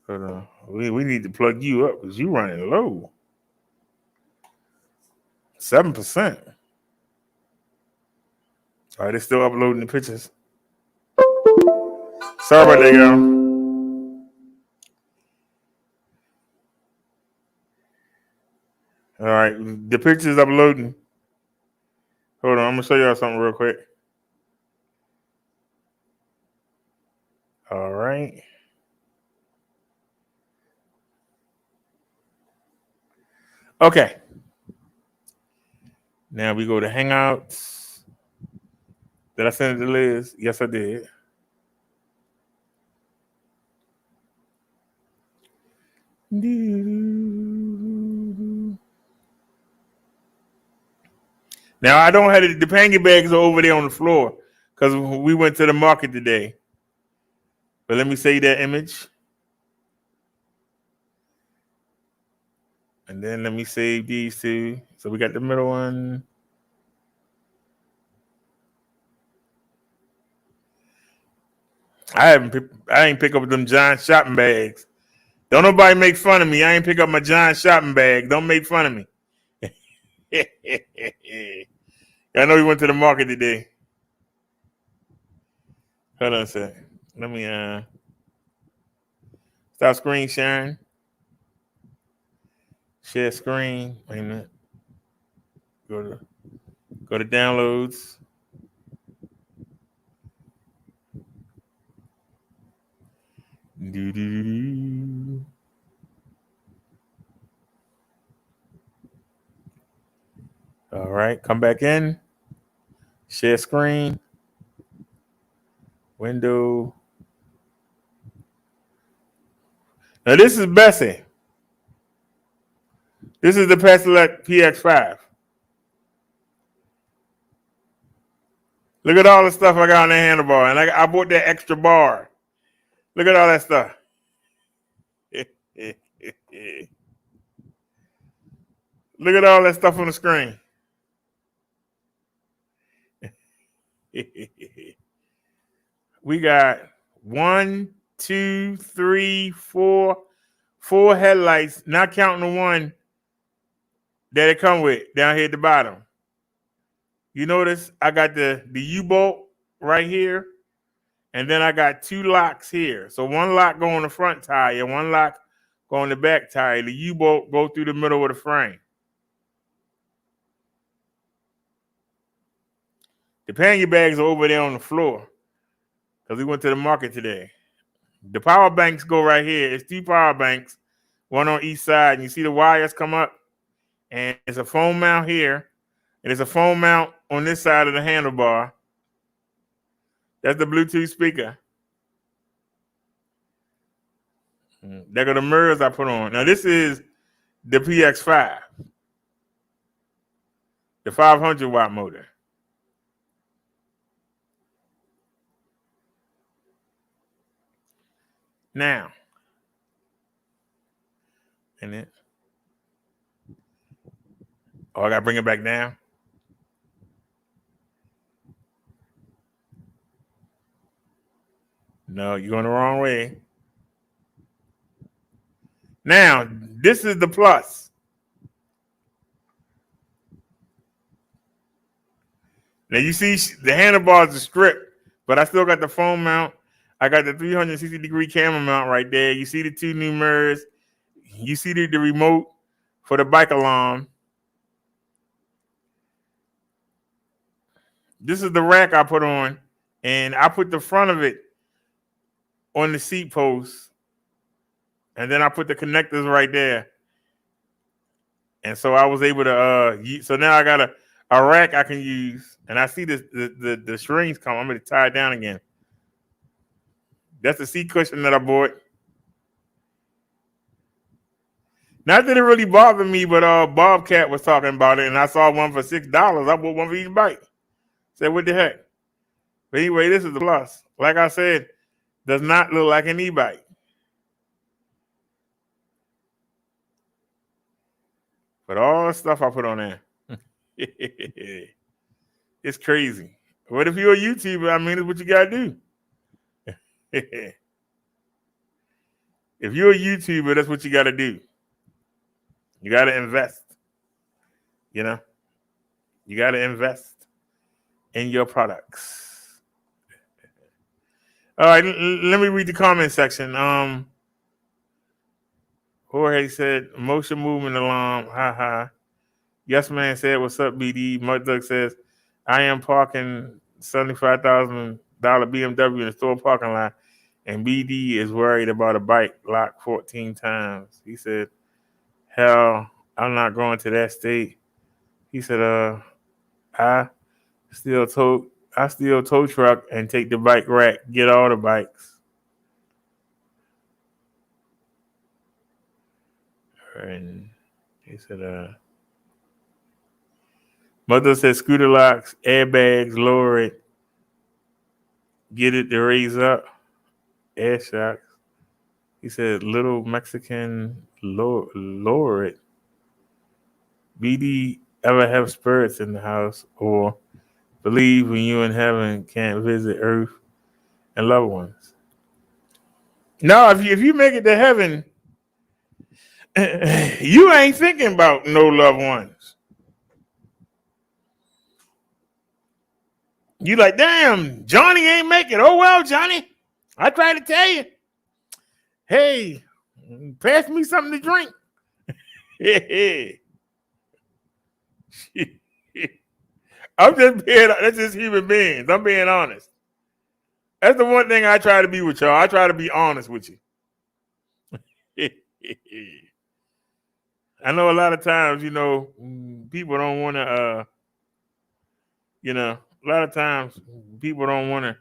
Hold on. We need to plug you up because you're running low. 7%. All right, they're still uploading the pictures. Sorry about that, y'all. All right, the picture's uploading. Hold on, I'm gonna show y'all something real quick. All right. Okay. Now we go to Hangouts. Did I send it to Liz? Yes, I did. Now I don't have the pangy bags are over there on the floor because we went to the market today. But let me save that image. And then let me save these two. So we got the middle one. I ain't pick up them giant shopping bags. Don't nobody make fun of me. I ain't pick up my giant shopping bag. Don't make fun of me. I know we went to the market today. Hold on a sec. Let me stop screen sharing. Share screen. Wait a minute. Go to downloads. All right, come back in. Share screen. Window. Now this is Bessie. This is the Pesolette PX5. Look at all the stuff I got on the handlebar, and I bought that extra bar. Look at all that stuff. Look at all that stuff on the screen. We got 1, 2, 3, 4 headlights, not counting the one that it come with down here at the bottom. You notice I got the U-bolt right here, and then I got 2 locks here. So one lock go on the front tire, one lock go on the back tire. The U-bolt go through the middle of the frame. The pangy bags are over there on the floor because we went to the market today. The power banks go right here. It's 2 power banks, one on each side. And you see the wires come up, and it's a phone mount here, and it's a phone mount on this side of the handlebar. That's the Bluetooth speaker. There go the mirrors I put on. Now this is the PX5, the 500 watt motor. Now, in it. Oh, I gotta bring it back down. No, you're going the wrong way. Now, this is the plus. Now you see the handlebars are stripped, but I still got the phone mount. I got the 360-degree camera mount right there. You see the two new mirrors. You see the remote for the bike alarm. This is the rack I put on, and I put the front of it on the seat post, and then I put the connectors right there. And so I was able to so now I got a rack I can use, and I see the strings come. I'm gonna tie it down again. That's the seat cushion that I bought. Not that it really bothered me, but Bobcat was talking about it, and I saw one for $6. I bought one for each bike. Said, what the heck? But anyway, this is the plus. Like I said, does not look like an e-bike. But all the stuff I put on there. It's crazy. What if you're a YouTuber? I mean, it's what you gotta do. If you're a YouTuber, that's what you gotta do. You gotta invest. You know? You gotta invest in your products. All right, let me read the comment section. Jorge said, motion movement alarm, haha. Yes Man said, what's up, BD? Mud Duck says, I am parking $75,000 BMW in the store parking lot, and BD is worried about a bike locked 14 times. He said, hell, I'm not going to that state. He said, I still tow truck and take the bike rack, get all the bikes. And he said, Mother said scooter locks, airbags, lower it, get it to raise up, air shocks. He said little Mexican lower it. BD ever have spirits in the house or believe when you in heaven can't visit earth and loved ones? No, if you make it to heaven, you ain't thinking about no loved ones. You like, damn, Johnny ain't make it. Oh, well, Johnny, I tried to tell you. Hey, pass me something to drink. That's just human beings. I'm being honest. That's the one thing I try to be with y'all. I try to be honest with you. I know a lot of times, people don't want to, a lot of times people don't want to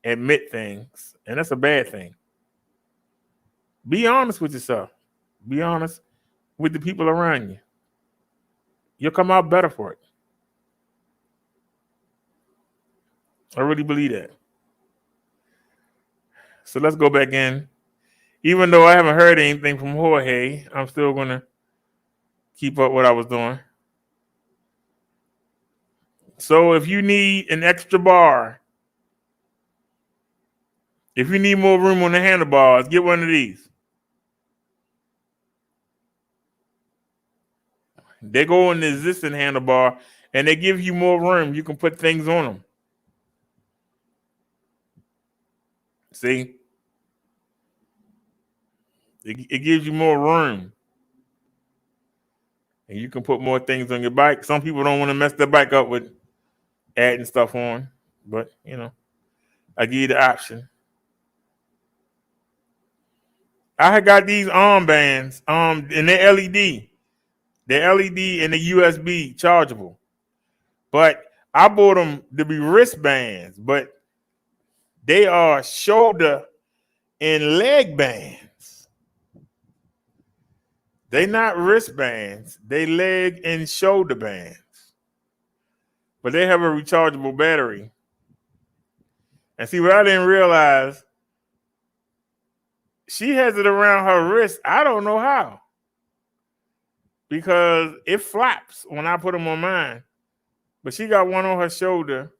admit things, and that's a bad thing. Be honest with yourself. Be honest with the people around you. You'll come out better for it. I really believe that. So let's go back in. Even though I haven't heard anything from Jorge, I'm still going to keep up what I was doing. So if you need an extra bar, if you need more room on the handlebars, get one of these. They go in the existing handlebar, and they give you more room. You can put things on them. See? It gives you more room. And you can put more things on your bike. Some people don't want to mess their bike up with adding stuff on. But, I give you the option. I had got these armbands, and they're LED. They're LED and the USB chargeable. But I bought them to be wristbands, but they are shoulder and leg bands. They not wristbands. They leg and shoulder bands. But they have a rechargeable battery. And see, what I didn't realize, she has it around her wrist. I don't know how. because it flaps when I put them on mine. But she got one on her shoulder.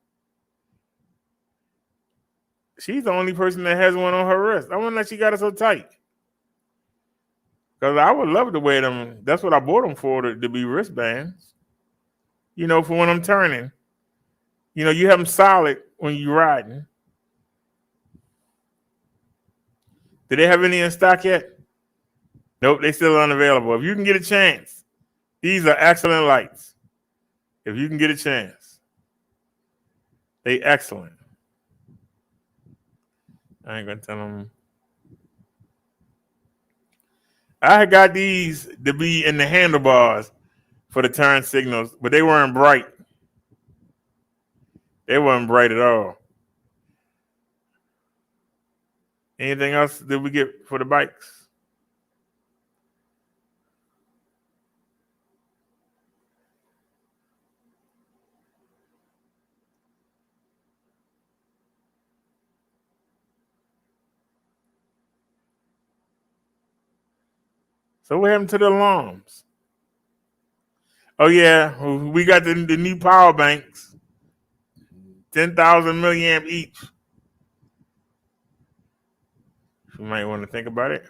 She's the only person that has one on her wrist. I wonder if she got it so tight. Because I would love to wear them. That's what I bought them for, to be wristbands. You know, for when I'm turning. You know, you have them solid when you're riding. Do they have any in stock yet? Nope, they still unavailable. If you can get a chance, these are excellent lights. If you can get a chance, they excellent. I ain't gonna tell them. I got these to be in the handlebars for the turn signals, but they weren't bright. They weren't bright at all. Anything else that we get for the bikes? So what happened to the alarms? Oh yeah, we got the new power banks, 10,000 milliamp each. You might want to think about it.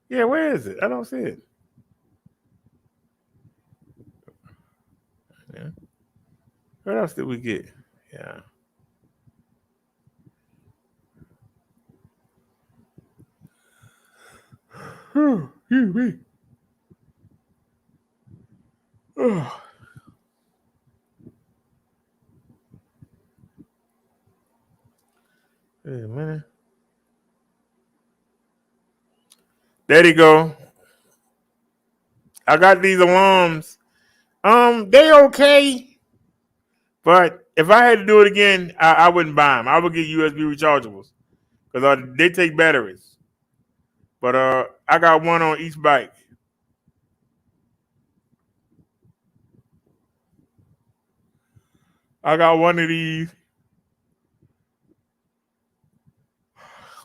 Yeah, where is it? I don't see it. Yeah. What else did we get? Yeah. Excuse me. Oh. Wait a minute. There you go. I got these alarms. They okay, but if I had to do it again, I wouldn't buy them. I would get USB rechargeables because they take batteries. But I got one on each bike. I got one of these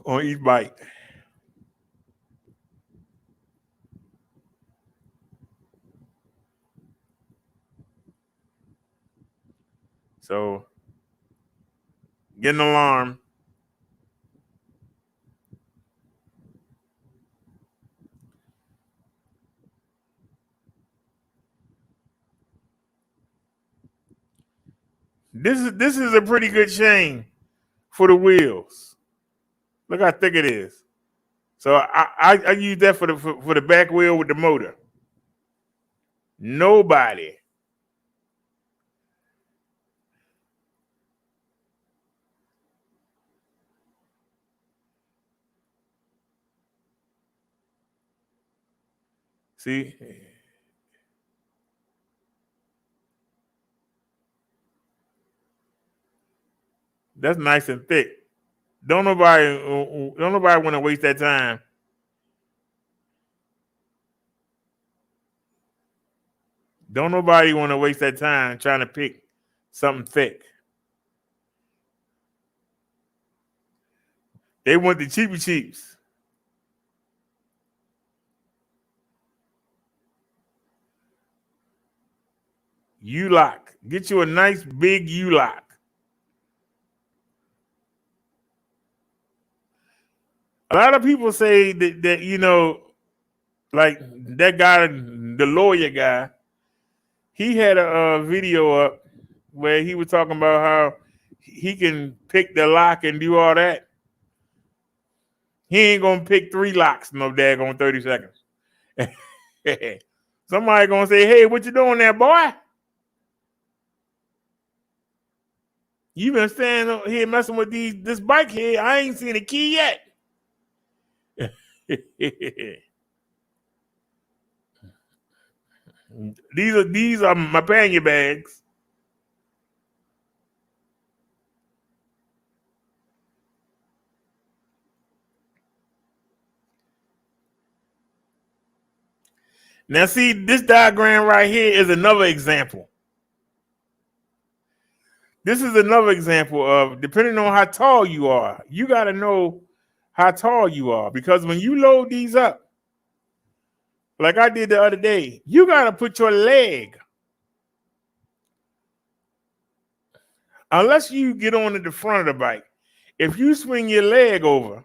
on each bike. So get an alarm. This is a pretty good chain for the wheels. Look how thick it is. So I use that for the back wheel with the motor. Nobody. See? That's nice and thick. Don't nobody want to waste that time. Don't nobody want to waste that time trying to pick something thick. They want the cheapy cheaps. U-lock. Get you a nice big U-lock. A lot of people say that you know, like that guy, the lawyer guy, he had a video up where he was talking about how he can pick the lock and do all that. He ain't gonna pick 3 locks no daggone 30 seconds. Somebody gonna say, "Hey, what you doing there, boy? You been standing here messing with this bike here. I ain't seen a key yet." These are my pannier bags. Now, see, this diagram right here is another example. This is another example of, depending on how tall you are, you got to know how tall you are. Because when you load these up, like I did the other day. You got to put your leg, unless you get on at the front of the bike. If you swing your leg over,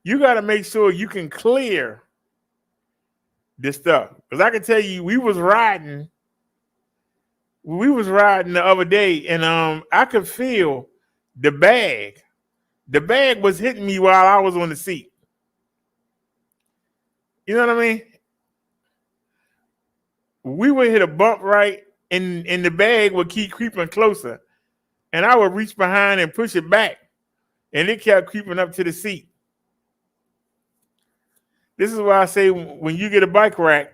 you got to make sure you can clear this stuff. Because I can tell you, we was riding the other day, and I could feel the bag. The bag was hitting me while I was on the seat. You know what I mean? We would hit a bump, right, and the bag would keep creeping closer. And I would reach behind and push it back. And it kept creeping up to the seat. This is why I say when you get a bike rack,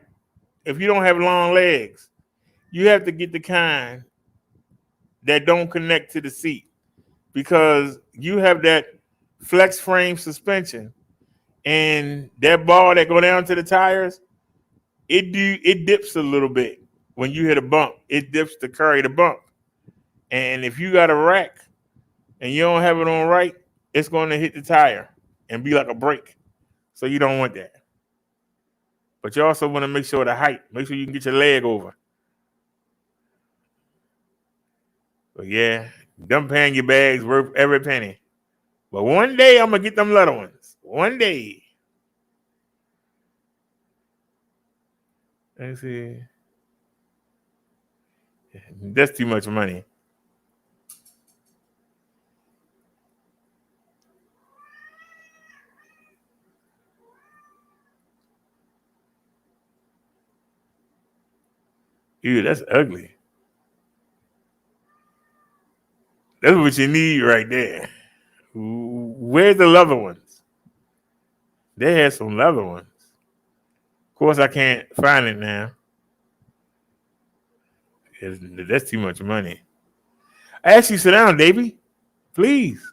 if you don't have long legs, you have to get the kind that don't connect to the seat, because you have that flex frame suspension, and that ball that go down to the tires, it dips a little bit when you hit a bump. It dips to carry the bump. And if you got a rack and you don't have it on right, it's going to hit the tire and be like a brake. So you don't want that. But you also want to make sure the height. Make sure you can get your leg over. But yeah, them paying your bags worth every penny. But one day I'm going to get them little ones. One day. Let's see. That's too much money. Ew, that's ugly. That's what you need right there. Where's the leather ones? They had some leather ones. Of course, I can't find it now. That's too much money. I ask you to sit down, Davey. Please.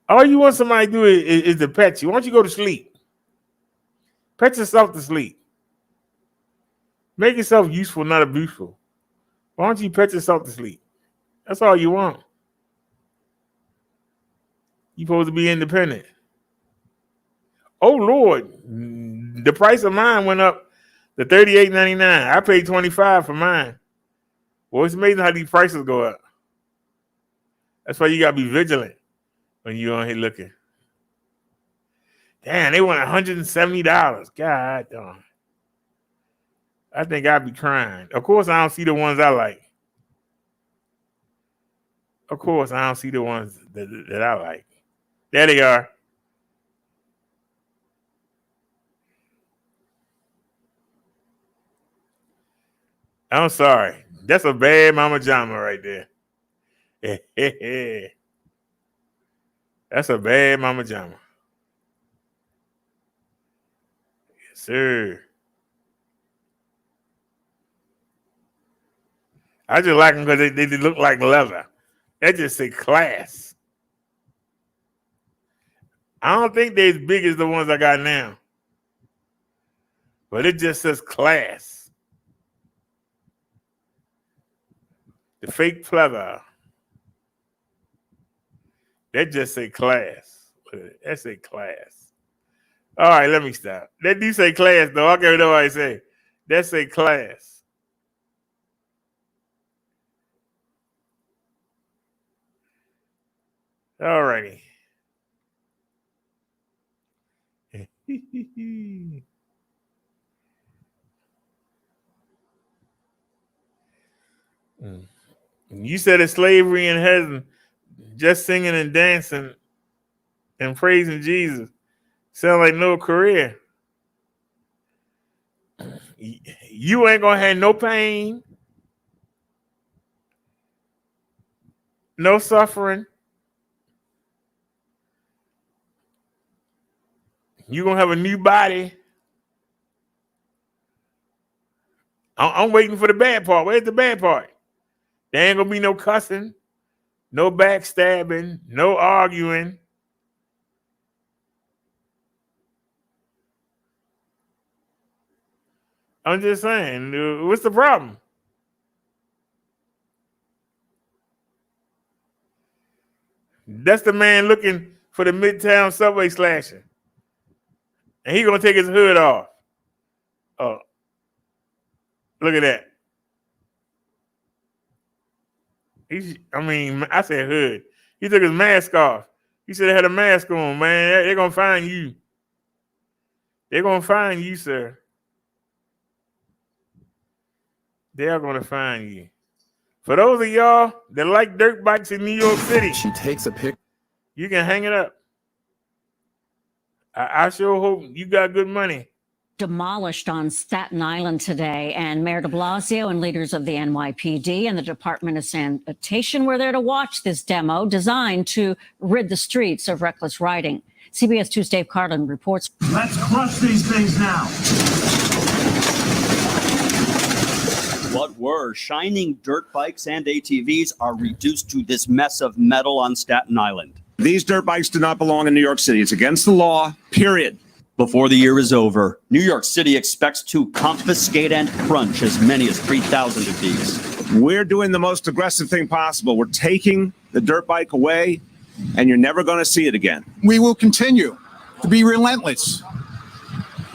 All you want somebody to do is to pet you. Why don't you go to sleep? Pet yourself to sleep. Make yourself useful, not abuseful. Why don't you pet yourself to sleep? That's all you want. You're supposed to be independent. Oh, Lord. The price of mine went up to $38.99. I paid $25 for mine. Well, it's amazing how these prices go up. That's why you got to be vigilant when you're on here looking. Damn, they want $170. God damn. I think I'd be crying. Of course, I don't see the ones I like. Of course, I don't see the ones that I like. There they are. I'm sorry. That's a bad mama jama right there. That's a bad mama jama. Yes, sir. I just like them because they look like leather. That just say class. I don't think they're as big as the ones I got now. But it just says class. The fake pleather. That just say class. That say class. All right, let me stop. That do say class, though. I can't know what I say. That say class. All righty. You said it's slavery in heaven, just singing and dancing and praising Jesus. Sound like no career. You ain't gonna have no pain, no suffering. You're gonna have a new body. I'm waiting for the bad part. Where's the bad part? There ain't gonna be no cussing, no backstabbing, no arguing. I'm just saying, what's the problem? That's the man looking for the Midtown subway slasher. And he's gonna take his hood off. Oh, look at that. I said hood. He took his mask off. He said he had a mask on, man. They're gonna find you. They're gonna find you, sir. They're gonna find you. For those of y'all that like dirt bikes in New York City, she takes a pic. You can hang it up. I sure hope you got good money. Demolished on Staten Island today, and Mayor de Blasio and leaders of the NYPD and the Department of Sanitation were there to watch this demo designed to rid the streets of reckless riding. CBS 2's Dave Carlin reports. Let's crush these things now. What were shining dirt bikes and ATVs are reduced to this mess of metal on Staten Island. These dirt bikes do not belong in New York City. It's against the law, period. Before the year is over, New York City expects to confiscate and crunch as many as 3,000 of these. We're doing the most aggressive thing possible. We're taking the dirt bike away, and you're never going to see it again. We will continue to be relentless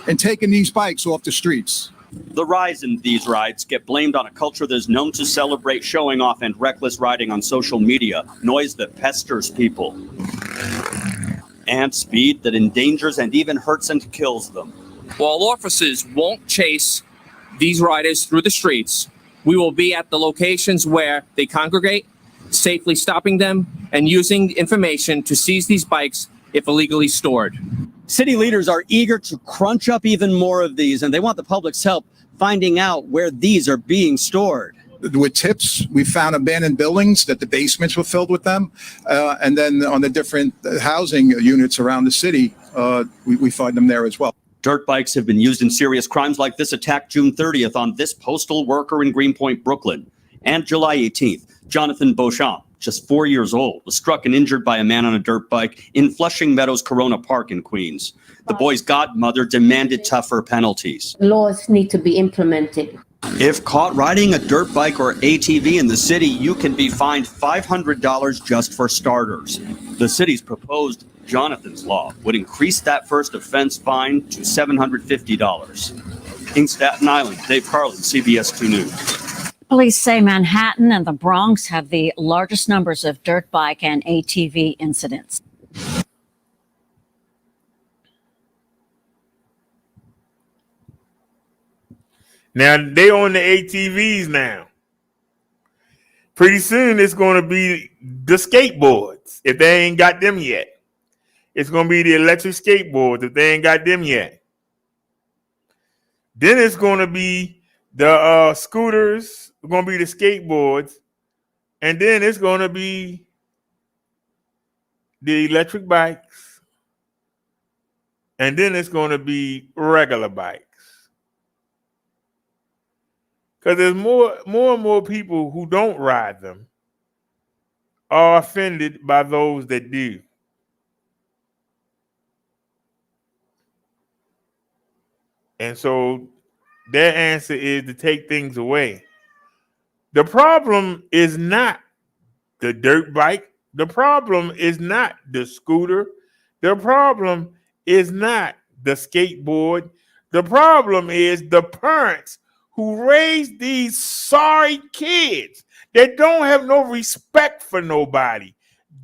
in taking these bikes off the streets. The rise in these rides get blamed on a culture that is known to celebrate showing off and reckless riding on social media, noise that pesters people, and speed that endangers and even hurts and kills them. While officers won't chase these riders through the streets, we will be at the locations where they congregate, safely stopping them and using information to seize these bikes if illegally stored. City leaders are eager to crunch up even more of these, and they want the public's help finding out where these are being stored. With tips, we found abandoned buildings that the basements were filled with them. And then on the different housing units around the city, we find them there as well. Dirt bikes have been used in serious crimes like this attack June 30th on this postal worker in Greenpoint, Brooklyn. And July 18th, Jonathan Beauchamp, just 4 years old, was struck and injured by a man on a dirt bike in Flushing Meadows Corona Park in Queens. The boy's godmother demanded tougher penalties. Laws need to be implemented. If caught riding a dirt bike or ATV in the city, you can be fined $500 just for starters. The city's proposed Jonathan's Law would increase that first offense fine to $750. In Staten Island, Dave Carlin, CBS 2 News. Police say Manhattan and the Bronx have the largest numbers of dirt bike and ATV incidents. Now they own the ATVs now. Pretty soon it's going to be the skateboards if they ain't got them yet. It's going to be the electric skateboards if they ain't got them yet. Then it's going to be the scooters. It's going to be the skateboards. And then it's going to be the electric bikes. And then it's going to be regular bikes. Because there's more and more people who don't ride them are offended by those that do. And so their answer is to take things away. The problem is not the dirt bike. The problem is not the scooter. The problem is not the skateboard. The problem is the parents who raise these sorry kids that don't have no respect for nobody.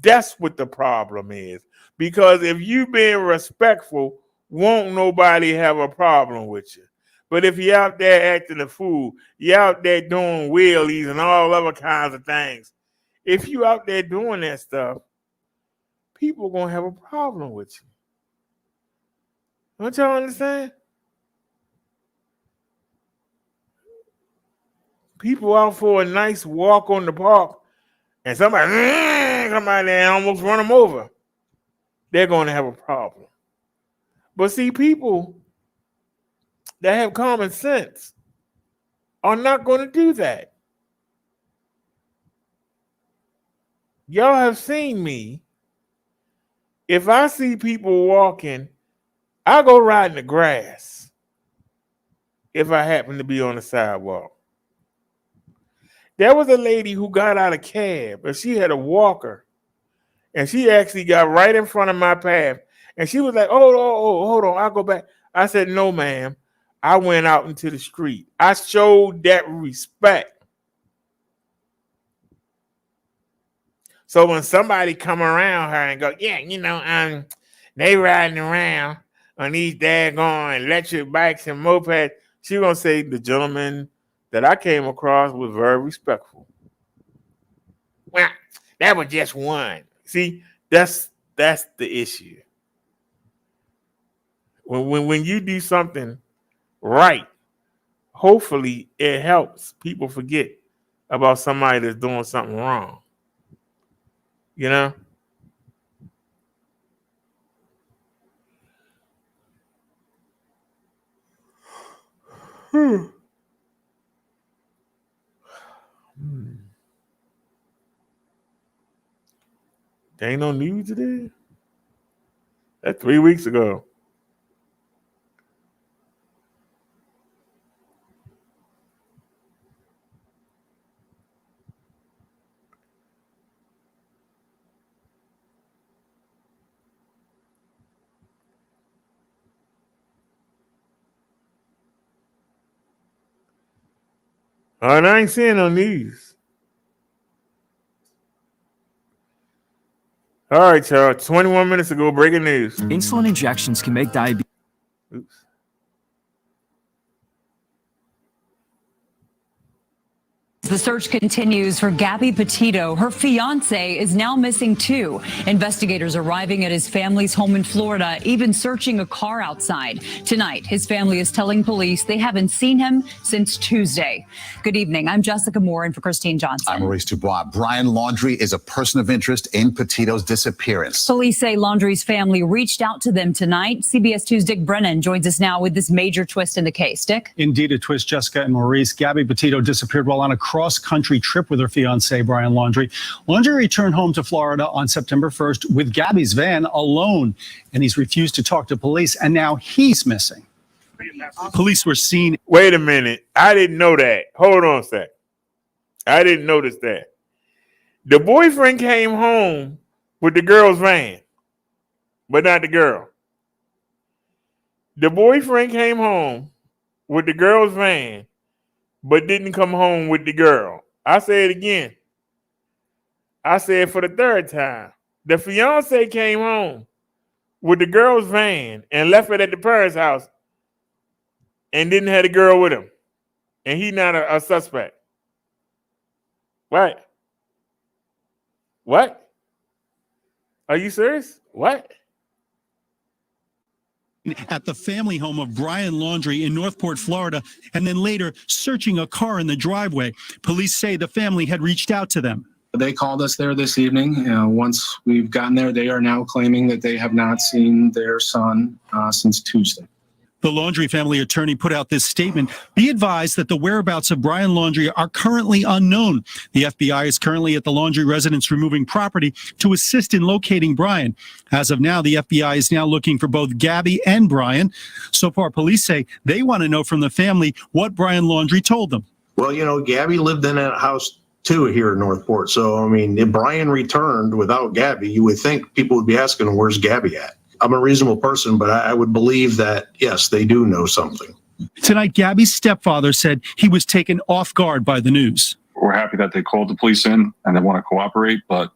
That's what the problem is. Because if you being respectful, won't nobody have a problem with you. But if you're out there acting a fool, you're out there doing wheelies and all other kinds of things, if you out there doing that stuff, people are going to have a problem with you. Don't y'all understand? People out for a nice walk on the park and somebody come out there and almost run them over, they're going to have a problem. But see, people that have common sense are not going to do that. Y'all have seen me. If I see people walking, I go ride in the grass if I happen to be on the sidewalk. There was a lady who got out of cab, and she had a walker, and she actually got right in front of my path, and she was like, hold on, I'll go back. I said, no, ma'am. I went out into the street. I showed that respect. So when somebody come around her and go, yeah, they riding around on these daggone electric bikes and mopeds, she gonna say the gentleman that I came across was very respectful. Well, that was just one. See, that's the issue. When you do something right, hopefully it helps people forget about somebody that's doing something wrong. You know? There ain't no news today? That's 3 weeks ago. All right, I ain't seeing no news. All right, y'all. 21 minutes ago, breaking news. Insulin injections can make diabetes. Oops. The search continues for Gabby Petito. Her fiance is now missing too. Investigators arriving at his family's home in Florida, even searching a car outside. Tonight, his family is telling police they haven't seen him since Tuesday. Good evening. I'm Jessica Moore in for Christine Johnson. I'm Maurice Dubois. Brian Laundrie is a person of interest in Petito's disappearance. Police say Laundrie's family reached out to them tonight. CBS 2's Dick Brennan joins us now with this major twist in the case. Dick? Indeed, a twist, Jessica and Maurice. Gabby Petito disappeared while on a cross-country trip with her fiancé, Brian Laundrie. Laundrie returned home to Florida on September 1st with Gabby's van alone, and he's refused to talk to police, and now he's missing. Police were seen. Wait a minute. I didn't know that. Hold on a sec. I didn't notice that. The boyfriend came home with the girl's van, but not the girl. The boyfriend came home with the girl's van, but didn't come home with the girl. I say it again. I say it for the third time. The fiance came home with the girl's van and left it at the parents' house and didn't have the girl with him. And he not a suspect. What? What? Are you serious? What? At the family home of Brian Laundrie in Northport, Florida, and then later searching a car in the driveway. Police say the family had reached out to them. They called us there this evening. Once we've gotten there, they are now claiming that they have not seen their son since Tuesday. The Laundrie family attorney put out this statement. Be advised that the whereabouts of Brian Laundrie are currently unknown. The FBI is currently at the Laundrie residence removing property to assist in locating Brian. As of now, the FBI is now looking for both Gabby and Brian. So far, police say they want to know from the family what Brian Laundrie told them. Well, Gabby lived in that house too here in Northport. So, I mean, if Brian returned without Gabby, you would think people would be asking, where's Gabby at? I'm a reasonable person, but I would believe that, yes, they do know something. Tonight, Gabby's stepfather said he was taken off guard by the news. We're happy that they called the police in and they want to cooperate, but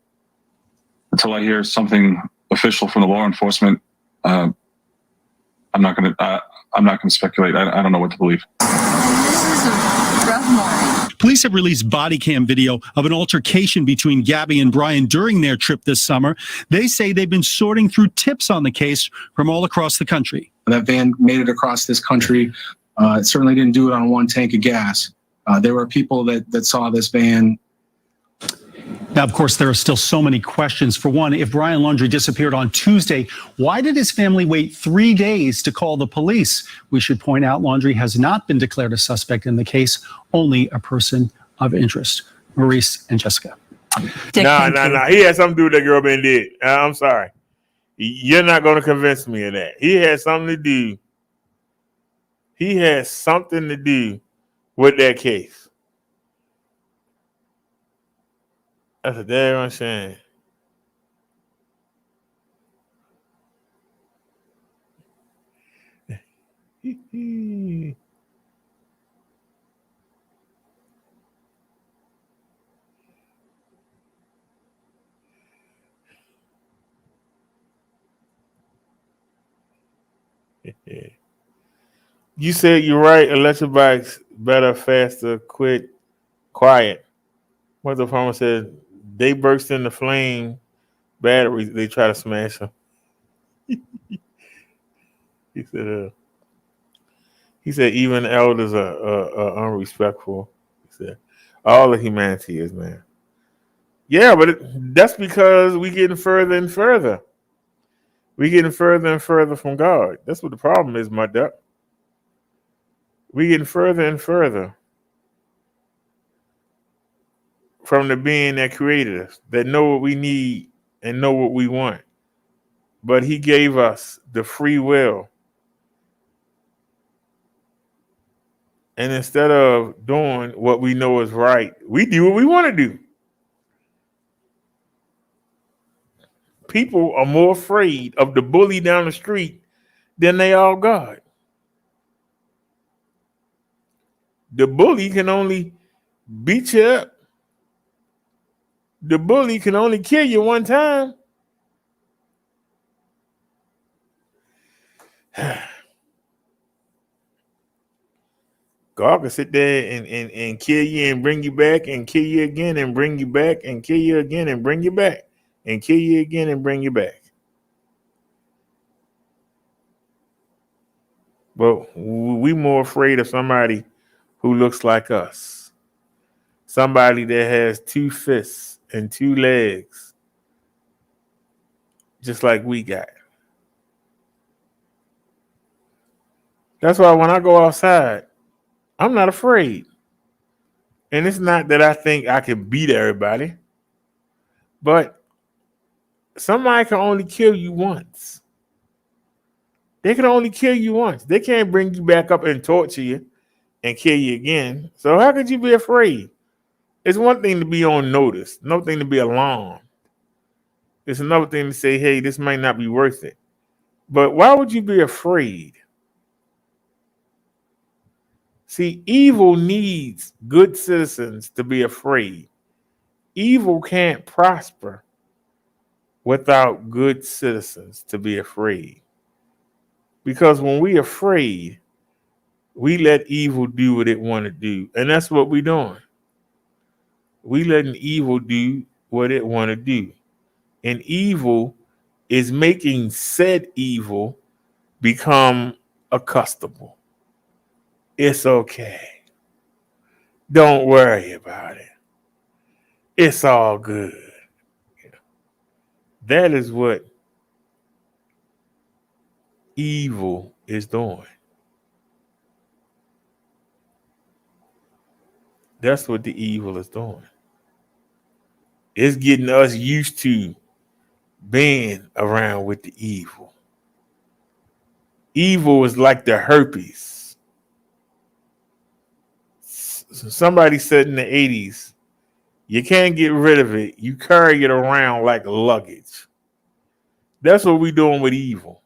until I hear something official from the law enforcement, I'm not going to speculate. I don't know what to believe. This is a rough morning. Police have released body cam video of an altercation between Gabby and Brian during their trip this summer. They say they've been sorting through tips on the case from all across the country. That van made it across this country. It certainly didn't do it on one tank of gas. There were people that saw this van. Now, of course, there are still so many questions. For one, if Brian Laundrie disappeared on Tuesday, why did his family wait 3 days to call the police? We should point out Laundrie has not been declared a suspect in the case, only a person of interest. Maurice and Jessica. No. He had something to do with that girl being dead. I'm sorry. You're not going to convince me of that. He had something to do. He has something to do with that case. That's a damn shame. You said you're right. Electric bikes better, faster, quiet. What the farmer said, they burst into flame. Batteries, they try to smash them. He said, even elders are unrespectful. He said, all of humanity is, man. Yeah, but that's because we getting further and further. We getting further and further from God. That's what the problem is, my duck. We getting further and further from the being that created us, that know what we need and know what we want. But he gave us the free will. And instead of doing what we know is right, we do what we want to do. People are more afraid of the bully down the street than they are God. The bully can only beat you up. The bully can only kill you one time. God can sit there and kill you and bring you back and kill you again and bring you back and kill you again and bring you back and kill you again and bring you back. But we more afraid of somebody who looks like us. Somebody that has 2 fists and 2 legs, just like we got. That's why when I go outside, I'm not afraid. And it's not that I think I can beat everybody, but somebody can only kill you once. They can only kill you once. They can't bring you back up and torture you and kill you again. So how could you be afraid? It's one thing to be on notice, another thing to be alarmed. It's another thing to say, hey, this might not be worth it. But why would you be afraid? See, evil needs good citizens to be afraid. Evil can't prosper without good citizens to be afraid. Because when we're afraid, we let evil do what it want to do. And that's what we're doing. We letting evil do what it want to do. And evil is making said evil become accustomable. It's okay. Don't worry about it. It's all good. That is what evil is doing. That's what the evil is doing. It's getting us used to being around with the evil. Evil is like the herpes. Somebody said in the 80s, you can't get rid of it. You carry it around like luggage. That's what we're doing with evil.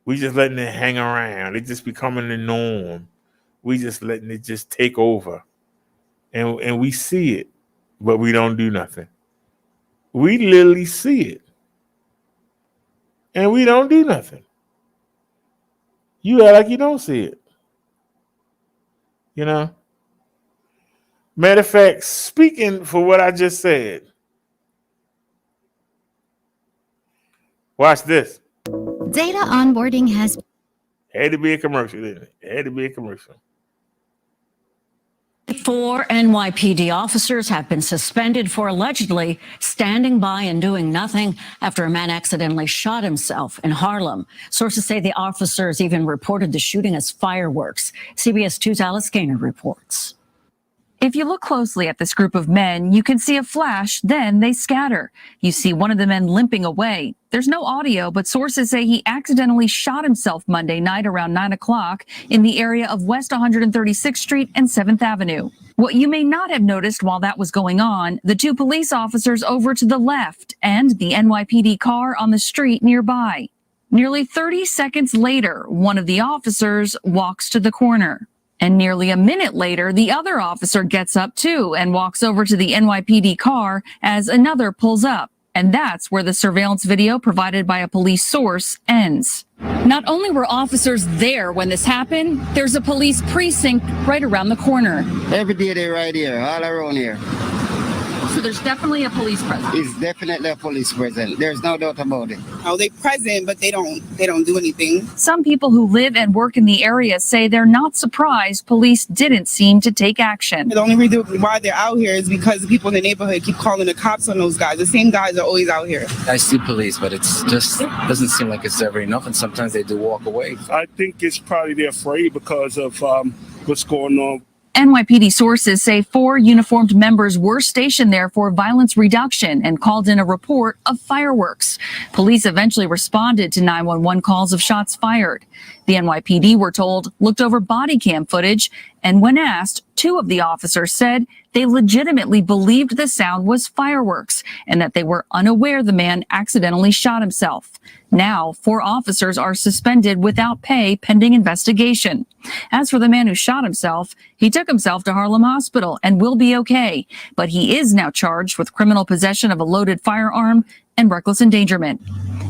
We just letting it hang around. It's just becoming the norm. We just letting it just take over. And we see it, but we don't do nothing. We literally see it. And we don't do nothing. You act like you don't see it. You know? Matter of fact, speaking for what I just said, watch this. Data onboarding has Had to be a commercial, didn't it? Had to be a commercial. 4 NYPD officers have been suspended for allegedly standing by and doing nothing after a man accidentally shot himself in Harlem. Sources say the officers even reported the shooting as fireworks. CBS 2's Alice Gaynor reports. If you look closely at this group of men, you can see a flash, then they scatter. You see one of the men limping away. There's no audio, but sources say he accidentally shot himself Monday night around 9 o'clock in the area of West 136th Street and 7th Avenue. What you may not have noticed while that was going on, the 2 police officers over to the left and the NYPD car on the street nearby. Nearly 30 seconds later, one of the officers walks to the corner. And nearly a minute later, the other officer gets up too and walks over to the NYPD car as another pulls up. And that's where the surveillance video provided by a police source ends. Not only were officers there when this happened, there's a police precinct right around the corner. Every day they're right here, all around here. So there's definitely a police presence. It's definitely a police presence. There's no doubt about it. Oh, they present, but they don't do anything. Some people who live and work in the area say they're not surprised police didn't seem to take action. The only reason why they're out here is because the people in the neighborhood keep calling the cops on those guys. The same guys are always out here. I see police, but it's just doesn't seem like it's ever enough, and sometimes they do walk away. I think it's probably they're afraid because of what's going on. NYPD sources say 4 uniformed members were stationed there for violence reduction and called in a report of fireworks. Police eventually responded to 911 calls of shots fired. The NYPD, we're told, looked over body cam footage, and when asked, 2 of the officers said they legitimately believed the sound was fireworks and that they were unaware the man accidentally shot himself. Now, 4 officers are suspended without pay pending investigation. As for the man who shot himself, he took himself to Harlem Hospital and will be okay, but he is now charged with criminal possession of a loaded firearm and reckless endangerment.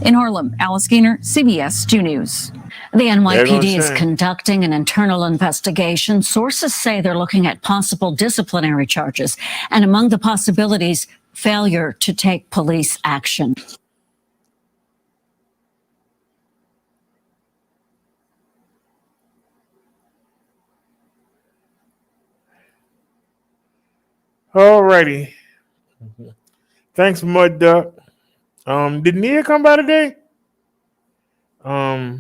In Harlem, Alice Gaynor, CBS 2 News. The NYPD is conducting an internal investigation. Sources say they're looking at possible disciplinary charges, and among the possibilities, failure to take police action. Alrighty. Thanks, Mud Duck. Did Nia come by today? I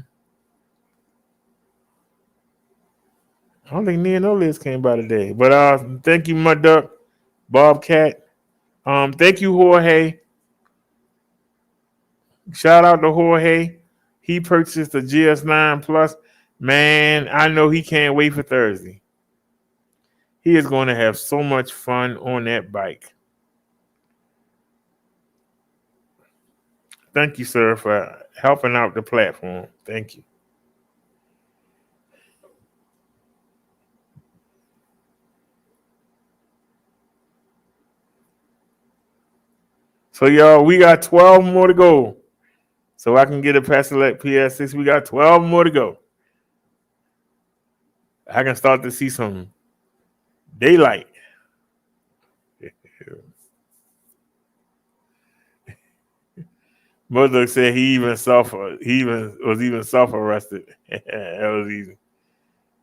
don't think Nia no Liz came by today. But thank you, Mud Duck, Bobcat. Thank you, Jorge. Shout out to Jorge. He purchased the GS9 Plus. Man, I know he can't wait for Thursday. He is going to have so much fun on that bike. Thank you, sir, for helping out the platform. Thank you. So, y'all, we got 12 more to go. So I can get a Pastelec PS6. We got 12 more to go. I can start to see some daylight. Mother said he was even self-arrested. That was easy.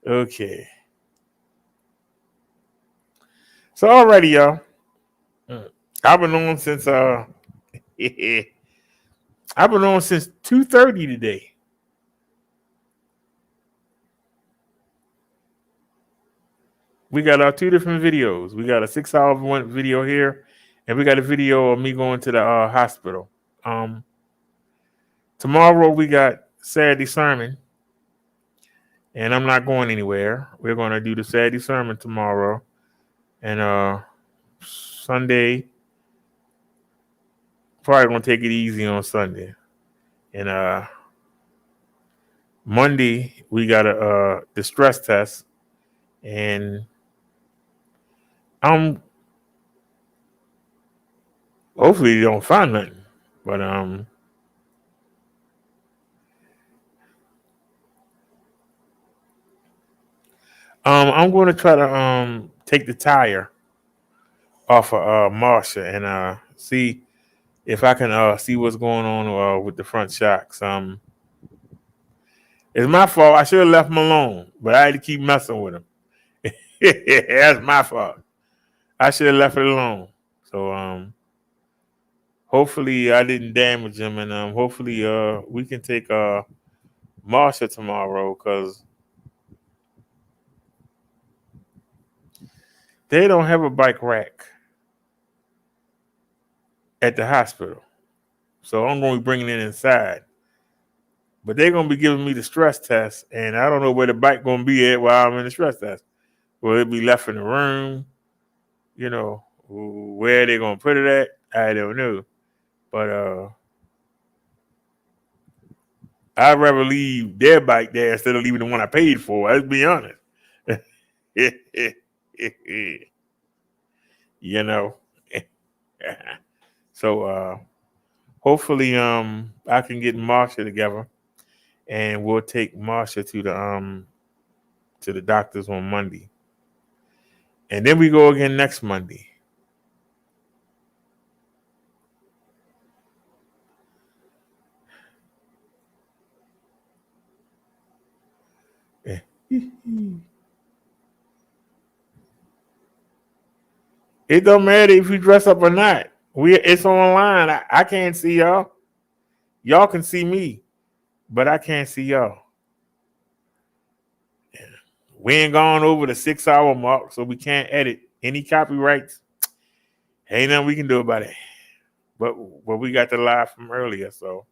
Okay. So alrighty, y'all. I've been on since 2:30 today. We got 2 different videos. We got a 6-hour video here, and we got a video of me going to the hospital. Tomorrow we got Saturday sermon, and I'm not going anywhere. We're going to do the Saturday sermon tomorrow, and Sunday probably going to take it easy on Sunday, and Monday we got the stress test, and hopefully you don't find nothing, but I'm going to try to take the tire off of Marsha and see if I can see what's going on with the front shocks. It's my fault. I should have left him alone, but I had to keep messing with him. That's my fault. I should have left it alone. So hopefully I didn't damage him, and hopefully we can take Marsha tomorrow, because they don't have a bike rack at the hospital. So I'm going to be bringing it inside. But they're going to be giving me the stress test, and I don't know where the bike going to be at while I'm in the stress test. Will it be left in the room? You know, where they're going to put it at? I don't know. But I'd rather leave their bike there instead of leaving the one I paid for. Let's be honest. You know. So hopefully I can get Marsha together and we'll take Marsha to the doctors on Monday. And then we go again next Monday. It don't matter if you dress up or not. It's online. I can't see y'all. Y'all can see me, but I can't see y'all. We ain't gone over the 6-hour mark, so we can't edit any copyrights. Ain't nothing we can do about it. But we got the live from earlier, so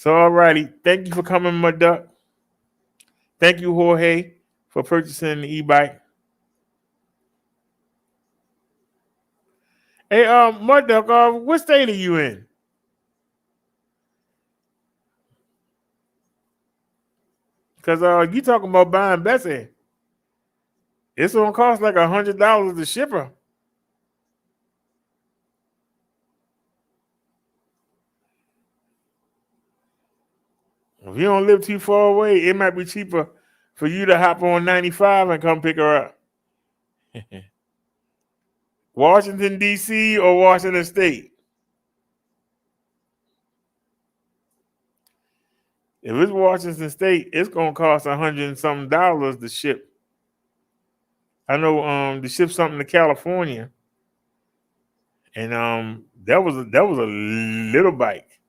all righty. Thank you for coming, my duck. Thank you, Jorge, for purchasing the e-bike. Hey, Mud Duck, what state are you in? Because you talking about buying Bessie. It's gonna cost like $100 to ship her. If you don't live too far away, it might be cheaper for you to hop on 95 and come pick her up. Washington, D.C. or Washington State? If it's Washington State, it's gonna cost $100 and something to ship. I know to ship something to California, and that was a little bike.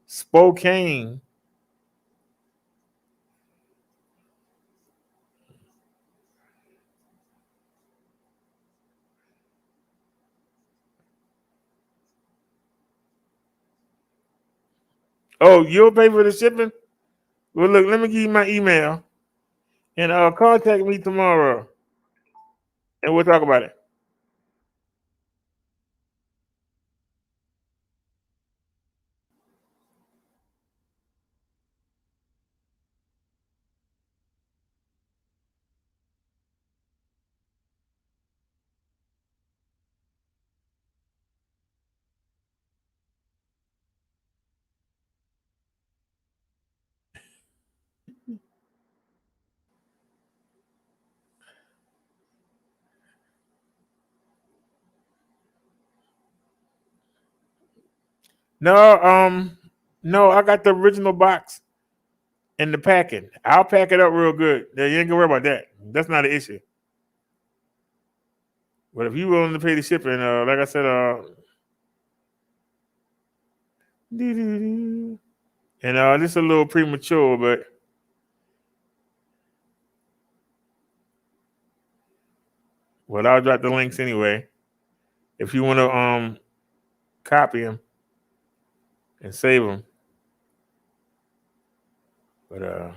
Spokane. Oh, you'll pay for the shipping? Well, look, let me give you my email, and contact me tomorrow, and we'll talk about it. No, I got the original box and the packing. I'll pack it up real good. You ain't gonna worry about that. That's not an issue. But if you're willing to pay the shipping, like I said, and this is a little premature, but I'll drop the links anyway. If you want to copy them and save them. But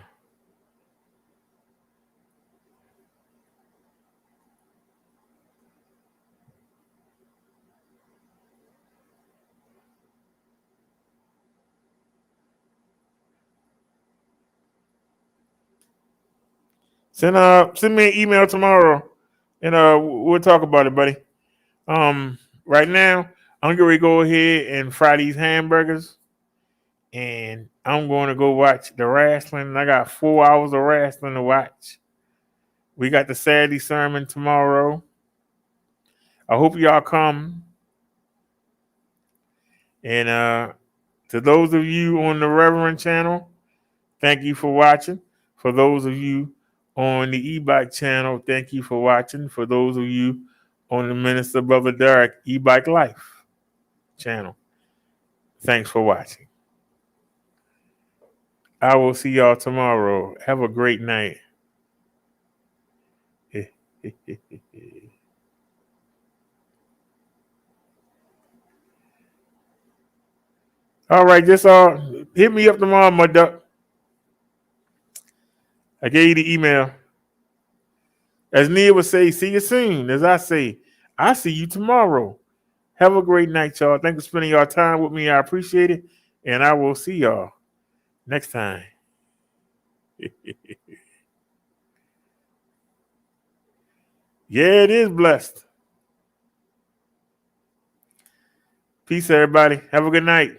send me an email tomorrow, and we'll talk about it, buddy. Right now, I'm going to go ahead and fry these hamburgers, and I'm going to go watch the wrestling. I got 4 hours of wrestling to watch. We got the Saturday sermon tomorrow. I hope y'all come. And to those of you on the Reverend channel, thank you for watching. For those of you on the e-bike channel, thank you for watching. For those of you on the Minister Brother Derek e-bike life channel, thanks for watching. I will see y'all tomorrow. Have a great night. All right, just hit me up tomorrow, my duck. I gave you the email. As Nia would say, see you soon. As I say, I see you tomorrow. Have a great night, y'all. Thanks for spending your time with me. I appreciate it. And I will see y'all next time. Yeah, it is blessed. Peace, everybody. Have a good night.